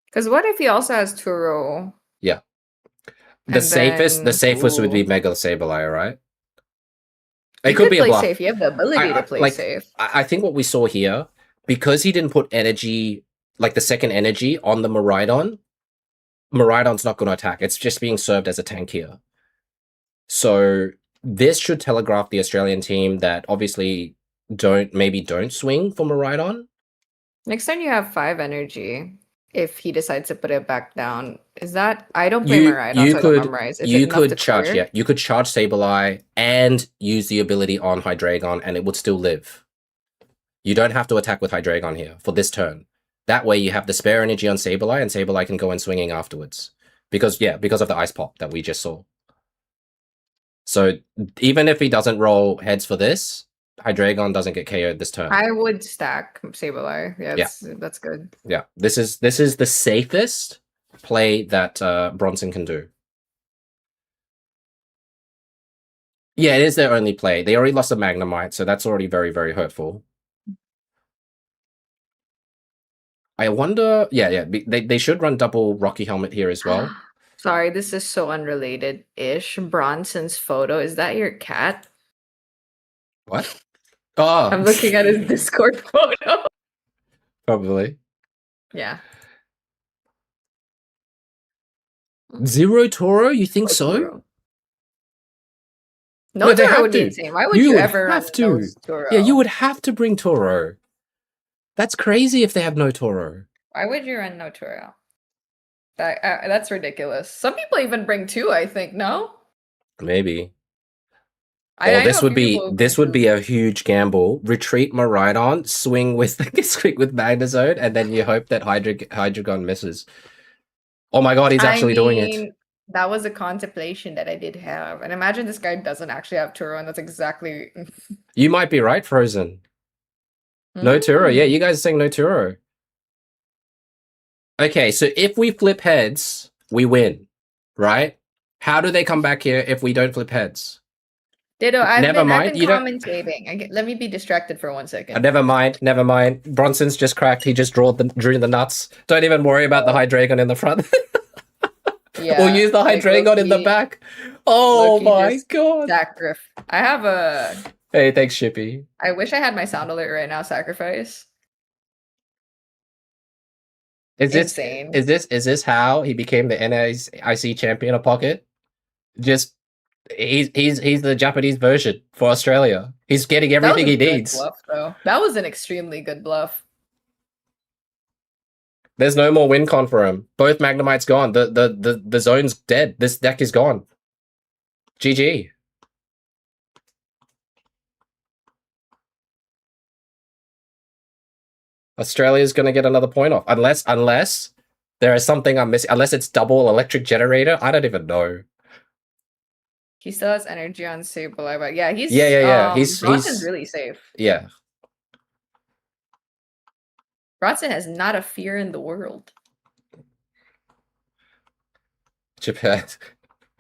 Because what if he also has Turo? Yeah. The safest would be Mega Sableye, right? It could be a bluff. Safe. You have the ability to play safe. I think what we saw here, because he didn't put energy, like the second energy on the Miraidon, Miraidon's not going to attack. It's just being served as a tank here. So this should telegraph the Australian team that obviously don't swing for Miraidon. Next time you have 5 energy, if he decides to put it back down, is that I don't play Miraidon, so I don't memorize. You could charge, yeah. You could charge Sableye and use the ability on Hydreigon, and it would still live. You don't have to attack with Hydreigon here for this turn. That way you have the spare energy on Sableye, and Sableye can go in swinging afterwards. Because of the ice pop that we just saw. So even if he doesn't roll heads for this, Hydreigon doesn't get KO'd this turn. I would stack Sableye. That's good. Yeah, this is the safest play that Bronson can do. Yeah, it is their only play. They already lost a Magnemite, so that's already very, very hurtful. I wonder... Yeah, they should run double Rocky Helmet here as well. Sorry, this is so unrelated-ish. Bronson's photo, is that your cat? What? Oh! I'm looking at his Discord photo. Probably. Yeah. Zero Toro? You think so? Toro. No, Toro would be insane. Why would you ever have to? Toro? Yeah, you would have to bring Toro. That's crazy if they have no Toro. Why would you run no Toro? That's ridiculous. Some people even bring 2, I think, no? Maybe. This would be a huge gamble. Retreat Miraidon, swing with Magnezone, and then you hope that Hydreigon misses. Oh my god, he's actually doing it. That was a contemplation that I did have. And imagine this guy doesn't actually have Turo, and that's exactly... You might be right, Frozen. No Turo. Yeah, you guys are saying no Turo. Okay, so if we flip heads, we win, right? How do they come back here if we don't flip heads? Ditto, I've been commentating. Let me be distracted for 1 second. Never mind. Bronson's just cracked. He just drew the nuts. Don't even worry about the Hydreigon in the front. Yeah, we'll use the Hydreigon in the back. Oh my god. Stack Griff. I have a Hey, thanks, Shippy. I wish I had my sound alert right now. Sacrifice. Insane. Is this how he became the NIC champion of Pocket? Just he's the Japanese version for Australia. He's getting everything he needs. Bluff, though. That was an extremely good bluff. There's no more win con for him. Both Magnemites gone. The zone's dead. This deck is gone. GG. Australia's gonna get another point off. Unless there is something I'm missing. Unless it's double electric generator. I don't even know. He still has energy on Sable. Yeah, he's He's Bronson's really safe. Yeah. Bronson has not a fear in the world. Japan.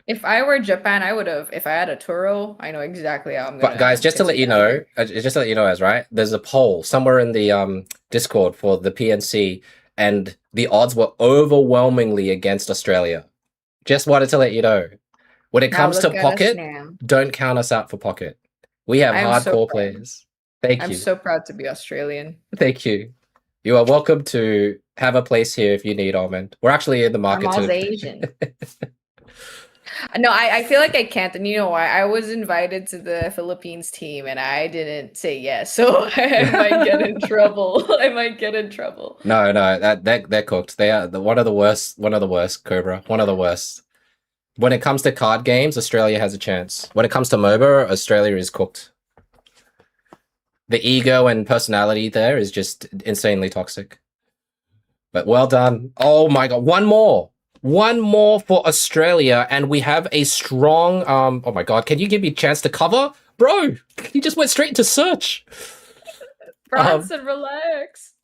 If I were Japan, I would have. If I had a Turo, I know exactly how I'm gonna. But guys, just to let you know, as right, there's a poll somewhere in the Discord for the PNC, and the odds were overwhelmingly against Australia. Just wanted to let you know. When it comes to Pocket, don't count us out for Pocket. We have hardcore players. Thank you. I'm so proud to be Australian. Thank you. You are welcome to have a place here if you need, Almond. We're actually in the market I'm Asian. No, I feel like I can't, and you know why? I was invited to the Philippines team, and I didn't say yes, so I might get in trouble. No, they're cooked. They are one of the worst. One of the worst, Cobra. One of the worst. When it comes to card games, Australia has a chance. When it comes to MOBA, Australia is cooked. The ego and personality there is just insanely toxic. But well done. Oh my god, one more for Australia, and we have a strong oh my god, can you give me a chance to cover? Bro, he just went straight into search. Bronson, relax.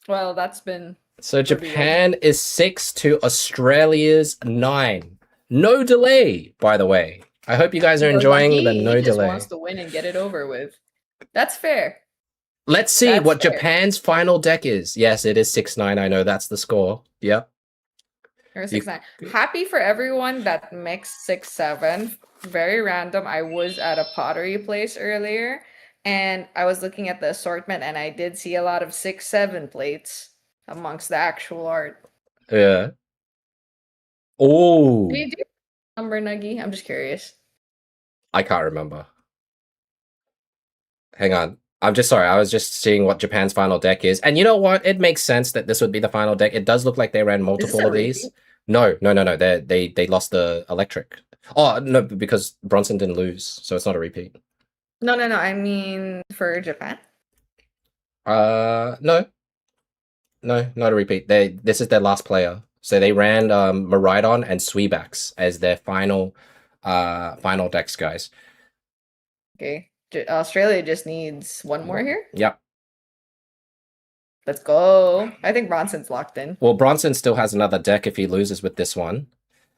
Well, that's been so Japan is 6 to Australia's 9. No delay, by the way. I hope you guys are enjoying the no delay. He just wants to win and get it over with. That's fair. Let's see what Japan's final deck is. Yes, it is 6-9. I know that's the score. Yep. Or 6-9. Happy for everyone that mixed 6-7. Very random. I was at a pottery place earlier, and I was looking at the assortment, and I did see a lot of 6-7 plates amongst the actual art. Yeah. Oh. Did you do number, Nuggie? I'm just curious. I can't remember. Hang on. I'm just sorry. I was just seeing what Japan's final deck is. And you know what? It makes sense that this would be the final deck. It does look like they ran multiple of these. No. They lost the electric. Oh, no, because Bronson didn't lose. So it's not a repeat. No. I mean, for Japan? No, not a repeat. This is their last player. So they ran Maridon and Sweebax as their final decks, guys. Okay. Australia just needs one more here? Yep. Let's go. I think Bronson's locked in. Well, Bronson still has another deck if he loses with this one.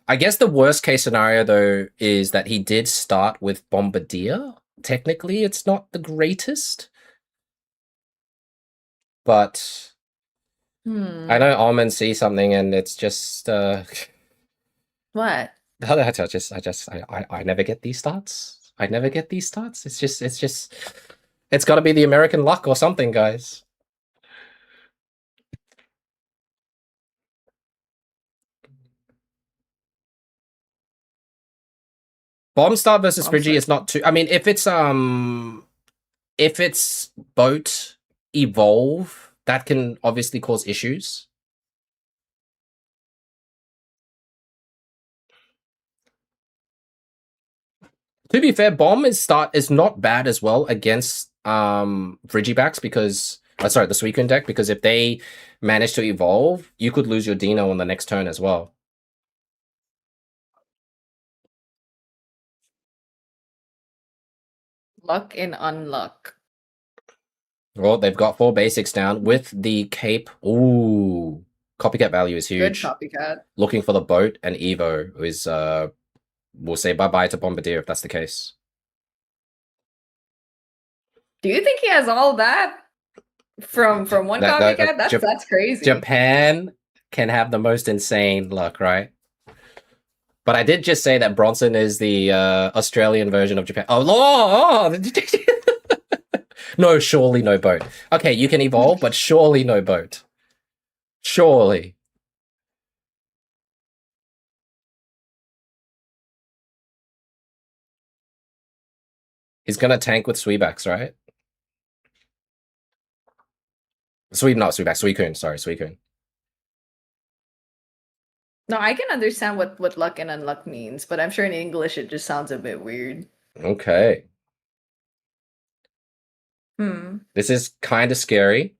I guess the worst case scenario, though, is that he did start with Bombardier. Technically, it's not the greatest. But I know Almond sees something and it's just... What? I never get these starts. I never get these starts. It's got to be the American luck or something, guys. Bomb Star versus Frigi is not too. I mean, if it's boat evolve, that can obviously cause issues. To be fair, Bomb is not bad as well against Frigibacks because the Suicune deck, because if they manage to evolve, you could lose your Dino on the next turn as well. Luck and unluck. Well, they've got 4 basics down with the cape. Ooh, copycat value is huge. Good copycat. Looking for the boat, and Evo is we'll say bye-bye to Bombardier if that's the case. Do you think he has all that from one copycat? That's crazy. Japan can have the most insane luck, right? But I did just say that Bronson is the Australian version of Japan. Oh, no, surely no boat. Okay, you can evolve, but surely no boat. Surely. He's gonna tank with Sweebacks, right? Not Sweeback, Suicune. Sorry, Suicune. No, I can understand what luck and unluck means, but I'm sure in English it just sounds a bit weird. Okay. This is kind of scary.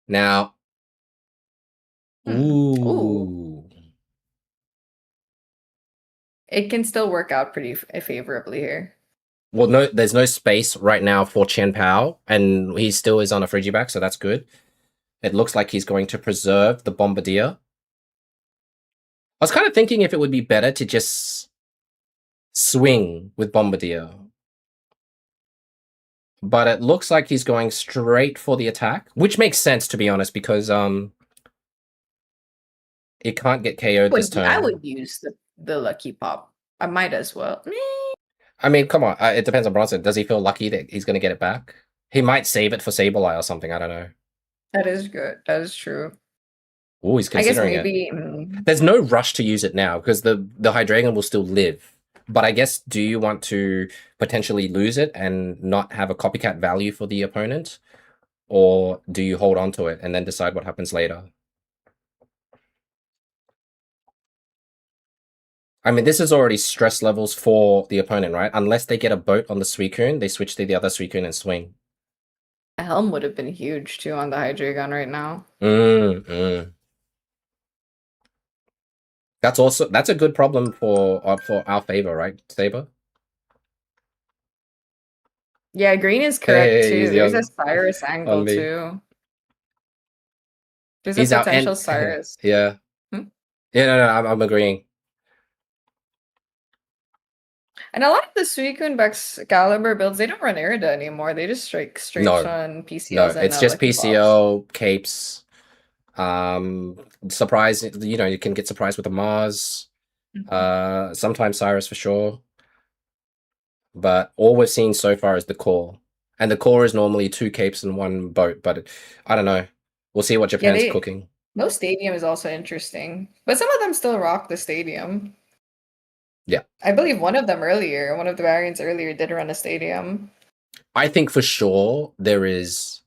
Now. Ooh. It can still work out pretty favorably here. Well, no, there's no space right now for Chen Pao, and he still is on a Frigiback, so that's good. It looks like he's going to preserve the Bombardier. I was kind of thinking if it would be better to just swing with Bombardier. But it looks like he's going straight for the attack, which makes sense, to be honest, because it can't get KO'd this turn. I would use the Lucky Pop. I might as well. I mean, come on. It depends on Bronson. Does he feel lucky that he's going to get it back? He might save it for Sableye or something. I don't know. That is good. That is true. Oh, he's considering it. There's no rush to use it now because the Hydreigon will still live. But I guess, do you want to potentially lose it and not have a copycat value for the opponent? Or do you hold on to it and then decide what happens later? I mean, this is already stress levels for the opponent, right? Unless they get a boat on the Suicune, they switch to the other Suicune and swing. A Helm would have been huge, too, on the Hydreigon right now. That's a good problem for our favor, right, Saber? Yeah, green is correct, too. There's a Cyrus angle, too. There's a potential Cyrus. Yeah. Yeah, no, I'm agreeing. And a lot of the Suicune Excalibur builds, they don't run Irida anymore. They just straight on PCLs. No, it's just PCL, Capes. Surprise, you can get surprised with a Mars. Sometimes Cyrus for sure. But all we've seen so far is the core. And the core is normally 2 Capes and 1 boat. But I don't know. We'll see what Japan's cooking. No stadium is also interesting. But some of them still rock the stadium. Yeah. I believe one of the variants earlier did run a stadium. I think for sure there is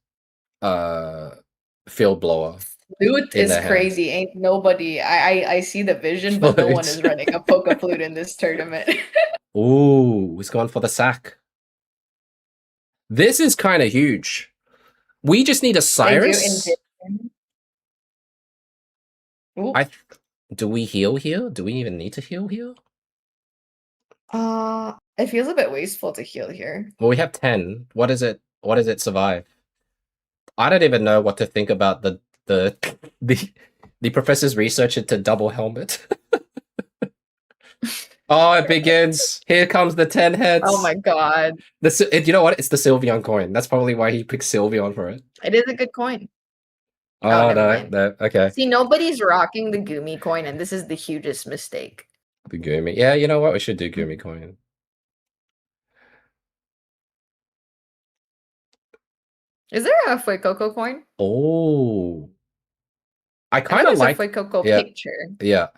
Field Blower. Flute is crazy. Ain't nobody. I see the vision, but no one is running a Poke Flute in this tournament. Ooh, he's gone for the sack. This is kind of huge. We just need a Cyrus. Do we heal here? Do we even need to heal here? It feels a bit wasteful to heal here. Well, we have 10. What does it survive? I don't even know what to think about the professor's research into double helmet. Oh, it begins. Here comes the 10 heads. Oh my god. You know what? It's the Sylveon coin. That's probably why he picked Sylveon for it. It is a good coin. Oh, no. Okay. See, nobody's rocking the Gumi coin, and this is the hugest mistake. The Gumi. Yeah, you know what? We should do Gumi coin. Is there a Fuecoco coin? Oh. I kind of like a Fuecoco picture. Yeah.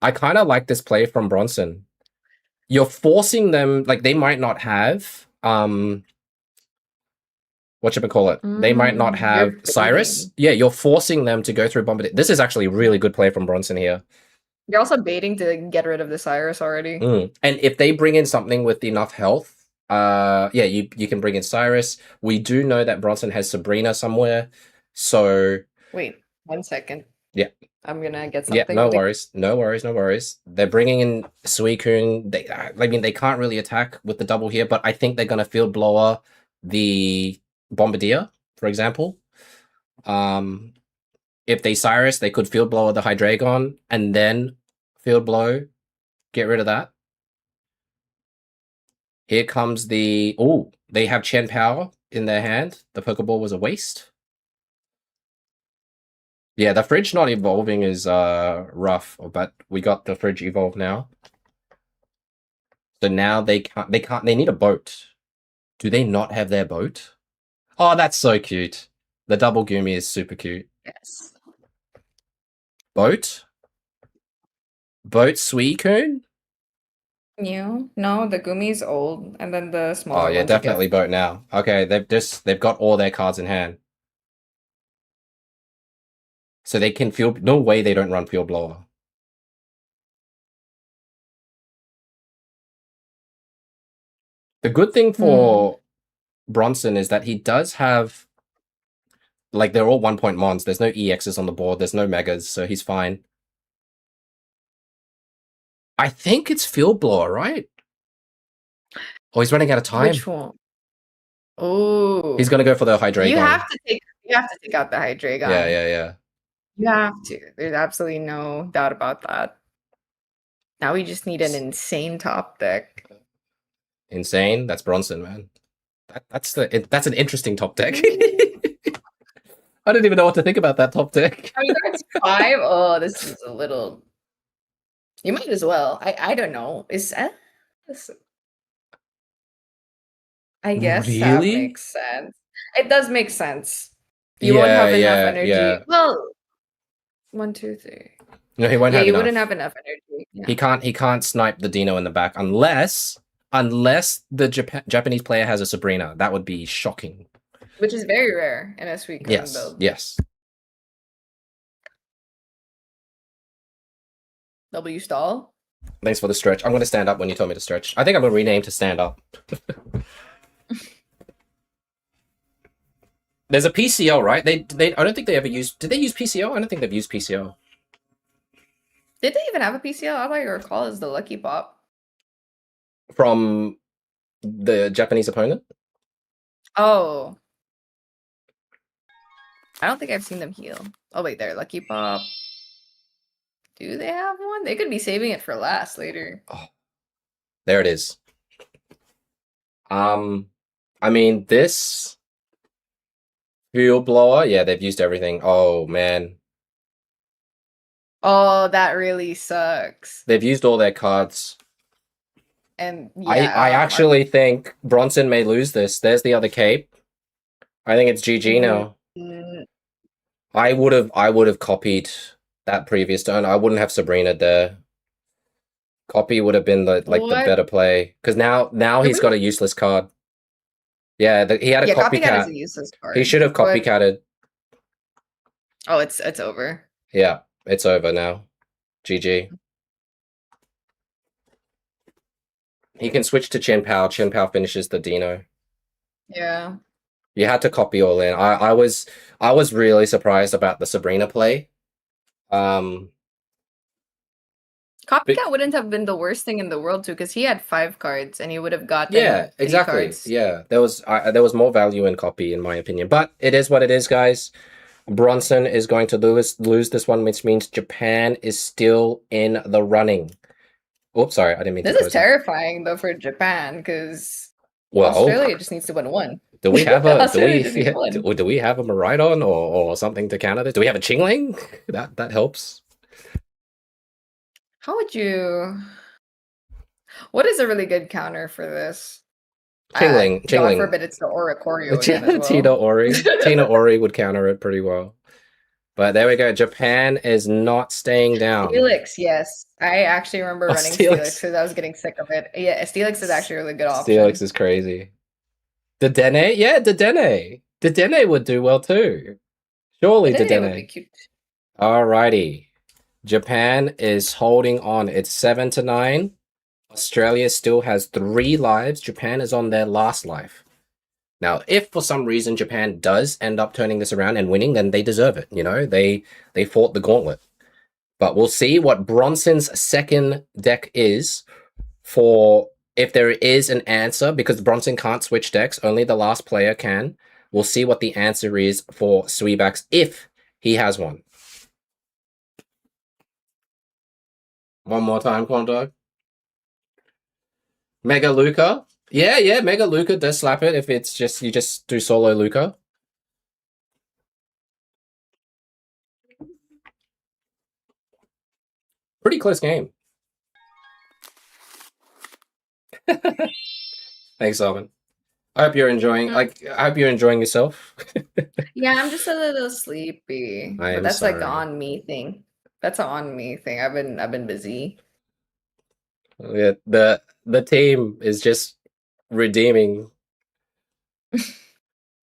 I kind of like this play from Bronson. You're forcing them, like they might not have they might not have Cyrus. Yeah, you're forcing them to go through Bombardier. This is actually a really good play from Bronson here. You're also baiting to get rid of the Cyrus already. And if they bring in something with enough health, you can bring in Cyrus. We do know that Bronson has Sabrina somewhere. So wait 1 second. Yeah. I'm gonna get something. Yeah, no worries. They're bringing in Suicune. They can't really attack with the double here, but I think they're gonna field blower the Bombardier, for example. If they Cyrus, they could field blower the Hydreigon and then field blow, get rid of that. Here comes they have Chen Power in their hand. The Pokeball was a waste. Yeah, the fridge not evolving is rough, but we got the fridge evolved now. So now they need a boat. Do they not have their boat? Oh, that's so cute. The double Gumi is super cute. Yes. Boat? Boat Suicune? New? No, the Gumi's old, and then the smaller Oh yeah, one's a definitely gift. boat now. Okay, they've got all their cards in hand. So they can field. No way they don't run Field Blower. The good thing for Bronson is that he does have, like, they're all 1-point mons. There's no EXs on the board. There's no megas, so he's fine. I think it's Field Blower, right? Oh, he's running out of time. Which one? Oh, He's gonna go for the Hydreigon. You have to take out the Hydreigon. Yeah. You have to. There's absolutely no doubt about that. Now we just need an insane top deck. Insane. That's Bronson, man. That's an interesting top deck. I don't even know what to think about that top deck. I mean, that's 5. Oh, this is a little. You might as well. I don't know. I guess that Really? makes sense. It does make sense. You won't have enough energy. Yeah. Well, 1, 2, 3. No, he won't have you enough. wouldn't have enough energy. Yeah. He can't snipe the Dino in the back unless the Japanese player has a Sabrina. That would be shocking. Which is very rare in a Suicune build. Yes. W stall. Thanks for the stretch. I'm going to stand up when you told me to stretch. I think I'm going to rename to stand up. There's a PCO, right? They I don't think they ever used. Did they use PCO? I don't think they've used PCO. Did they even have a PCL? All I recall is the Lucky Pop. From the Japanese opponent? Oh. I don't think I've seen them heal. Oh, wait, there. Lucky Pop. Do they have one? They could be saving it for last later. Oh, there it is. I mean, this Field Blower, yeah, they've used everything. Oh, man. Oh, that really sucks. They've used all their cards. And yeah, I actually think Bronson may lose this. There's the other cape. I think it's GG now. I would have copied that previous turn. I wouldn't have Sabrina there. Copy would have been the better play because now he's got a useless card. Yeah, he had a copycat. Is a useless card. He should have copycatted. Oh, it's over. Yeah, it's over now. GG. He can switch to Chin Pao. Chin Pao finishes the Dino. Yeah. You had to copy all in. I was really surprised about the Sabrina play. Copycat wouldn't have been the worst thing in the world too, because he had 5 cards and he would have gotten 3 exactly. cards. Yeah, there was more value in copy in my opinion, but it is what it is, guys. Bronson is going to lose this one, which means Japan is still in the running. Oops, sorry, I didn't mean to. This is terrifying though for Japan because Australia just needs to win 1. Do we have a do we have a Miraidon or something to counter this? Do we have a Chingling? That helps. How would you? What is a really good counter for this? Chingling. God forbid it's the Oricorio again as well. Tina Ori would counter it pretty well. But there we go. Japan is not staying down. Steelix, yes. I actually remember running Steelix because I was getting sick of it. Yeah, Steelix is actually a really good option. Steelix is crazy. Dedenne? Yeah, Dedenne. Dedenne would do well too. Surely Dedenne. Would be cute. Alrighty. Japan is holding on. It's 7-9. Australia still has 3 lives. Japan is on their last life. Now, if for some reason Japan does end up turning this around and winning, then they deserve it. You know, they fought the gauntlet. But we'll see what Bronson's second deck is for if there is an answer, because Bronson can't switch decks. Only the last player can. We'll see what the answer is for Sweebax if he has one. One more time, Corn Dog. Mega Luca. Yeah, Mega Luca does slap it if it's just you just do solo Luca. Pretty close game. Thanks, Alvin. I hope you're enjoying. I hope you're enjoying yourself. Yeah, I'm just a little sleepy. I But am that's like sorry. an on me thing. That's an on me thing. I've been busy. Yeah, the team is just redeeming.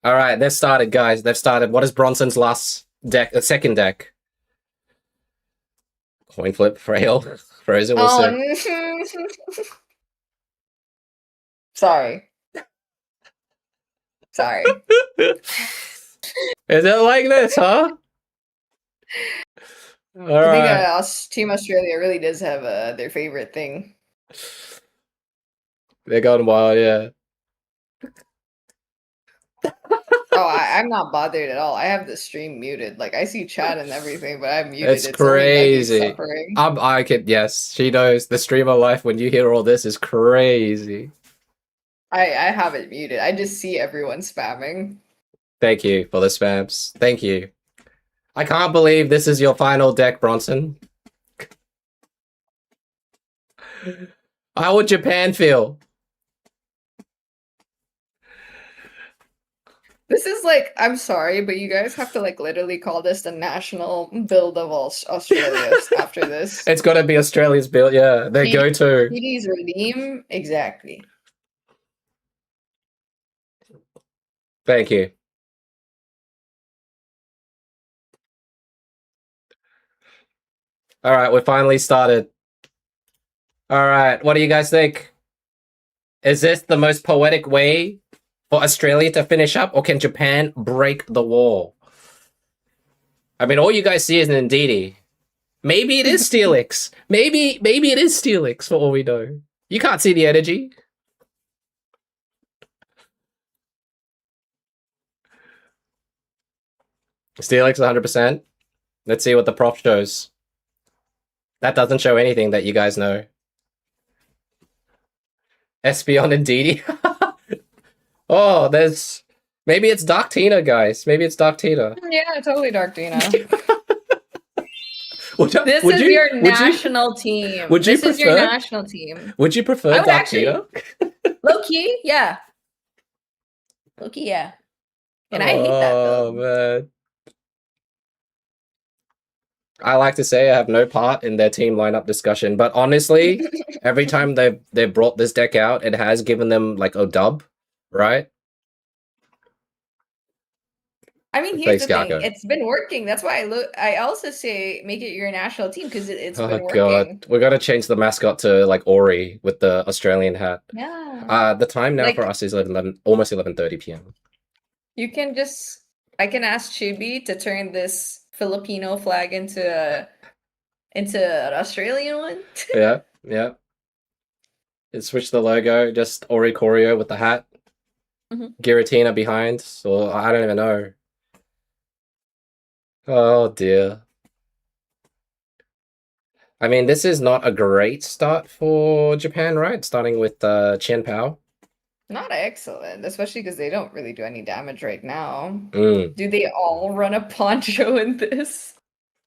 All right, they've started, guys. They've started. What is Bronson's last deck? The second deck. Coin flip, frail, frozen. We'll see. Sorry. Sorry. Is it like this, huh? All I think right. Team Australia really does have their favorite thing. They're going wild, yeah. Oh, I'm not bothered at all. I have the stream muted. Like I see chat and everything, but I'm muted. It's Only Nuggie crazy. suffering. I could, yes, she knows the streamer life when you hear all this is crazy. I have it muted. I just see everyone spamming. Thank you for the spams. Thank you. I can't believe this is your final deck, Bronson. How would Japan feel? This is like, I'm sorry, but you guys have to like literally call this the national build of all Australia after this. It's got to be Australia's build, yeah. Their go-to. TD's redeem, exactly. Thank you. All right, we finally started. All right, what do you guys think? Is this the most poetic way for Australia to finish up, or can Japan break the wall? I mean, all you guys see is an Ndidi. Maybe it is Steelix. Maybe it is Steelix for all we know. You can't see the energy. Steelix 100%. Let's see what the prop shows. That doesn't show anything that you guys know. Espeon and Ndidi. Oh, there's... Maybe it's Dark Tina, guys. Maybe it's Dark Tina. Yeah, totally Dark Tina. This is your national team. Would you this is your national team. Would you prefer Dark Tina? Low key, yeah. Low key, yeah. And I hate that build. Oh, man. I like to say I have no part in their team lineup discussion, but honestly, every time they've brought this deck out, it has given them like a dub, right? I mean, here's the thing. It's been working. That's why I also say make it your national team because it's been working. God, we got to change the mascot to like Ori with the Australian hat. Yeah. The time now for us is 11, almost 11:30 p.m. You can just I can ask Chibi to turn this Filipino flag into an Australian one. Yeah. And switch the logo, just Ori Choreo with the hat. Giratina behind, so I don't even know. Oh dear. I mean, this is not a great start for Japan, right? Starting with Chen Pao. Not excellent, especially because they don't really do any damage right now. Do they all run a poncho in this?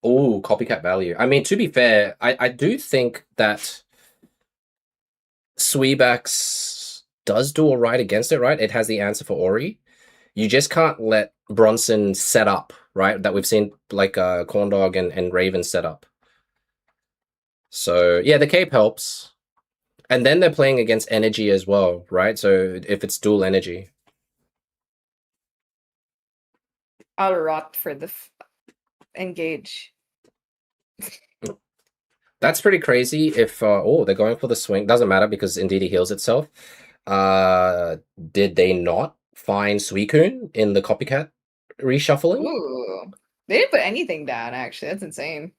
Oh, copycat value. I mean, to be fair, I do think that Sweebax does do all right against it, right? It has the answer for Ori. You just can't let Bronson set up, right? That we've seen like Corndog and Raven set up. So yeah, the cape helps. And then they're playing against energy as well, right? So if it's dual energy. I'll rot for the engage. That's pretty crazy if oh, they're going for the swing. Doesn't matter because Indeed heals itself. Did they not find Suicune in the copycat reshuffling? Ooh. They didn't put anything down, actually. That's insane.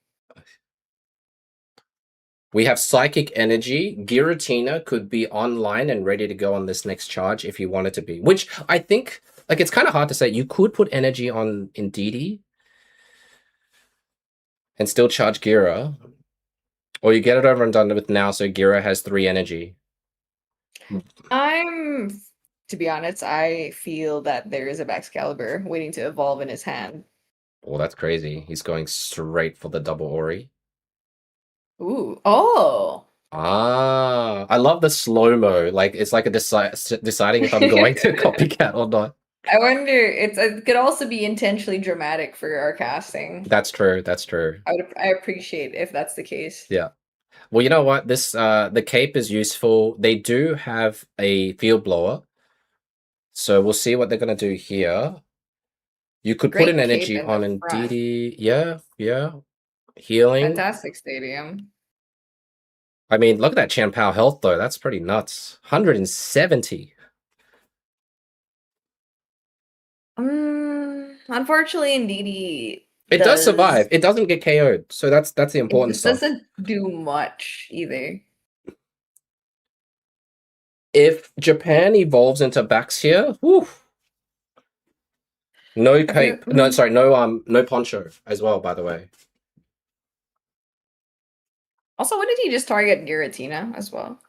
We have Psychic Energy. Giratina could be online and ready to go on this next charge if you wanted to be. Which I think, like, it's kind of hard to say. You could put energy on Indeedee and still charge Gira. Or you get it over and done with now, so Gira has 3 energy. To be honest, I feel that there is a Baxcalibur waiting to evolve in his hand. Well, that's crazy. He's going straight for the double Ori. Ooh. Oh. Ah, I love the slow-mo. Like, it's like a deciding if I'm going to copycat or not. I wonder. It could also be intentionally dramatic for our casting. That's true. That's true. I appreciate if that's the case. Yeah. Well, you know what? This the cape is useful. They do have a field blower, so we'll see what they're gonna do here. You could put Great an energy cape in on the front. Ndidi. Yeah, yeah. Healing. Fantastic stadium. I mean, look at that Chan Pao health though. That's pretty nuts. 170. Unfortunately, Ndidi It does survive. It doesn't get KO'd. So that's the important It stuff. doesn't do much either. If Japan evolves into Bax here, whew. No cape. No, sorry, no poncho as well, by the way. Also, what did he just target Giratina as well?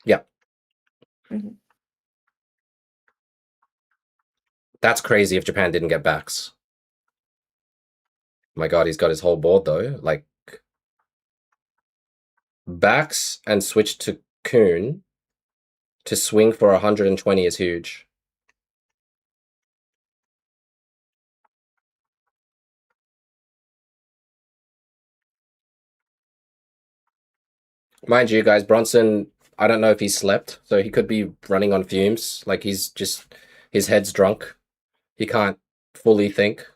Yeah. Mhm. That's crazy if Japan didn't get Bax. My god, he's got his whole board though. Like Bax and switch to Kun to swing for 120 is huge. Mind you, guys, Bronson, I don't know if he slept, so he could be running on fumes. Like his head's drunk. He can't fully think.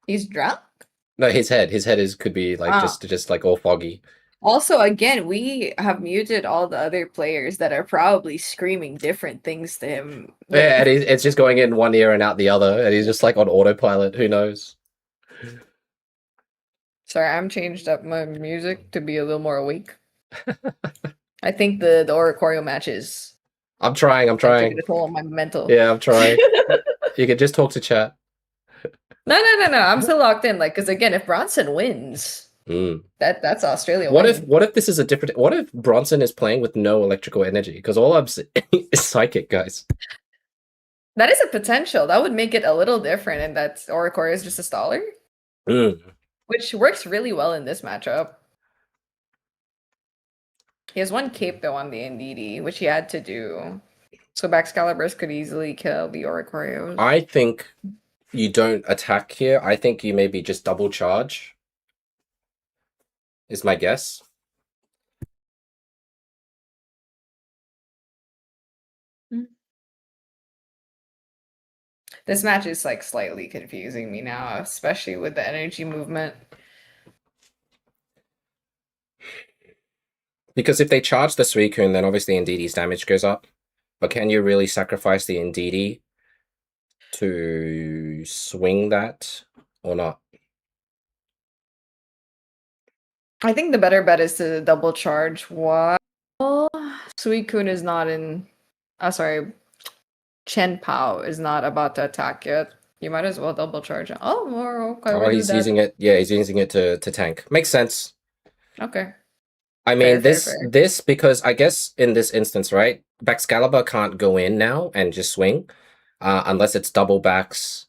He's drunk? No, his head could be like just like all foggy. Also, again, we have muted all the other players that are probably screaming different things to him. Yeah, and it's just going in one ear and out the other, and he's just like on autopilot. Who knows? Sorry, I'm changed up my music to be a little more awake. I think the Oricorio matches. I'm trying. Taking a toll on my mental. Yeah, I'm trying. You can just talk to chat. No. I'm still locked in. Like, because again, if Bronson wins, that's Australia. What if this is a different? What if Bronson is playing with no electrical energy? Because all I'm seeing is psychic, guys. That is a potential. That would make it a little different, and that Oricorio is just a staller, which works really well in this matchup. He has one cape though on the Ndidi, which he had to do. So Baxcaliburs could easily kill the Oricorios. I think you don't attack here. I think you maybe just double charge. Is my guess. This match is like slightly confusing me now, especially with the energy movement. Because if they charge the Suicune, then obviously Ndidi's damage goes up. But can you really sacrifice the Ndidi to swing that or not? I think the better bet is to double charge while Suicune is not in... sorry. Chen Pao is not about to attack yet. You might as well double charge it. Oh, okay. Oh, he's using it. Yeah, he's using it to tank. Makes sense. Okay. I mean, Fair. this because I guess in this instance, right? Baxcalibur can't go in now and just swing, unless it's double backs,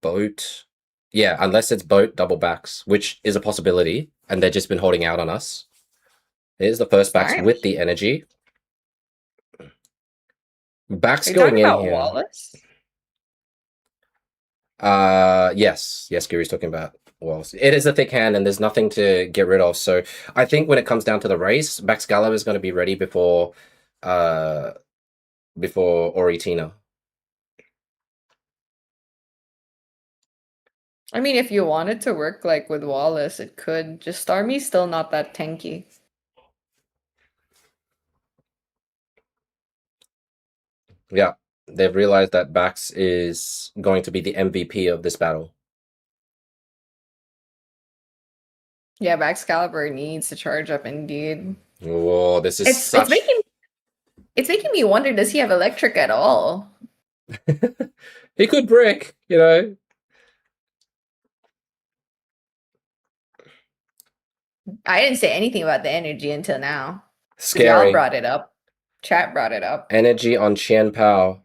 boat. Yeah, unless it's boat double backs, which is a possibility, and they've just been holding out on us. Here's the first backs with the energy. Backs going in here. Wallace? Yes, Gary's talking about Wallace. It is a thick hand, and there's nothing to get rid of. So I think when it comes down to the race, Baxcalibur is going to be ready before Oritina. I mean, if you wanted to work like with Wallace, it could. Just Starmie's still not that tanky. Yeah, they've realized that Bax is going to be the MVP of this battle. Yeah, Baxcalibur needs to charge up indeed. Whoa, this is it's making me wonder, does he have electric at all? He could brick, you know. I didn't say anything about the energy until now. Scary. Y'all brought it up. Chat brought it up. Energy on Qian Pao.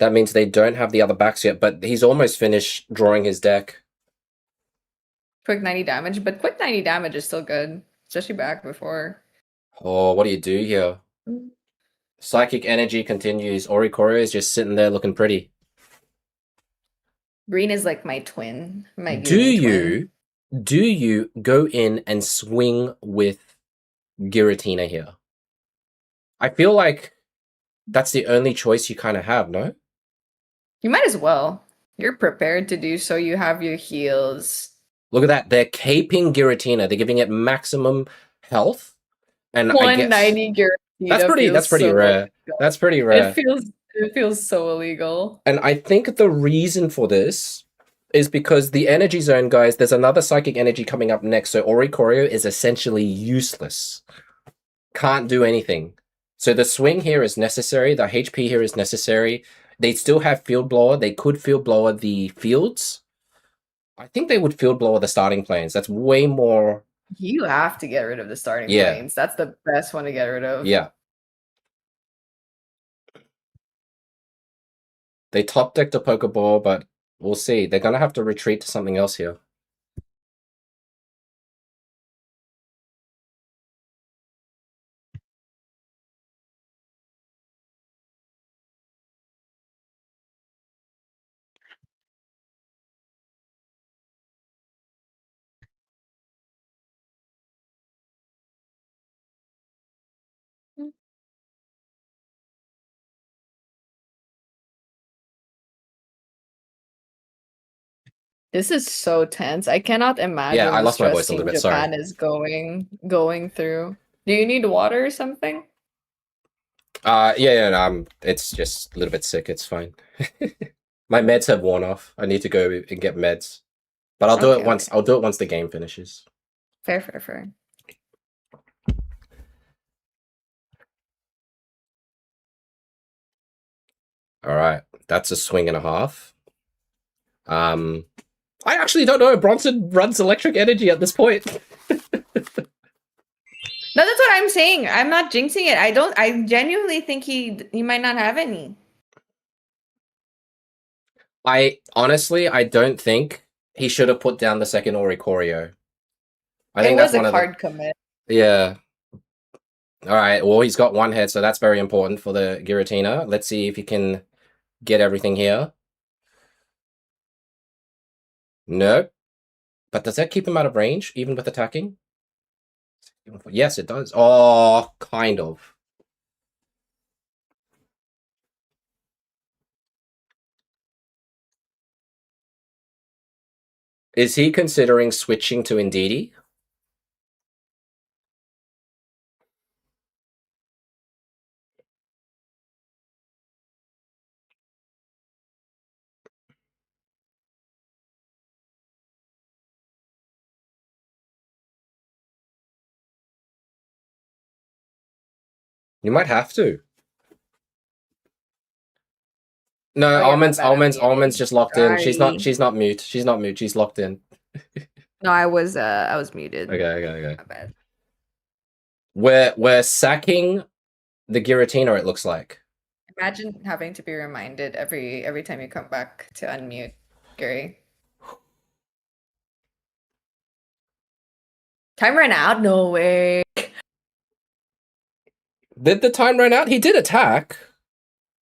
That means they don't have the other backs yet, but he's almost finished drawing his deck. Quick 90 damage, but quick 90 damage is still good. especially back before. Oh, what do you do here? Mm. Psychic energy continues. Orikorio is just sitting there looking pretty. Green is like my twin, my Do beauty twin. you go in and swing with Giratina here? I feel like that's the only choice you kind of have, no? You might as well. You're prepared to do so. You have your heals. Look at that. They're caping Giratina. They're giving it maximum health. And I guess 190 Giratina. that's pretty rare. Illegal. That's pretty rare. It feels so illegal. And I think the reason for this is because the energy zone, guys, there's another psychic energy coming up next. So Orikorio is essentially useless. Can't do anything. So the swing here is necessary. The HP here is necessary. They still have Field Blower. They could Field Blower the fields. I think they would Field Blower the starting planes. That's way more... You have to get rid of the starting planes. That's the best one to get rid of. Yeah. They top decked a Pokeball, but we'll see. They're going to have to retreat to something else here. This is so tense. I cannot imagine I the lost my stress voice a little Team bit, Japan sorry. is going through. Do you need water or something? It's just a little bit sick. It's fine. My meds have worn off. I need to go and get meds. But I'll do it once. I'll do it once the game finishes. Fair. All right, that's a swing and a half. I actually don't know if Bronson runs electric energy at this point. No, that's what I'm saying. I'm not jinxing it. I genuinely think he might not have any. I don't think he should have put down the second Orikorio. I think that's one of the hard commit. Yeah. All right. Well, he's got one head, so that's very important for the Giratina. Let's see if he can get everything here. Nope. But does that keep him out of range, even with attacking? Yes, it does. Oh, kind of. Is he considering switching to Indeedee? You might have to. No, Almond's just locked in. She's not mute. She's not mute. She's locked in. No, I was muted. Okay. My bad. We're sacking the Giratina, it looks like. Imagine having to be reminded every time you come back to unmute, Gary. Time ran out? No way. Did the time run out? He did attack.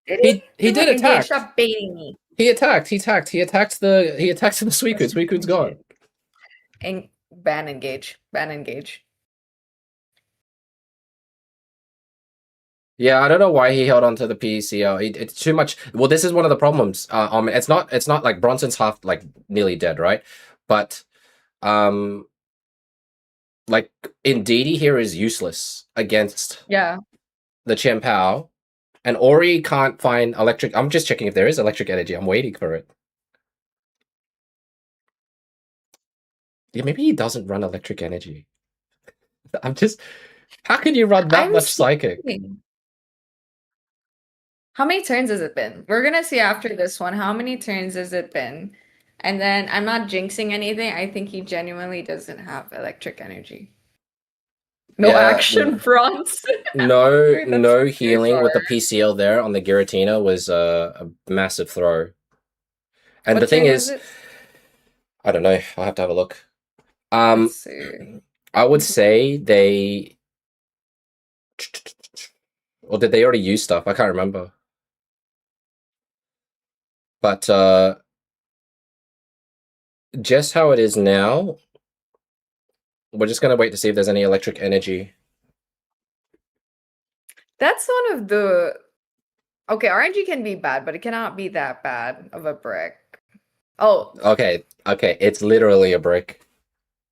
Did he? He did attack. Stop baiting me. He attacked. He attacked the Suicune. Suicune's gone. And ban engage. Yeah, I don't know why he held on to the PCL. It's too much. Well, this is one of the problems. It's not like Bronson's half like nearly dead, right? But like Indeedee here is useless against the Chien-Pao, and Ori can't find electric. I'm just checking if there is electric energy. I'm waiting for it. Yeah, maybe he doesn't run electric energy. How can you run that much psychic? How many turns has it been? We're gonna see after this one. How many turns has it been? And then I'm not jinxing anything. I think he genuinely doesn't have electric energy. No action fronts. No healing with the PCL there on the Giratina was a massive throw. And What the thing turn is, was it? I don't know. I'll have to have a look. Let's see. I would say they... Or did they already use stuff? I can't remember. But just how it is now, we're just going to wait to see if there's any electric energy. That's one of the... Okay, RNG can be bad, but it cannot be that bad of a brick. Oh. Okay, it's literally a brick.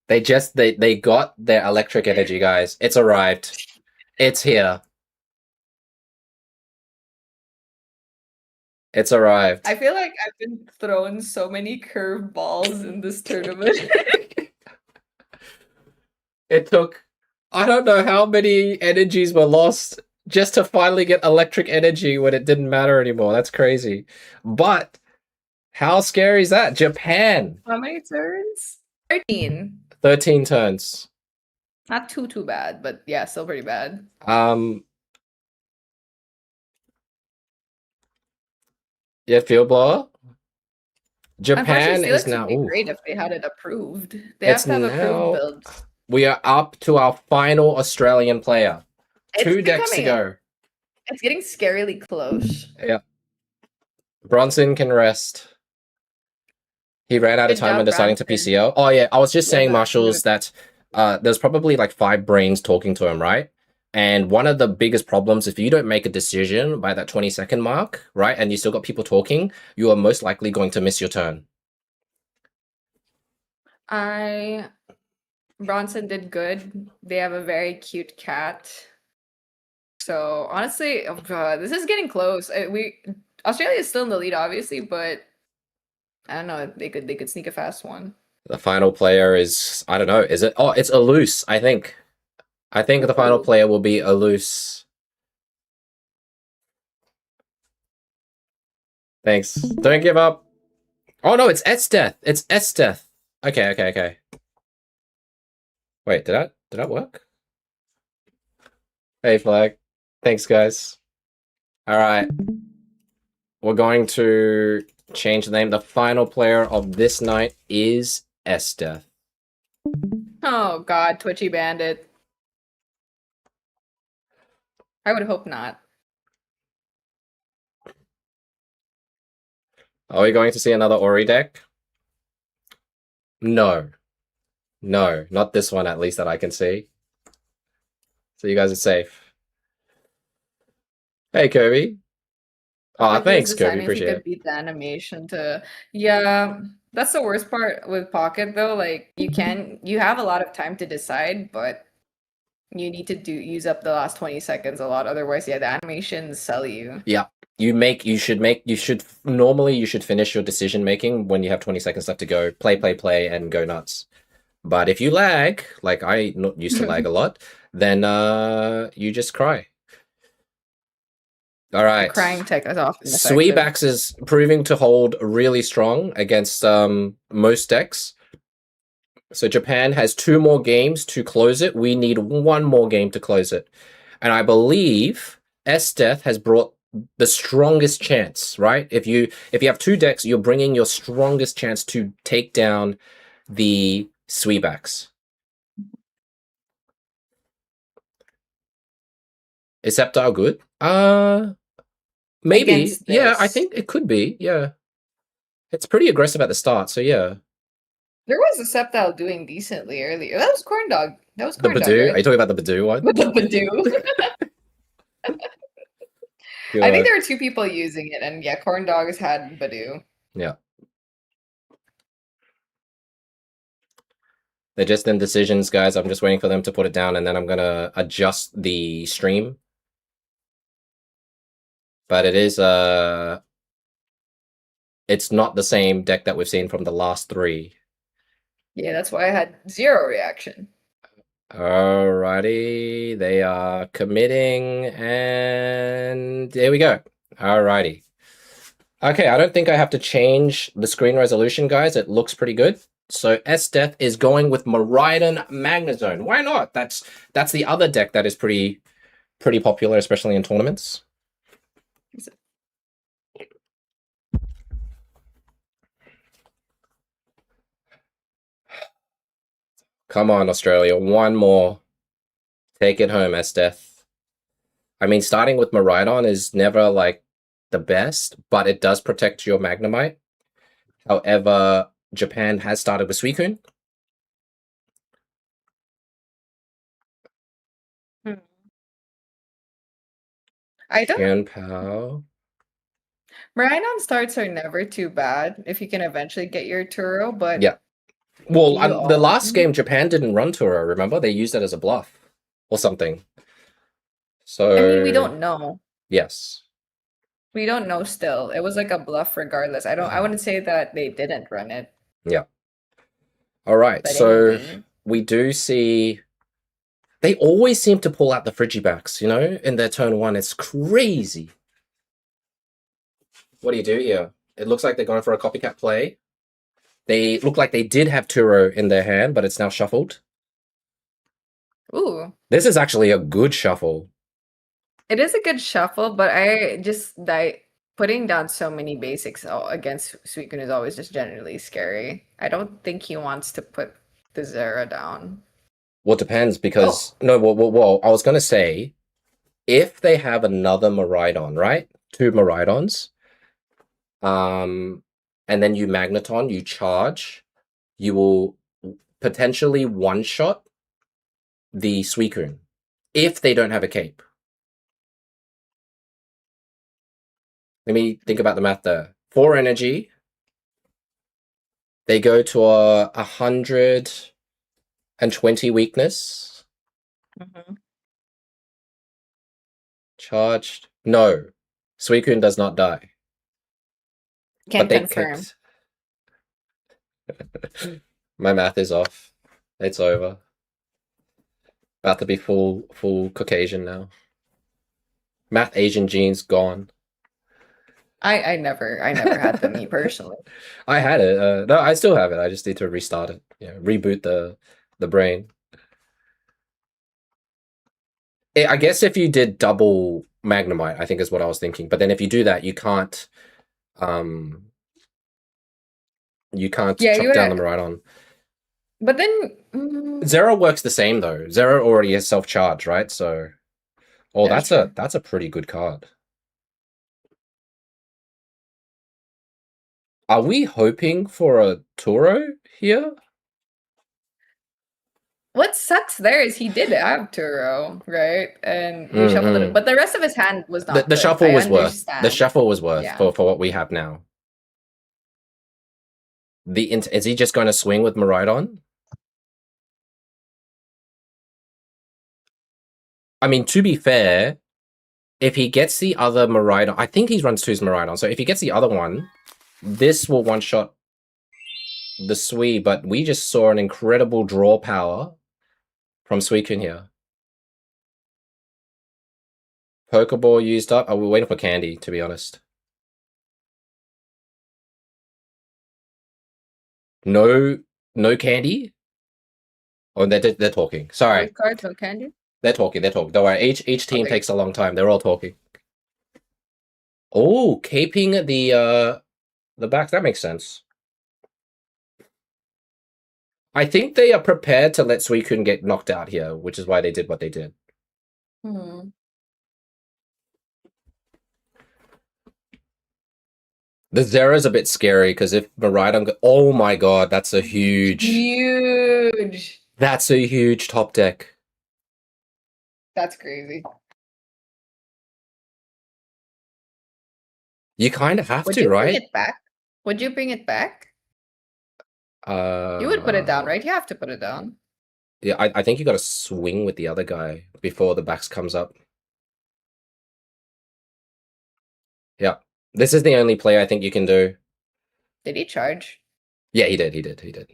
They got their electric energy, guys. It's arrived. It's here. It's arrived. I feel like I've been thrown so many curveballs in this tournament. It took, I don't know how many energies were lost just to finally get electric energy when it didn't matter anymore. That's crazy. But how scary is that? Japan. How many turns? 13. 13 turns. Not too bad, but yeah, still pretty bad. Yeah, field blower. Japan Unfortunately, is Steelix now. would be great if they had it approved. They have to have approved builds. We are up to our final Australian player. Two decks to go. It's getting scarily close. Yeah. Bronson can rest. He ran out of time when deciding to PCO. Oh yeah, I was just saying, Marshalls, that there's probably like 5 brains talking to him, right? And one of the biggest problems, if you don't make a decision by that 20-second mark, right, and you still got people talking, you are most likely going to miss your turn. Bronson did good. They have a very cute cat. So honestly, oh God, this is getting close. Australia is still in the lead, obviously, but I don't know. They could sneak a fast one. The final player is, I don't know, is it? Oh, it's Eluse, I think. I think the final player will be Eluse. Thanks. Don't give up. Oh no, it's AEST. It's AEST. Okay. Wait, did that work? Hey, Flag. Thanks, guys. All right. We're going to change the name. The final player of this night is AEST. Oh God, Twitchy Bandit. I would hope not. Are we going to see another Ori deck? No. No, not this one, at least that I can see. So you guys are safe. Hey, Kirby. Oh, thanks, Kirby. Appreciate it. Beat the animation to... Yeah, that's the worst part with Pocket, though. Like, you have a lot of time to decide, but you need to use up the last 20 seconds a lot. Otherwise, yeah, the animations sell you. Yeah. Normally you should finish your decision making when you have 20 seconds left to go. Play, and go nuts. But if you lag, like I not used to lag a lot, then you just cry. All right. The crying tech is often effective. Sweebax is proving to hold really strong against most decks. So Japan has 2 more games to close it. We need 1 more game to close it. And I believe AEST has brought the strongest chance, right? If you have 2 decks, you're bringing your strongest chance to take down the Sweebax. Is Sceptile good? Maybe. Yeah, I think it could be. Yeah. It's pretty aggressive at the start, so yeah. There was a Sceptile doing decently earlier. That was Corn Dog. That was Corn Dog. The Badoo? Right? Are you talking about the Badoo one? The Badoo. I think there were 2 people using it, and yeah, Corn Dogs had Badoo. Yeah. They're just in decisions, guys. I'm just waiting for them to put it down, and then I'm gonna adjust the stream. But it is it's not the same deck that we've seen from the last 3. Yeah, that's why I had 0 reaction. Alrighty, they are committing, and there we go. Alrighty. Okay, I don't think I have to change the screen resolution, guys. It looks pretty good. So AEST is going with Miraidon Magnezone. Why not? That's the other deck that is pretty popular, especially in tournaments. Come on, Australia. One more. Take it home, Esteth. I mean, starting with Miraidon is never, like, the best, but it does protect your Magnemite. However, Japan has started with Suicune. I don't. Tianpao. Miraidon starts are never too bad if you can eventually get your Turo, but Yeah. Well, You the all- last game, Japan didn't run Turo, remember? They used it as a bluff or something. So I mean, we don't know. Yes. We don't know still. It was like a bluff regardless. I wouldn't say that they didn't run it. Yeah. All right. But So anyway. we do see they always seem to pull out the Frigibacks, you know, in their turn one. It's crazy. What do you do here? It looks like they're going for a copycat play. They look like they did have Turo in their hand, but it's now shuffled. Ooh. This is actually a good shuffle. It is a good shuffle, but I just putting down so many basics against Suicune is always just generally scary. I don't think he wants to put the Zera down. Well, it depends because no, well, I was gonna say if they have another Miraidon, right? 2 Miraidons, and then you Magneton, you charge, you will potentially one-shot the Suicune if they don't have a cape. Let me think about the math there. 4 energy. They go to a 120 weakness. Mm-hmm. Charged. No. Suicune does not die. Can But they confirm. kicked. My math is off. It's over. About to be full Caucasian now. Math Asian genes gone. I never had them, me personally. I had it. No, I still have it. I just need to restart it. Yeah, reboot the brain. I guess if you did double Magnemite, I think is what I was thinking. But then if you do that, you can't chop down the Miraidon. But then Zero works the same though. Zero already has self-charge, right? So that's a pretty good card. Are we hoping for a Turo here? what sucks there is he did have Turo, right? And we shuffled it, but the rest of his hand was not. The shuffle was worth. The shuffle was worth Yeah. for what we have now. Is he just going to swing with Miraidon? I mean, to be fair, if he gets the other Miraidon, I think he runs 2's Miraidon. So if he gets the other one, this will one-shot the Sui, but we just saw an incredible draw power from Suicune here. Pokeball used up. Oh, we're waiting for candy, to be honest. No candy? Oh, they're talking. Sorry. Cards, no candy. They're talking. Don't worry. Each team takes a long time. They're all talking. Oh, caping the back. That makes sense. I think they are prepared to let Suicune get knocked out here, which is why they did what they did. Hmm. The Zera's a bit scary because if Miraidon oh my god, that's a huge. That's a huge top deck. That's crazy. You kind of have Would to, you right? bring it back? Would you bring it back? You would put it down, right? You have to put it down. Yeah, I think you got to swing with the other guy before the backs comes up. Yeah, this is the only play I think you can do. Did he charge? Yeah, he did. Okay.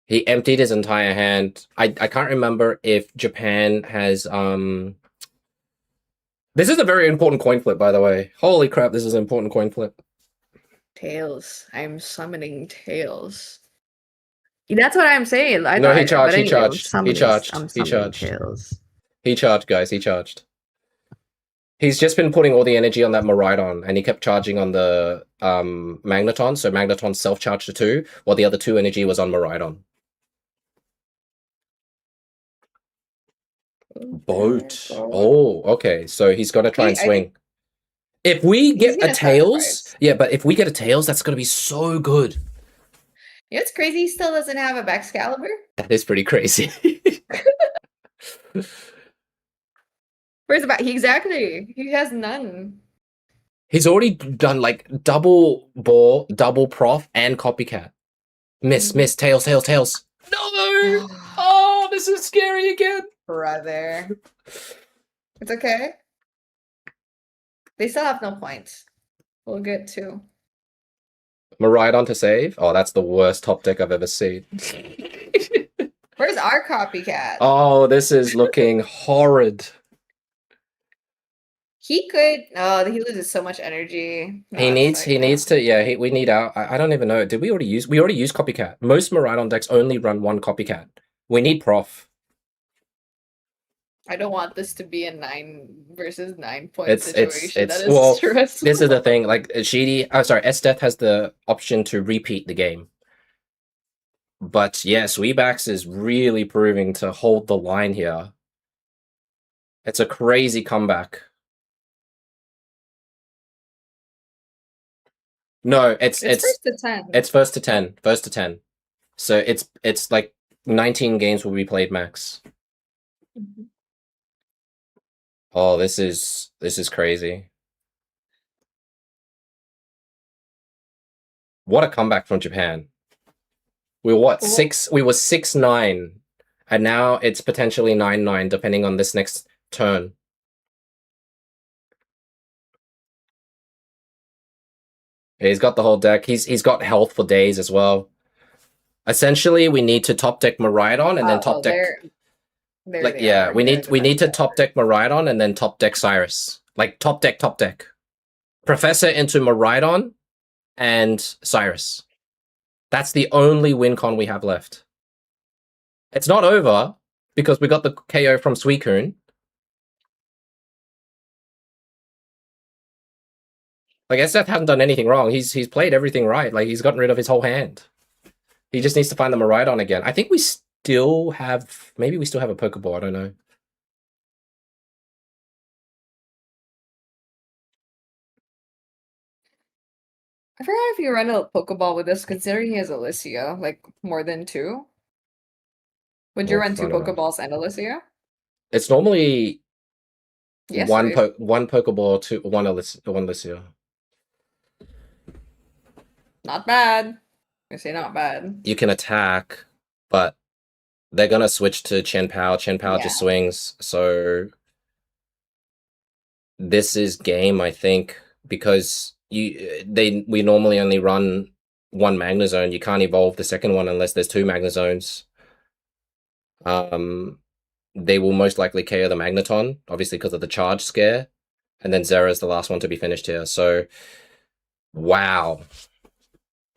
He emptied his entire hand. I can't remember if Japan has This is a very important coin flip, by the way. Holy crap, this is an important coin flip. Tails. I'm summoning Tails. That's what I'm saying. No, he charged. He charged. Tails. He charged, guys. He charged. He's just been putting all the energy on that Miraidon, and he kept charging on the Magneton, so Magneton self-charged to 2, while the other 2 energy was on Miraidon. Boat. Oh, okay. So he's got to try and swing. If we get a Tails, yeah, but if we get a Tails, that's going to be so good. You know, it's crazy. He still doesn't have a Excalibur. That is pretty crazy. Where's the back? Exactly. He has none. He's already done like double ball, double prof, and copycat. Miss, Tails. No! Oh, this is scary again. Brother. It's okay. They still have no points. We'll get 2. Miraidon to save? Oh, that's the worst top deck I've ever seen. Where's our copycat? Oh, this is looking horrid. He could. Oh, he loses so much energy. No, He needs to. Yeah, we need our. I don't even know. Did we already use? We already used copycat. Most Miraidon decks only run 1 copycat. We need prof. I don't want this to be a 9 versus 9 point situation. It's that is stressful. This is the thing. Like AEST has the option to repeat the game. But yeah, Sweebax is really proving to hold the line here. It's a crazy comeback. No, it's first to 10. It's first to 10. First to 10. So it's like 19 games will be played max. Oh, this is crazy. What a comeback from Japan. We were what? We were 6-9. And now it's potentially 9-9 depending on this next turn. He's got the whole deck. He's got health for days as well. Essentially, we need to top deck Miraidon and then top deck. We need to top deck Miraidon and then top deck Cyrus. Like top deck. Professor into Miraidon and Cyrus. That's the only win con we have left. It's not over because we got the KO from Suicune. Like SF hasn't done anything wrong. He's played everything right. Like he's gotten rid of his whole hand. He just needs to find the Miraidon again. I think we still have, maybe we still have a Pokeball. I don't know. I forgot if you run a Pokeball with this, considering he has Alicia, like more than 2. Would you run 2 Pokeballs and Alicia? It's normally yes, one Pokeball, one Alicia. Not bad. I say not bad. You can attack, but they're gonna switch to Chen Pao. Chen Pao just swings, so this is game, I think, because we normally only run 1 Magnezone. You can't evolve the second one unless there's 2 Magnezones. They will most likely KO the Magneton, obviously because of the charge scare, and then Zera's the last one to be finished here. So, wow.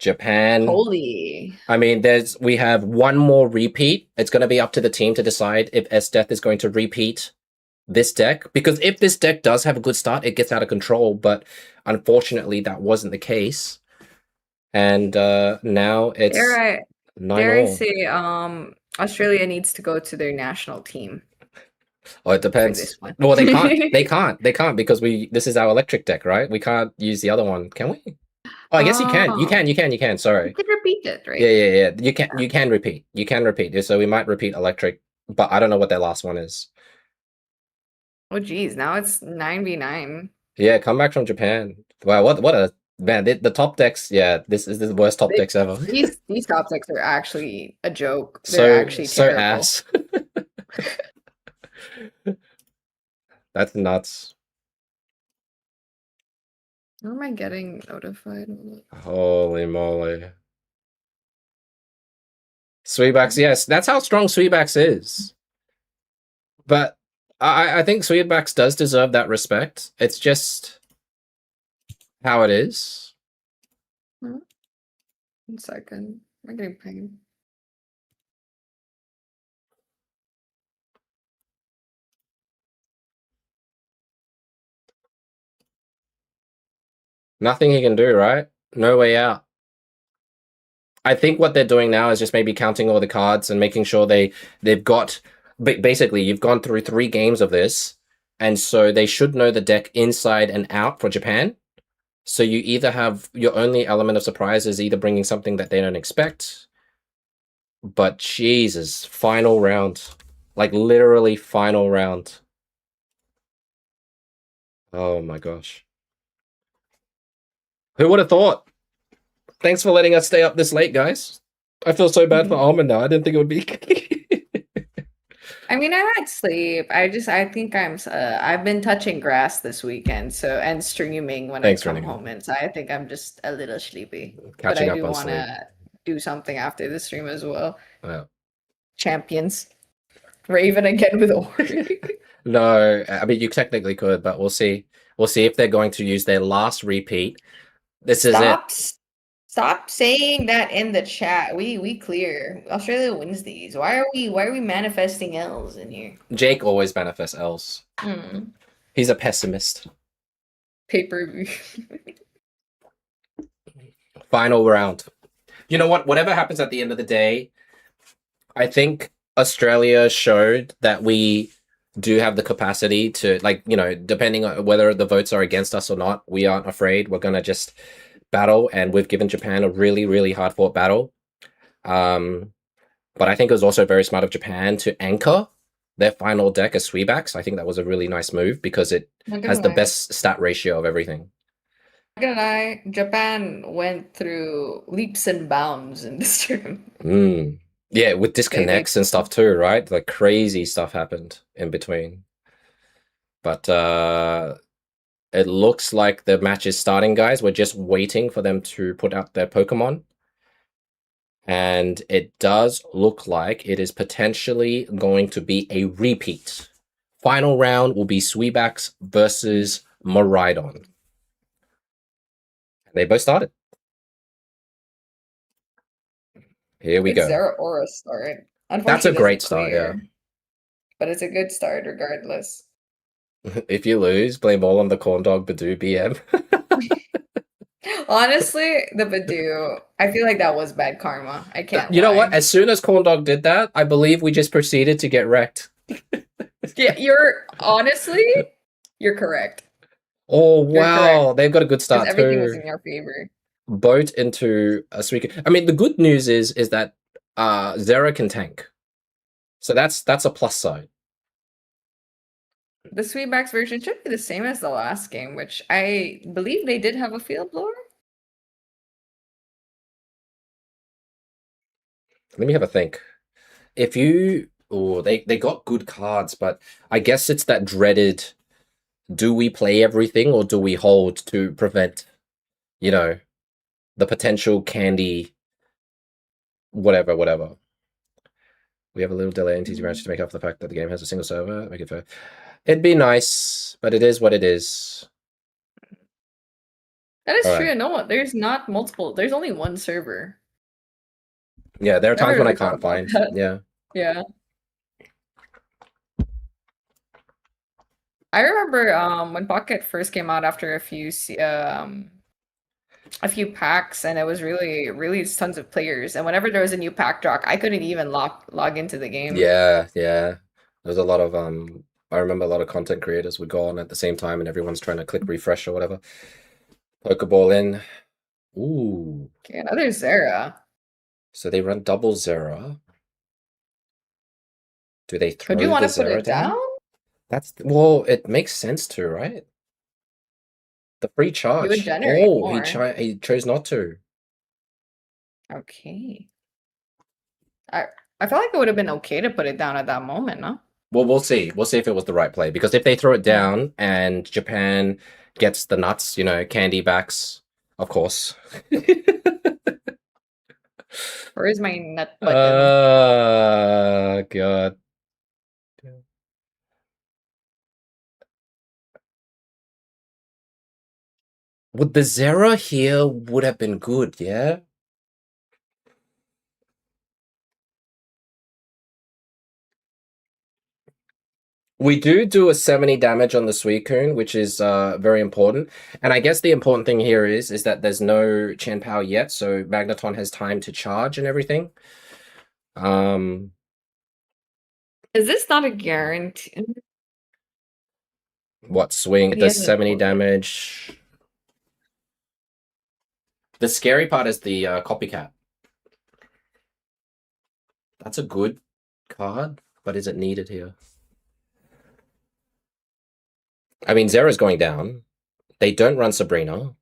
Japan. Holy. I mean, we have 1 more repeat. It's going to be up to the team to decide if S-Death is going to repeat this deck. Because if this deck does have a good start, it gets out of control. But unfortunately, that wasn't the case. And now it's 9-all. Dare I say, Australia needs to go to their national team. Oh, it depends. Well, they can't. They can't because this is our electric deck, right? We can't use the other one, can we? Oh, I guess you can. You can. Sorry. You can repeat it, right? Yeah. You can repeat. You can repeat. So we might repeat electric, but I don't know what their last one is. Oh, geez. Now it's 9v9. Yeah, come back from Japan. Wow, what a man. The top decks. Yeah, this is the worst top decks ever. These top decks are actually a joke. They're actually terrible. Ass. That's nuts. Where am I getting notified? Holy moly. Sweetbax, yes, that's how strong Sweetbax is. But I think Sweetbax does deserve that respect. It's just how it is. 1 second. I'm getting pain. Nothing he can do, right? No way out. I think what they're doing now is just maybe counting all the cards and making sure they've got... Basically, you've gone through 3 games of this, and so they should know the deck inside and out for Japan. So you either have... Your only element of surprise is either bringing something that they don't expect. But Jesus, final round. Like, literally final round. Oh my gosh. Who would have thought? Thanks for letting us stay up this late, guys. I feel so bad for Almond now. I didn't think it would be. I mean, I had sleep. I think I've been touching grass this weekend, and streaming when I come home, and so I think I'm just a little sleepy. Catching but I up do on want to do something after the stream as well. Yeah. Champions. Raven again with Ori. No, I mean, you technically could, but we'll see. We'll see if they're going to use their last repeat. This is it. Stop saying that in the chat. We clear. Australia wins these. Why are we manifesting L's in here? Jake always manifests L's. He's a pessimist. Pay-per-view. Final round. You know what? Whatever happens at the end of the day, I think Australia showed that we do have the capacity to, like, you know, depending on whether the votes are against us or not, we aren't afraid. We're going to just battle, and we've given Japan a really, really hard-fought battle. But I think it was also very smart of Japan to anchor their final deck as Sweebacks. I think that was a really nice move because it has the best stat ratio of everything. Not gonna lie, Japan went through leaps and bounds in this tournament. Yeah, with disconnects and stuff too, right? Like crazy stuff happened in between. But it looks like the match is starting, guys. We're just waiting for them to put out their Pokemon. And it does look like it is potentially going to be a repeat. Final round will be Sweebacks versus Miraidon. They both started. Here we go. Zera Aura start. That's a great start, yeah. But it's a good start regardless. If you lose, blame all on the corn dog Badoo BM. Honestly, the Badoo, I feel like that was bad karma. I can't You know what? As soon as corn dog did that, I believe we just proceeded to get wrecked. Yeah, you're correct. Oh, wow. They've got a good start too. Everything was in your favor. Boat into a sweet. I mean, the good news is that Zera can tank. So that's a plus side. The Sweetbacks version should be the same as the last game, which I believe they did have a field blower. Let me have a think. If you... Oh, they got good cards, but I guess it's that dreaded... Do we play everything or do we hold to prevent, you know, the potential candy... Whatever. We have a little delay in TG Ranch to make up for the fact that the game has a single server. Make it fair. It'd be nice, but it is what it is. That is true. No, there's not multiple. There's only one server. Yeah, there are times when I can't find. Yeah. Yeah. I remember when Pocket first came out after a few packs, and it was really tons of players. And whenever there was a new pack drop, I couldn't even log into the game. Yeah. There was a lot of I remember a lot of content creators would go on at the same time, and everyone's trying to click refresh or whatever. Pokeball in. Ooh. Okay, another Zera. So they run double Zera. Do they throw Would you want the to put Zera it down? Well, it makes sense to, right? The free charge. He would generate more. He chose not to. Okay. I felt like it would have been okay to put it down at that moment, no? Well, we'll see. We'll see if it was the right play. Because if they throw it down and Japan gets the nuts, you know, candy backs, of course. Where is my nut button? God. Would the Zera here would have been good, yeah? We do a 70 damage on the Suicune, which is very important. And I guess the important thing here is that there's no Chen Pao yet, so Magneton has time to charge and everything. Is this not a guarantee? What swing? He The hasn't 70 pulled it. damage. The scary part is the copycat. That's a good card, but is it needed here? I mean, Zera's going down. They don't run Sabrina.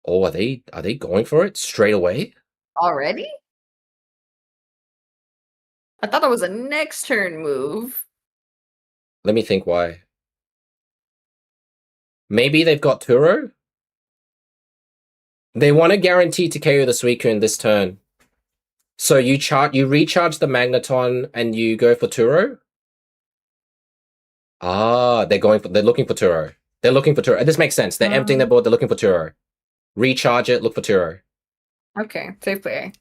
Oh, are they going for it straight away? Already? I thought it was a next turn move. Let me think why. Maybe they've got Turo? They want to guarantee to KO the Suicune this turn. So you recharge the Magneton and you go for Turo? Ah, they're looking for Turo. They're looking for Turo. This makes sense. They're emptying their board, they're looking for Turo. Recharge it, look for Turo. Okay, safe play.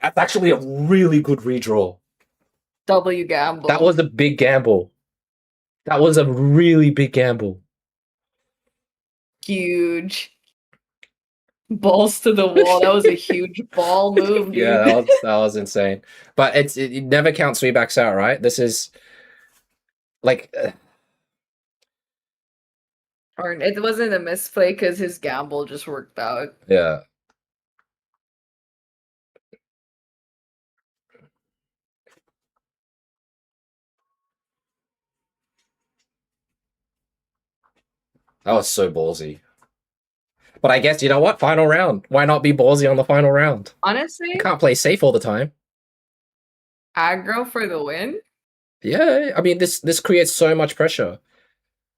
That's actually a really good redraw. W gamble. That was a big gamble. That was a really big gamble. Huge. Balls to the wall. That was a huge ball move, dude. Yeah, that was insane. But it never counts Sweetbacks out, right? This is like Or it wasn't a misplay because his gamble just worked out. yeah. That was so ballsy. But I guess, you know what? Final round. Why not be ballsy on the final round? Honestly, You can't play safe all the time. aggro for the win. Yeah, I mean, this creates so much pressure.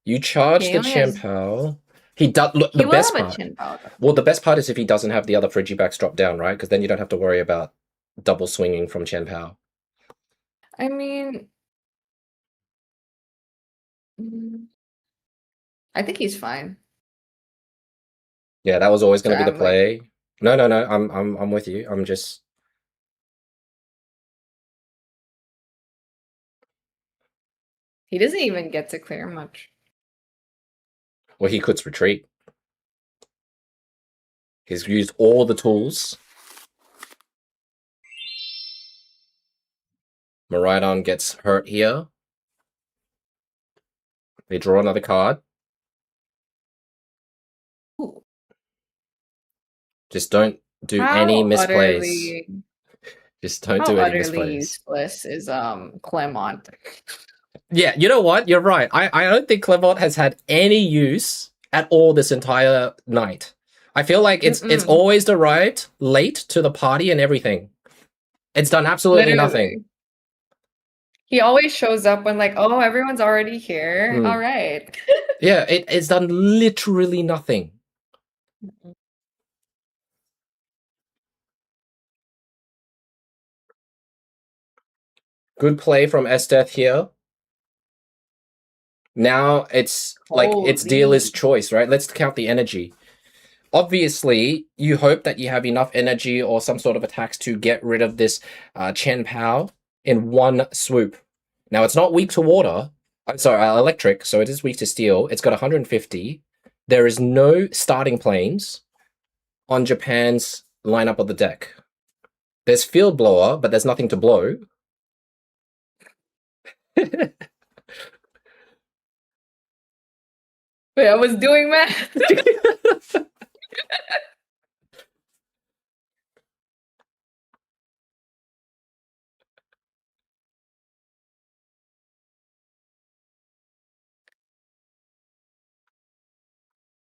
You charge He the only has- Chen Pao. He does. Look, He the will best have a part. chin powder. Well, the best part is if he doesn't have the other Frigibacks drop down, right? Because then you don't have to worry about double swinging from Chen Pao. I mean, I think he's fine. Yeah, that was always going to be Sorry, the play. No. I'm with you. I'm just. He doesn't even get to clear much. Well, he could retreat. He's used all the tools. Miraidon gets hurt here. They draw another card. Ooh. Just don't do any misplays. Just don't do any misplays. Useless is Clement. Yeah, you know what? You're right. I don't think Clement has had any use at all this entire night. I feel like it's always arrived late to the party and everything. It's done absolutely nothing. He always shows up when like, oh, everyone's already here. All right. Yeah, it's done literally nothing. Good play from Esteth here. Now it's like it's dealer's choice, right? Let's count the energy. Obviously, you hope that you have enough energy or some sort of attacks to get rid of this Chen Pao in one swoop. Now, it's not weak to water. Sorry, electric, so it is weak to steel. It's got 150. There is no starting planes on Japan's lineup of the deck. There's Field Blower, but there's nothing to blow. Wait, I was doing math.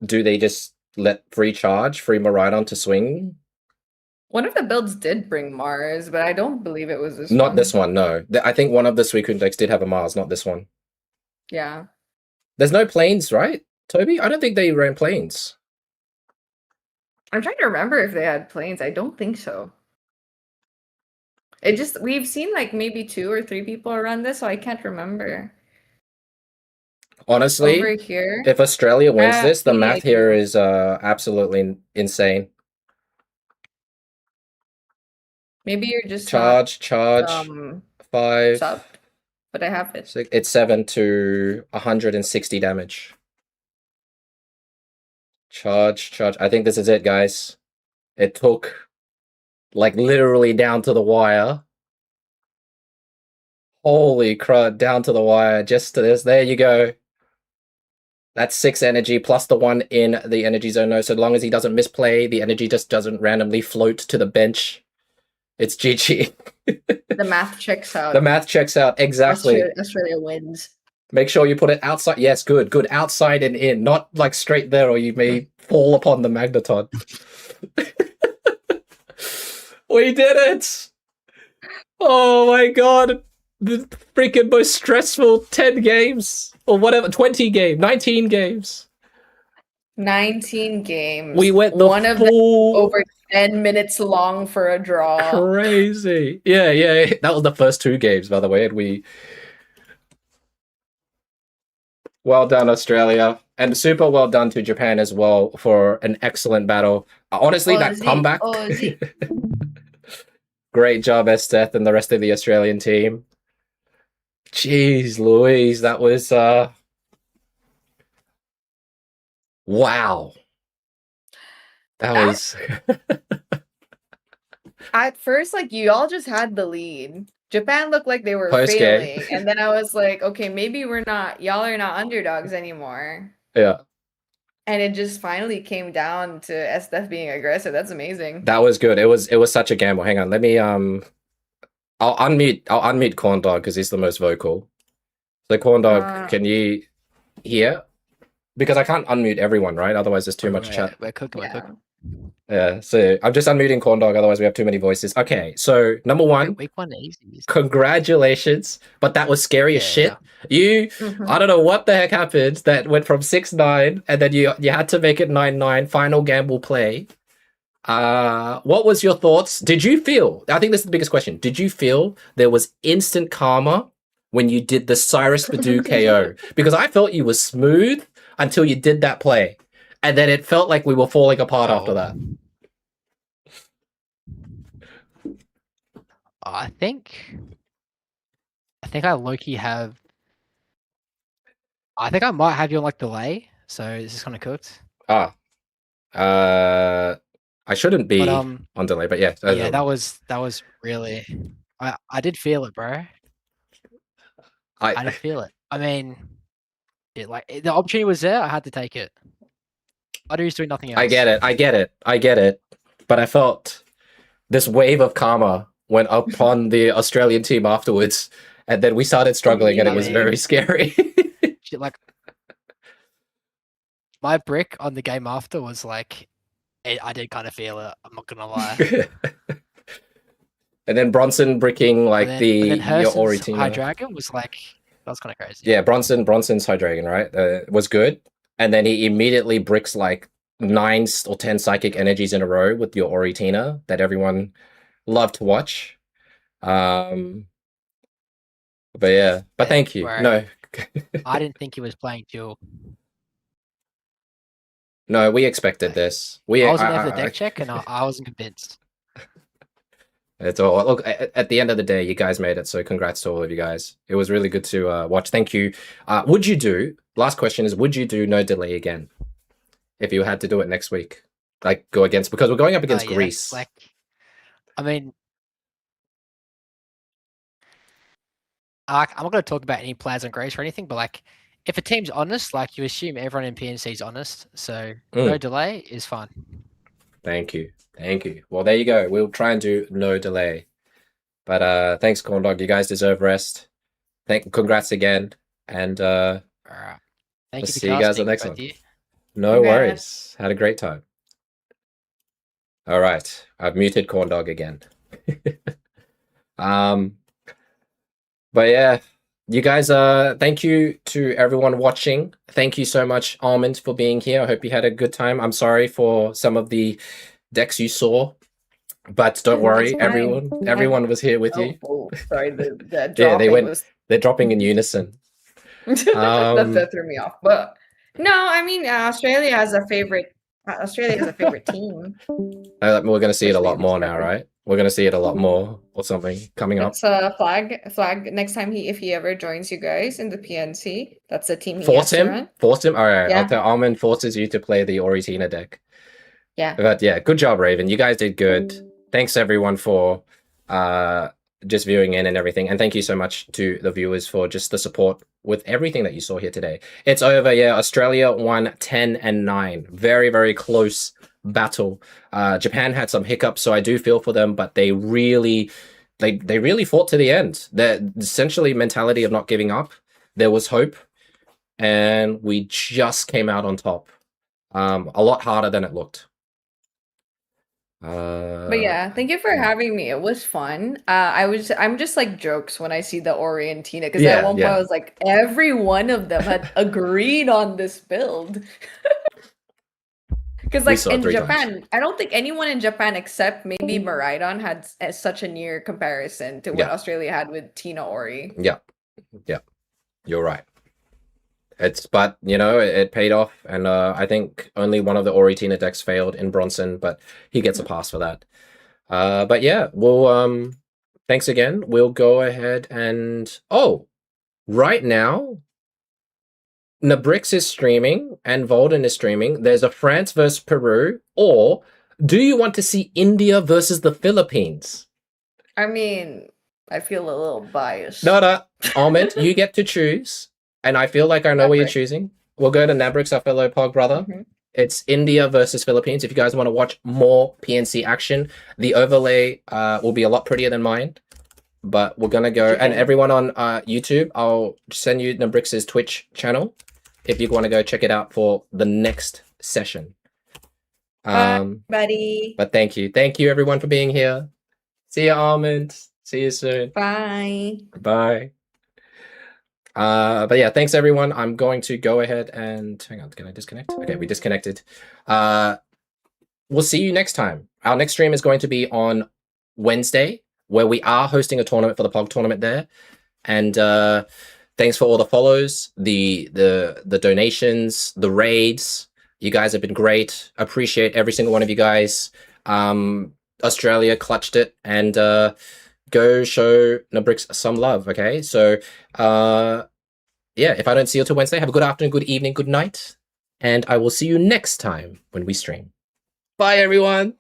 Do they just let free Miraidon to swing? One of the builds did bring Mars, but I don't believe it was this one. Not this one, no. I think one of the Suicune decks did have a Mars, not this one. Yeah. There's no planes, right, Toby? I don't think they ran planes. I'm trying to remember if they had planes. I don't think so. We've seen like maybe 2 or 3 people run this, so I can't remember. Honestly, over here, if Australia wins this, the math I here do. is absolutely insane. Maybe you're just Charge, not, 5. Subbed, but I have it. 6, it's 7 to 160 damage. Charge. I think this is it, guys. It took, like, literally down to the wire. Holy crud, down to the wire, just to this. There you go. That's 6 energy plus the 1 in the energy zone. No, so long as he doesn't misplay, the energy just doesn't randomly float to the bench. It's GG. The math checks out. The math checks out, exactly. Australia wins. Make sure you put it outside. Yes, good. Outside and in, not like straight there, or you may fall upon the magneton. We did it! Oh my god. The freaking most stressful 10 games. Or whatever, 20 games, 19 games. 19 games. We went the one of them over 10 minutes long for a draw. Crazy. Yeah. That was the first 2 games, by the way. And we... Well done, Australia. And super well done to Japan as well for an excellent battle. Honestly, that comeback... Great job, Esteth and the rest of the Australian team. Jeez Louise, that was... Wow. That was... At first, like, you all just had the lead. Japan looked like they were Post-game. failing. And then I was like, okay, maybe y'all are not underdogs anymore. Yeah. And it just finally came down to Esteth being aggressive. That's amazing. That was good. It was such a gamble. Hang on, let me I'll unmute Corn Dog because he's the most vocal. So Corn Dog, can you hear? Because I can't unmute everyone, right? Otherwise there's too much chat. We're cooking. Yeah, so I'm just unmuting Corn Dog, otherwise we have too many voices. Okay, so number 1, week 1 easy. Congratulations, but that was scary as shit. You, I don't know what the heck happened that went from 6-9 and then you had to make it 9-9, final gamble play. What was your thoughts? Did you feel, I think this is the biggest question, did you feel there was instant karma when you did the Cyrus Badu KO? Because I felt you were smooth until you did that play. And then it felt like we were falling apart after that. I think I low-key have... I think I might have you on, like, delay. So this is kind of cooked. I shouldn't be on delay, but yeah. Yeah, that was really... I did feel it, bro. I did feel it. I mean, the opportunity was there. I had to take it. Badu's doing nothing else. I get it. But I felt this wave of karma went upon the Australian team afterwards, and then we started struggling, and it was very scary. Like, my brick on the game after was like, I did kind of feel it. I'm not gonna lie. And then Bronson bricking like your Ori team. High Dragon was like, that was kind of crazy. Yeah, Bronson's High Dragon, right? Was good. And then he immediately bricks like 9 or 10 psychic energies in a row with your Ori Tina that everyone loved to watch. But yeah, but thank you. No. I didn't think he was playing duel. No, we expected this. I wasn't there for the deck check and I wasn't convinced. It's all look at the end of the day, you guys made it. So congrats to all of you guys. It was really good to watch. Thank you. Would you do? Last question is: would you do no delay again if you had to do it next week? Like go against because we're going up against Greece. Like, I mean, I'm not going to talk about any players on Greece or anything, but like, if a team's honest, like you assume everyone in PNC is honest, so no delay is fine. Thank you. Well, there you go. We'll try and do no delay. But thanks, Corn Dog. You guys deserve rest. Congrats again. And all right. Thank you. See you guys on the next one. No worries. Had a great time. All right. I've muted Corn Dog again. But yeah, you guys, thank you to everyone watching. Thank you so much, Almond, for being here. I hope you had a good time. I'm sorry for some of the decks you saw, but don't worry, everyone was here with you. Oh, sorry, the yeah, they're dropping in unison. That threw me off. But no, I mean Australia has a favorite team. We're going to see it a lot more now, right? We're gonna see it a lot more or something coming up. That's flag next time if he ever joins you guys in the PNC. That's the team he Force has to him. run. Force him. All right. Yeah. I'll tell Almond forces you to play the Oritina deck. Yeah. But yeah, good job, Raven. You guys did good. Thanks everyone for just viewing in and everything, and thank you so much to the viewers for just the support with everything that you saw here today. It's over. Yeah, Australia won 10-9. Very, very close battle. Japan had some hiccups, so I do feel for them, but they really fought to the end. The essentially mentality of not giving up. There was hope, and we just came out on top. A lot harder than it looked. But yeah, thank you for having me. It was fun. I'm just like jokes when I see the Ori and Tina, because at one point I was like, every one of them had agreed on this build. Because like in Japan, I don't think anyone in Japan except maybe Miraidon had such a near comparison to what Australia had with Tina Ori. Yeah, you're right. But you know, it paid off, and I think only one of the Ori Tina decks failed in Bronson, but he gets a pass for that. But yeah, we'll thanks again. We'll go ahead and right now, Nabrix is streaming and Volden is streaming. There's a France versus Peru, or do you want to see India versus the Philippines? I mean, I feel a little biased. No, Almond, you get to choose. And I feel like I know what you're choosing. We'll go to Nabrix, our fellow Pog brother. It's India versus Philippines. If you guys want to watch more PNC action, the overlay will be a lot prettier than mine. But we're going to go... And everyone on YouTube, I'll send you Nabrix's Twitch channel if you want to go check it out for the next session. Bye, buddy. But thank you. Thank you, everyone, for being here. See you, Almond. See you soon. Bye. Bye. But yeah, thanks everyone. I'm going to go ahead and hang on. Can I disconnect? Okay, we disconnected. We'll see you next time. Our next stream is going to be on Wednesday, where we are hosting a tournament for the Pog tournament there. And thanks for all the follows, the donations, the raids. You guys have been great. Appreciate every single one of you guys. Australia clutched it, and go show Nabrix some love, okay? So, yeah, if I don't see you till Wednesday, have a good afternoon, good evening, good night, and I will see you next time when we stream. Bye, everyone!